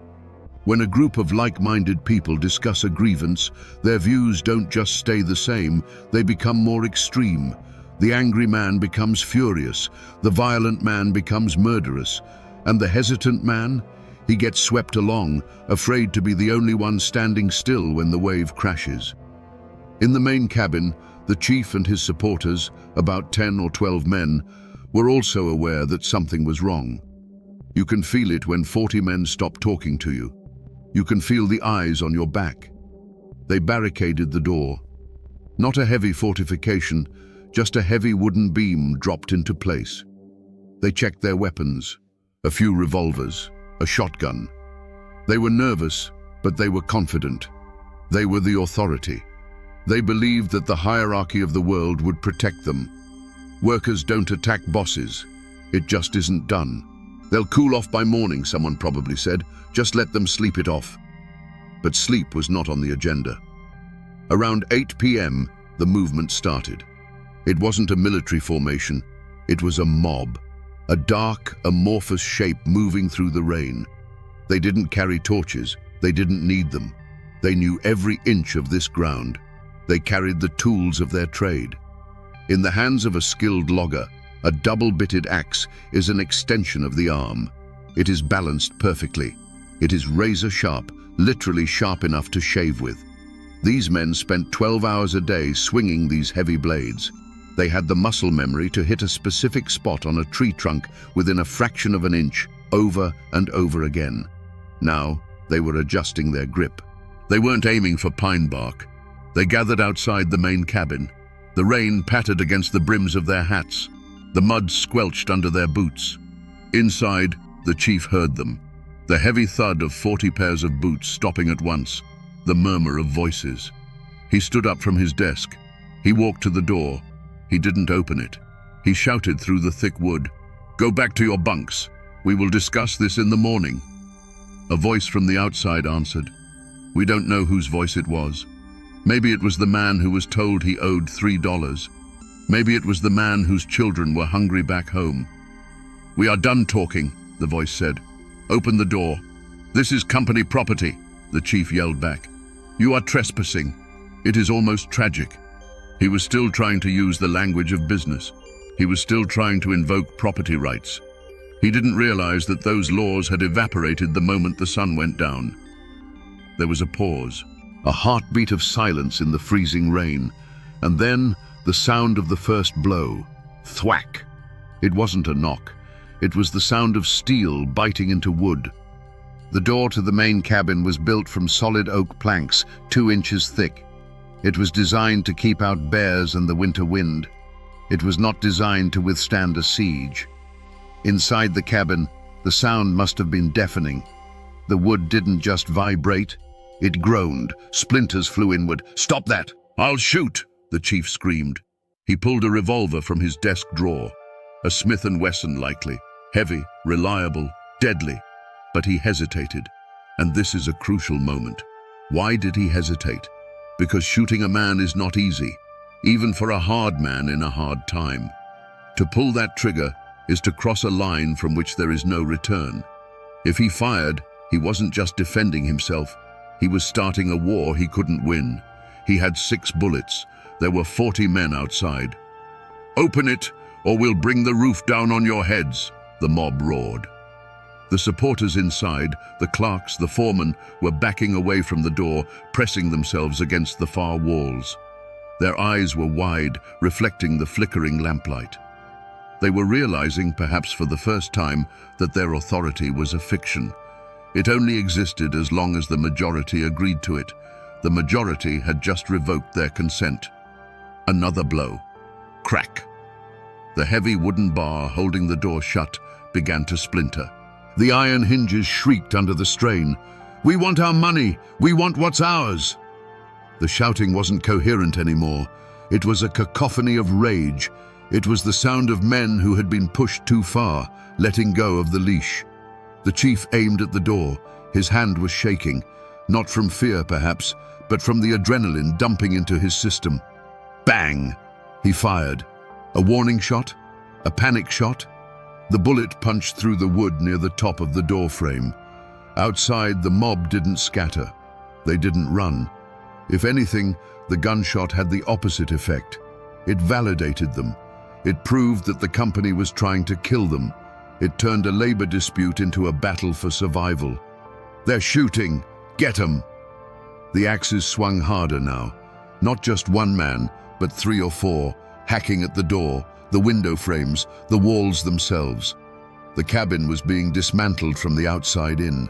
When a group of like-minded people discuss a grievance, their views don't just stay the same, they become more extreme. The angry man becomes furious, the violent man becomes murderous, and the hesitant man, he gets swept along, afraid to be the only one standing still when the wave crashes. In the main cabin, the chief and his supporters, about 10 or 12 men, were also aware that something was wrong. You can feel it when 40 men stop talking to you. You can feel the eyes on your back. They barricaded the door. Not a heavy fortification, just a heavy wooden beam dropped into place. They checked their weapons, a few revolvers, a shotgun. They were nervous, but they were confident. They were the authority. They believed that the hierarchy of the world would protect them. Workers don't attack bosses. It just isn't done. They'll cool off by morning, someone probably said. Just let them sleep it off. But sleep was not on the agenda. Around 8 p.m., the movement started. It wasn't a military formation. It was a mob. A dark, amorphous shape moving through the rain. They didn't carry torches. They didn't need them. They knew every inch of this ground. They carried the tools of their trade. In the hands of a skilled logger, a double-bitted axe is an extension of the arm. It is balanced perfectly. It is razor-sharp, literally sharp enough to shave with. These men spent 12 hours a day swinging these heavy blades. They had the muscle memory to hit a specific spot on a tree trunk within a fraction of an inch, over and over again. Now, they were adjusting their grip. They weren't aiming for pine bark. They gathered outside the main cabin. The rain pattered against the brims of their hats. The mud squelched under their boots. Inside, the chief heard them. The heavy thud of 40 pairs of boots stopping at once. The murmur of voices. He stood up from his desk. He walked to the door. He didn't open it. He shouted through the thick wood, "Go back to your bunks. We will discuss this in the morning." A voice from the outside answered, We don't know whose voice it was. Maybe it was the man who was told he owed $3. Maybe it was the man whose children were hungry back home. "We are done talking," the voice said. "Open the door." "This is company property," the chief yelled back. "You are trespassing." It is almost tragic. He was still trying to use the language of business. He was still trying to invoke property rights. He didn't realize that those laws had evaporated the moment the sun went down. There was a pause, a heartbeat of silence in the freezing rain, and then the sound of the first blow. Thwack! It wasn't a knock. It was the sound of steel biting into wood. The door to the main cabin was built from solid oak planks, 2 inches thick. It was designed to keep out bears and the winter wind. It was not designed to withstand a siege. Inside the cabin, the sound must have been deafening. The wood didn't just vibrate, it groaned. Splinters flew inward. "Stop that! I'll shoot!" the chief screamed. He pulled a revolver from his desk drawer. A Smith & Wesson likely. Heavy, reliable, deadly. But he hesitated. And this is a crucial moment. Why did he hesitate? Because shooting a man is not easy, even for a hard man in a hard time. To pull that trigger is to cross a line from which there is no return. If he fired, he wasn't just defending himself. He was starting a war he couldn't win. He had 6 bullets. There were 40 men outside. "Open it, or we'll bring the roof down on your heads," the mob roared. The supporters inside, the clerks, the foremen, were backing away from the door, pressing themselves against the far walls. Their eyes were wide, reflecting the flickering lamplight. They were realizing, perhaps for the first time, that their authority was a fiction. It only existed as long as the majority agreed to it. The majority had just revoked their consent. Another blow. Crack. The heavy wooden bar holding the door shut began to splinter. The iron hinges shrieked under the strain. "We want our money! We want what's ours!" The shouting wasn't coherent anymore. It was a cacophony of rage. It was the sound of men who had been pushed too far, letting go of the leash. The chief aimed at the door. His hand was shaking, not from fear perhaps, but from the adrenaline dumping into his system. Bang! He fired. A warning shot? A panic shot? The bullet punched through the wood near the top of the door frame. Outside, the mob didn't scatter. They didn't run. If anything, the gunshot had the opposite effect. It validated them. It proved that the company was trying to kill them. It turned a labor dispute into a battle for survival. "They're shooting! Get 'em!" The axes swung harder now. Not just one man, but 3 or 4, hacking at the door, the window frames, the walls themselves. The cabin was being dismantled from the outside in.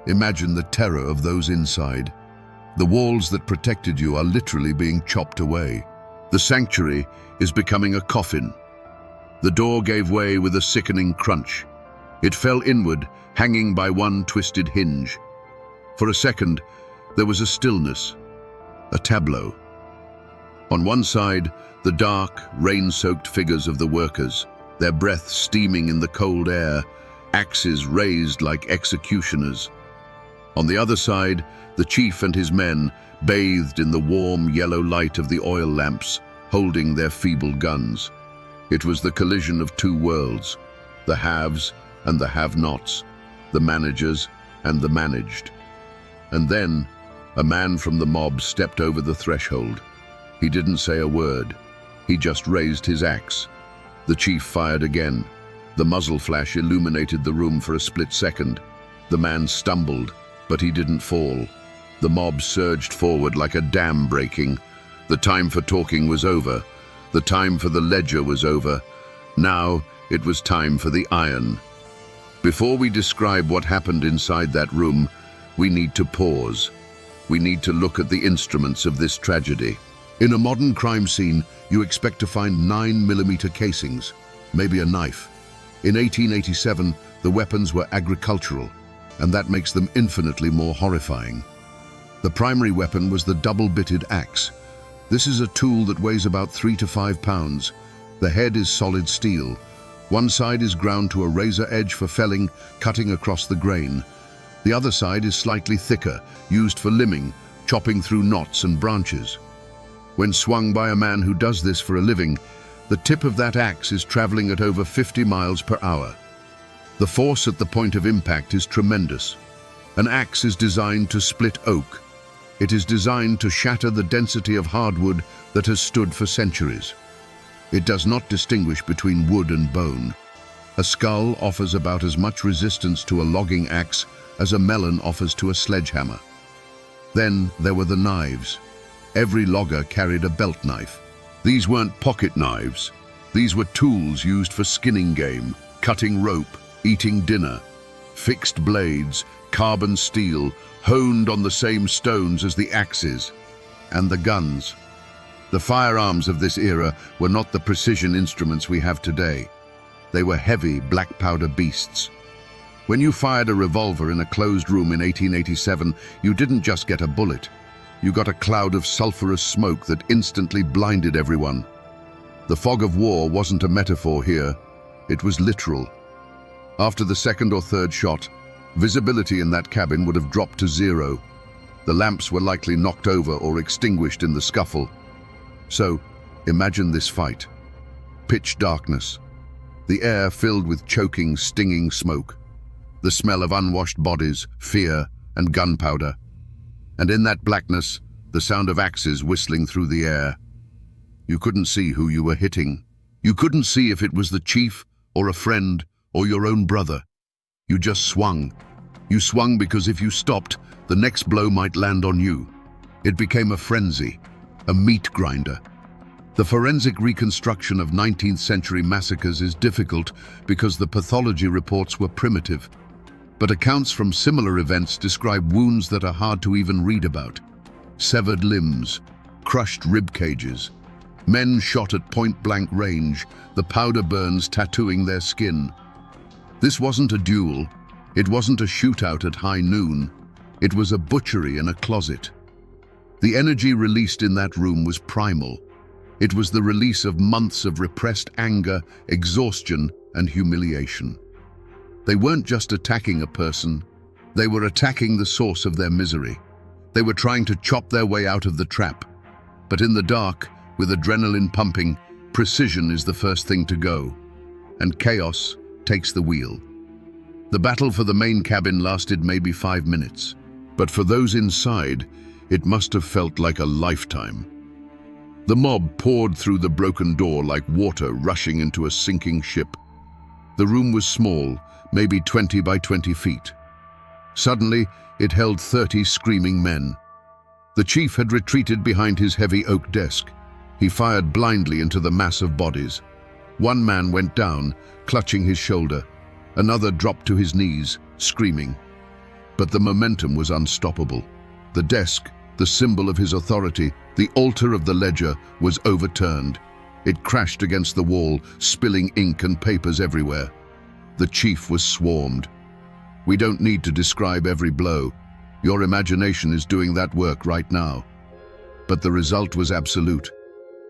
Imagine the terror of those inside. The walls that protected you are literally being chopped away. The sanctuary is becoming a coffin. The door gave way with a sickening crunch. It fell inward, hanging by one twisted hinge. For a second, there was a stillness, a tableau. On one side, the dark, rain-soaked figures of the workers, their breath steaming in the cold air, axes raised like executioners. On the other side, the chief and his men, bathed in the warm yellow light of the oil lamps, holding their feeble guns. It was the collision of 2 worlds, the haves and the have-nots, the managers and the managed. And then, a man from the mob stepped over the threshold. He didn't say a word. He just raised his axe. The chief fired again. The muzzle flash illuminated the room for a split second. The man stumbled, but he didn't fall. The mob surged forward like a dam breaking. The time for talking was over. The time for the ledger was over. Now it was time for the iron. Before we describe what happened inside that room, we need to pause. We need to look at the instruments of this tragedy. In a modern crime scene, you expect to find 9mm casings, maybe a knife. In 1887, the weapons were agricultural, and that makes them infinitely more horrifying. The primary weapon was the double-bitted axe. This is a tool that weighs about 3 to 5 pounds. The head is solid steel. One side is ground to a razor edge for felling, cutting across the grain. The other side is slightly thicker, used for limbing, chopping through knots and branches. When swung by a man who does this for a living, the tip of that axe is traveling at over 50 miles per hour. The force at the point of impact is tremendous. An axe is designed to split oak. It is designed to shatter the density of hardwood that has stood for centuries. It does not distinguish between wood and bone. A skull offers about as much resistance to a logging axe as a melon offers to a sledgehammer. Then there were the knives. Every logger carried a belt knife. These weren't pocket knives. These were tools used for skinning game, cutting rope, eating dinner. Fixed blades, carbon steel, honed on the same stones as the axes. And the guns. The firearms of this era were not the precision instruments we have today. They were heavy, black powder beasts. When you fired a revolver in a closed room in 1887, you didn't just get a bullet. You got a cloud of sulfurous smoke that instantly blinded everyone. The fog of war wasn't a metaphor here. It was literal. After the second or third shot, visibility in that cabin would have dropped to zero. The lamps were likely knocked over or extinguished in the scuffle. So, imagine this fight. Pitch darkness. The air filled with choking, stinging smoke. The smell of unwashed bodies, fear, and gunpowder. And in that blackness, the sound of axes whistling through the air. You couldn't see who you were hitting. You couldn't see if it was the chief, or a friend, or your own brother. You just swung. You swung because if you stopped, the next blow might land on you. It became a frenzy, a meat grinder. The forensic reconstruction of 19th century massacres is difficult because the pathology reports were primitive. But accounts from similar events describe wounds that are hard to even read about. Severed limbs, crushed rib cages, men shot at point-blank range, the powder burns tattooing their skin. This wasn't a duel. It wasn't a shootout at high noon. It was a butchery in a closet. The energy released in that room was primal. It was the release of months of repressed anger, exhaustion, and humiliation. They weren't just attacking a person. They were attacking the source of their misery. They were trying to chop their way out of the trap. But in the dark, with adrenaline pumping, precision is the first thing to go. And chaos takes the wheel. The battle for the main cabin lasted maybe 5 minutes. But for those inside, it must have felt like a lifetime. The mob poured through the broken door like water rushing into a sinking ship. The room was small, maybe 20 by 20 feet. Suddenly, it held 30 screaming men. The chief had retreated behind his heavy oak desk. He fired blindly into the mass of bodies. One man went down, clutching his shoulder. Another dropped to his knees, screaming. But the momentum was unstoppable. The desk, the symbol of his authority, the altar of the ledger, was overturned. It crashed against the wall, spilling ink and papers everywhere. The chief was swarmed. We don't need to describe every blow. Your imagination is doing that work right now. But the result was absolute.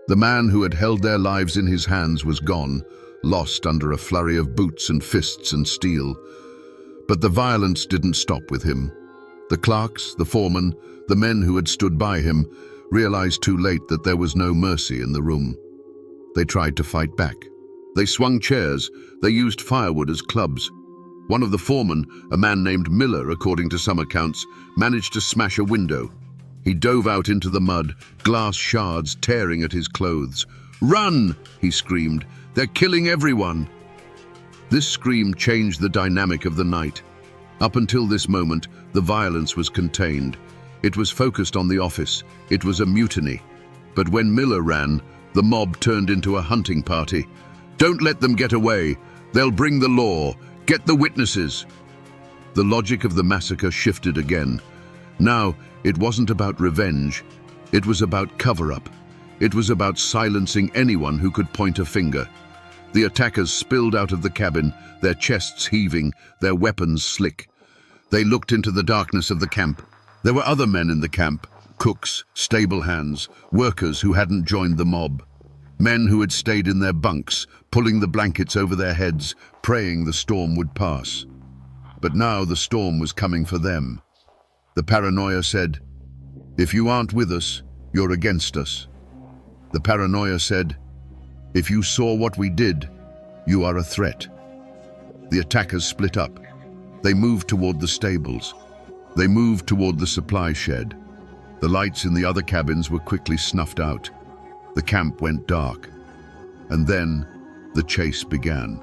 The man who had held their lives in his hands was gone, lost under a flurry of boots and fists and steel. But the violence didn't stop with him. The clerks, the foreman, the men who had stood by him, realized too late that there was no mercy in the room. They tried to fight back. They swung chairs. They used firewood as clubs. One of the foremen, a man named Miller, according to some accounts, managed to smash a window. He dove out into the mud, glass shards tearing at his clothes. "Run!" he screamed. "They're killing everyone!" This scream changed the dynamic of the night. Up until this moment, the violence was contained. It was focused on the office. It was a mutiny. But when Miller ran, the mob turned into a hunting party. "Don't let them get away. They'll bring the law. Get the witnesses." The logic of the massacre shifted again. Now, it wasn't about revenge. It was about cover-up. It was about silencing anyone who could point a finger. The attackers spilled out of the cabin, their chests heaving, their weapons slick. They looked into the darkness of the camp. There were other men in the camp, cooks, stable hands, workers who hadn't joined the mob. Men who had stayed in their bunks, pulling the blankets over their heads, praying the storm would pass. But now the storm was coming for them. The paranoia said, "If you aren't with us, you're against us." The paranoia said, "If you saw what we did, you are a threat." The attackers split up. They moved toward the stables. They moved toward the supply shed. The lights in the other cabins were quickly snuffed out. The camp went dark. And then the chase began.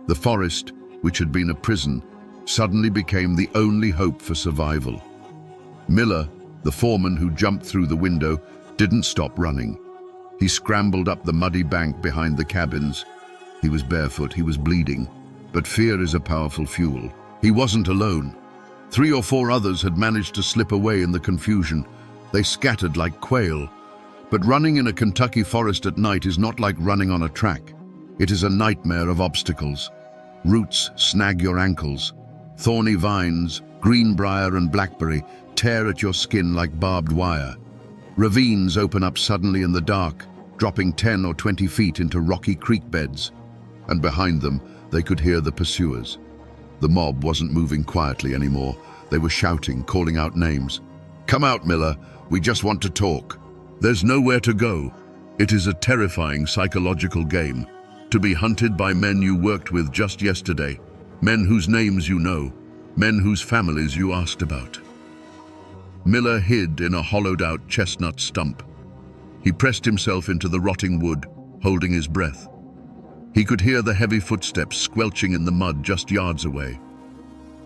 The forest, which had been a prison, suddenly became the only hope for survival. Miller, the foreman who jumped through the window, didn't stop running. He scrambled up the muddy bank behind the cabins. He was barefoot, he was bleeding, but fear is a powerful fuel. He wasn't alone. 3 or 4 others had managed to slip away in the confusion. They scattered like quail. But running in a Kentucky forest at night is not like running on a track. It is a nightmare of obstacles. Roots snag your ankles. Thorny vines, greenbrier and blackberry, tear at your skin like barbed wire. Ravines open up suddenly in the dark, dropping 10 or 20 feet into rocky creek beds. And behind them, they could hear the pursuers. The mob wasn't moving quietly anymore. They were shouting, calling out names. "Come out, Miller. We just want to talk." There's nowhere to go. It is a terrifying psychological game. To be hunted by men you worked with just yesterday. Men whose names you know. Men whose families you asked about. Miller hid in a hollowed-out chestnut stump. He pressed himself into the rotting wood, holding his breath. He could hear the heavy footsteps squelching in the mud just yards away.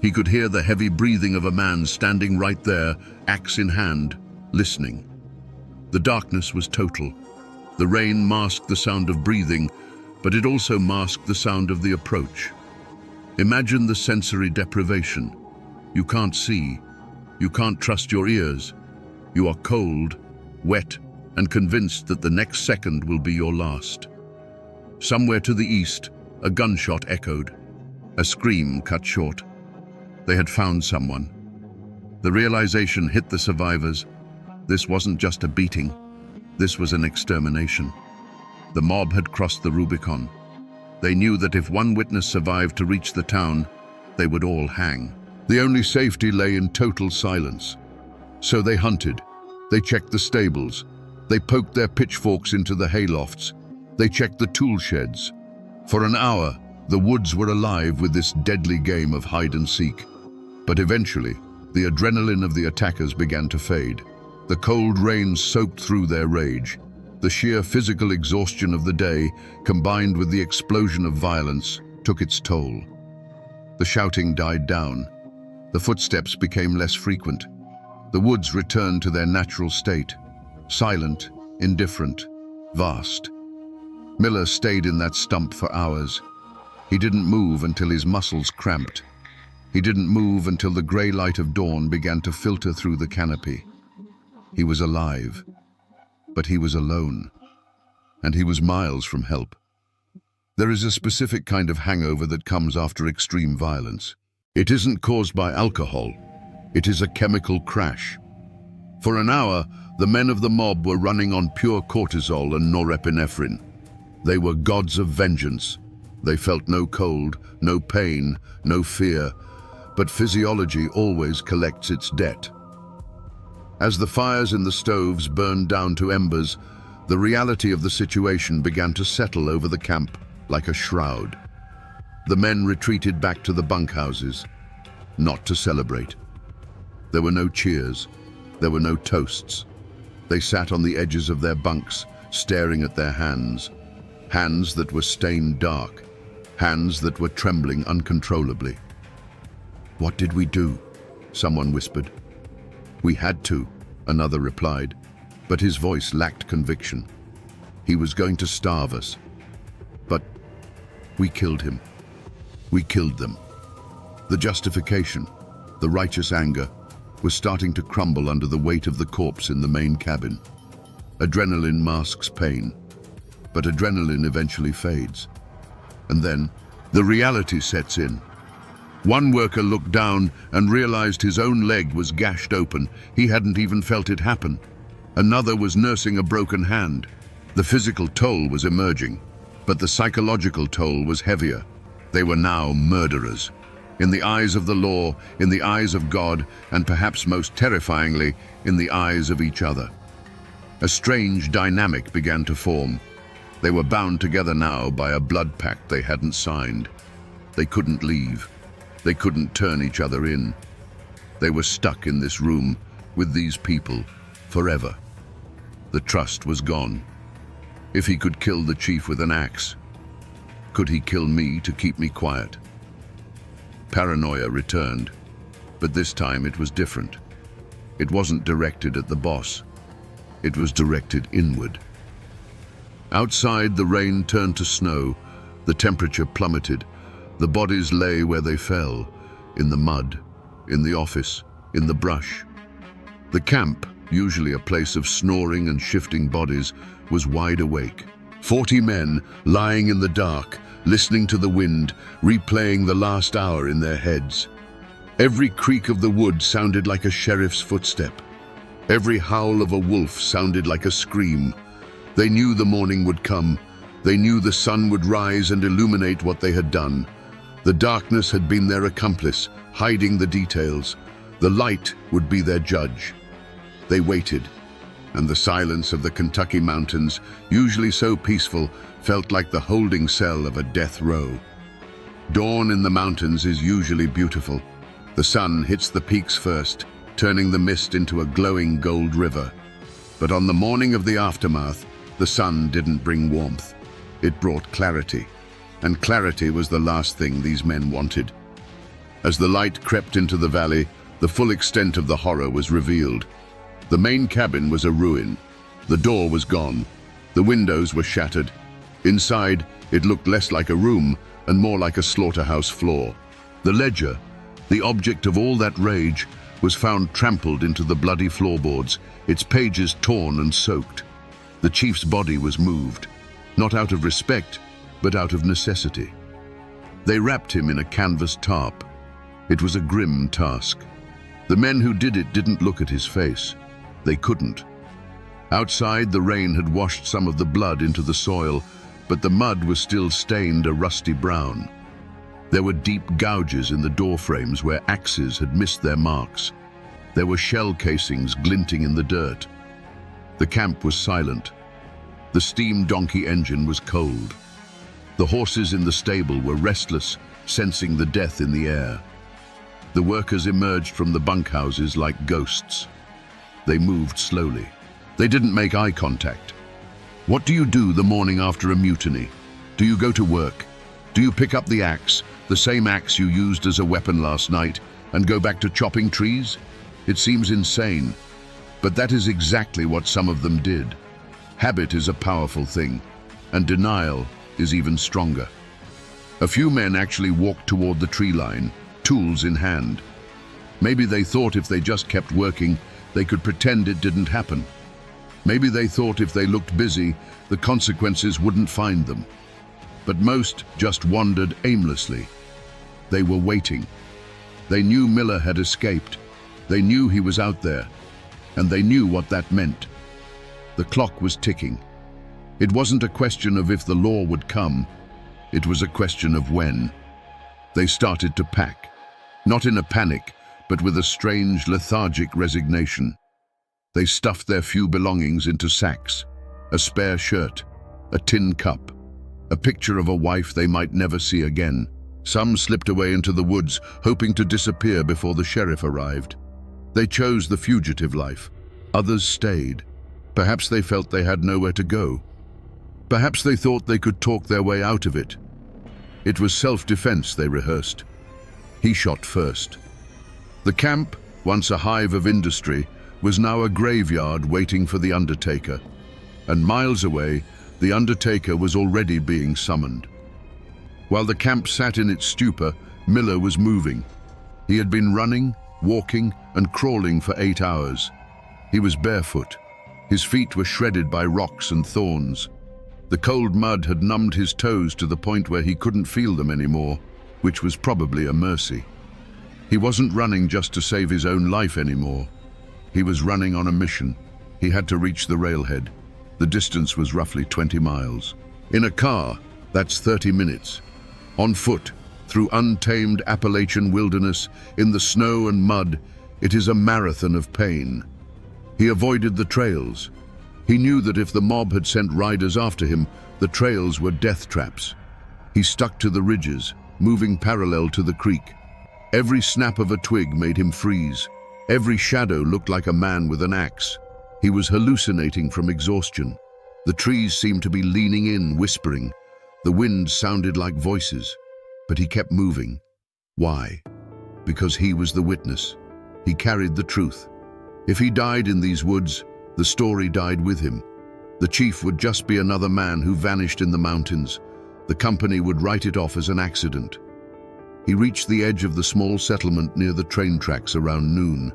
He could hear the heavy breathing of a man standing right there, axe in hand, listening. The darkness was total. The rain masked the sound of breathing, but it also masked the sound of the approach. Imagine the sensory deprivation. You can't see. You can't trust your ears. You are cold, wet, and convinced that the next second will be your last. Somewhere to the east, a gunshot echoed. A scream cut short. They had found someone. The realization hit the survivors. This wasn't just a beating. This was an extermination. The mob had crossed the Rubicon. They knew that if one witness survived to reach the town, they would all hang. The only safety lay in total silence. So they hunted. They checked the stables. They poked their pitchforks into the haylofts. They checked the tool sheds. For an hour, the woods were alive with this deadly game of hide and seek. But eventually, the adrenaline of the attackers began to fade. The cold rain soaked through their rage. The sheer physical exhaustion of the day, combined with the explosion of violence, took its toll. The shouting died down. The footsteps became less frequent. The woods returned to their natural state, silent, indifferent, vast. Miller stayed in that stump for hours. He didn't move until his muscles cramped. He didn't move until the gray light of dawn began to filter through the canopy. He was alive, but he was alone, and he was miles from help. There is a specific kind of hangover that comes after extreme violence. It isn't caused by alcohol. It is a chemical crash. For an hour, the men of the mob were running on pure cortisol and norepinephrine. They were gods of vengeance. They felt no cold, no pain, no fear, but physiology always collects its debt. As the fires in the stoves burned down to embers, the reality of the situation began to settle over the camp like a shroud. The men retreated back to the bunkhouses, not to celebrate. There were no cheers. There were no toasts. They sat on the edges of their bunks, staring at their hands. Hands that were stained dark. Hands that were trembling uncontrollably. "What did we do?" someone whispered. "We had to," another replied, but his voice lacked conviction. He was going to starve us. But we killed him. We killed them. The justification, the righteous anger, was starting to crumble under the weight of the corpse in the main cabin. Adrenaline masks pain, but adrenaline eventually fades. And then, the reality sets in. One worker looked down and realized his own leg was gashed open. He hadn't even felt it happen. Another was nursing a broken hand. The physical toll was emerging, but the psychological toll was heavier. They were now murderers. in the eyes of the law, in the eyes of God, and perhaps most terrifyingly, in the eyes of each other. A strange dynamic began to form. They were bound together now by a blood pact they hadn't signed. They couldn't leave. They couldn't turn each other in. They were stuck in this room with these people forever. The trust was gone. If he could kill the chief with an axe, could he kill me to keep me quiet? Paranoia returned, but this time it was different. It wasn't directed at the boss. It was directed inward. Outside, the rain turned to snow. The temperature plummeted. The bodies lay where they fell, in the mud, in the office, in the brush. The camp, usually a place of snoring and shifting bodies, was wide awake. 40 men lying in the dark, listening to the wind, replaying the last hour in their heads. Every creak of the wood sounded like a sheriff's footstep. Every howl of a wolf sounded like a scream. They knew the morning would come. They knew the sun would rise and illuminate what they had done. The darkness had been their accomplice, hiding the details. The light would be their judge. They waited, and the silence of the Kentucky mountains, usually so peaceful, felt like the holding cell of a death row. Dawn in the mountains is usually beautiful. The sun hits the peaks first, turning the mist into a glowing gold river. But on the morning of the aftermath, the sun didn't bring warmth. It brought clarity, and clarity was the last thing these men wanted. As the light crept into the valley, the full extent of the horror was revealed. The main cabin was a ruin. The door was gone. The windows were shattered. Inside, it looked less like a room and more like a slaughterhouse floor. The ledger, the object of all that rage, was found trampled into the bloody floorboards, its pages torn and soaked. The chief's body was moved, not out of respect, but out of necessity. They wrapped him in a canvas tarp. It was a grim task. The men who did it didn't look at his face. They couldn't. Outside, the rain had washed some of the blood into the soil, but the mud was still stained a rusty brown. There were deep gouges in the door frames where axes had missed their marks. There were shell casings glinting in the dirt. The camp was silent. The steam donkey engine was cold. The horses in the stable were restless, sensing the death in the air. The workers emerged from the bunkhouses like ghosts. They moved slowly. They didn't make eye contact. What do you do the morning after a mutiny? Do you go to work? Do you pick up the axe, the same axe you used as a weapon last night, and go back to chopping trees? It seems insane, but that is exactly what some of them did. Habit is a powerful thing, and denial is even stronger. A few men actually walked toward the tree line, tools in hand. Maybe they thought if they just kept working, they could pretend it didn't happen. Maybe they thought if they looked busy, the consequences wouldn't find them. But most just wandered aimlessly. They were waiting. They knew Miller had escaped. They knew he was out there, and they knew what that meant. The clock was ticking. It wasn't a question of if the law would come. It was a question of when. They started to pack, not in a panic, but with a strange, lethargic resignation. They stuffed their few belongings into sacks: a spare shirt, a tin cup, a picture of a wife they might never see again. Some slipped away into the woods, hoping to disappear before the sheriff arrived. They chose the fugitive life. Others stayed. Perhaps they felt they had nowhere to go. Perhaps they thought they could talk their way out of it. It was self-defense they rehearsed. He shot first. The camp, once a hive of industry, was now a graveyard waiting for the undertaker. And miles away, the undertaker was already being summoned. While the camp sat in its stupor, Miller was moving. He had been running, walking, and crawling for 8 hours. He was barefoot. His feet were shredded by rocks and thorns. The cold mud had numbed his toes to the point where he couldn't feel them anymore, which was probably a mercy. He wasn't running just to save his own life anymore. He was running on a mission. He had to reach the railhead. The distance was roughly 20 miles. In a car, that's 30 minutes. On foot, through untamed Appalachian wilderness, in the snow and mud. It is a marathon of pain. He avoided the trails. He knew that if the mob had sent riders after him, the trails were death traps. He stuck to the ridges, moving parallel to the creek. Every snap of a twig made him freeze. Every shadow looked like a man with an axe. He was hallucinating from exhaustion. The trees seemed to be leaning in, whispering. The wind sounded like voices. But he kept moving. Why? Because he was the witness. He carried the truth. If he died in these woods, the story died with him. The chief would just be another man who vanished in the mountains. The company would write it off as an accident. He reached the edge of the small settlement near the train tracks around noon.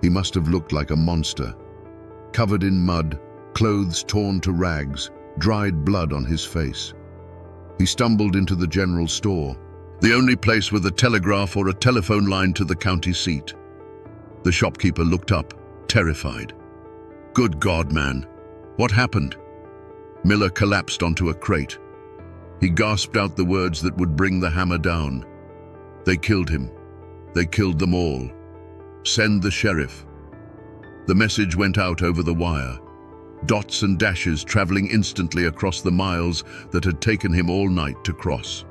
He must have looked like a monster. Covered in mud, clothes torn to rags, dried blood on his face. He stumbled into the general store, the only place with a telegraph or a telephone line to the county seat. The shopkeeper looked up, terrified. "Good God, man. What happened?" Miller collapsed onto a crate. He gasped out the words that would bring the hammer down. "They killed him. They killed them all. Send the sheriff." The message went out over the wire. Dots and dashes traveling instantly across the miles that had taken him all night to cross.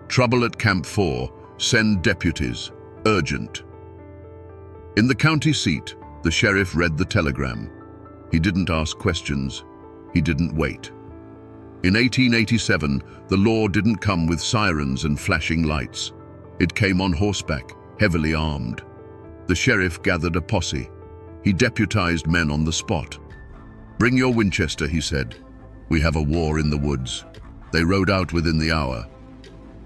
"Trouble at Camp 4. Send deputies. Urgent." In the county seat, the sheriff read the telegram. He didn't ask questions. He didn't wait. In 1887, the law didn't come with sirens and flashing lights. It came on horseback, heavily armed. The sheriff gathered a posse. He deputized men on the spot. "Bring your Winchester," he said. "We have a war in the woods." They rode out within the hour.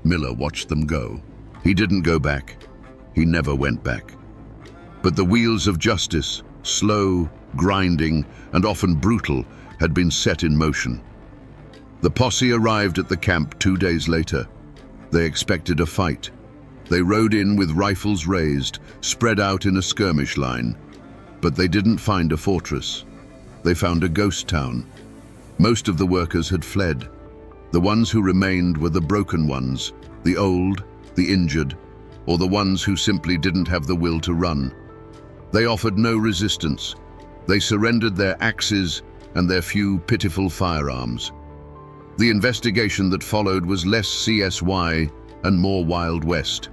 Miller watched them go. He didn't go back. He never went back. But the wheels of justice, slow, grinding, and often brutal, had been set in motion. The posse arrived at the camp 2 days later. They expected a fight. They rode in with rifles raised, spread out in a skirmish line. But they didn't find a fortress. They found a ghost town. Most of the workers had fled. The ones who remained were the broken ones, the old, the injured, or the ones who simply didn't have the will to run. They offered no resistance. They surrendered their axes and their few pitiful firearms. The investigation that followed was less CSY and more Wild West.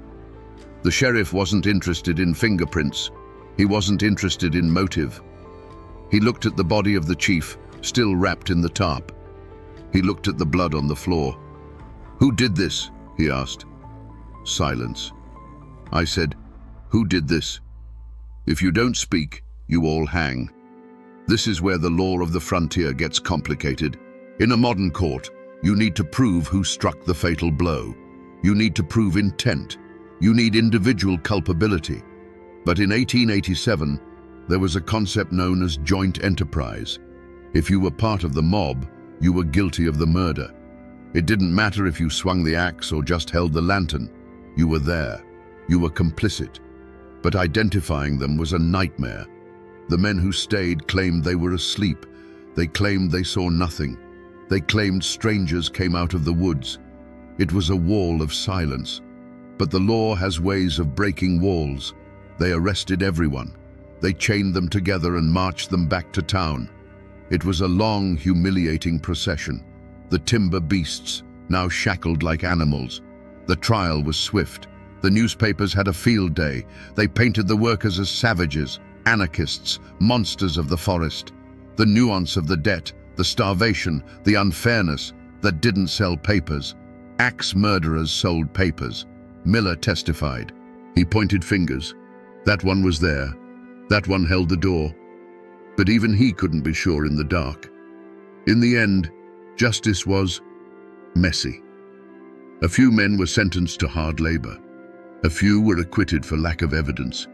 The sheriff wasn't interested in fingerprints. He wasn't interested in motive. He looked at the body of the chief, still wrapped in the tarp. He looked at the blood on the floor. "Who did this?" he asked. Silence. I said, "Who did this? If you don't speak, you all hang." This is where the law of the frontier gets complicated. In a modern court, you need to prove who struck the fatal blow. You need to prove intent. You need individual culpability. But in 1887, there was a concept known as joint enterprise. If you were part of the mob, you were guilty of the murder. It didn't matter if you swung the axe or just held the lantern. You were there. You were complicit. But identifying them was a nightmare. The men who stayed claimed they were asleep. They claimed they saw nothing. They claimed strangers came out of the woods. It was a wall of silence. But the law has ways of breaking walls. They arrested everyone. They chained them together and marched them back to town. It was a long, humiliating procession. The timber beasts, now shackled like animals. The trial was swift. The newspapers had a field day. They painted the workers as savages, anarchists, monsters of the forest. The nuance of the debt, the starvation, the unfairness that didn't sell papers. Axe murderers sold papers. Miller testified. He pointed fingers. That one was there. That one held the door. But even he couldn't be sure in the dark. In the end, justice was messy. A few men were sentenced to hard labor. A few were acquitted for lack of evidence.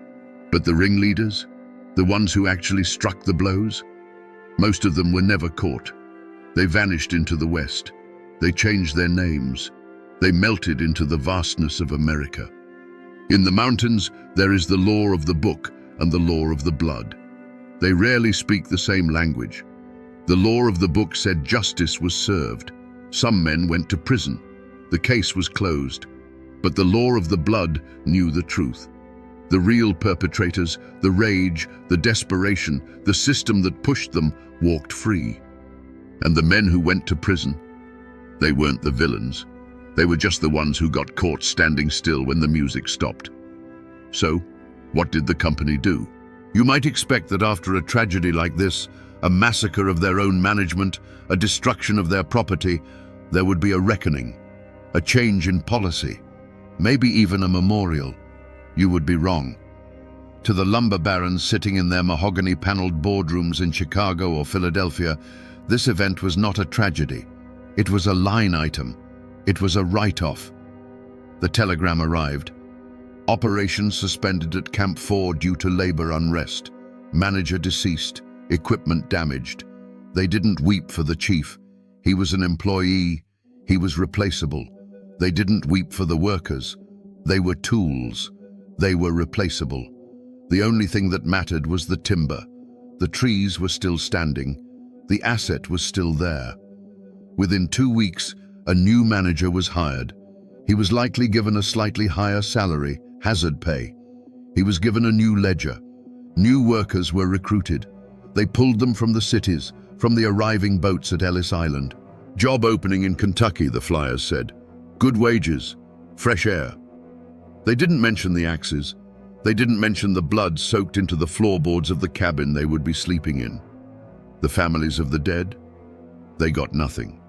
But the ringleaders, the ones who actually struck the blows, most of them were never caught. They vanished into the West. They changed their names. They melted into the vastness of America. In the mountains, there is the law of the book and the law of the blood. They rarely speak the same language. The law of the book said justice was served. Some men went to prison. The case was closed. But the law of the blood knew the truth. The real perpetrators, the rage, the desperation, the system that pushed them, walked free. And the men who went to prison, they weren't the villains. They were just the ones who got caught standing still when the music stopped. So, what did the company do? You might expect that after a tragedy like this, a massacre of their own management, a destruction of their property, there would be a reckoning, a change in policy, maybe even a memorial. You would be wrong. To the lumber barons sitting in their mahogany-paneled boardrooms in Chicago or Philadelphia, this event was not a tragedy. It was a line item. It was a write-off. The telegram arrived. Operations suspended at Camp 4 due to labor unrest. Manager deceased. Equipment damaged. They didn't weep for the chief. He was an employee. He was replaceable. They didn't weep for the workers. They were tools. They were replaceable. The only thing that mattered was the timber. The trees were still standing. The asset was still there. Within 2 weeks, a new manager was hired. He was likely given a slightly higher salary, hazard pay. He was given a new ledger. New workers were recruited. They pulled them from the cities, from the arriving boats at Ellis Island. Job opening in Kentucky, the flyers said. Good wages, fresh air. They didn't mention the axes. They didn't mention the blood soaked into the floorboards of the cabin they would be sleeping in. The families of the dead? They got nothing.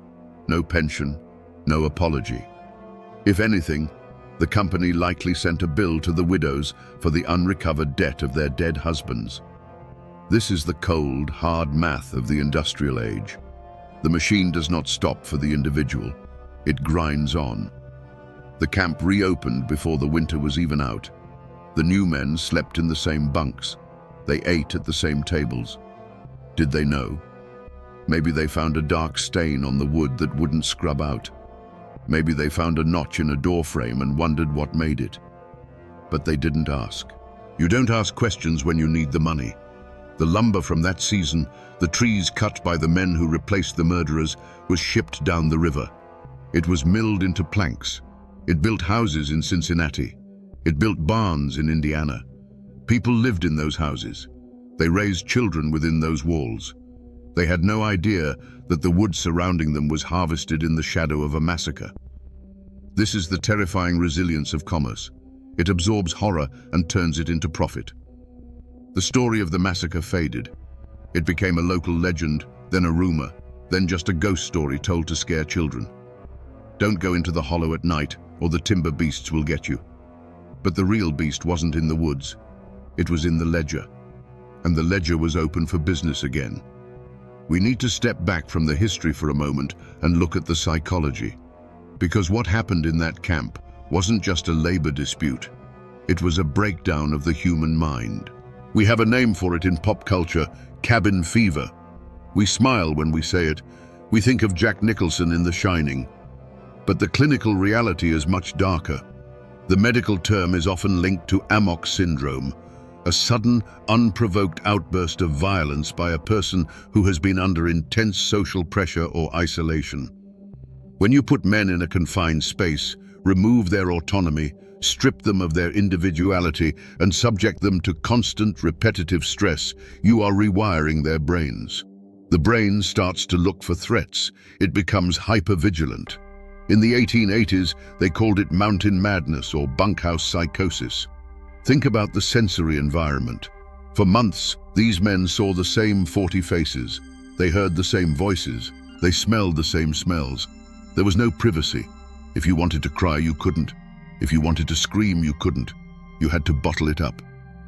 No pension, no apology. If anything, the company likely sent a bill to the widows for the unrecovered debt of their dead husbands. This is the cold, hard math of the industrial age. The machine does not stop for the individual. It grinds on. The camp reopened before the winter was even out. The new men slept in the same bunks. They ate at the same tables. Did they know? Maybe they found a dark stain on the wood that wouldn't scrub out. Maybe they found a notch in a door frame and wondered what made it. But they didn't ask. You don't ask questions when you need the money. The lumber from that season, the trees cut by the men who replaced the murderers, was shipped down the river. It was milled into planks. It built houses in Cincinnati. It built barns in Indiana. People lived in those houses. They raised children within those walls. They had no idea that the wood surrounding them was harvested in the shadow of a massacre. This is the terrifying resilience of commerce. It absorbs horror and turns it into profit. The story of the massacre faded. It became a local legend, then a rumor, then just a ghost story told to scare children. Don't go into the hollow at night, or the timber beasts will get you. But the real beast wasn't in the woods. It was in the ledger. And the ledger was open for business again. We need to step back from the history for a moment and look at the psychology. Because what happened in that camp wasn't just a labor dispute. It was a breakdown of the human mind. We have a name for it in pop culture, cabin fever. We smile when we say it. We think of Jack Nicholson in The Shining. But the clinical reality is much darker. The medical term is often linked to amok syndrome, a sudden, unprovoked outburst of violence by a person who has been under intense social pressure or isolation. When you put men in a confined space, remove their autonomy, strip them of their individuality, and subject them to constant, repetitive stress, you are rewiring their brains. The brain starts to look for threats. It becomes hypervigilant. In the 1880s, they called it mountain madness or bunkhouse psychosis. Think about the sensory environment. For months, these men saw the same 40 faces. They heard the same voices. They smelled the same smells. There was no privacy. If you wanted to cry, you couldn't. If you wanted to scream, you couldn't. You had to bottle it up.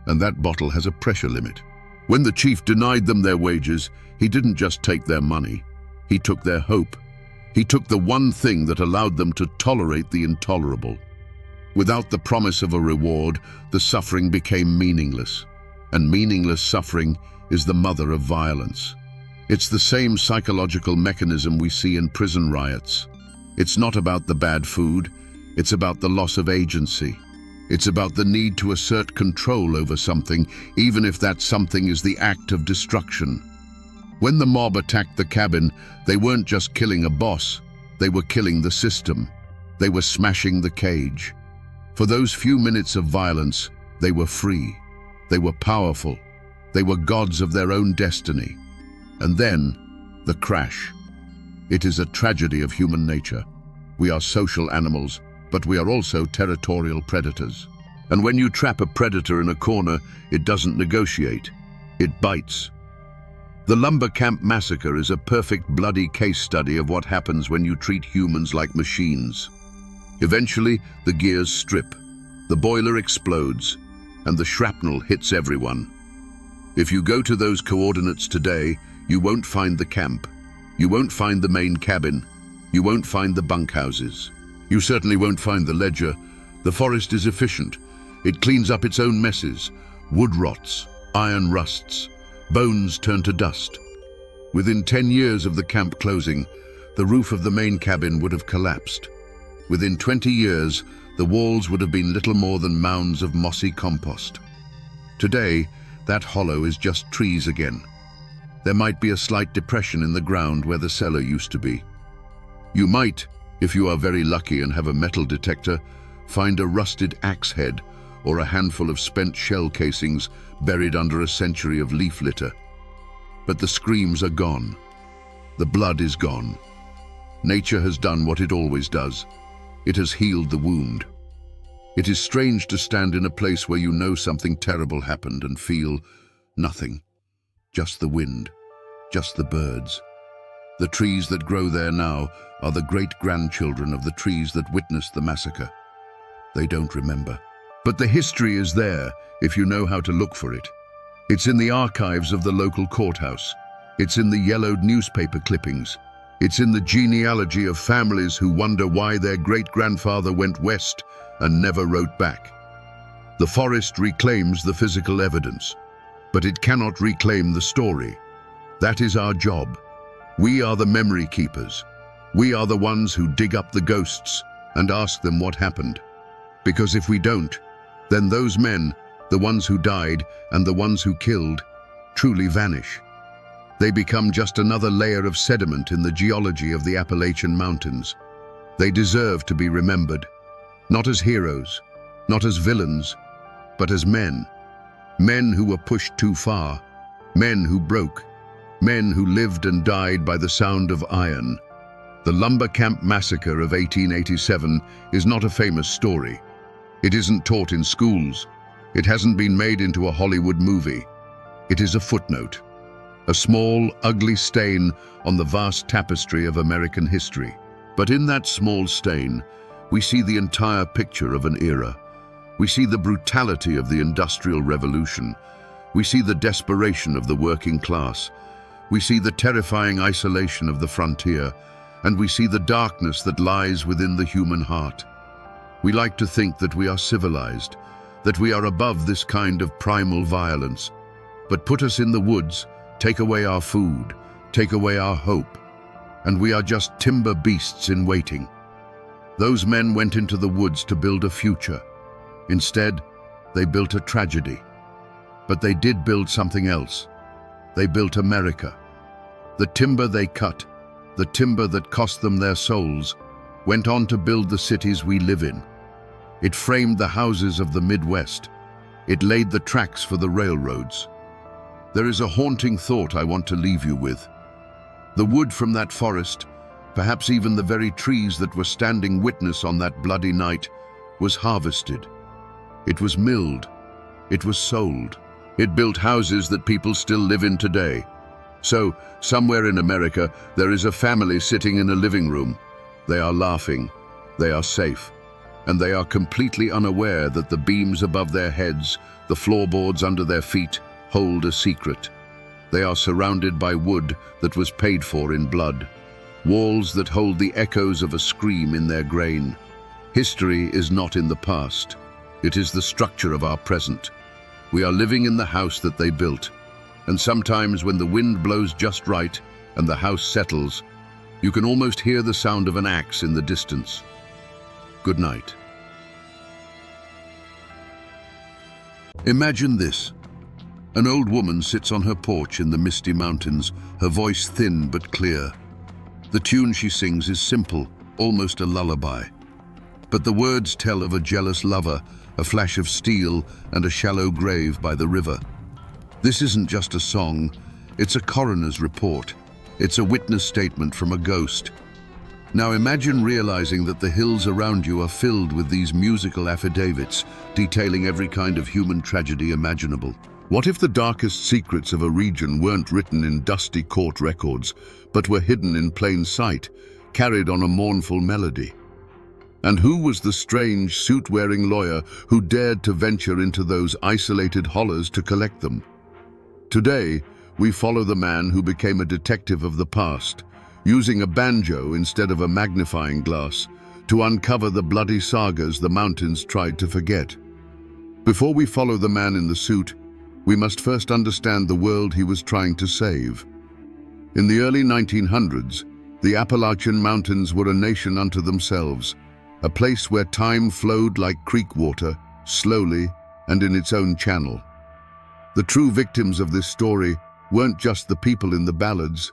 And that bottle has a pressure limit. When the chief denied them their wages, he didn't just take their money. He took their hope. He took the one thing that allowed them to tolerate the intolerable. Without the promise of a reward, the suffering became meaningless. And meaningless suffering is the mother of violence. It's the same psychological mechanism we see in prison riots. It's not about the bad food. It's about the loss of agency. It's about the need to assert control over something, even if that something is the act of destruction. When the mob attacked the cabin, they weren't just killing a boss. They were killing the system. They were smashing the cage. For those few minutes of violence, they were free. They were powerful. They were gods of their own destiny. And then, the crash. It is a tragedy of human nature. We are social animals, but we are also territorial predators. And when you trap a predator in a corner, it doesn't negotiate. It bites. The lumber camp massacre is a perfect bloody case study of what happens when you treat humans like machines. Eventually, the gears strip, the boiler explodes, and the shrapnel hits everyone. If you go to those coordinates today, you won't find the camp. You won't find the main cabin. You won't find the bunkhouses. You certainly won't find the ledger. The forest is efficient. It cleans up its own messes. Wood rots, iron rusts, bones turn to dust. Within 10 years of the camp closing, the roof of the main cabin would have collapsed. Within 20 years, the walls would have been little more than mounds of mossy compost. Today, that hollow is just trees again. There might be a slight depression in the ground where the cellar used to be. You might, if you are very lucky and have a metal detector, find a rusted axe head or a handful of spent shell casings buried under a century of leaf litter. But the screams are gone. The blood is gone. Nature has done what it always does. It has healed the wound. It is strange to stand in a place where you know something terrible happened and feel nothing. Just the wind, just the birds. The trees that grow there now are the great-grandchildren of the trees that witnessed the massacre. They don't remember. But the history is there if you know how to look for it. It's in the archives of the local courthouse. It's in the yellowed newspaper clippings. It's in the genealogy of families who wonder why their great-grandfather went west and never wrote back. The forest reclaims the physical evidence, but it cannot reclaim the story. That is our job. We are the memory keepers. We are the ones who dig up the ghosts and ask them what happened. Because if we don't, then those men, the ones who died and the ones who killed, truly vanish. They become just another layer of sediment in the geology of the Appalachian Mountains. They deserve to be remembered, not as heroes, not as villains, but as men. Men who were pushed too far, men who broke, men who lived and died by the sound of iron. The lumber camp massacre of 1887 is not a famous story. It isn't taught in schools. It hasn't been made into a Hollywood movie. It is a footnote, a small, ugly stain on the vast tapestry of American history. But in that small stain, we see the entire picture of an era. We see the brutality of the Industrial Revolution. We see the desperation of the working class. We see the terrifying isolation of the frontier, and we see the darkness that lies within the human heart. We like to think that we are civilized, that we are above this kind of primal violence. But put us in the woods, take away our food, take away our hope, and we are just timber beasts in waiting. Those men went into the woods to build a future. Instead, they built a tragedy. But they did build something else. They built America. The timber they cut, the timber that cost them their souls, went on to build the cities we live in. It framed the houses of the Midwest. It laid the tracks for the railroads. There is a haunting thought I want to leave you with. The wood from that forest, perhaps even the very trees that were standing witness on that bloody night, was harvested. It was milled. It was sold. It built houses that people still live in today. So, somewhere in America, there is a family sitting in a living room. They are laughing. They are safe. And they are completely unaware that the beams above their heads, the floorboards under their feet, hold a secret. They are surrounded by wood that was paid for in blood. Walls that hold the echoes of a scream in their grain. History is not in the past. It is the structure of our present. We are living in the house that they built. And sometimes when the wind blows just right and the house settles, you can almost hear the sound of an axe in the distance. Good night. Imagine this. An old woman sits on her porch in the misty mountains, her voice thin but clear. The tune she sings is simple, almost a lullaby. But the words tell of a jealous lover, a flash of steel, and a shallow grave by the river. This isn't just a song, it's a coroner's report. It's a witness statement from a ghost. Now imagine realizing that the hills around you are filled with these musical affidavits, detailing every kind of human tragedy imaginable. What if the darkest secrets of a region weren't written in dusty court records, but were hidden in plain sight, carried on a mournful melody? And who was the strange, suit-wearing lawyer who dared to venture into those isolated hollows to collect them? Today, we follow the man who became a detective of the past, using a banjo instead of a magnifying glass to uncover the bloody sagas the mountains tried to forget. Before we follow the man in the suit, we must first understand the world he was trying to save. In the early 1900s, the Appalachian Mountains were a nation unto themselves, a place where time flowed like creek water, slowly and in its own channel. The true victims of this story weren't just the people in the ballads.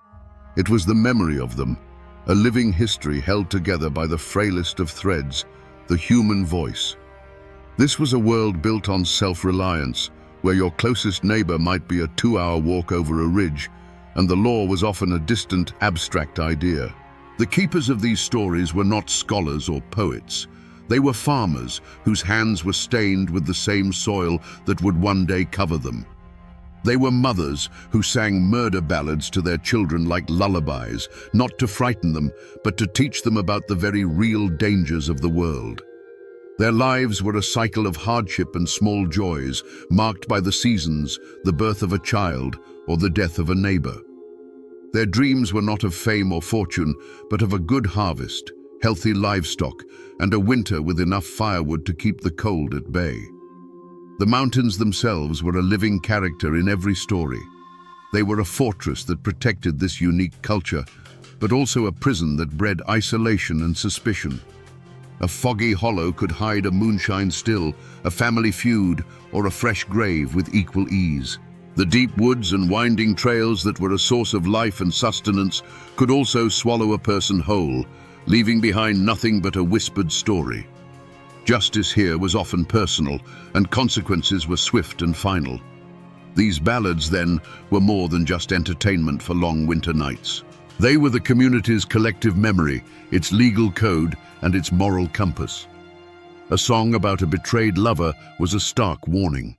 It was the memory of them, a living history held together by the frailest of threads, the human voice. This was a world built on self-reliance, where your closest neighbor might be a 2-hour walk over a ridge, and the law was often a distant, abstract idea. The keepers of these stories were not scholars or poets. They were farmers whose hands were stained with the same soil that would one day cover them. They were mothers who sang murder ballads to their children like lullabies, not to frighten them, but to teach them about the very real dangers of the world. Their lives were a cycle of hardship and small joys, marked by the seasons, the birth of a child, or the death of a neighbor. Their dreams were not of fame or fortune, but of a good harvest, healthy livestock, and a winter with enough firewood to keep the cold at bay. The mountains themselves were a living character in every story. They were a fortress that protected this unique culture, but also a prison that bred isolation and suspicion. A foggy hollow could hide a moonshine still, a family feud, or a fresh grave with equal ease. The deep woods and winding trails that were a source of life and sustenance could also swallow a person whole, leaving behind nothing but a whispered story. Justice here was often personal, and consequences were swift and final. These ballads, then, were more than just entertainment for long winter nights. They were the community's collective memory, its legal code, and its moral compass. A song about a betrayed lover was a stark warning.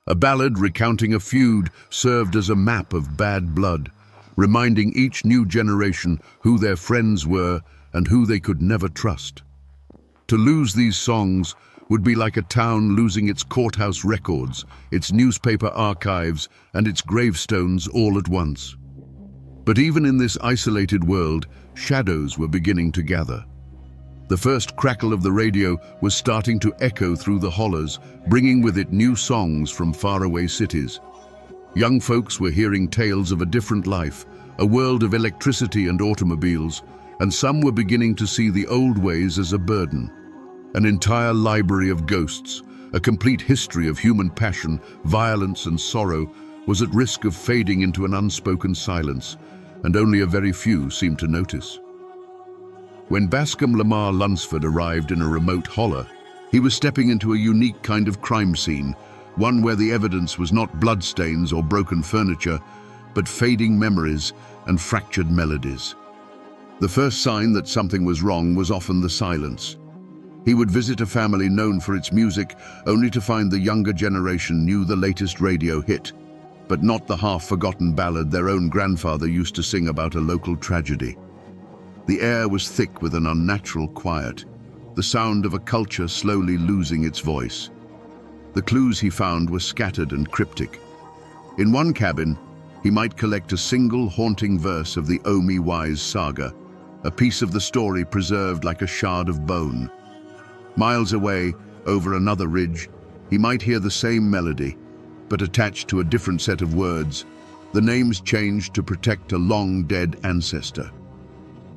A ballad recounting a feud served as a map of bad blood, reminding each new generation who their friends were and who they could never trust. To lose these songs would be like a town losing its courthouse records, its newspaper archives, and its gravestones all at once. But even in this isolated world, shadows were beginning to gather. The first crackle of the radio was starting to echo through the hollows, bringing with it new songs from faraway cities. Young folks were hearing tales of a different life, a world of electricity and automobiles, and some were beginning to see the old ways as a burden. An entire library of ghosts, a complete history of human passion, violence, and sorrow, was at risk of fading into an unspoken silence, and only a very few seemed to notice. When Bascom Lamar Lunsford arrived in a remote hollow, he was stepping into a unique kind of crime scene, one where the evidence was not bloodstains or broken furniture, but fading memories and fractured melodies. The first sign that something was wrong was often the silence. He would visit a family known for its music, only to find the younger generation knew the latest radio hit, but not the half-forgotten ballad their own grandfather used to sing about a local tragedy. The air was thick with an unnatural quiet, the sound of a culture slowly losing its voice. The clues he found were scattered and cryptic. In one cabin, he might collect a single haunting verse of the Omi Wise saga, a piece of the story preserved like a shard of bone. Miles away, over another ridge, he might hear the same melody, but attached to a different set of words, the names changed to protect a long-dead ancestor.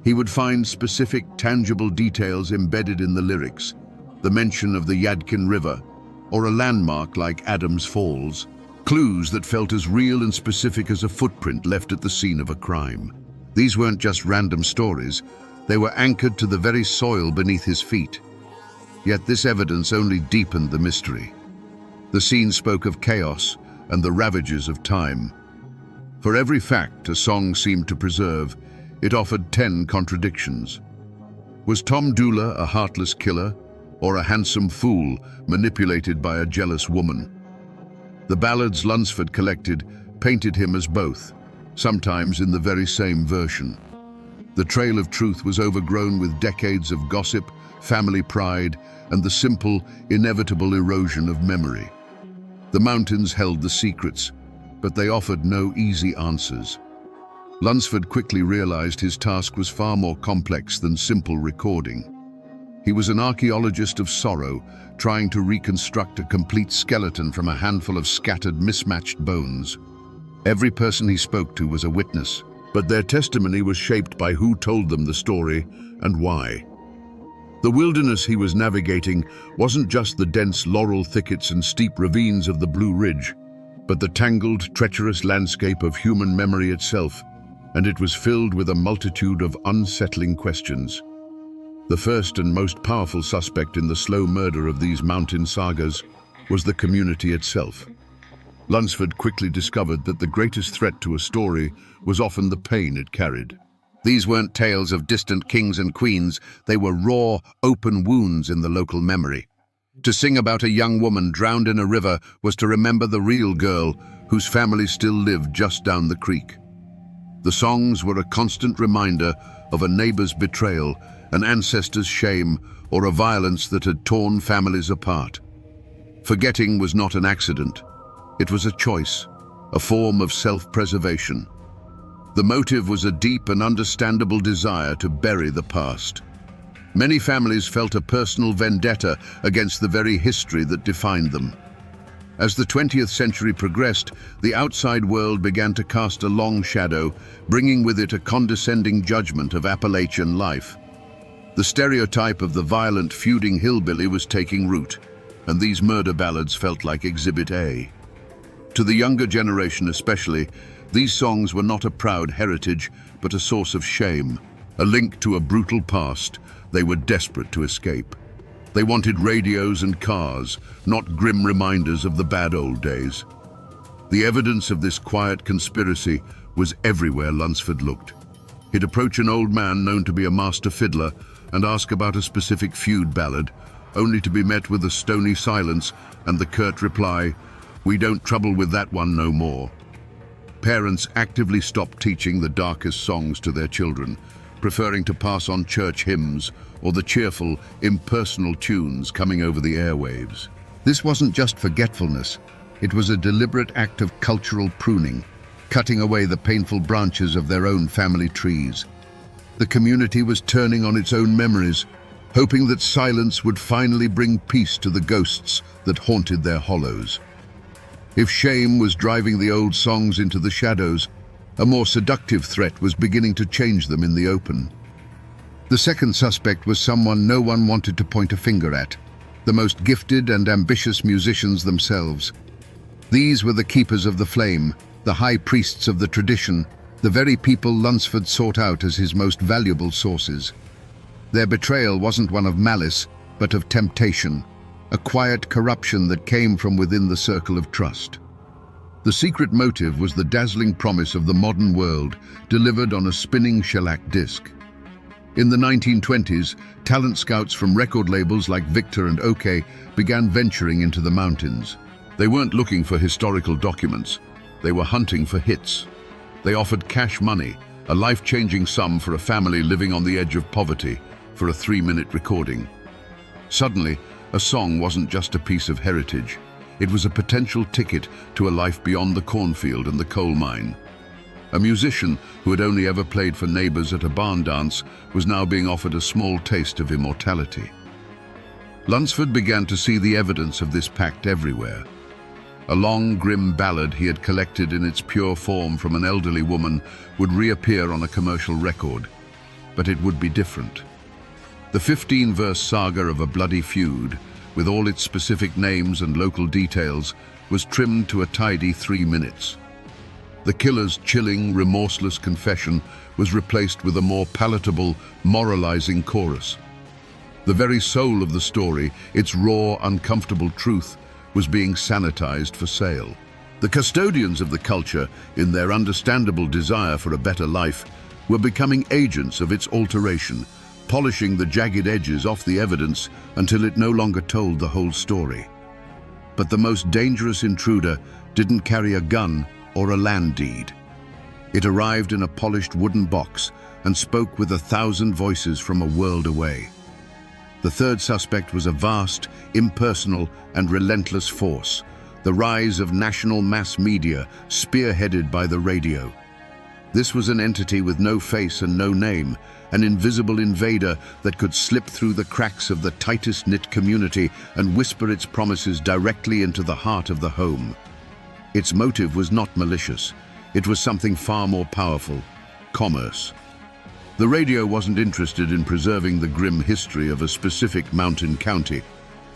He would find specific, tangible details embedded in the lyrics, the mention of the Yadkin River, or a landmark like Adams Falls, clues that felt as real and specific as a footprint left at the scene of a crime. These weren't just random stories, they were anchored to the very soil beneath his feet. Yet this evidence only deepened the mystery. The scene spoke of chaos and the ravages of time. For every fact a song seemed to preserve, it offered 10 contradictions. Was Tom Dula a heartless killer, or a handsome fool manipulated by a jealous woman? The ballads Lunsford collected painted him as both, sometimes in the very same version. The trail of truth was overgrown with decades of gossip, family pride, and the simple, inevitable erosion of memory. The mountains held the secrets, but they offered no easy answers. Lunsford quickly realized his task was far more complex than simple recording. He was an archaeologist of sorrow, trying to reconstruct a complete skeleton from a handful of scattered, mismatched bones. Every person he spoke to was a witness, but their testimony was shaped by who told them the story and why. The wilderness he was navigating wasn't just the dense laurel thickets and steep ravines of the Blue Ridge, but the tangled, treacherous landscape of human memory itself, and it was filled with a multitude of unsettling questions. The first and most powerful suspect in the slow murder of these mountain sagas was the community itself. Lunsford quickly discovered that the greatest threat to a story was often the pain it carried. These weren't tales of distant kings and queens, they were raw, open wounds in the local memory. To sing about a young woman drowned in a river was to remember the real girl whose family still lived just down the creek. The songs were a constant reminder of a neighbor's betrayal, an ancestor's shame, or a violence that had torn families apart. Forgetting was not an accident. It was a choice, a form of self-preservation. The motive was a deep and understandable desire to bury the past. Many families felt a personal vendetta against the very history that defined them. As the 20th century progressed, the outside world began to cast a long shadow, bringing with it a condescending judgment of Appalachian life. The stereotype of the violent, feuding hillbilly was taking root, and these murder ballads felt like Exhibit A. To the younger generation especially, these songs were not a proud heritage, but a source of shame, a link to a brutal past they were desperate to escape. They wanted radios and cars, not grim reminders of the bad old days. The evidence of this quiet conspiracy was everywhere Lunsford looked. He'd approach an old man known to be a master fiddler and ask about a specific feud ballad, only to be met with a stony silence and the curt reply, "We don't trouble with that one no more." Parents actively stopped teaching the darkest songs to their children, preferring to pass on church hymns or the cheerful, impersonal tunes coming over the airwaves. This wasn't just forgetfulness, it was a deliberate act of cultural pruning, cutting away the painful branches of their own family trees. The community was turning on its own memories, hoping that silence would finally bring peace to the ghosts that haunted their hollows. If shame was driving the old songs into the shadows, a more seductive threat was beginning to change them in the open. The second suspect was someone no one wanted to point a finger at, the most gifted and ambitious musicians themselves. These were the keepers of the flame, the high priests of the tradition, the very people Lunsford sought out as his most valuable sources. Their betrayal wasn't one of malice, but of temptation, a quiet corruption that came from within the circle of trust. The secret motive was the dazzling promise of the modern world, delivered on a spinning shellac disc. In the 1920s, talent scouts from record labels like Victor and OK began venturing into the mountains. They weren't looking for historical documents, they were hunting for hits. They offered cash money, a life-changing sum for a family living on the edge of poverty, for a 3-minute recording. Suddenly, a song wasn't just a piece of heritage. It was a potential ticket to a life beyond the cornfield and the coal mine. A musician who had only ever played for neighbors at a barn dance was now being offered a small taste of immortality. Lunsford began to see the evidence of this pact everywhere. A long, grim ballad he had collected in its pure form from an elderly woman would reappear on a commercial record, but it would be different. The 15-verse saga of a bloody feud, with all its specific names and local details, was trimmed to a tidy 3 minutes. The killer's chilling, remorseless confession was replaced with a more palatable, moralizing chorus. The very soul of the story, its raw, uncomfortable truth, was being sanitized for sale. The custodians of the culture, in their understandable desire for a better life, were becoming agents of its alteration, polishing the jagged edges off the evidence until it no longer told the whole story. But the most dangerous intruder didn't carry a gun or a land deed. It arrived in a polished wooden box and spoke with 1,000 voices from a world away. The third suspect was a vast, impersonal, and relentless force, the rise of national mass media spearheaded by the radio. This was an entity with no face and no name, an invisible invader that could slip through the cracks of the tightest-knit community and whisper its promises directly into the heart of the home. Its motive was not malicious. It was something far more powerful: commerce. The radio wasn't interested in preserving the grim history of a specific mountain county.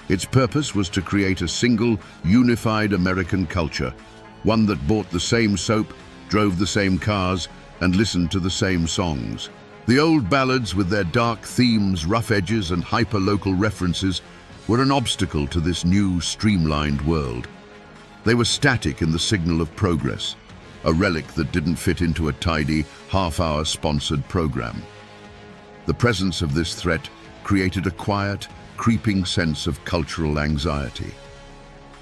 Its purpose was to create a single, unified American culture, one that bought the same soap, drove the same cars, and listened to the same songs. The old ballads, with their dark themes, rough edges, and hyper-local references, were an obstacle to this new, streamlined world. They were static in the signal of progress, a relic that didn't fit into a tidy, half-hour sponsored program. The presence of this threat created a quiet, creeping sense of cultural anxiety.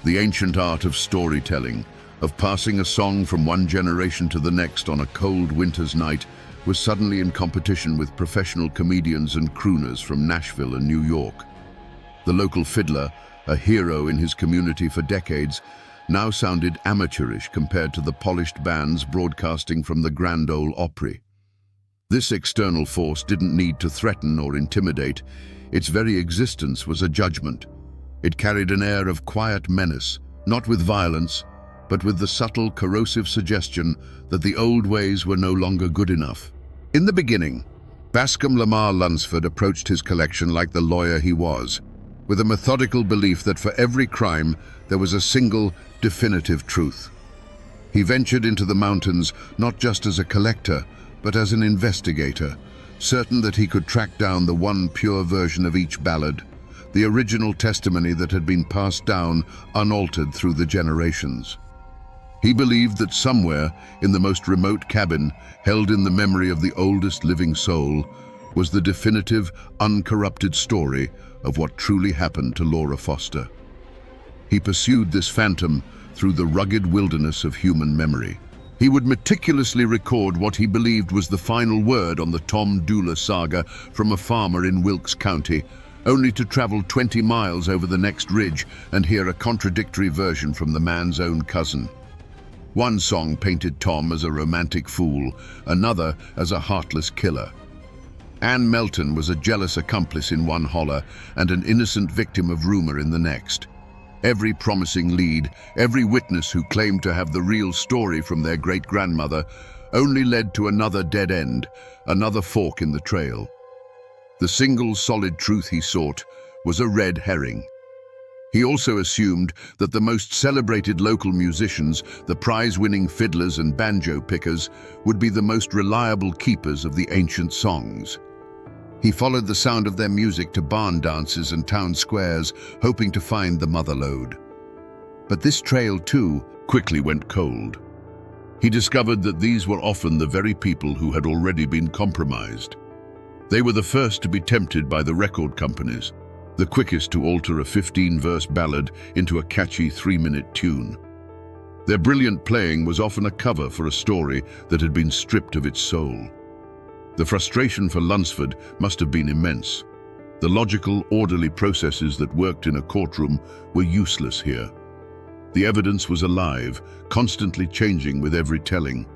The ancient art of storytelling, of passing a song from one generation to the next on a cold winter's night, was suddenly in competition with professional comedians and crooners from Nashville and New York. The local fiddler, a hero in his community for decades, now sounded amateurish compared to the polished bands broadcasting from the Grand Ole Opry. This external force didn't need to threaten or intimidate. Its very existence was a judgment. It carried an air of quiet menace, not with violence, but with the subtle, corrosive suggestion that the old ways were no longer good enough. In the beginning, Bascom Lamar Lunsford approached his collection like the lawyer he was, with a methodical belief that for every crime there was a single, definitive truth. He ventured into the mountains not just as a collector, but as an investigator, certain that he could track down the one pure version of each ballad, the original testimony that had been passed down unaltered through the generations. He believed that somewhere, in the most remote cabin, held in the memory of the oldest living soul, was the definitive, uncorrupted story of what truly happened to Laura Foster. He pursued this phantom through the rugged wilderness of human memory. He would meticulously record what he believed was the final word on the Tom Dula saga from a farmer in Wilkes County, only to travel 20 miles over the next ridge and hear a contradictory version from the man's own cousin. One song painted Tom as a romantic fool, another as a heartless killer. Ann Melton was a jealous accomplice in one holler and an innocent victim of rumor in the next. Every promising lead, every witness who claimed to have the real story from their great-grandmother, only led to another dead end, another fork in the trail. The single solid truth he sought was a red herring. He also assumed that the most celebrated local musicians, the prize-winning fiddlers and banjo pickers, would be the most reliable keepers of the ancient songs. He followed the sound of their music to barn dances and town squares, hoping to find the mother lode. But this trail, too, quickly went cold. He discovered that these were often the very people who had already been compromised. They were the first to be tempted by the record companies, the quickest to alter a 15-verse ballad into a catchy 3-minute tune. Their brilliant playing was often a cover for a story that had been stripped of its soul. The frustration for Lunsford must have been immense. The logical, orderly processes that worked in a courtroom were useless here. The evidence was alive, constantly changing with every telling.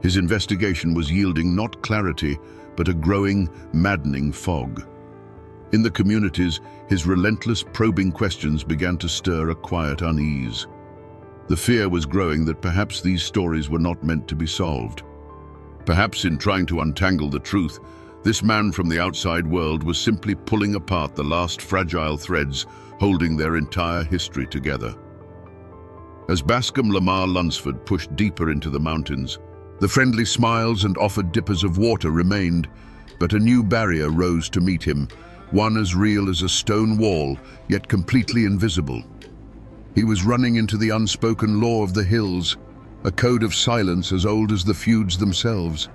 His investigation was yielding not clarity, but a growing, maddening fog. In the communities, his relentless, probing questions began to stir a quiet unease. The fear was growing that perhaps these stories were not meant to be solved. Perhaps in trying to untangle the truth, this man from the outside world was simply pulling apart the last fragile threads holding their entire history together. As Bascom Lamar Lunsford pushed deeper into the mountains, the friendly smiles and offered dippers of water remained, but a new barrier rose to meet him, one as real as a stone wall, yet completely invisible. He was running into the unspoken law of the hills, a code of silence as old as the feuds themselves.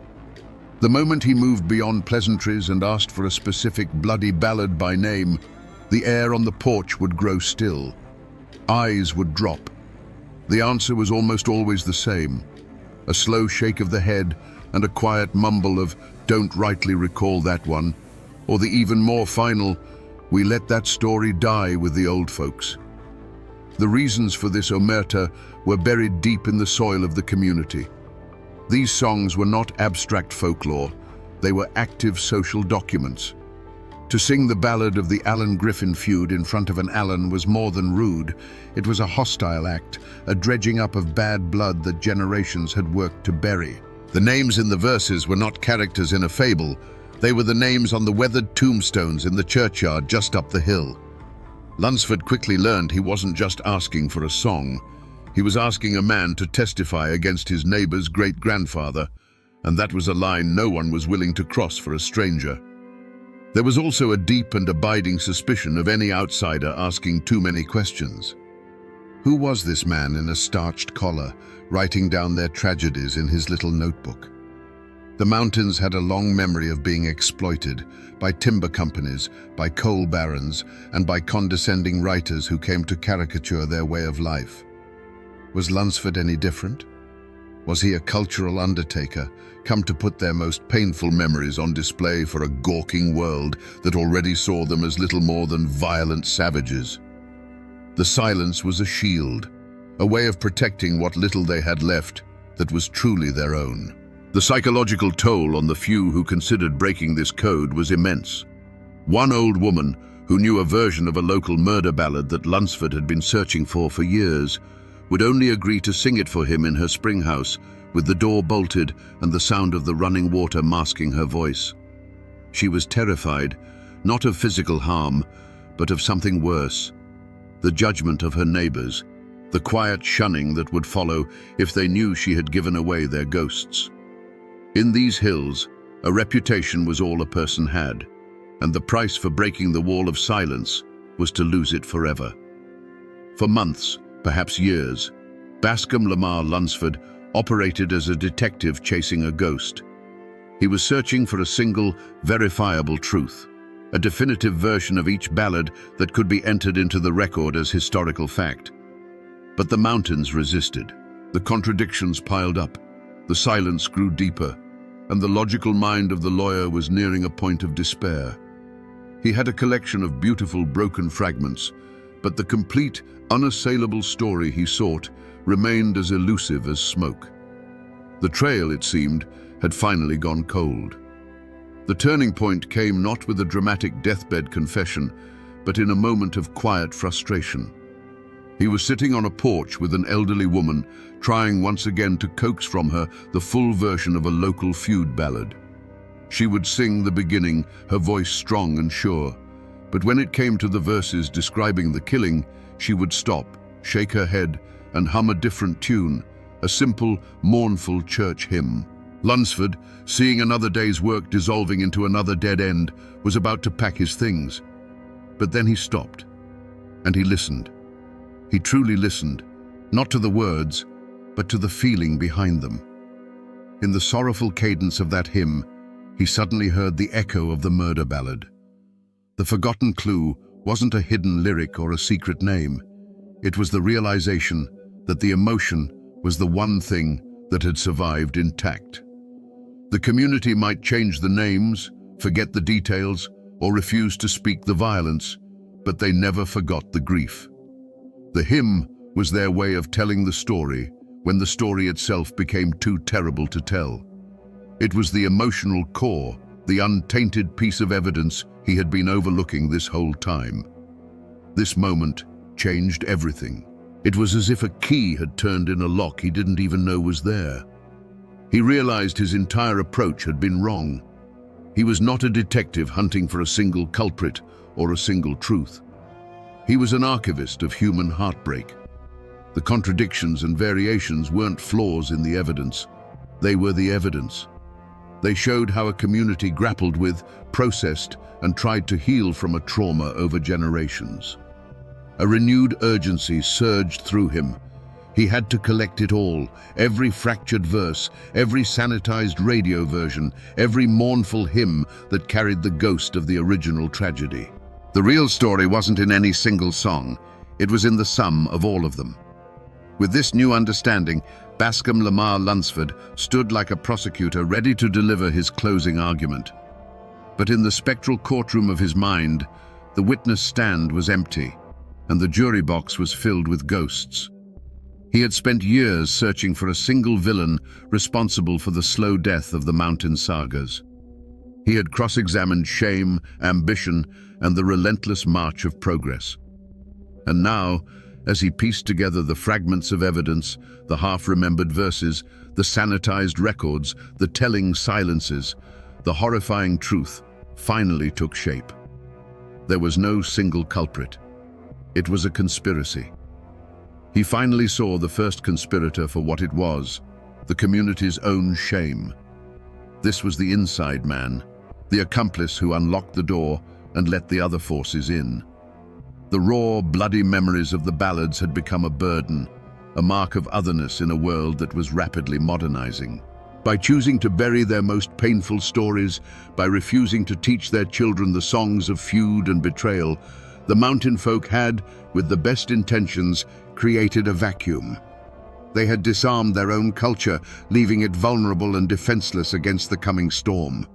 The moment he moved beyond pleasantries and asked for a specific bloody ballad by name, the air on the porch would grow still. Eyes would drop. The answer was almost always the same: a slow shake of the head and a quiet mumble of "don't rightly recall that one," or the even more final, "we let that story die with the old folks." The reasons for this omerta were buried deep in the soil of the community. These songs were not abstract folklore, they were active social documents. To sing the ballad of the Allen Griffin feud in front of an Allen was more than rude. It was a hostile act, a dredging up of bad blood that generations had worked to bury. The names in the verses were not characters in a fable, they were the names on the weathered tombstones in the churchyard just up the hill. Lunsford quickly learned he wasn't just asking for a song. He was asking a man to testify against his neighbor's great-grandfather, and that was a line no one was willing to cross for a stranger. There was also a deep and abiding suspicion of any outsider asking too many questions. Who was this man in a starched collar, writing down their tragedies in his little notebook? The mountains had a long memory of being exploited by timber companies, by coal barons, and by condescending writers who came to caricature their way of life. Was Lunsford any different? Was he a cultural undertaker, come to put their most painful memories on display for a gawking world that already saw them as little more than violent savages? The silence was a shield, a way of protecting what little they had left that was truly their own. The psychological toll on the few who considered breaking this code was immense. One old woman, who knew a version of a local murder ballad that Lunsford had been searching for years, would only agree to sing it for him in her spring house, with the door bolted and the sound of the running water masking her voice. She was terrified, not of physical harm, but of something worse: the judgment of her neighbors, the quiet shunning that would follow if they knew she had given away their ghosts. In these hills, a reputation was all a person had, and the price for breaking the wall of silence was to lose it forever. For months, perhaps years, Bascom Lamar Lunsford operated as a detective chasing a ghost. He was searching for a single, verifiable truth, a definitive version of each ballad that could be entered into the record as historical fact. But the mountains resisted. The contradictions piled up, the silence grew deeper, and the logical mind of the lawyer was nearing a point of despair. He had a collection of beautiful broken fragments, but the complete, unassailable story he sought remained as elusive as smoke. The trail, it seemed, had finally gone cold. The turning point came not with a dramatic deathbed confession, but in a moment of quiet frustration. He was sitting on a porch with an elderly woman, trying once again to coax from her the full version of a local feud ballad. She would sing the beginning, her voice strong and sure, but when it came to the verses describing the killing, she would stop, shake her head, and hum a different tune, a simple, mournful church hymn. Lunsford, seeing another day's work dissolving into another dead end, was about to pack his things. But then he stopped, and he listened. He truly listened, not to the words, but to the feeling behind them. In the sorrowful cadence of that hymn, he suddenly heard the echo of the murder ballad. The forgotten clue wasn't a hidden lyric or a secret name. It was the realization that the emotion was the one thing that had survived intact. The community might change the names, forget the details, or refuse to speak the violence, but they never forgot the grief. The hymn was their way of telling the story when the story itself became too terrible to tell. It was the emotional core, the untainted piece of evidence he had been overlooking this whole time. This moment changed everything. It was as if a key had turned in a lock he didn't even know was there. He realized his entire approach had been wrong. He was not a detective hunting for a single culprit or a single truth. He was an archivist of human heartbreak. The contradictions and variations weren't flaws in the evidence. They were the evidence. They showed how a community grappled with, processed, and tried to heal from a trauma over generations. A renewed urgency surged through him. He had to collect it all, every fractured verse, every sanitized radio version, every mournful hymn that carried the ghost of the original tragedy. The real story wasn't in any single song, it was in the sum of all of them. With this new understanding, Bascom Lamar Lunsford stood like a prosecutor ready to deliver his closing argument. But in the spectral courtroom of his mind, the witness stand was empty, and the jury box was filled with ghosts. He had spent years searching for a single villain responsible for the slow death of the mountain sagas. He had cross-examined shame, ambition, and the relentless march of progress. And now, as he pieced together the fragments of evidence, the half-remembered verses, the sanitized records, the telling silences, the horrifying truth finally took shape. There was no single culprit. It was a conspiracy. He finally saw the first conspirator for what it was, the community's own shame. This was the inside man, the accomplice who unlocked the door and let the other forces in. The raw, bloody memories of the ballads had become a burden, a mark of otherness in a world that was rapidly modernizing. By choosing to bury their most painful stories, by refusing to teach their children the songs of feud and betrayal, the mountain folk had, with the best intentions, created a vacuum. They had disarmed their own culture, leaving it vulnerable and defenseless against the coming storm.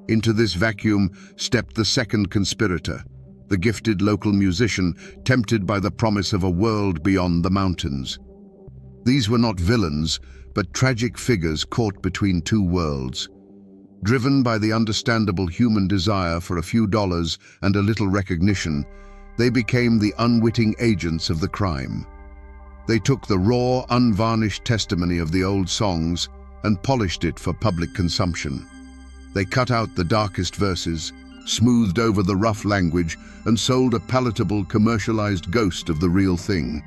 Into this vacuum stepped the second conspirator, the gifted local musician, tempted by the promise of a world beyond the mountains. These were not villains, but tragic figures caught between two worlds. Driven by the understandable human desire for a few dollars and a little recognition, they became the unwitting agents of the crime. They took the raw, unvarnished testimony of the old songs and polished it for public consumption. They cut out the darkest verses, smoothed over the rough language, and sold a palatable, commercialized ghost of the real thing.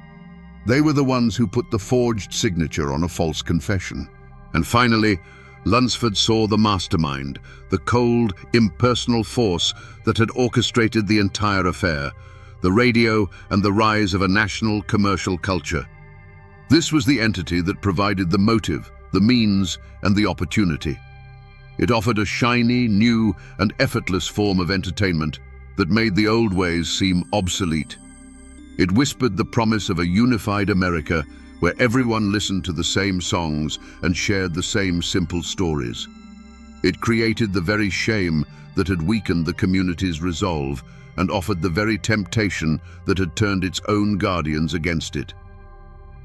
They were the ones who put the forged signature on a false confession. And finally, Lunsford saw the mastermind, the cold, impersonal force that had orchestrated the entire affair, the radio and the rise of a national commercial culture. This was the entity that provided the motive, the means, and the opportunity. It offered a shiny, new, and effortless form of entertainment that made the old ways seem obsolete. It whispered the promise of a unified America where everyone listened to the same songs and shared the same simple stories. It created the very shame that had weakened the community's resolve and offered the very temptation that had turned its own guardians against it.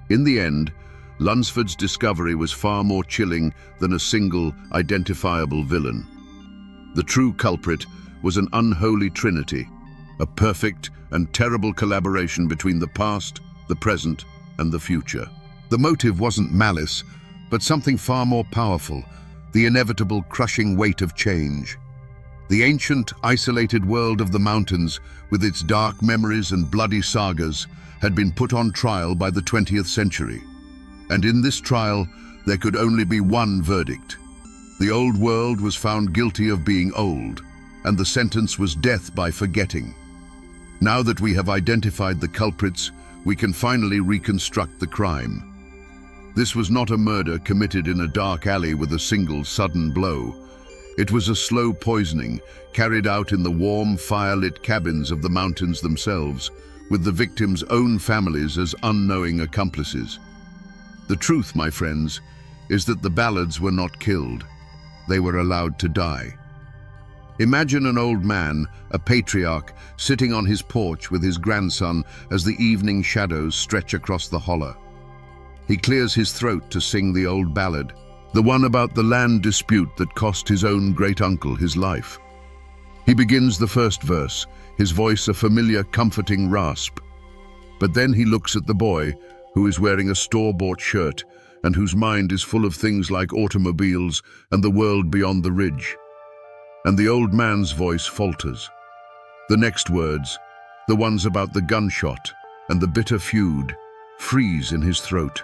In the end, Lunsford's discovery was far more chilling than a single, identifiable villain. The true culprit was an unholy trinity, a perfect and terrible collaboration between the past, the present, and the future. The motive wasn't malice, but something far more powerful, the inevitable crushing weight of change. The ancient, isolated world of the mountains, with its dark memories and bloody sagas, had been put on trial by the 20th century. And in this trial, there could only be one verdict. The old world was found guilty of being old, and the sentence was death by forgetting. Now that we have identified the culprits, we can finally reconstruct the crime. This was not a murder committed in a dark alley with a single sudden blow. It was a slow poisoning carried out in the warm, fire-lit cabins of the mountains themselves, with the victims' own families as unknowing accomplices. The truth, my friends, is that the ballads were not killed. They were allowed to die. Imagine an old man, a patriarch, sitting on his porch with his grandson as the evening shadows stretch across the hollow. He clears his throat to sing the old ballad, the one about the land dispute that cost his own great-uncle his life. He begins the first verse, his voice a familiar, comforting rasp. But then he looks at the boy, who is wearing a store-bought shirt and whose mind is full of things like automobiles and the world beyond the ridge. And the old man's voice falters. The next words, the ones about the gunshot and the bitter feud, freeze in his throat.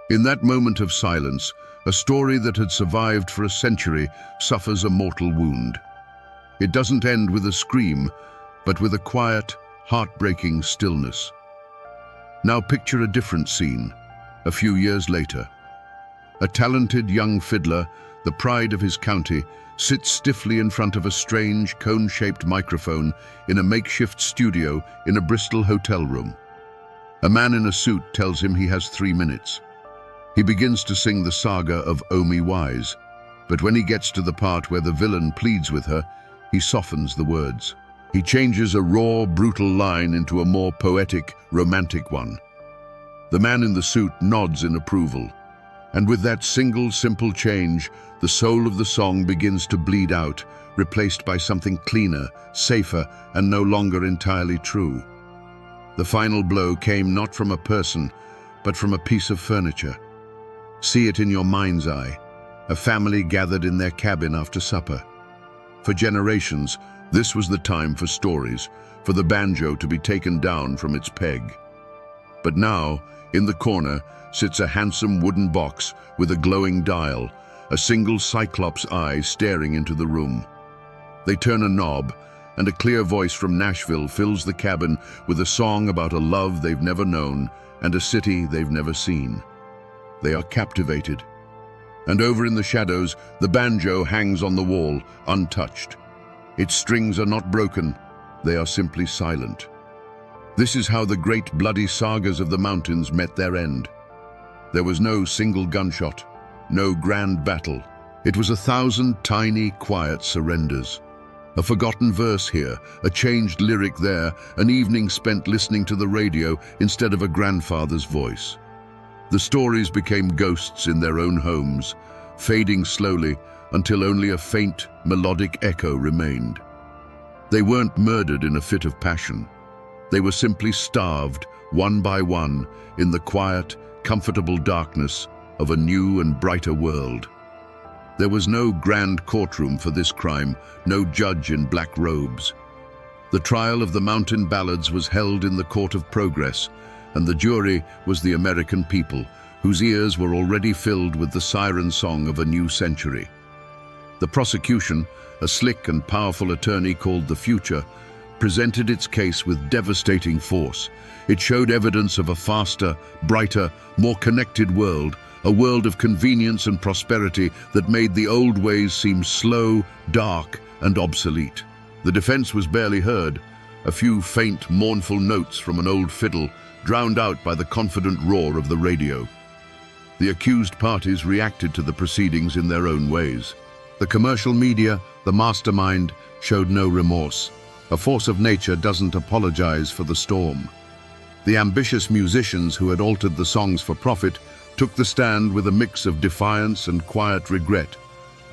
In that moment of silence, a story that had survived for a century suffers a mortal wound. It doesn't end with a scream, but with a quiet, heartbreaking stillness. Now picture a different scene, a few years later. A talented young fiddler, the pride of his county, sits stiffly in front of a strange, cone-shaped microphone in a makeshift studio in a Bristol hotel room. A man in a suit tells him he has 3 minutes. He begins to sing the saga of Omi Wise, but when he gets to the part where the villain pleads with her, he softens the words. He changes a raw, brutal line into a more poetic, romantic one. The man in the suit nods in approval, and with that single, simple change, the soul of the song begins to bleed out, replaced by something cleaner, safer, and no longer entirely true. The final blow came not from a person, but from a piece of furniture. See it in your mind's eye, a family gathered in their cabin after supper. For generations, this was the time for stories, for the banjo to be taken down from its peg. But now, in the corner, sits a handsome wooden box with a glowing dial, a single cyclops eye staring into the room. They turn a knob, and a clear voice from Nashville fills the cabin with a song about a love they've never known and a city they've never seen. They are captivated. And over in the shadows, the banjo hangs on the wall, untouched. Its strings are not broken, they are simply silent. This is how the great bloody sagas of the mountains met their end. There was no single gunshot, no grand battle. It was 1,000 tiny, quiet surrenders. A forgotten verse here, a changed lyric there, an evening spent listening to the radio instead of a grandfather's voice. The stories became ghosts in their own homes, fading slowly until only a faint, melodic echo remained. They weren't murdered in a fit of passion. They were simply starved, one by one, in the quiet, comfortable darkness of a new and brighter world. There was no grand courtroom for this crime, no judge in black robes. The trial of the mountain ballads was held in the court of progress, and the jury was the American people, whose ears were already filled with the siren song of a new century. The prosecution, a slick and powerful attorney called the Future, presented its case with devastating force. It showed evidence of a faster, brighter, more connected world, a world of convenience and prosperity that made the old ways seem slow, dark, and obsolete. The defense was barely heard, a few faint, mournful notes from an old fiddle, drowned out by the confident roar of the radio. The accused parties reacted to the proceedings in their own ways. The commercial media, the mastermind, showed no remorse. A force of nature doesn't apologize for the storm. The ambitious musicians who had altered the songs for profit took the stand with a mix of defiance and quiet regret,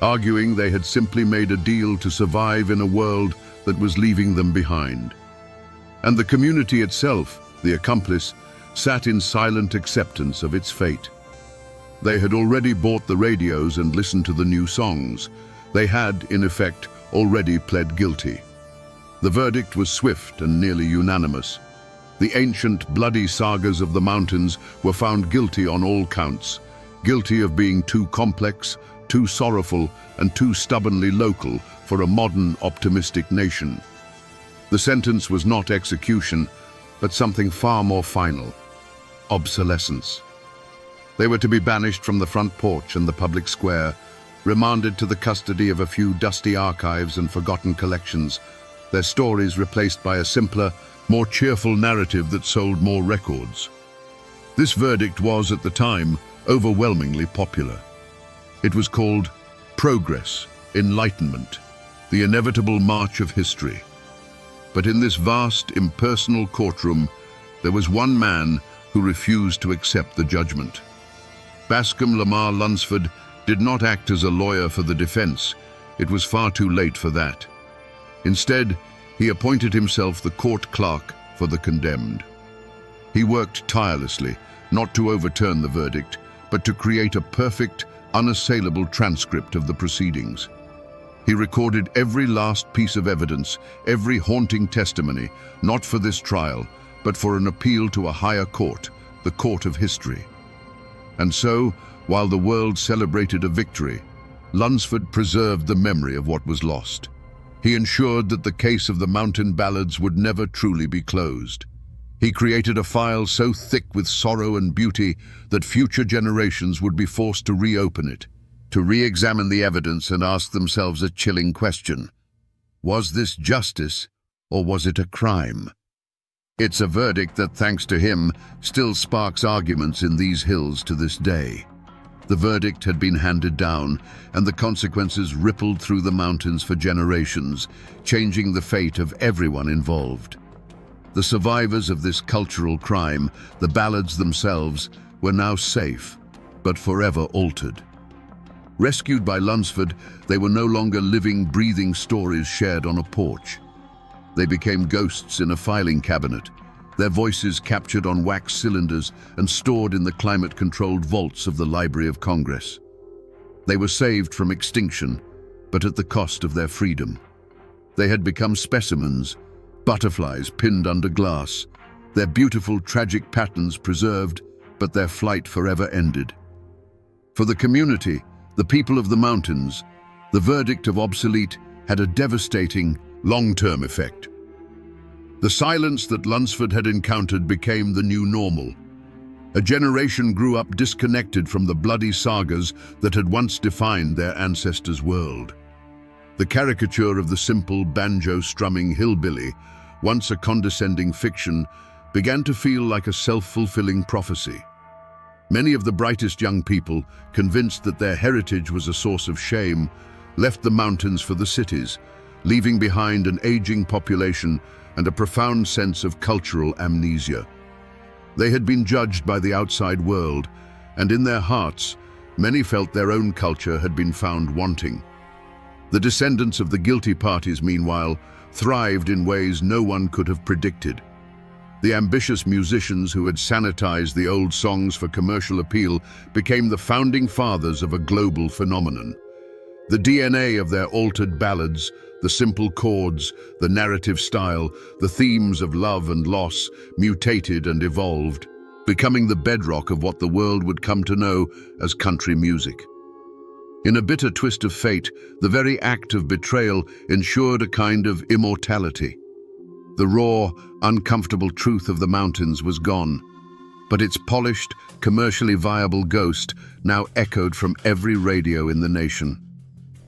arguing they had simply made a deal to survive in a world that was leaving them behind. And the community itself, the accomplice, sat in silent acceptance of its fate. They had already bought the radios and listened to the new songs. They had, in effect, already pled guilty. The verdict was swift and nearly unanimous. The ancient, bloody sagas of the mountains were found guilty on all counts, guilty of being too complex, too sorrowful, and too stubbornly local for a modern, optimistic nation. The sentence was not execution, but something far more final: obsolescence. They were to be banished from the front porch and the public square, remanded to the custody of a few dusty archives and forgotten collections, their stories replaced by a simpler, more cheerful narrative that sold more records. This verdict was, at the time, overwhelmingly popular. It was called Progress, Enlightenment, the inevitable march of history. But in this vast, impersonal courtroom, there was one man who refused to accept the judgment. Bascom Lamar Lunsford did not act as a lawyer for the defense. It was far too late for that. Instead, he appointed himself the court clerk for the condemned. He worked tirelessly, not to overturn the verdict, but to create a perfect, unassailable transcript of the proceedings. He recorded every last piece of evidence, every haunting testimony, not for this trial, but for an appeal to a higher court, the court of history. And so, while the world celebrated a victory, Lunsford preserved the memory of what was lost. He ensured that the case of the mountain ballads would never truly be closed. He created a file so thick with sorrow and beauty that future generations would be forced to reopen it, to re-examine the evidence and ask themselves a chilling question. Was this justice, or was it a crime? It's a verdict that, thanks to him, still sparks arguments in these hills to this day. The verdict had been handed down, and the consequences rippled through the mountains for generations, changing the fate of everyone involved. The survivors of this cultural crime, the ballads themselves, were now safe, but forever altered. Rescued by Lunsford, they were no longer living, breathing stories shared on a porch. They became ghosts in a filing cabinet, their voices captured on wax cylinders and stored in the climate-controlled vaults of the Library of Congress. They were saved from extinction, but at the cost of their freedom. They had become specimens, butterflies pinned under glass, their beautiful, tragic patterns preserved, but their flight forever ended. For the community, the people of the mountains, the verdict of obsolete had a devastating, long-term effect. The silence that Lunsford had encountered became the new normal. A generation grew up disconnected from the bloody sagas that had once defined their ancestors' world. The caricature of the simple banjo-strumming hillbilly, once a condescending fiction, began to feel like a self-fulfilling prophecy. Many of the brightest young people, convinced that their heritage was a source of shame, left the mountains for the cities, leaving behind an aging population and a profound sense of cultural amnesia. They had been judged by the outside world, and in their hearts, many felt their own culture had been found wanting. The descendants of the guilty parties, meanwhile, thrived in ways no one could have predicted. The ambitious musicians who had sanitized the old songs for commercial appeal became the founding fathers of a global phenomenon. The DNA of their altered ballads, the simple chords, the narrative style, the themes of love and loss, mutated and evolved, becoming the bedrock of what the world would come to know as country music. In a bitter twist of fate, the very act of betrayal ensured a kind of immortality. The raw, uncomfortable truth of the mountains was gone, but its polished, commercially viable ghost now echoed from every radio in the nation.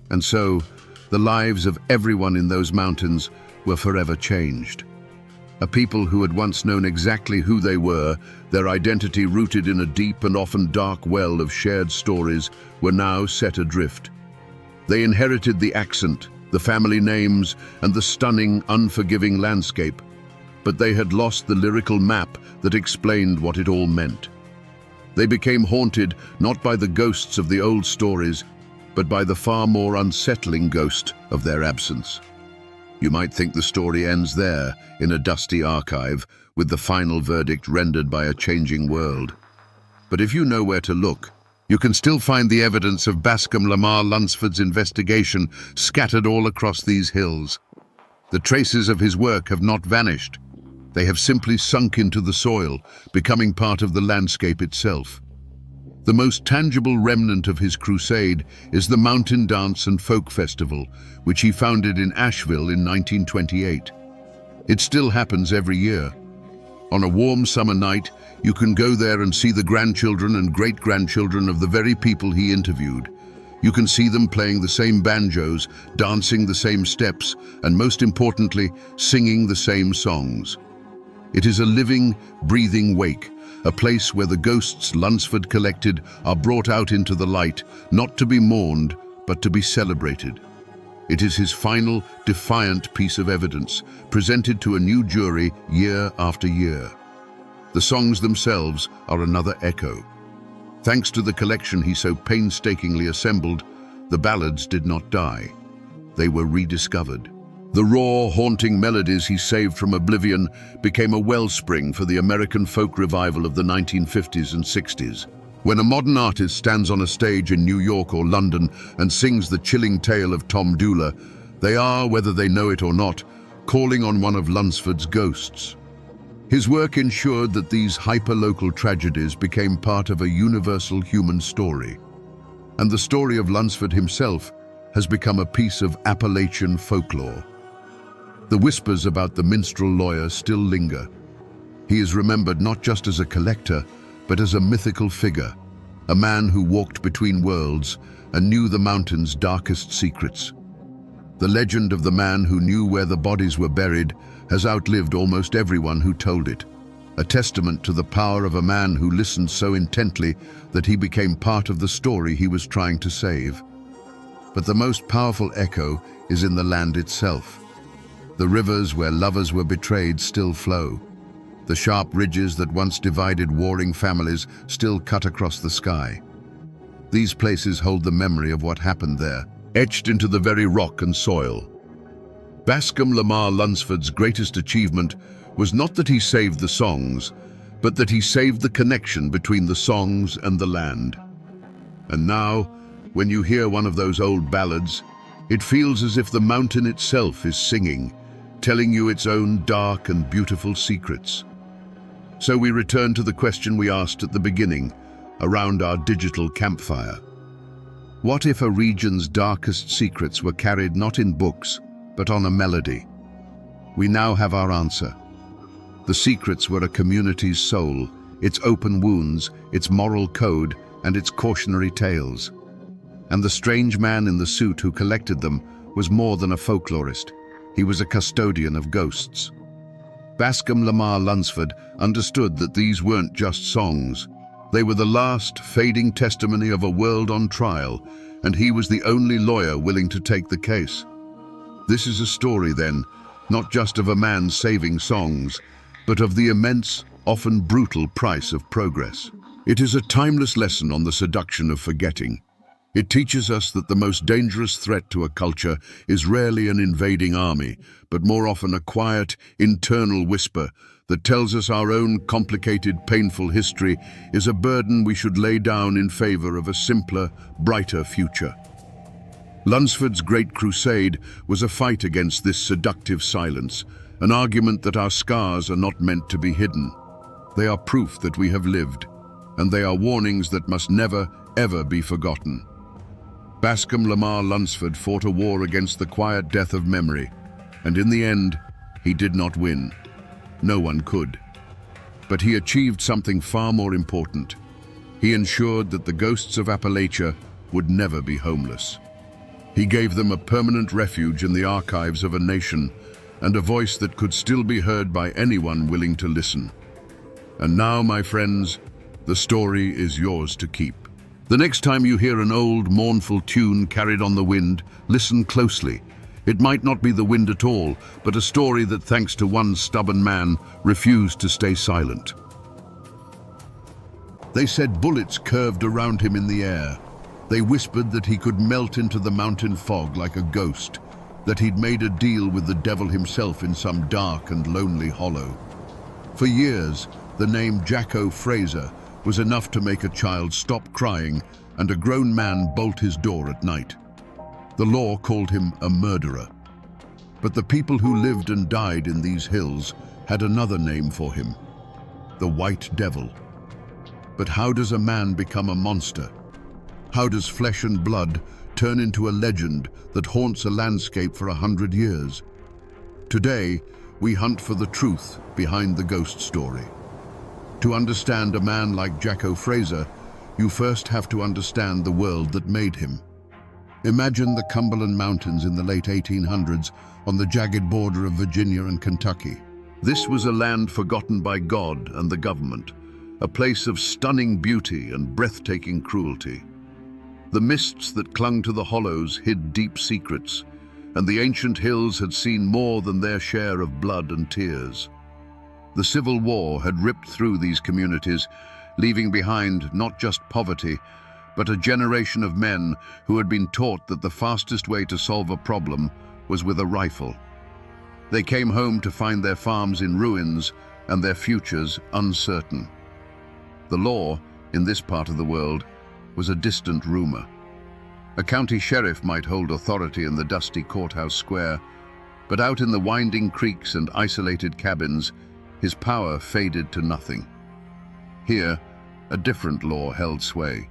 And so, the lives of everyone in those mountains were forever changed. A people who had once known exactly who they were, their identity rooted in a deep and often dark well of shared stories, were now set adrift. They inherited the accent, the family names, and the stunning, unforgiving landscape, but they had lost the lyrical map that explained what it all meant. They became haunted not by the ghosts of the old stories, but by the far more unsettling ghost of their absence. You might think the story ends there, in a dusty archive, with the final verdict rendered by a changing world. But if you know where to look, you can still find the evidence of Bascom Lamar Lunsford's investigation scattered all across these hills. The traces of his work have not vanished. They have simply sunk into the soil, becoming part of the landscape itself. The most tangible remnant of his crusade is the Mountain Dance and Folk Festival, which he founded in Asheville in 1928. It still happens every year. On a warm summer night, you can go there and see the grandchildren and great-grandchildren of the very people he interviewed. You can see them playing the same banjos, dancing the same steps, and most importantly, singing the same songs. It is a living, breathing wake, a place where the ghosts Lunsford collected are brought out into the light, not to be mourned, but to be celebrated. It is his final, defiant piece of evidence, presented to a new jury year after year. The songs themselves are another echo. Thanks to the collection he so painstakingly assembled, the ballads did not die. They were rediscovered. The raw, haunting melodies he saved from oblivion became a wellspring for the American folk revival of the 1950s and 60s. When a modern artist stands on a stage in New York or London and sings the chilling tale of Tom Dooley, they are, whether they know it or not, calling on one of Lunsford's ghosts. His work ensured that these hyper-local tragedies became part of a universal human story. And the story of Lunsford himself has become a piece of Appalachian folklore. The whispers about the minstrel lawyer still linger. He is remembered not just as a collector, but as a mythical figure, a man who walked between worlds and knew the mountain's darkest secrets. The legend of the man who knew where the bodies were buried has outlived almost everyone who told it, a testament to the power of a man who listened so intently that he became part of the story he was trying to save. But the most powerful echo is in the land itself. The rivers where lovers were betrayed still flow. The sharp ridges that once divided warring families still cut across the sky. These places hold the memory of what happened there, etched into the very rock and soil. Bascom Lamar Lunsford's greatest achievement was not that he saved the songs, but that he saved the connection between the songs and the land. And now, when you hear one of those old ballads, it feels as if the mountain itself is singing, telling you its own dark and beautiful secrets. So we return to the question we asked at the beginning, around our digital campfire. What if a region's darkest secrets were carried not in books, but on a melody? We now have our answer. The secrets were a community's soul, its open wounds, its moral code, and its cautionary tales. And the strange man in the suit who collected them was more than a folklorist. He was a custodian of ghosts. Bascom Lamar Lunsford understood that these weren't just songs. They were the last, fading testimony of a world on trial, and he was the only lawyer willing to take the case. This is a story, then, not just of a man saving songs, but of the immense, often brutal price of progress. It is a timeless lesson on the seduction of forgetting. It teaches us that the most dangerous threat to a culture is rarely an invading army, but more often a quiet, internal whisper that tells us our own complicated, painful history is a burden we should lay down in favor of a simpler, brighter future. Lunsford's great crusade was a fight against this seductive silence, an argument that our scars are not meant to be hidden. They are proof that we have lived, and they are warnings that must never, ever be forgotten. Bascom Lamar Lunsford fought a war against the quiet death of memory, and in the end, he did not win. No one could. But he achieved something far more important. He ensured that the ghosts of Appalachia would never be homeless. He gave them a permanent refuge in the archives of a nation, and a voice that could still be heard by anyone willing to listen. And now, my friends, the story is yours to keep. The next time you hear an old, mournful tune carried on the wind, listen closely. It might not be the wind at all, but a story that, thanks to one stubborn man, refused to stay silent. They said bullets curved around him in the air. They whispered that he could melt into the mountain fog like a ghost, that he'd made a deal with the devil himself in some dark and lonely hollow. For years, the name Jacko Fraser was enough to make a child stop crying and a grown man bolt his door at night. The law called him a murderer. But the people who lived and died in these hills had another name for him, the White Devil. But how does a man become a monster? How does flesh and blood turn into a legend that haunts a landscape for 100 years? Today, we hunt for the truth behind the ghost story. To understand a man like Jacko Fraser, you first have to understand the world that made him. Imagine the Cumberland Mountains in the late 1800s on the jagged border of Virginia and Kentucky. This was a land forgotten by God and the government, a place of stunning beauty and breathtaking cruelty. The mists that clung to the hollows hid deep secrets, and the ancient hills had seen more than their share of blood and tears. The Civil War had ripped through these communities, leaving behind not just poverty, but a generation of men who had been taught that the fastest way to solve a problem was with a rifle. They came home to find their farms in ruins and their futures uncertain. The law, in this part of the world, was a distant rumor. A county sheriff might hold authority in the dusty courthouse square, but out in the winding creeks and isolated cabins, His power faded to nothing. Here, a different law held sway,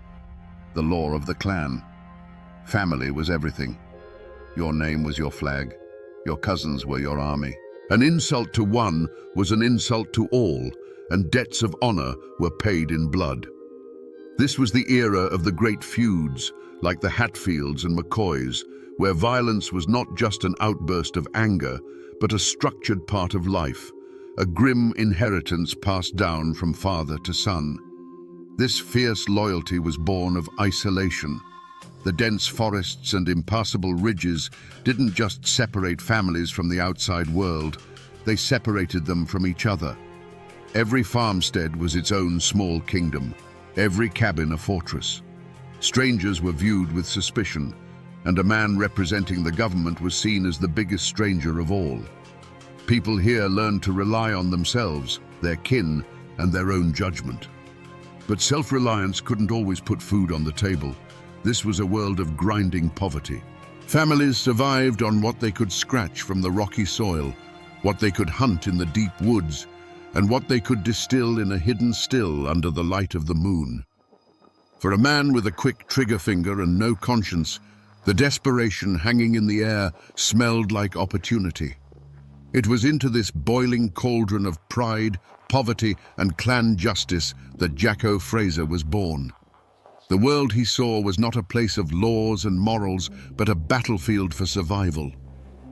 the law of the clan. Family was everything. Your name was your flag. Your cousins were your army. An insult to one was an insult to all, and debts of honor were paid in blood. This was the era of the great feuds, like the Hatfields and McCoys, where violence was not just an outburst of anger, but a structured part of life, a grim inheritance passed down from father to son. This fierce loyalty was born of isolation. The dense forests and impassable ridges didn't just separate families from the outside world, they separated them from each other. Every farmstead was its own small kingdom, every cabin a fortress. Strangers were viewed with suspicion, and a man representing the government was seen as the biggest stranger of all. People here learned to rely on themselves, their kin, and their own judgment. But self-reliance couldn't always put food on the table. This was a world of grinding poverty. Families survived on what they could scratch from the rocky soil, what they could hunt in the deep woods, and what they could distill in a hidden still under the light of the moon. For a man with a quick trigger finger and no conscience, the desperation hanging in the air smelled like opportunity. It was into this boiling cauldron of pride, poverty, and clan justice that Jacko Fraser was born. The world he saw was not a place of laws and morals, but a battlefield for survival.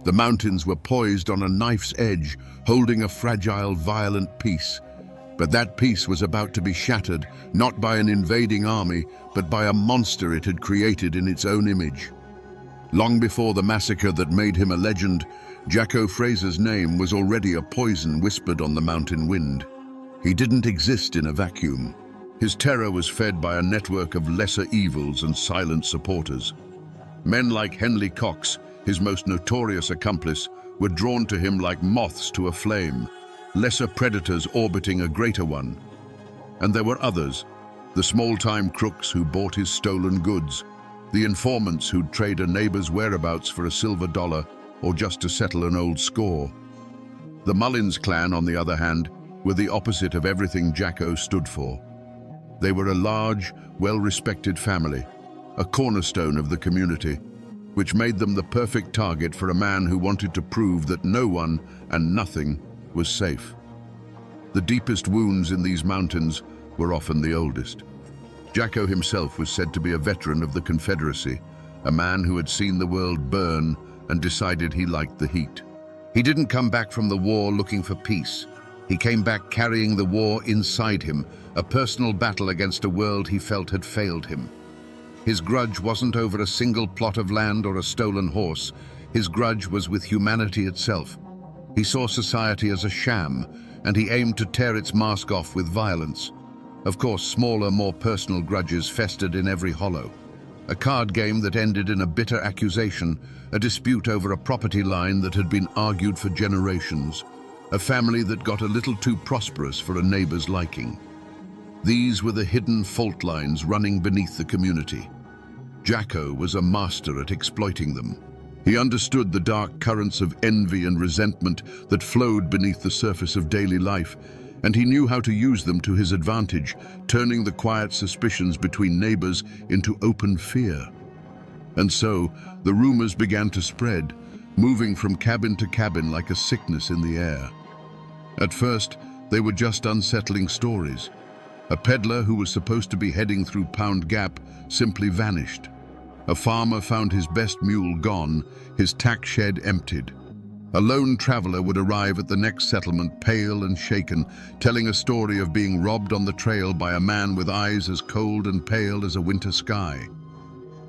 The mountains were poised on a knife's edge, holding a fragile, violent peace. But that peace was about to be shattered, not by an invading army, but by a monster it had created in its own image. Long before the massacre that made him a legend, Jacko Fraser's name was already a poison whispered on the mountain wind. He didn't exist in a vacuum. His terror was fed by a network of lesser evils and silent supporters. Men like Henley Cox, his most notorious accomplice, were drawn to him like moths to a flame, lesser predators orbiting a greater one. And there were others, the small-time crooks who bought his stolen goods, the informants who'd trade a neighbor's whereabouts for a silver dollar or just to settle an old score. The Mullins clan, on the other hand, were the opposite of everything Jacko stood for. They were a large, well-respected family, a cornerstone of the community, which made them the perfect target for a man who wanted to prove that no one and nothing was safe. The deepest wounds in these mountains were often the oldest. Jacko himself was said to be a veteran of the Confederacy, a man who had seen the world burn and decided he liked the heat. He didn't come back from the war looking for peace. He came back carrying the war inside him, a personal battle against a world he felt had failed him. His grudge wasn't over a single plot of land or a stolen horse. His grudge was with humanity itself. He saw society as a sham, and he aimed to tear its mask off with violence. Of course, smaller, more personal grudges festered in every hollow. A card game that ended in a bitter accusation, a dispute over a property line that had been argued for generations, a family that got a little too prosperous for a neighbor's liking. These were the hidden fault lines running beneath the community. Jacko was a master at exploiting them. He understood the dark currents of envy and resentment that flowed beneath the surface of daily life, and he knew how to use them to his advantage, turning the quiet suspicions between neighbors into open fear. And so, the rumors began to spread, moving from cabin to cabin like a sickness in the air. At first, they were just unsettling stories. A peddler who was supposed to be heading through Pound Gap simply vanished. A farmer found his best mule gone, his tack shed emptied. A lone traveler would arrive at the next settlement pale and shaken, telling a story of being robbed on the trail by a man with eyes as cold and pale as a winter sky.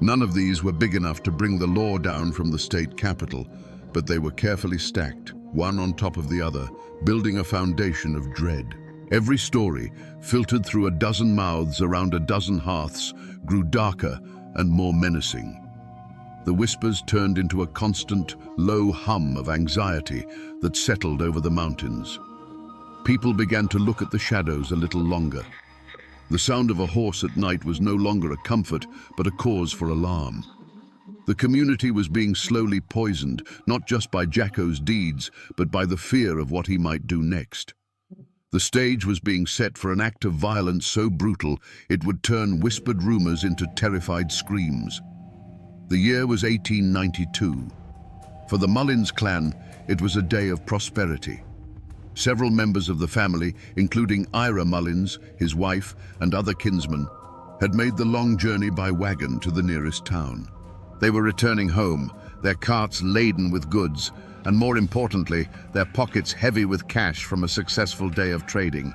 None of these were big enough to bring the law down from the state capital, but they were carefully stacked, one on top of the other, building a foundation of dread. Every story, filtered through a dozen mouths around a dozen hearths, grew darker and more menacing. The whispers turned into a constant, low hum of anxiety that settled over the mountains. People began to look at the shadows a little longer. The sound of a horse at night was no longer a comfort, but a cause for alarm. The community was being slowly poisoned, not just by Jacko's deeds, but by the fear of what he might do next. The stage was being set for an act of violence so brutal it would turn whispered rumors into terrified screams. The year was 1892. For the Mullins clan, it was a day of prosperity. Several members of the family, including Ira Mullins, his wife, and other kinsmen, had made the long journey by wagon to the nearest town. They were returning home, their carts laden with goods, and more importantly, their pockets heavy with cash from a successful day of trading.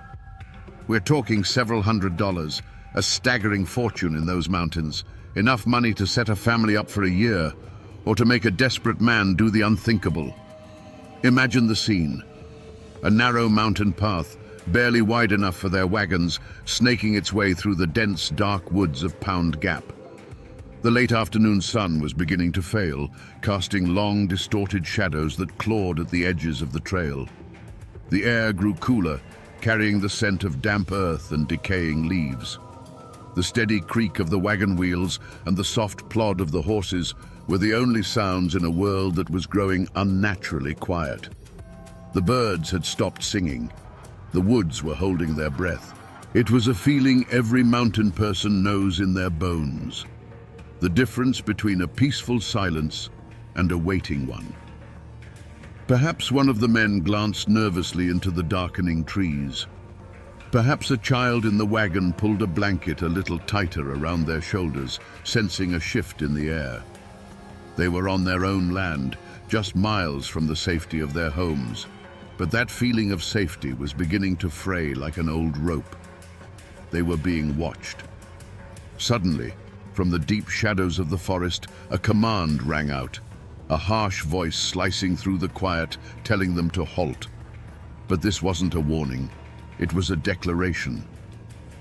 We're talking several $100s, a staggering fortune in those mountains, enough money to set a family up for a year, or to make a desperate man do the unthinkable. Imagine the scene. A narrow mountain path, barely wide enough for their wagons, snaking its way through the dense, dark woods of Pound Gap. The late afternoon sun was beginning to fail, casting long, distorted shadows that clawed at the edges of the trail. The air grew cooler, carrying the scent of damp earth and decaying leaves. The steady creak of the wagon wheels and the soft plod of the horses were the only sounds in a world that was growing unnaturally quiet. The birds had stopped singing. The woods were holding their breath. It was a feeling every mountain person knows in their bones. The difference between a peaceful silence and a waiting one. Perhaps one of the men glanced nervously into the darkening trees. Perhaps a child in the wagon pulled a blanket a little tighter around their shoulders, sensing a shift in the air. They were on their own land, just miles from the safety of their homes. But that feeling of safety was beginning to fray like an old rope. They were being watched. Suddenly, from the deep shadows of the forest, a command rang out, a harsh voice slicing through the quiet, telling them to halt. But this wasn't a warning. It was a declaration.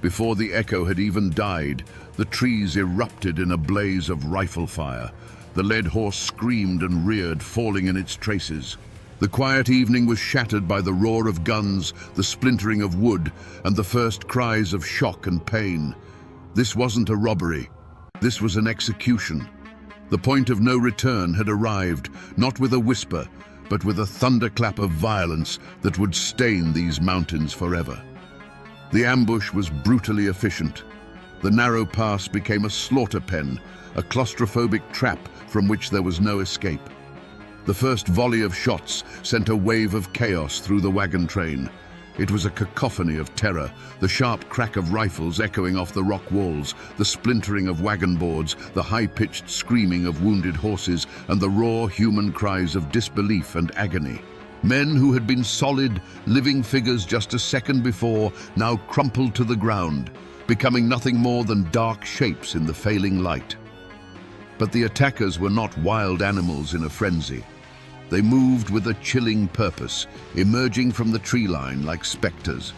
Before the echo had even died, the trees erupted in a blaze of rifle fire. The led horse screamed and reared, falling in its traces. The quiet evening was shattered by the roar of guns, the splintering of wood, and the first cries of shock and pain. This wasn't a robbery. This was an execution. The point of no return had arrived, not with a whisper, but with a thunderclap of violence that would stain these mountains forever. The ambush was brutally efficient. The narrow pass became a slaughter pen, a claustrophobic trap from which there was no escape. The first volley of shots sent a wave of chaos through the wagon train. It was a cacophony of terror, the sharp crack of rifles echoing off the rock walls, the splintering of wagon boards, the high-pitched screaming of wounded horses, and the raw human cries of disbelief and agony. Men who had been solid, living figures just a second before now crumpled to the ground, becoming nothing more than dark shapes in the failing light. But the attackers were not wild animals in a frenzy. They moved with a chilling purpose, emerging from the tree line like specters.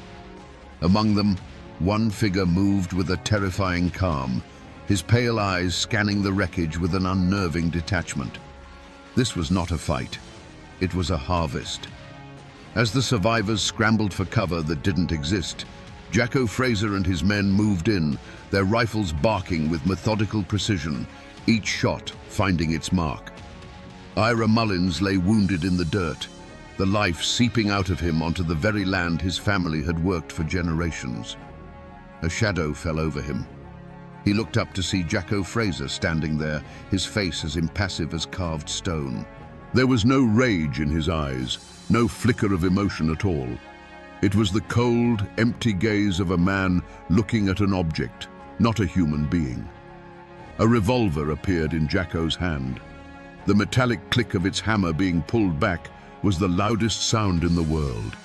Among them, one figure moved with a terrifying calm, his pale eyes scanning the wreckage with an unnerving detachment. This was not a fight. It was a harvest. As the survivors scrambled for cover that didn't exist, Jacko Fraser and his men moved in, their rifles barking with methodical precision, each shot finding its mark. Ira Mullins lay wounded in the dirt, the life seeping out of him onto the very land his family had worked for generations. A shadow fell over him. He looked up to see Jacko Fraser standing there, his face as impassive as carved stone. There was no rage in his eyes, no flicker of emotion at all. It was the cold, empty gaze of a man looking at an object, not a human being. A revolver appeared in Jacko's hand. The metallic click of its hammer being pulled back was the loudest sound in the world.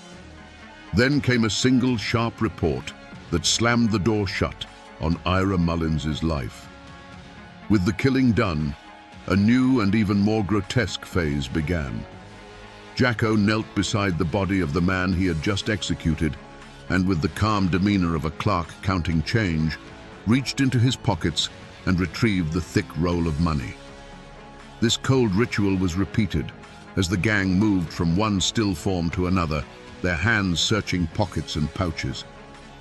Then came a single sharp report that slammed the door shut on Ira Mullins's life. With the killing done, a new and even more grotesque phase began. Jacko knelt beside the body of the man he had just executed, and with the calm demeanor of a clerk counting change, reached into his pockets and retrieved the thick roll of money. This cold ritual was repeated as the gang moved from one still form to another, their hands searching pockets and pouches.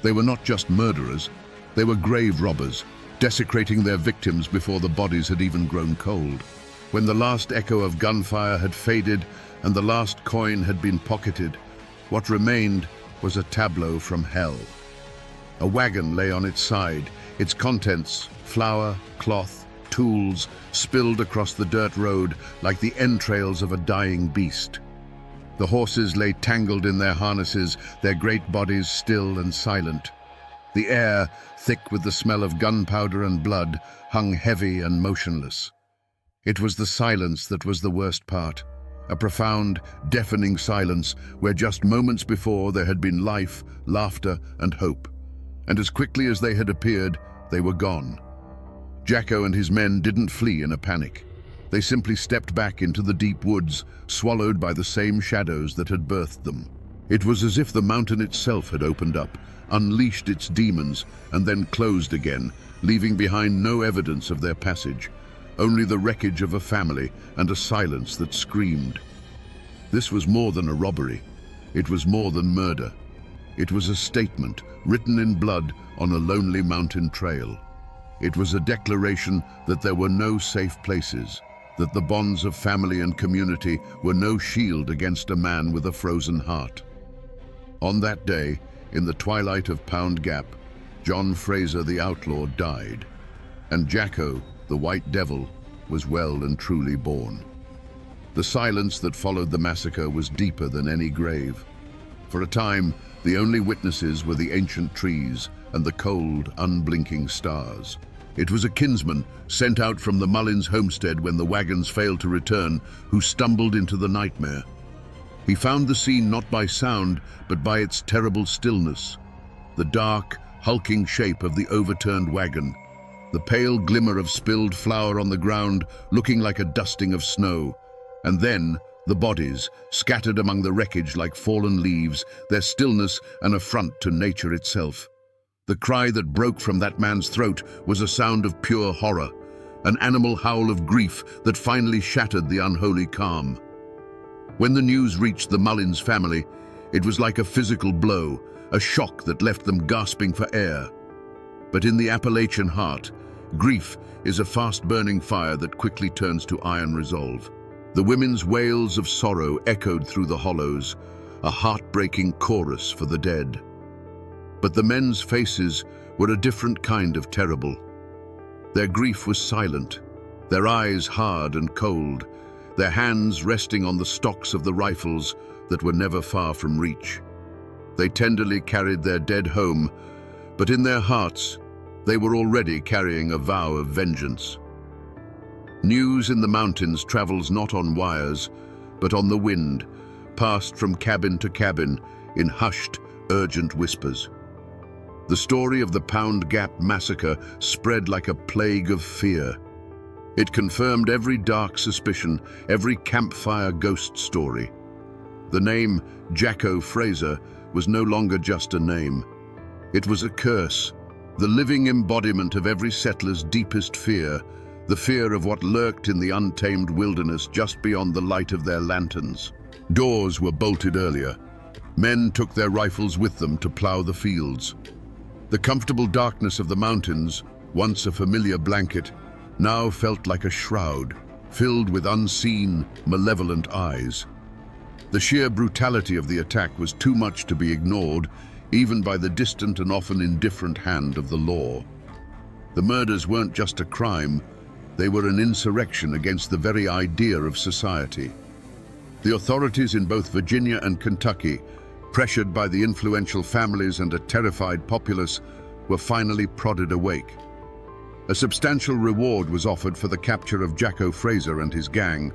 They were not just murderers, they were grave robbers, desecrating their victims before the bodies had even grown cold. When the last echo of gunfire had faded and the last coin had been pocketed, what remained was a tableau from hell. A wagon lay on its side, its contents, flour, cloth, tools, spilled across the dirt road like the entrails of a dying beast. The horses lay tangled in their harnesses, their great bodies still and silent. The air, thick with the smell of gunpowder and blood, hung heavy and motionless. It was the silence that was the worst part, a profound, deafening silence where just moments before there had been life, laughter, and hope. And as quickly as they had appeared, they were gone. Jacko and his men didn't flee in a panic. They simply stepped back into the deep woods, swallowed by the same shadows that had birthed them. It was as if the mountain itself had opened up, unleashed its demons, and then closed again, leaving behind no evidence of their passage, only the wreckage of a family and a silence that screamed. This was more than a robbery. It was more than murder. It was a statement, written in blood on a lonely mountain trail. It was a declaration that there were no safe places, that the bonds of family and community were no shield against a man with a frozen heart. On that day, in the twilight of Pound Gap, John Fraser the outlaw died, and Jacko, the White Devil, was well and truly born. The silence that followed the massacre was deeper than any grave. For a time, the only witnesses were the ancient trees and the cold, unblinking stars. It was a kinsman sent out from the Mullins homestead when the wagons failed to return who stumbled into the nightmare. He found the scene not by sound, but by its terrible stillness. The dark, hulking shape of the overturned wagon, the pale glimmer of spilled flour on the ground looking like a dusting of snow, and then the bodies, scattered among the wreckage like fallen leaves, their stillness an affront to nature itself. The cry that broke from that man's throat was a sound of pure horror, an animal howl of grief that finally shattered the unholy calm. When the news reached the Mullins family, it was like a physical blow, a shock that left them gasping for air. But in the Appalachian heart, grief is a fast-burning fire that quickly turns to iron resolve. The women's wails of sorrow echoed through the hollows, a heartbreaking chorus for the dead. But the men's faces were a different kind of terrible. Their grief was silent, their eyes hard and cold, their hands resting on the stocks of the rifles that were never far from reach. They tenderly carried their dead home, but in their hearts, they were already carrying a vow of vengeance. News in the mountains travels not on wires, but on the wind, passed from cabin to cabin in hushed, urgent whispers. The story of the Pound Gap massacre spread like a plague of fear. It confirmed every dark suspicion, every campfire ghost story. The name Jacko Fraser was no longer just a name. It was a curse, the living embodiment of every settler's deepest fear, the fear of what lurked in the untamed wilderness just beyond the light of their lanterns. Doors were bolted earlier. Men took their rifles with them to plow the fields. The comfortable darkness of the mountains, once a familiar blanket, now felt like a shroud, filled with unseen, malevolent eyes. The sheer brutality of the attack was too much to be ignored, even by the distant and often indifferent hand of the law. The murders weren't just a crime, they were an insurrection against the very idea of society. The authorities in both Virginia and Kentucky, pressured by the influential families and a terrified populace, were finally prodded awake. A substantial reward was offered for the capture of Jacko Fraser and his gang,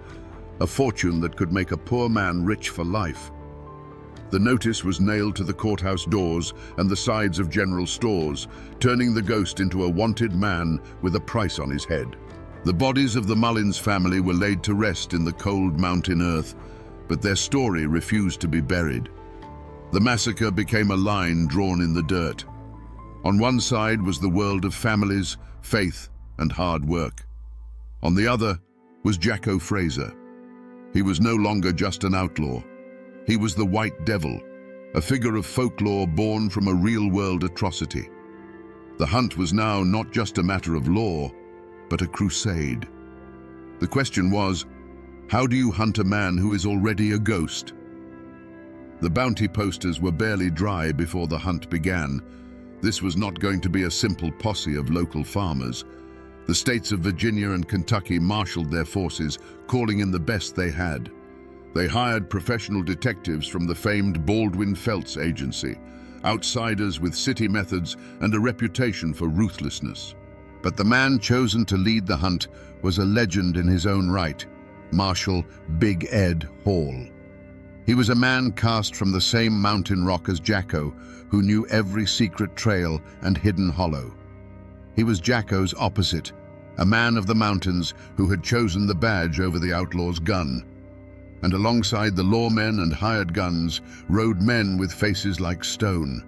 a fortune that could make a poor man rich for life. The notice was nailed to the courthouse doors and the sides of general stores, turning the ghost into a wanted man with a price on his head. The bodies of the Mullins family were laid to rest in the cold mountain earth, but their story refused to be buried. The massacre became a line drawn in the dirt. On one side was the world of families, faith, and hard work. On the other was Jacko Fraser. He was no longer just an outlaw. He was the White Devil, a figure of folklore born from a real-world atrocity. The hunt was now not just a matter of law, but a crusade. The question was, how do you hunt a man who is already a ghost? The bounty posters were barely dry before the hunt began. This was not going to be a simple posse of local farmers. The states of Virginia and Kentucky marshaled their forces, calling in the best they had. They hired professional detectives from the famed Baldwin Felts agency, outsiders with city methods and a reputation for ruthlessness. But the man chosen to lead the hunt was a legend in his own right, Marshal Big Ed Hall. He was a man cast from the same mountain rock as Jacko, who knew every secret trail and hidden hollow. He was Jacko's opposite, a man of the mountains who had chosen the badge over the outlaw's gun. And alongside the lawmen and hired guns rode men with faces like stone.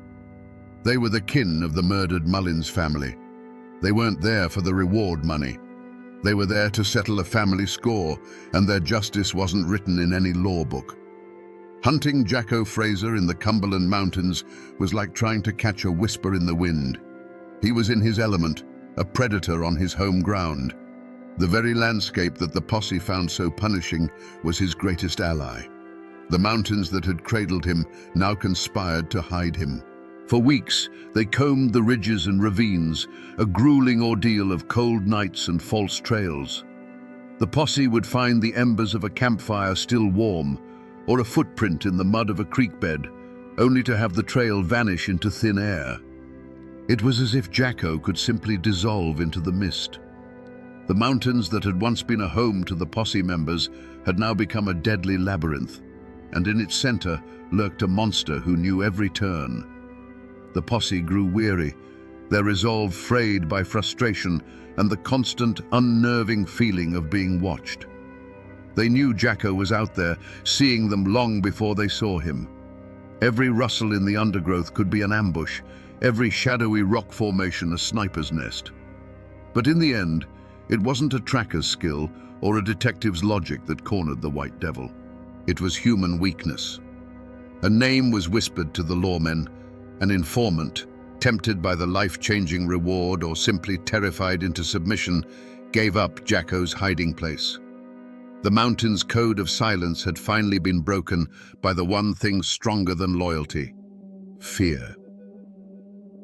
They were the kin of the murdered Mullins family. They weren't there for the reward money. They were there to settle a family score, and their justice wasn't written in any law book. Hunting Jacko Fraser in the Cumberland Mountains was like trying to catch a whisper in the wind. He was in his element, a predator on his home ground. The very landscape that the posse found so punishing was his greatest ally. The mountains that had cradled him now conspired to hide him. For weeks, they combed the ridges and ravines, a grueling ordeal of cold nights and false trails. The posse would find the embers of a campfire still warm, or a footprint in the mud of a creek bed, only to have the trail vanish into thin air. It was as if Jacko could simply dissolve into the mist. The mountains that had once been a home to the posse members had now become a deadly labyrinth, and in its center lurked a monster who knew every turn. The posse grew weary, their resolve frayed by frustration and the constant, unnerving feeling of being watched. They knew Jacko was out there, seeing them long before they saw him. Every rustle in the undergrowth could be an ambush, every shadowy rock formation a sniper's nest. But in the end, it wasn't a tracker's skill or a detective's logic that cornered the White Devil. It was human weakness. A name was whispered to the lawmen. An informant, tempted by the life-changing reward or simply terrified into submission, gave up Jacko's hiding place. The mountain's code of silence had finally been broken by the one thing stronger than loyalty: fear.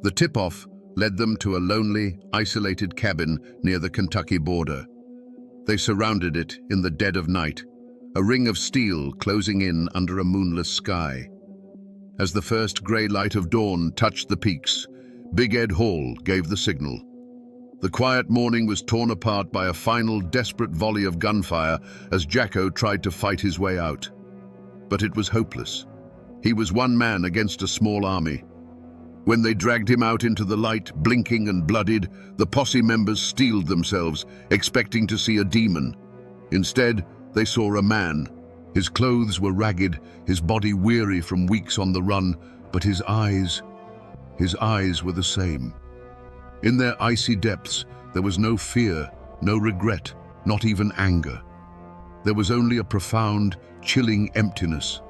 The tip-off led them to a lonely, isolated cabin near the Kentucky border. They surrounded it in the dead of night, a ring of steel closing in under a moonless sky. As the first grey light of dawn touched the peaks, Big Ed Hall gave the signal. The quiet morning was torn apart by a final desperate volley of gunfire as Jacko tried to fight his way out. But it was hopeless. He was one man against a small army. When they dragged him out into the light, blinking and bloodied, the posse members steeled themselves, expecting to see a demon. Instead, they saw a man. His clothes were ragged, his body weary from weeks on the run, but his eyes were the same. In their icy depths, there was no fear, no regret, not even anger. There was only a profound, chilling emptiness,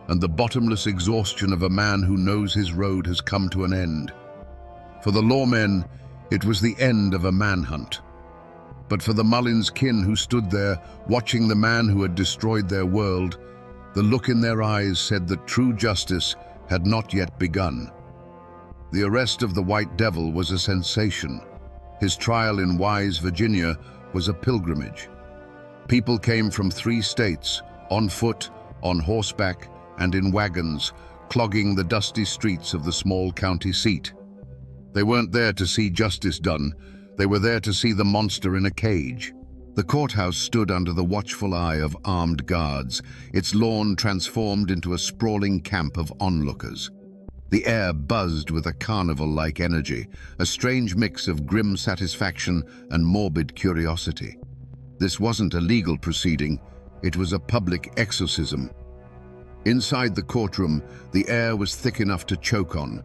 and the bottomless exhaustion of a man who knows his road has come to an end. For the lawmen, it was the end of a manhunt. But for the Mullins kin who stood there, watching the man who had destroyed their world, the look in their eyes said that true justice had not yet begun. The arrest of the White Devil was a sensation. His trial in Wise, Virginia, was a pilgrimage. People came from 3 states, on foot, on horseback, and in wagons, clogging the dusty streets of the small county seat. They weren't there to see justice done. They were there to see the monster in a cage. The courthouse stood under the watchful eye of armed guards, its lawn transformed into a sprawling camp of onlookers. The air buzzed with a carnival-like energy, a strange mix of grim satisfaction and morbid curiosity. This wasn't a legal proceeding, it was a public exorcism. Inside the courtroom, the air was thick enough to choke on.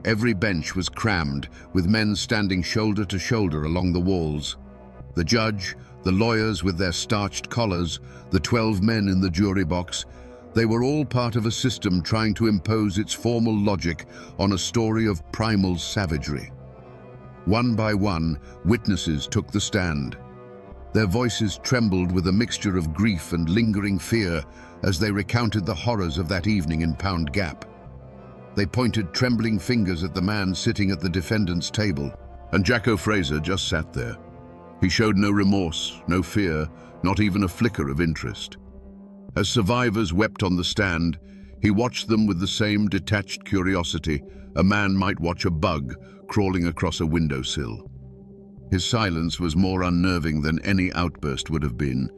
Every bench was crammed, with men standing shoulder to shoulder along the walls. The judge, the lawyers with their starched collars, the 12 men in the jury box, they were all part of a system trying to impose its formal logic on a story of primal savagery. One by one, witnesses took the stand. Their voices trembled with a mixture of grief and lingering fear as they recounted the horrors of that evening in Pound Gap. They pointed trembling fingers at the man sitting at the defendant's table, and Jacko Fraser just sat there. He showed no remorse, no fear, not even a flicker of interest. As survivors wept on the stand, he watched them with the same detached curiosity a man might watch a bug crawling across a windowsill. His silence was more unnerving than any outburst would have been.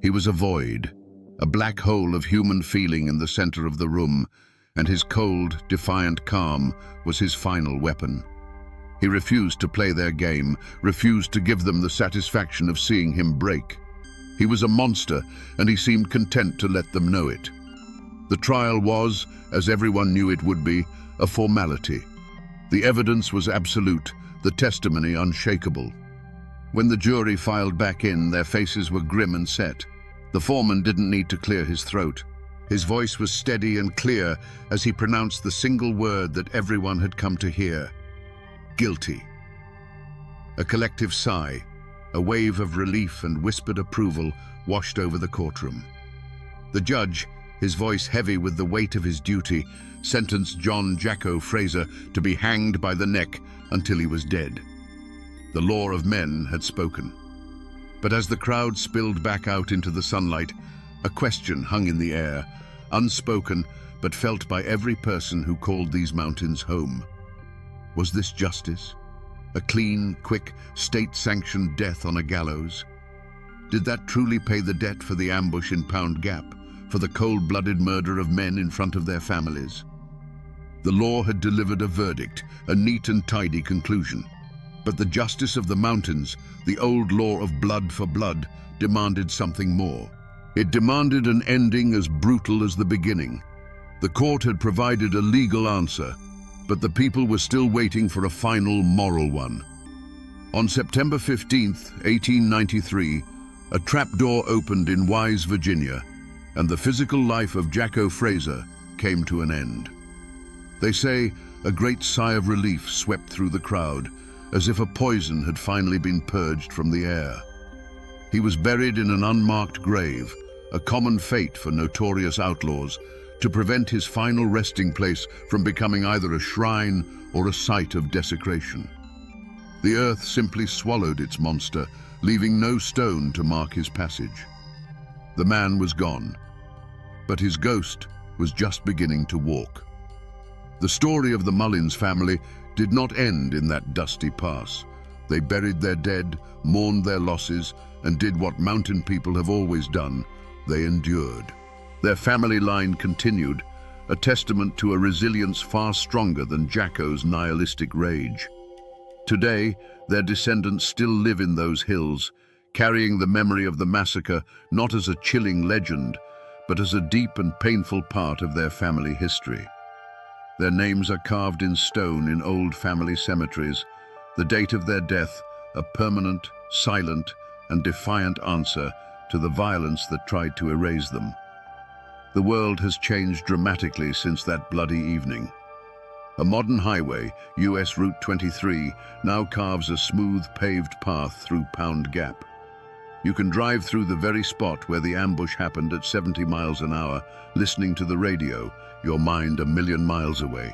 He was a void, a black hole of human feeling in the center of the room, and his cold, defiant calm was his final weapon. He refused to play their game, refused to give them the satisfaction of seeing him break. He was a monster, and he seemed content to let them know it. The trial was, as everyone knew it would be, a formality. The evidence was absolute, the testimony unshakable. When the jury filed back in, their faces were grim and set. The foreman didn't need to clear his throat. His voice was steady and clear as he pronounced the single word that everyone had come to hear: guilty. A collective sigh, a wave of relief and whispered approval washed over the courtroom. The judge, his voice heavy with the weight of his duty, sentenced John Jacko Fraser to be hanged by the neck until he was dead. The law of men had spoken. But as the crowd spilled back out into the sunlight, a question hung in the air, unspoken but felt by every person who called these mountains home. Was this justice? A clean, quick, state-sanctioned death on a gallows? Did that truly pay the debt for the ambush in Pound Gap, for the cold-blooded murder of men in front of their families? The law had delivered a verdict, a neat and tidy conclusion. But the justice of the mountains, the old law of blood for blood, demanded something more. It demanded an ending as brutal as the beginning. The court had provided a legal answer, but the people were still waiting for a final moral one. On September 15th, 1893, a trapdoor opened in Wise, Virginia, and the physical life of Jacko Fraser came to an end. They say a great sigh of relief swept through the crowd, as if a poison had finally been purged from the air. He was buried in an unmarked grave, a common fate for notorious outlaws, to prevent his final resting place from becoming either a shrine or a site of desecration. The earth simply swallowed its monster, leaving no stone to mark his passage. The man was gone, but his ghost was just beginning to walk. The story of the Mullins family did not end in that dusty pass. They buried their dead, mourned their losses, and did what mountain people have always done: they endured. Their family line continued, a testament to a resilience far stronger than Jacko's nihilistic rage. Today, their descendants still live in those hills, carrying the memory of the massacre not as a chilling legend, but as a deep and painful part of their family history. Their names are carved in stone in old family cemeteries, the date of their death a permanent, silent, and defiant answer to the violence that tried to erase them. The world has changed dramatically since that bloody evening. A modern highway, US Route 23, now carves a smooth paved path through Pound Gap. You can drive through the very spot where the ambush happened at 70 miles an hour, listening to the radio, your mind a million miles away.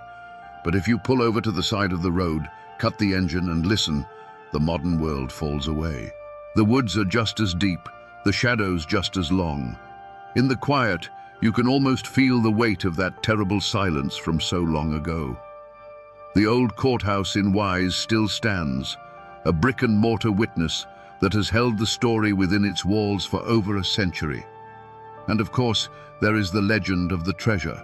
But if you pull over to the side of the road, cut the engine and listen, the modern world falls away. The woods are just as deep, the shadows just as long. In the quiet, you can almost feel the weight of that terrible silence from so long ago. The old courthouse in Wise still stands, a brick-and-mortar witness that has held the story within its walls for over a century. And of course, there is the legend of the treasure.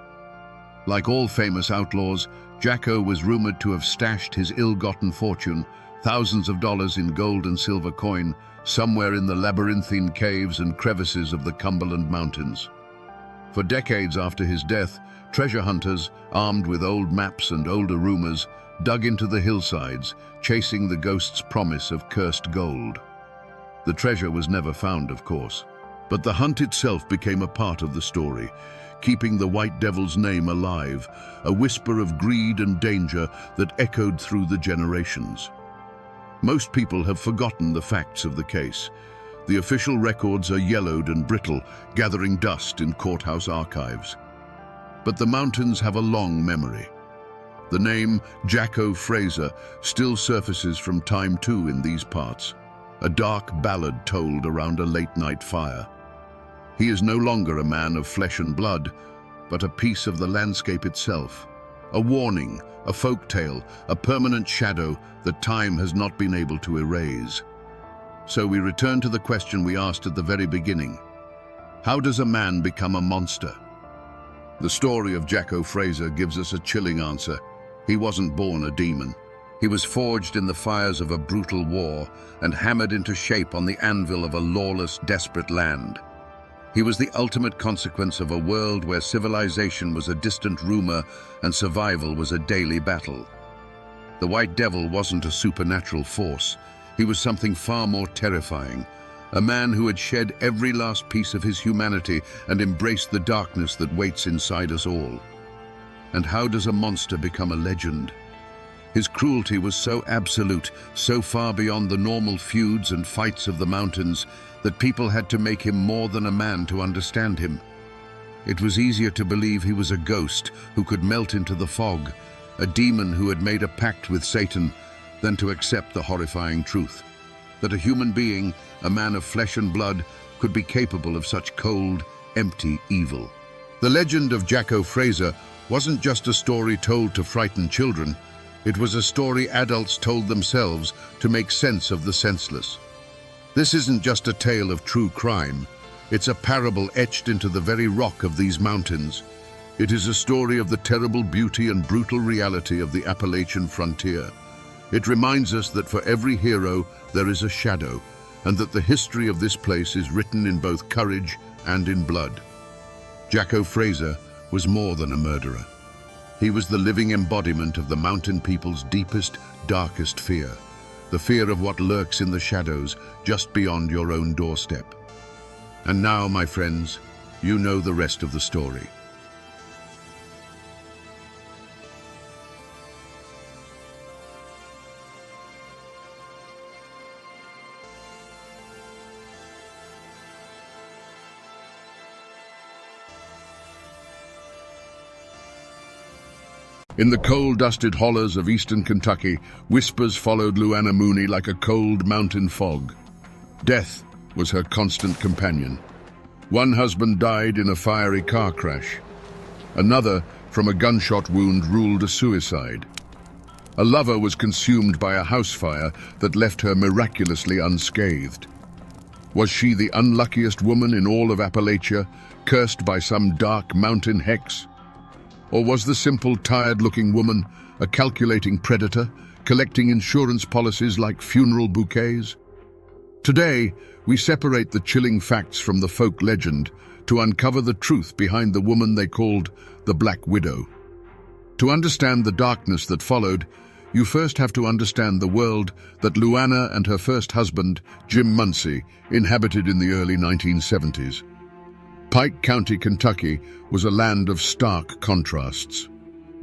Like all famous outlaws, Jacko was rumored to have stashed his ill-gotten fortune, thousands of dollars in gold and silver coin, somewhere in the labyrinthine caves and crevices of the Cumberland Mountains. For decades after his death, treasure hunters, armed with old maps and older rumors, dug into the hillsides, chasing the ghost's promise of cursed gold. The treasure was never found, of course, but the hunt itself became a part of the story, keeping the White Devil's name alive, a whisper of greed and danger that echoed through the generations. Most people have forgotten the facts of the case. The official records are yellowed and brittle, gathering dust in courthouse archives. But the mountains have a long memory. The name Jacko Fraser still surfaces from time too in these parts, a dark ballad told around a late-night fire. He is no longer a man of flesh and blood, but a piece of the landscape itself, a warning, a folk tale, a permanent shadow that time has not been able to erase. So we return to the question we asked at the very beginning. How does a man become a monster? The story of Jacko Fraser gives us a chilling answer. He wasn't born a demon. He was forged in the fires of a brutal war and hammered into shape on the anvil of a lawless, desperate land. He was the ultimate consequence of a world where civilization was a distant rumor and survival was a daily battle. The White Devil wasn't a supernatural force. He was something far more terrifying, a man who had shed every last piece of his humanity and embraced the darkness that waits inside us all. And how does a monster become a legend? His cruelty was so absolute, so far beyond the normal feuds and fights of the mountains, that people had to make him more than a man to understand him. It was easier to believe he was a ghost who could melt into the fog, a demon who had made a pact with Satan, than to accept the horrifying truth, that a human being, a man of flesh and blood, could be capable of such cold, empty evil. The legend of Jacko Fraser wasn't just a story told to frighten children. It was a story adults told themselves to make sense of the senseless. This isn't just a tale of true crime. It's a parable etched into the very rock of these mountains. It is a story of the terrible beauty and brutal reality of the Appalachian frontier. It reminds us that for every hero there is a shadow, and that the history of this place is written in both courage and in blood. Jacko Fraser was more than a murderer. He was the living embodiment of the mountain people's deepest, darkest fear, the fear of what lurks in the shadows just beyond your own doorstep. And now, my friends, you know the rest of the story. In the coal-dusted hollows of eastern Kentucky, whispers followed Luana Mooney like a cold mountain fog. Death was her constant companion. One husband died in a fiery car crash. Another, from a gunshot wound, ruled a suicide. A lover was consumed by a house fire that left her miraculously unscathed. Was she the unluckiest woman in all of Appalachia, cursed by some dark mountain hex? Or was the simple, tired-looking woman a calculating predator, collecting insurance policies like funeral bouquets? Today, we separate the chilling facts from the folk legend to uncover the truth behind the woman they called the Black Widow. To understand the darkness that followed, you first have to understand the world that Luana and her first husband, Jim Muncie, inhabited in the early 1970s. Pike County, Kentucky, was a land of stark contrasts.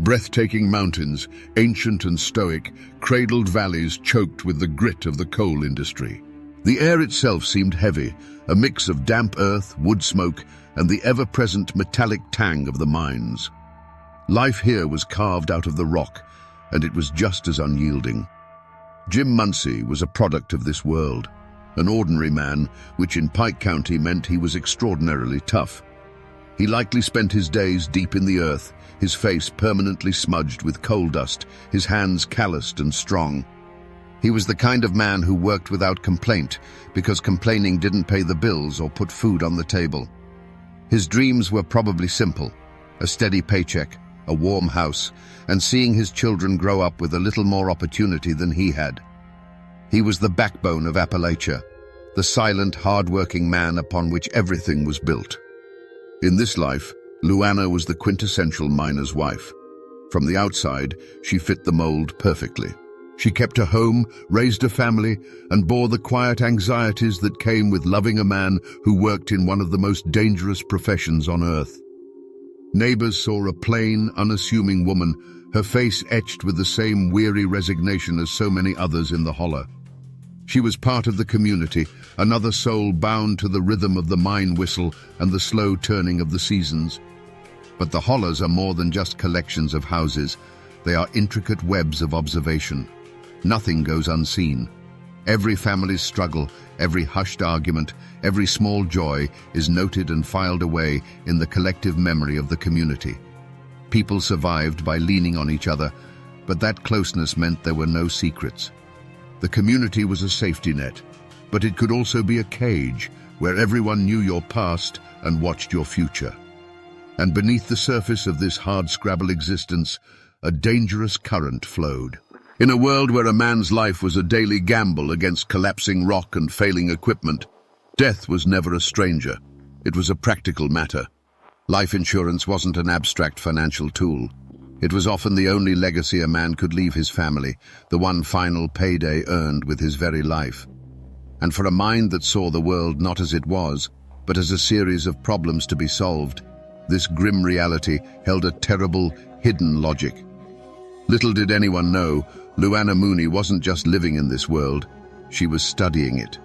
Breathtaking mountains, ancient and stoic, cradled valleys choked with the grit of the coal industry. The air itself seemed heavy, a mix of damp earth, wood smoke, and the ever-present metallic tang of the mines. Life here was carved out of the rock, and it was just as unyielding. Jim Muncie was a product of this world. An ordinary man, which in Pike County meant he was extraordinarily tough. He likely spent his days deep in the earth, his face permanently smudged with coal dust, his hands calloused and strong. He was the kind of man who worked without complaint, because complaining didn't pay the bills or put food on the table. His dreams were probably simple: a steady paycheck, a warm house, and seeing his children grow up with a little more opportunity than he had. He was the backbone of Appalachia, the silent, hard-working man upon which everything was built. In this life, Luana was the quintessential miner's wife. From the outside, she fit the mold perfectly. She kept a home, raised a family, and bore the quiet anxieties that came with loving a man who worked in one of the most dangerous professions on earth. Neighbors saw a plain, unassuming woman, her face etched with the same weary resignation as so many others in the holler. She was part of the community, another soul bound to the rhythm of the mine whistle and the slow turning of the seasons. But the hollers are more than just collections of houses. They are intricate webs of observation. Nothing goes unseen. Every family's struggle, every hushed argument, every small joy is noted and filed away in the collective memory of the community. People survived by leaning on each other, but that closeness meant there were no secrets. The community was a safety net, but it could also be a cage where everyone knew your past and watched your future. And beneath the surface of this hardscrabble existence, a dangerous current flowed. In a world where a man's life was a daily gamble against collapsing rock and failing equipment, death was never a stranger. It was a practical matter. Life insurance wasn't an abstract financial tool. It was often the only legacy a man could leave his family, the one final payday earned with his very life. And for a mind that saw the world not as it was, but as a series of problems to be solved, this grim reality held a terrible, hidden logic. Little did anyone know, Luana Mooney wasn't just living in this world, she was studying it.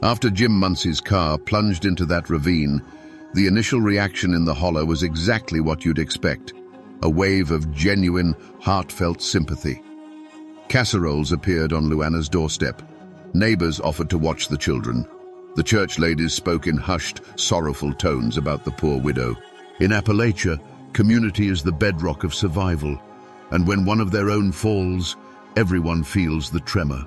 After Jim Muncey's car plunged into that ravine, the initial reaction in the hollow was exactly what you'd expect, a wave of genuine, heartfelt sympathy. Casseroles appeared on Luana's doorstep. Neighbors offered to watch the children. The church ladies spoke in hushed, sorrowful tones about the poor widow. In Appalachia, community is the bedrock of survival, and when one of their own falls, everyone feels the tremor.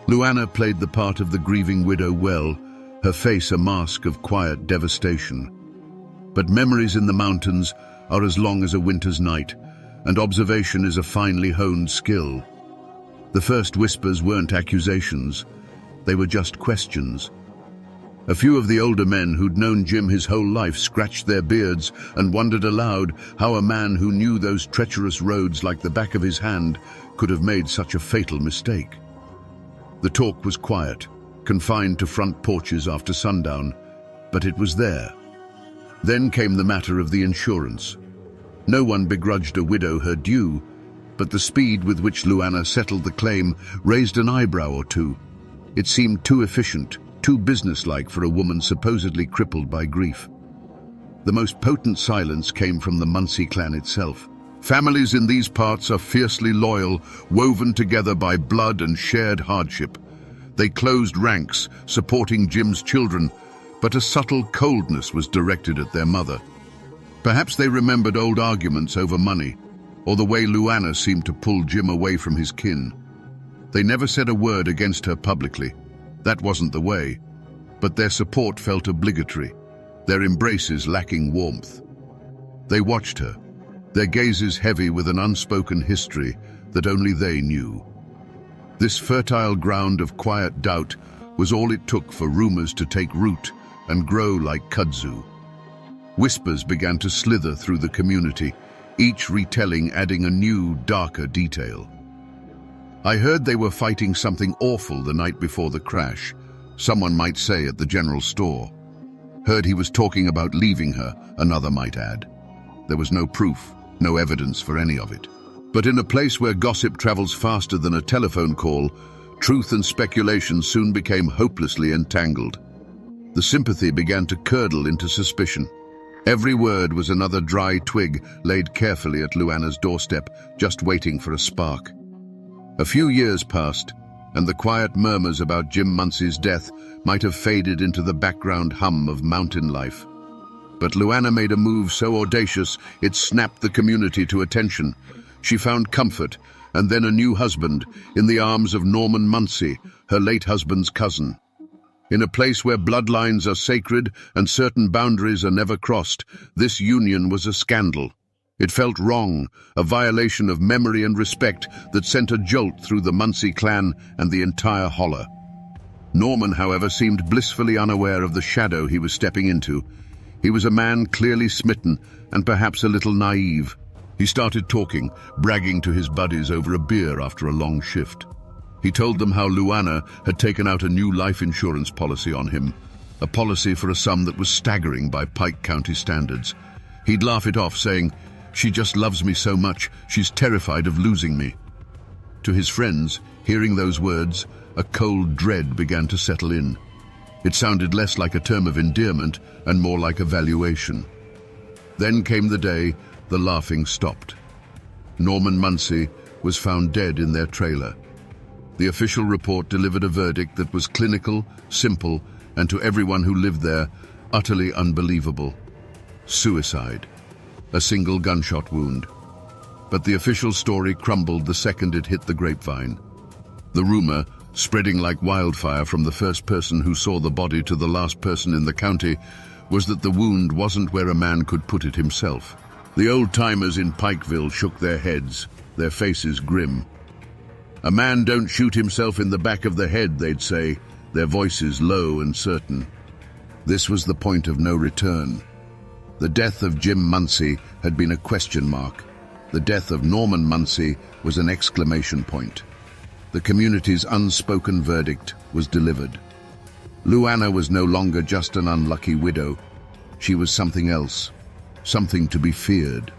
Luana played the part of the grieving widow well, her face a mask of quiet devastation. But memories in the mountains are as long as a winter's night, and observation is a finely honed skill. The first whispers weren't accusations, they were just questions. A few of the older men who'd known Jim his whole life scratched their beards and wondered aloud how a man who knew those treacherous roads like the back of his hand could have made such a fatal mistake. The talk was quiet, confined to front porches after sundown, but it was there. Then came the matter of the insurance. No one begrudged a widow her due, but the speed with which Luana settled the claim raised an eyebrow or two. It seemed too efficient, too businesslike for a woman supposedly crippled by grief. The most potent silence came from the Muncey clan itself. Families in these parts are fiercely loyal, woven together by blood and shared hardship. They closed ranks, supporting Jim's children, but a subtle coldness was directed at their mother. Perhaps they remembered old arguments over money, or the way Luana seemed to pull Jim away from his kin. They never said a word against her publicly. That wasn't the way. But their support felt obligatory, their embraces lacking warmth. They watched her, their gazes heavy with an unspoken history that only they knew. This fertile ground of quiet doubt was all it took for rumors to take root and grow like kudzu. Whispers began to slither through the community, each retelling adding a new, darker detail. I heard they were fighting something awful the night before the crash, someone might say at the general store. Heard he was talking about leaving her, another might add. There was no proof, no evidence for any of it. But in a place where gossip travels faster than a telephone call, truth and speculation soon became hopelessly entangled. The sympathy began to curdle into suspicion. Every word was another dry twig laid carefully at Luana's doorstep, just waiting for a spark. A few years passed, and the quiet murmurs about Jim Muncey's death might have faded into the background hum of mountain life. But Luana made a move so audacious it snapped the community to attention. She found comfort, and then a new husband, in the arms of Norman Muncey, her late husband's cousin. In a place where bloodlines are sacred and certain boundaries are never crossed, this union was a scandal. It felt wrong, a violation of memory and respect that sent a jolt through the Muncey clan and the entire holler. Norman, however, seemed blissfully unaware of the shadow he was stepping into. He was a man clearly smitten and perhaps a little naive. He started talking, bragging to his buddies over a beer after a long shift. He told them how Luana had taken out a new life insurance policy on him, a policy for a sum that was staggering by Pike County standards. He'd laugh it off, saying, "She just loves me so much, she's terrified of losing me." To his friends, Hearing those words, a cold dread began to settle in. It sounded less like a term of endearment and more like a valuation. Then came the day the laughing stopped. Norman Munsey was found dead in their trailer. The official report delivered a verdict that was clinical, simple, and to everyone who lived there, utterly unbelievable. Suicide. A single gunshot wound. But the official story crumbled the second it hit the grapevine. The rumor, spreading like wildfire from the first person who saw the body to the last person in the county, was that the wound wasn't where a man could put it himself. The old-timers in Pikeville shook their heads, their faces grim. "A man don't shoot himself in the back of the head," they'd say, their voices low and certain. This was the point of no return. The death of Jim Munsey had been a question mark. The death of Norman Munsey was an exclamation point. The community's unspoken verdict was delivered. Luana was no longer just an unlucky widow. She was something else, something to be feared.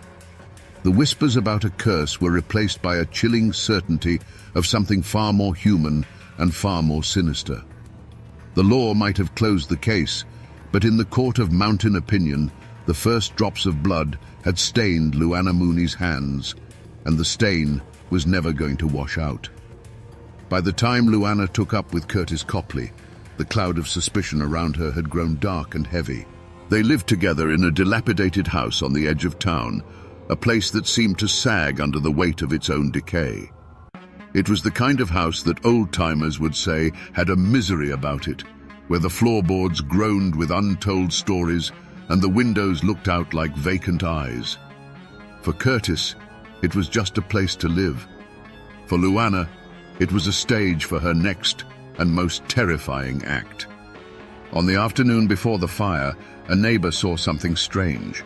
The whispers about a curse were replaced by a chilling certainty of something far more human and far more sinister. The law might have closed the case, but in the court of mountain opinion, the first drops of blood had stained Luana Mooney's hands, and the stain was never going to wash out. By the time Luana took up with Curtis Copley, the cloud of suspicion around her had grown dark and heavy. They lived together in a dilapidated house on the edge of town, a place that seemed to sag under the weight of its own decay. It was the kind of house that old-timers would say had a misery about it, where the floorboards groaned with untold stories and the windows looked out like vacant eyes. For Curtis, it was just a place to live. For Luana, it was a stage for her next and most terrifying act. On the afternoon before the fire, a neighbor saw something strange.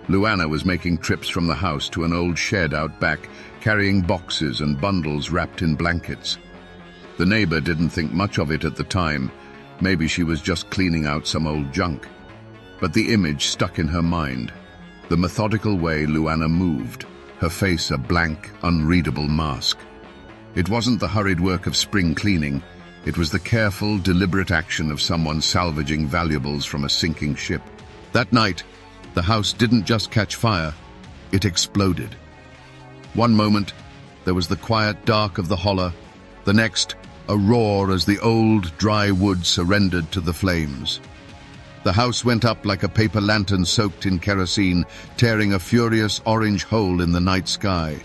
Luana was making trips from the house to an old shed out back, carrying boxes and bundles wrapped in blankets. The neighbor didn't think much of it at the time. Maybe she was just cleaning out some old junk. But the image stuck in her mind. The methodical way Luana moved, her face a blank, unreadable mask. It wasn't the hurried work of spring cleaning. It was the careful, deliberate action of someone salvaging valuables from a sinking ship. That night, the house didn't just catch fire, it exploded. One moment, there was the quiet dark of the holler. The next, a roar as the old, dry wood surrendered to the flames. The house went up like a paper lantern soaked in kerosene, tearing a furious orange hole in the night sky.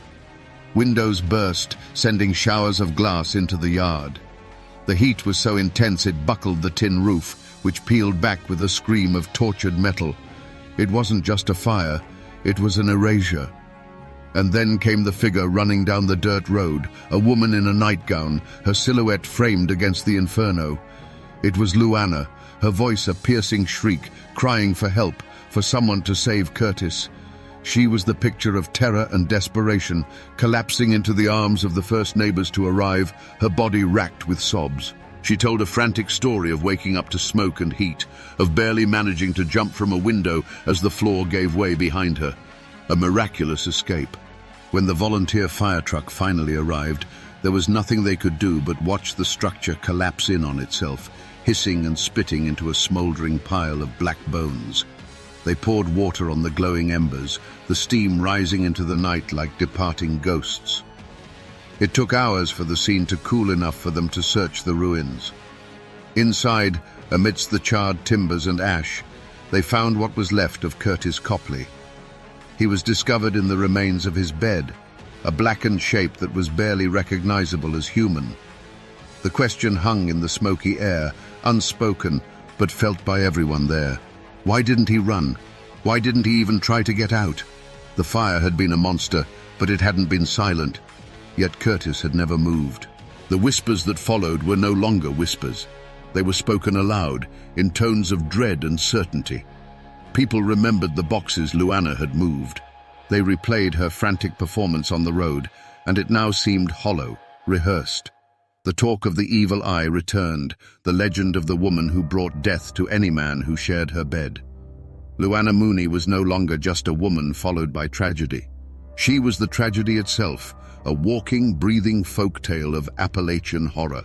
Windows burst, sending showers of glass into the yard. The heat was so intense it buckled the tin roof, which peeled back with a scream of tortured metal. It wasn't just a fire, it was an erasure. And then came the figure running down the dirt road, a woman in a nightgown, her silhouette framed against the inferno. It was Luana, her voice a piercing shriek, crying for help, for someone to save Curtis. She was the picture of terror and desperation, collapsing into the arms of the first neighbors to arrive, her body racked with sobs. She told a frantic story of waking up to smoke and heat, of barely managing to jump from a window as the floor gave way behind her. A miraculous escape. When the volunteer fire truck finally arrived, there was nothing they could do but watch the structure collapse in on itself, hissing and spitting into a smoldering pile of black bones. They poured water on the glowing embers, the steam rising into the night like departing ghosts. It took hours for the scene to cool enough for them to search the ruins. Inside, amidst the charred timbers and ash, they found what was left of Curtis Copley. He was discovered in the remains of his bed, a blackened shape that was barely recognizable as human. The question hung in the smoky air, unspoken, but felt by everyone there. Why didn't he run? Why didn't he even try to get out? The fire had been a monster, but it hadn't been silent. Yet Curtis had never moved. The whispers that followed were no longer whispers. They were spoken aloud, in tones of dread and certainty. People remembered the boxes Luana had moved. They replayed her frantic performance on the road, and it now seemed hollow, rehearsed. The talk of the evil eye returned, the legend of the woman who brought death to any man who shared her bed. Luana Mooney was no longer just a woman followed by tragedy. She was the tragedy itself, a walking, breathing folktale of Appalachian horror.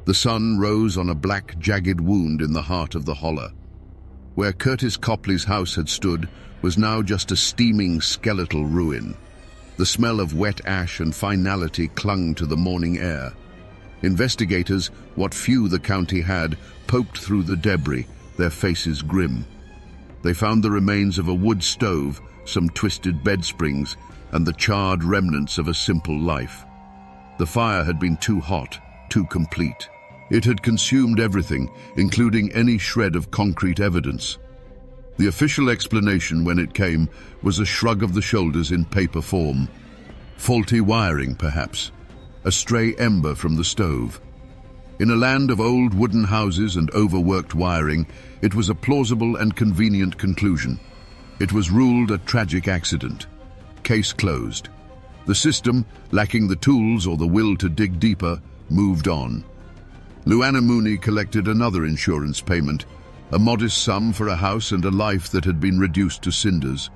The sun rose on a black, jagged wound in the heart of the holler. Where Curtis Copley's house had stood was now just a steaming skeletal ruin. The smell of wet ash and finality clung to the morning air. Investigators, what few the county had, poked through the debris, their faces grim. They found the remains of a wood stove, some twisted bed springs, and the charred remnants of a simple life. The fire had been too hot, too complete. It had consumed everything, including any shred of concrete evidence. The official explanation, when it came, was a shrug of the shoulders in paper form. Faulty wiring, perhaps. A stray ember from the stove. In a land of old wooden houses and overworked wiring, it was a plausible and convenient conclusion. It was ruled a tragic accident. Case closed. The system, lacking the tools or the will to dig deeper, moved on. Luana Mooney collected another insurance payment, a modest sum for a house and a life that had been reduced to cinders.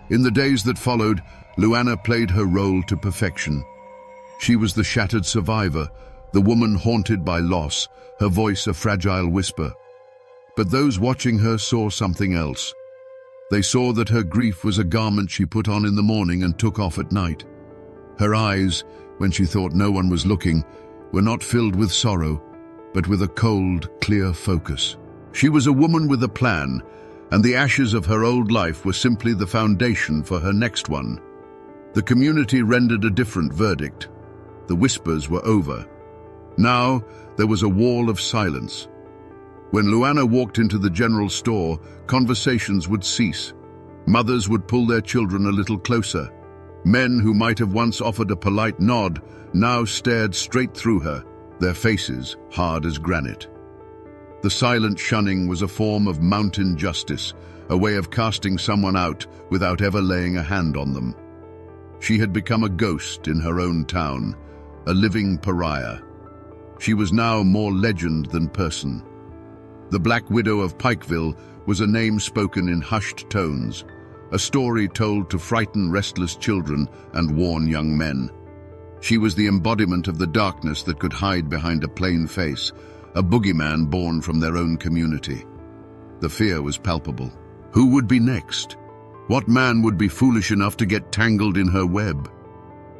In the days that followed, Luana played her role to perfection. She was the shattered survivor, the woman haunted by loss, her voice a fragile whisper. But those watching her saw something else. They saw that her grief was a garment she put on in the morning and took off at night. Her eyes, when she thought no one was looking, were not filled with sorrow, but with a cold, clear focus. She was a woman with a plan, and the ashes of her old life were simply the foundation for her next one. The community rendered a different verdict. The whispers were over. Now there was a wall of silence. When Luana walked into the general store, conversations would cease. Mothers would pull their children a little closer. Men who might have once offered a polite nod now stared straight through her, their faces hard as granite. The silent shunning was a form of mountain justice, a way of casting someone out without ever laying a hand on them. She had become a ghost in her own town, a living pariah. She was now more legend than person. The Black Widow of Pikeville was a name spoken in hushed tones, a story told to frighten restless children and warn young men. She was the embodiment of the darkness that could hide behind a plain face, a boogeyman born from their own community. The fear was palpable. Who would be next? What man would be foolish enough to get tangled in her web?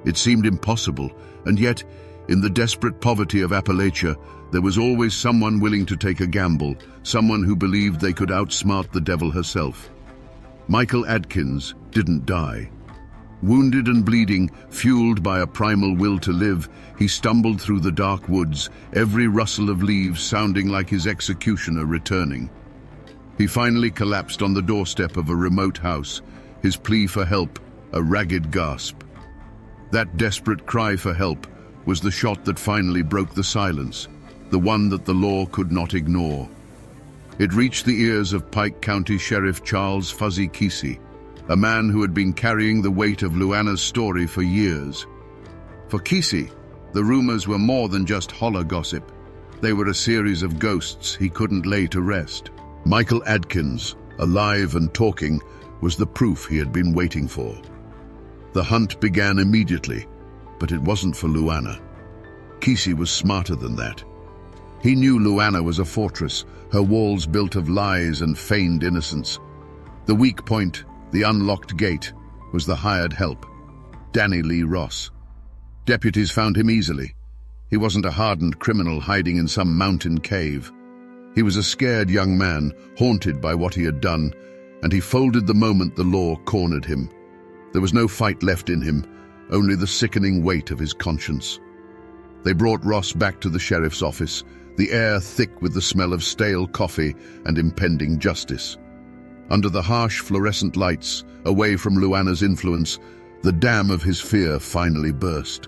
It seemed impossible, and yet, in the desperate poverty of Appalachia, there was always someone willing to take a gamble, someone who believed they could outsmart the devil herself. Michael Adkins didn't die. Wounded and bleeding, fueled by a primal will to live, he stumbled through the dark woods, every rustle of leaves sounding like his executioner returning. He finally collapsed on the doorstep of a remote house, his plea for help a ragged gasp. That desperate cry for help was the shot that finally broke the silence, the one that the law could not ignore. It reached the ears of Pike County Sheriff Charles Fuzzy Kesey, a man who had been carrying the weight of Luana's story for years. For Kesey, the rumors were more than just holler gossip. They were a series of ghosts he couldn't lay to rest. Michael Adkins, alive and talking, was the proof he had been waiting for. The hunt began immediately, but it wasn't for Luana. Kesey was smarter than that. He knew Luana was a fortress, her walls built of lies and feigned innocence. The weak point, the unlocked gate, was the hired help, Danny Lee Ross. Deputies found him easily. He wasn't a hardened criminal hiding in some mountain cave. He was a scared young man, haunted by what he had done, and he folded the moment the law cornered him. There was no fight left in him, only the sickening weight of his conscience. They brought Ross back to the sheriff's office, the air thick with the smell of stale coffee and impending justice. Under the harsh fluorescent lights, away from Luana's influence, the dam of his fear finally burst.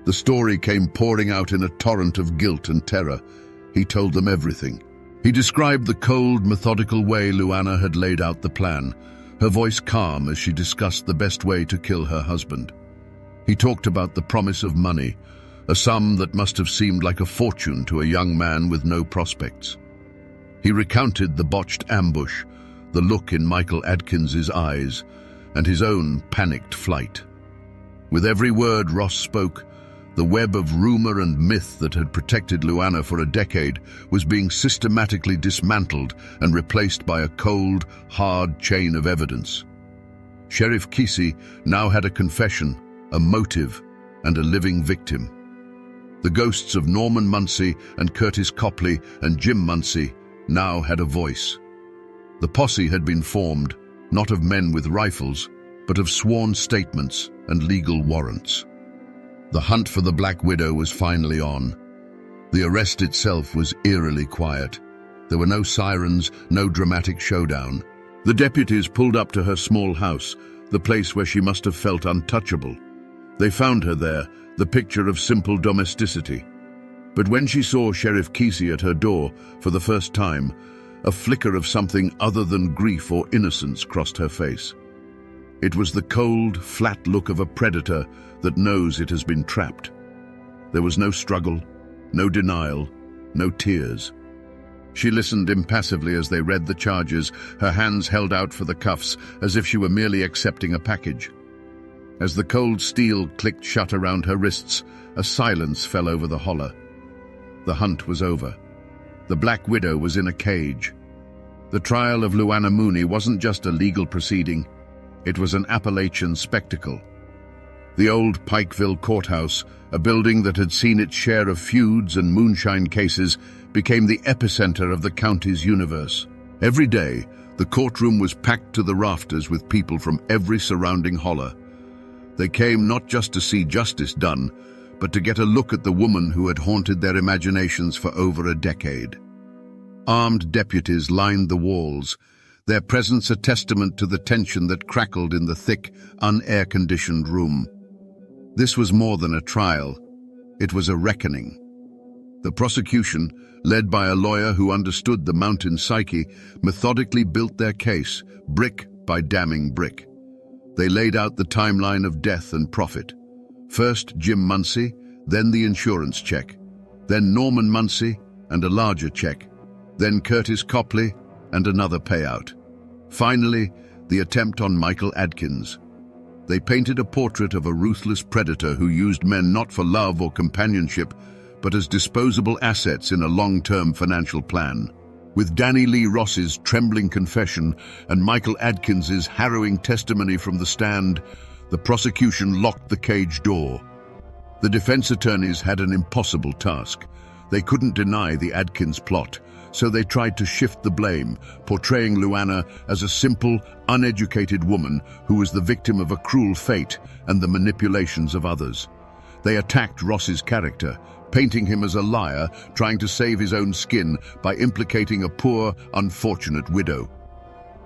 The story came pouring out in a torrent of guilt and terror. He told them everything. He described the cold, methodical way Luana had laid out the plan, her voice calm as she discussed the best way to kill her husband. He talked about the promise of money, a sum that must have seemed like a fortune to a young man with no prospects. He recounted the botched ambush, the look in Michael Adkins's eyes, and his own panicked flight. With every word Ross spoke, the web of rumor and myth that had protected Luana for a decade was being systematically dismantled and replaced by a cold, hard chain of evidence. Sheriff Kesey now had a confession, a motive, and a living victim. The ghosts of Norman Munsey and Curtis Copley and Jim Munsey now had a voice. The posse had been formed, not of men with rifles, but of sworn statements and legal warrants. The hunt for the Black Widow was finally on. The arrest itself was eerily quiet. There were no sirens, no dramatic showdown. The deputies pulled up to her small house, the place where she must have felt untouchable. They found her there, the picture of simple domesticity. But when she saw Sheriff Kesey at her door for the first time, a flicker of something other than grief or innocence crossed her face. It was the cold, flat look of a predator that knows it has been trapped. There was no struggle, no denial, no tears. She listened impassively as they read the charges, her hands held out for the cuffs as if she were merely accepting a package. As the cold steel clicked shut around her wrists, a silence fell over the holler. The hunt was over. The Black Widow was in a cage. The trial of Luana Mooney wasn't just a legal proceeding. It was an Appalachian spectacle. The old Pikeville courthouse, a building that had seen its share of feuds and moonshine cases, became the epicenter of the county's universe. Every day, the courtroom was packed to the rafters with people from every surrounding holler. They came not just to see justice done, but to get a look at the woman who had haunted their imaginations for over a decade. Armed deputies lined the walls, their presence a testament to the tension that crackled in the thick, un-air-conditioned room. This was more than a trial. It was a reckoning. The prosecution, led by a lawyer who understood the mountain psyche, methodically built their case, brick by damning brick. They laid out the timeline of death and profit. First Jim Munsey, then the insurance check, then Norman Munsey and a larger check, then Curtis Copley and another payout. Finally, the attempt on Michael Adkins. They painted a portrait of a ruthless predator who used men not for love or companionship, but as disposable assets in a long-term financial plan. With Danny Lee Ross's trembling confession and Michael Adkins's harrowing testimony from the stand, the prosecution locked the cage door. The defense attorneys had an impossible task. They couldn't deny the Adkins plot, so they tried to shift the blame, portraying Luana as a simple, uneducated woman who was the victim of a cruel fate and the manipulations of others. They attacked Ross's character, painting him as a liar, trying to save his own skin by implicating a poor, unfortunate widow.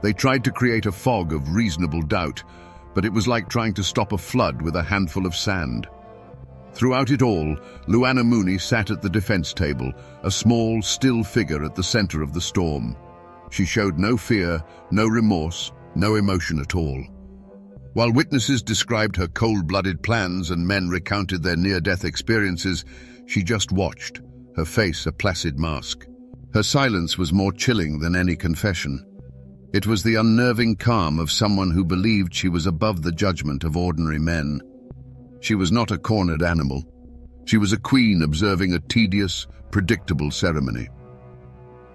They tried to create a fog of reasonable doubt, but it was like trying to stop a flood with a handful of sand. Throughout it all, Luana Mooney sat at the defense table, a small, still figure at the center of the storm. She showed no fear, no remorse, no emotion at all. While witnesses described her cold-blooded plans and men recounted their near-death experiences, she just watched, her face a placid mask. Her silence was more chilling than any confession. It was the unnerving calm of someone who believed she was above the judgment of ordinary men. She was not a cornered animal. She was a queen observing a tedious, predictable ceremony.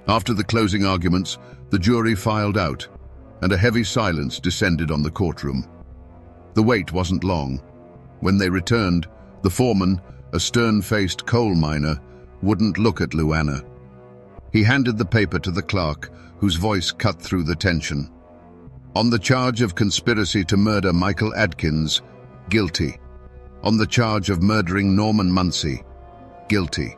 After the closing arguments, the jury filed out, and a heavy silence descended on the courtroom. The wait wasn't long. When they returned, the foreman, a stern-faced coal miner, wouldn't look at Luana. He handed the paper to the clerk, whose voice cut through the tension. On the charge of conspiracy to murder Michael Adkins, guilty. On the charge of murdering Norman Munsey, guilty.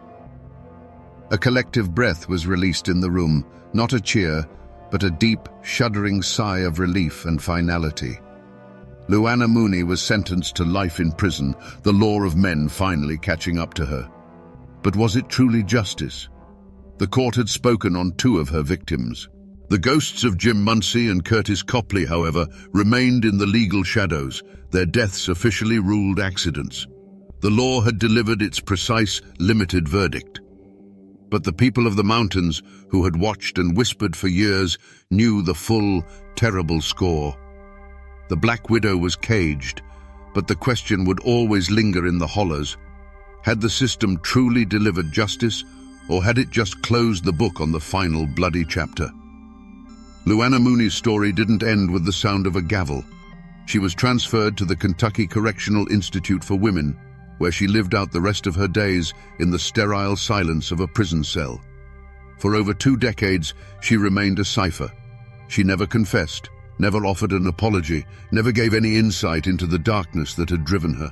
A collective breath was released in the room, not a cheer, but a deep, shuddering sigh of relief and finality. Luana Mooney was sentenced to life in prison, the law of men finally catching up to her. But was it truly justice? The court had spoken on two of her victims. The ghosts of Jim Munsey and Curtis Copley, however, remained in the legal shadows, their deaths officially ruled accidents. The law had delivered its precise, limited verdict. But the people of the mountains, who had watched and whispered for years, knew the full, terrible score. The Black Widow was caged, but the question would always linger in the hollows. Had the system truly delivered justice, or had it just closed the book on the final bloody chapter? Luana Mooney's story didn't end with the sound of a gavel. She was transferred to the Kentucky Correctional Institute for Women, where she lived out the rest of her days in the sterile silence of a prison cell. For over 2 decades, she remained a cipher. She never confessed, never offered an apology, never gave any insight into the darkness that had driven her.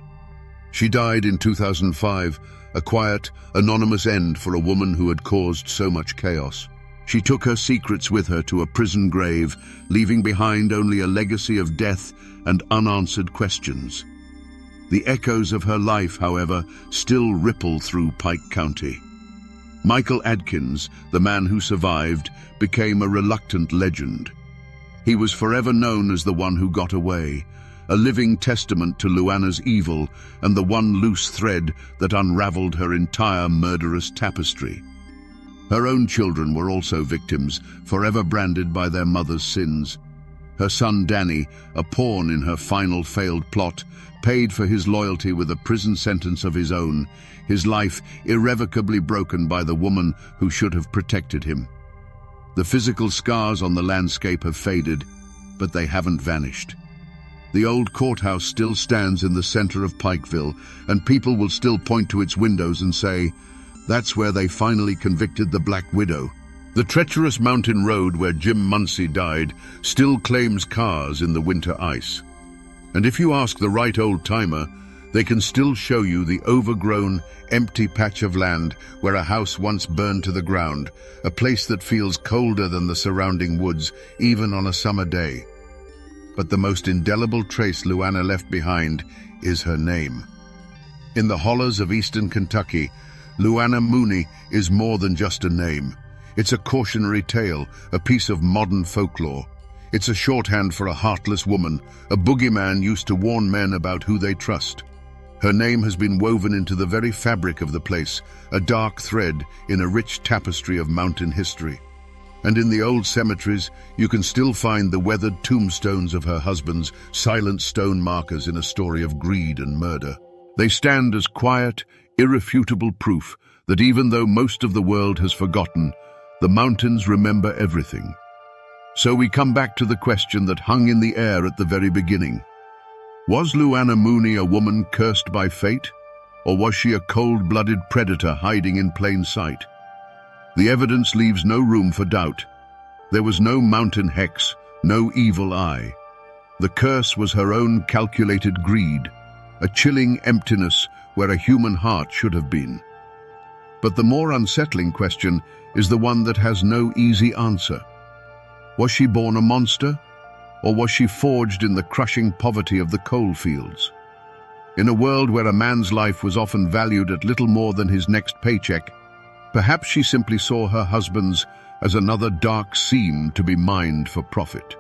She died in 2005, a quiet, anonymous end for a woman who had caused so much chaos. She took her secrets with her to a prison grave, leaving behind only a legacy of death and unanswered questions. The echoes of her life, however, still ripple through Pike County. Michael Adkins, the man who survived, became a reluctant legend. He was forever known as the one who got away, a living testament to Luana's evil and the one loose thread that unraveled her entire murderous tapestry. Her own children were also victims, forever branded by their mother's sins. Her son Danny, a pawn in her final failed plot, paid for his loyalty with a prison sentence of his own, his life irrevocably broken by the woman who should have protected him. The physical scars on the landscape have faded, but they haven't vanished. The old courthouse still stands in the center of Pikeville, and people will still point to its windows and say, "That's where they finally convicted the Black Widow." The treacherous mountain road where Jim Muncie died still claims cars in the winter ice. And if you ask the right old-timer, they can still show you the overgrown, empty patch of land where a house once burned to the ground, a place that feels colder than the surrounding woods, even on a summer day. But the most indelible trace Luana left behind is her name. In the hollows of eastern Kentucky, Luana Mooney is more than just a name. It's a cautionary tale, a piece of modern folklore. It's a shorthand for a heartless woman, a boogeyman used to warn men about who they trust. Her name has been woven into the very fabric of the place, a dark thread in a rich tapestry of mountain history. And in the old cemeteries, you can still find the weathered tombstones of her husband's silent stone markers in a story of greed and murder. They stand as quiet, irrefutable proof that even though most of the world has forgotten, the mountains remember everything. So we come back to the question that hung in the air at the very beginning. Was Luana Mooney a woman cursed by fate, or was she a cold-blooded predator hiding in plain sight? The evidence leaves no room for doubt. There was no mountain hex, no evil eye. The curse was her own calculated greed, a chilling emptiness where a human heart should have been. But the more unsettling question is the one that has no easy answer. Was she born a monster, or was she forged in the crushing poverty of the coal fields? In a world where a man's life was often valued at little more than his next paycheck, perhaps she simply saw her husband's as another dark seam to be mined for profit.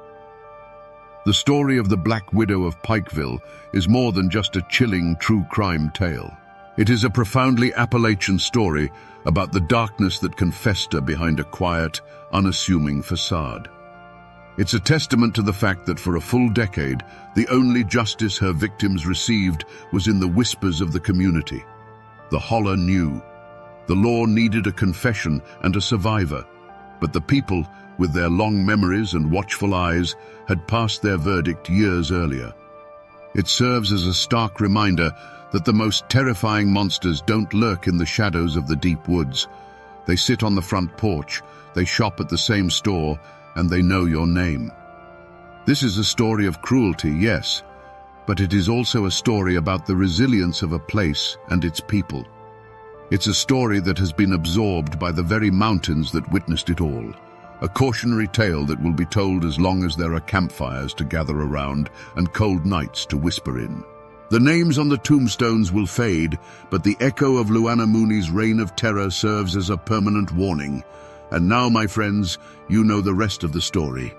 The story of the Black Widow of Pikeville is more than just a chilling true crime tale. It is a profoundly Appalachian story about the darkness that can fester behind a quiet, unassuming facade. It's a testament to the fact that for a full decade, the only justice her victims received was in the whispers of the community. The holler knew. The law needed a confession and a survivor, but the people, with their long memories and watchful eyes, had passed their verdict years earlier. It serves as a stark reminder that the most terrifying monsters don't lurk in the shadows of the deep woods. They sit on the front porch, they shop at the same store, and they know your name. This is a story of cruelty, yes, but it is also a story about the resilience of a place and its people. It's a story that has been absorbed by the very mountains that witnessed it all. A cautionary tale that will be told as long as there are campfires to gather around and cold nights to whisper in. The names on the tombstones will fade, but the echo of Luana Mooney's reign of terror serves as a permanent warning. And now, my friends, you know the rest of the story.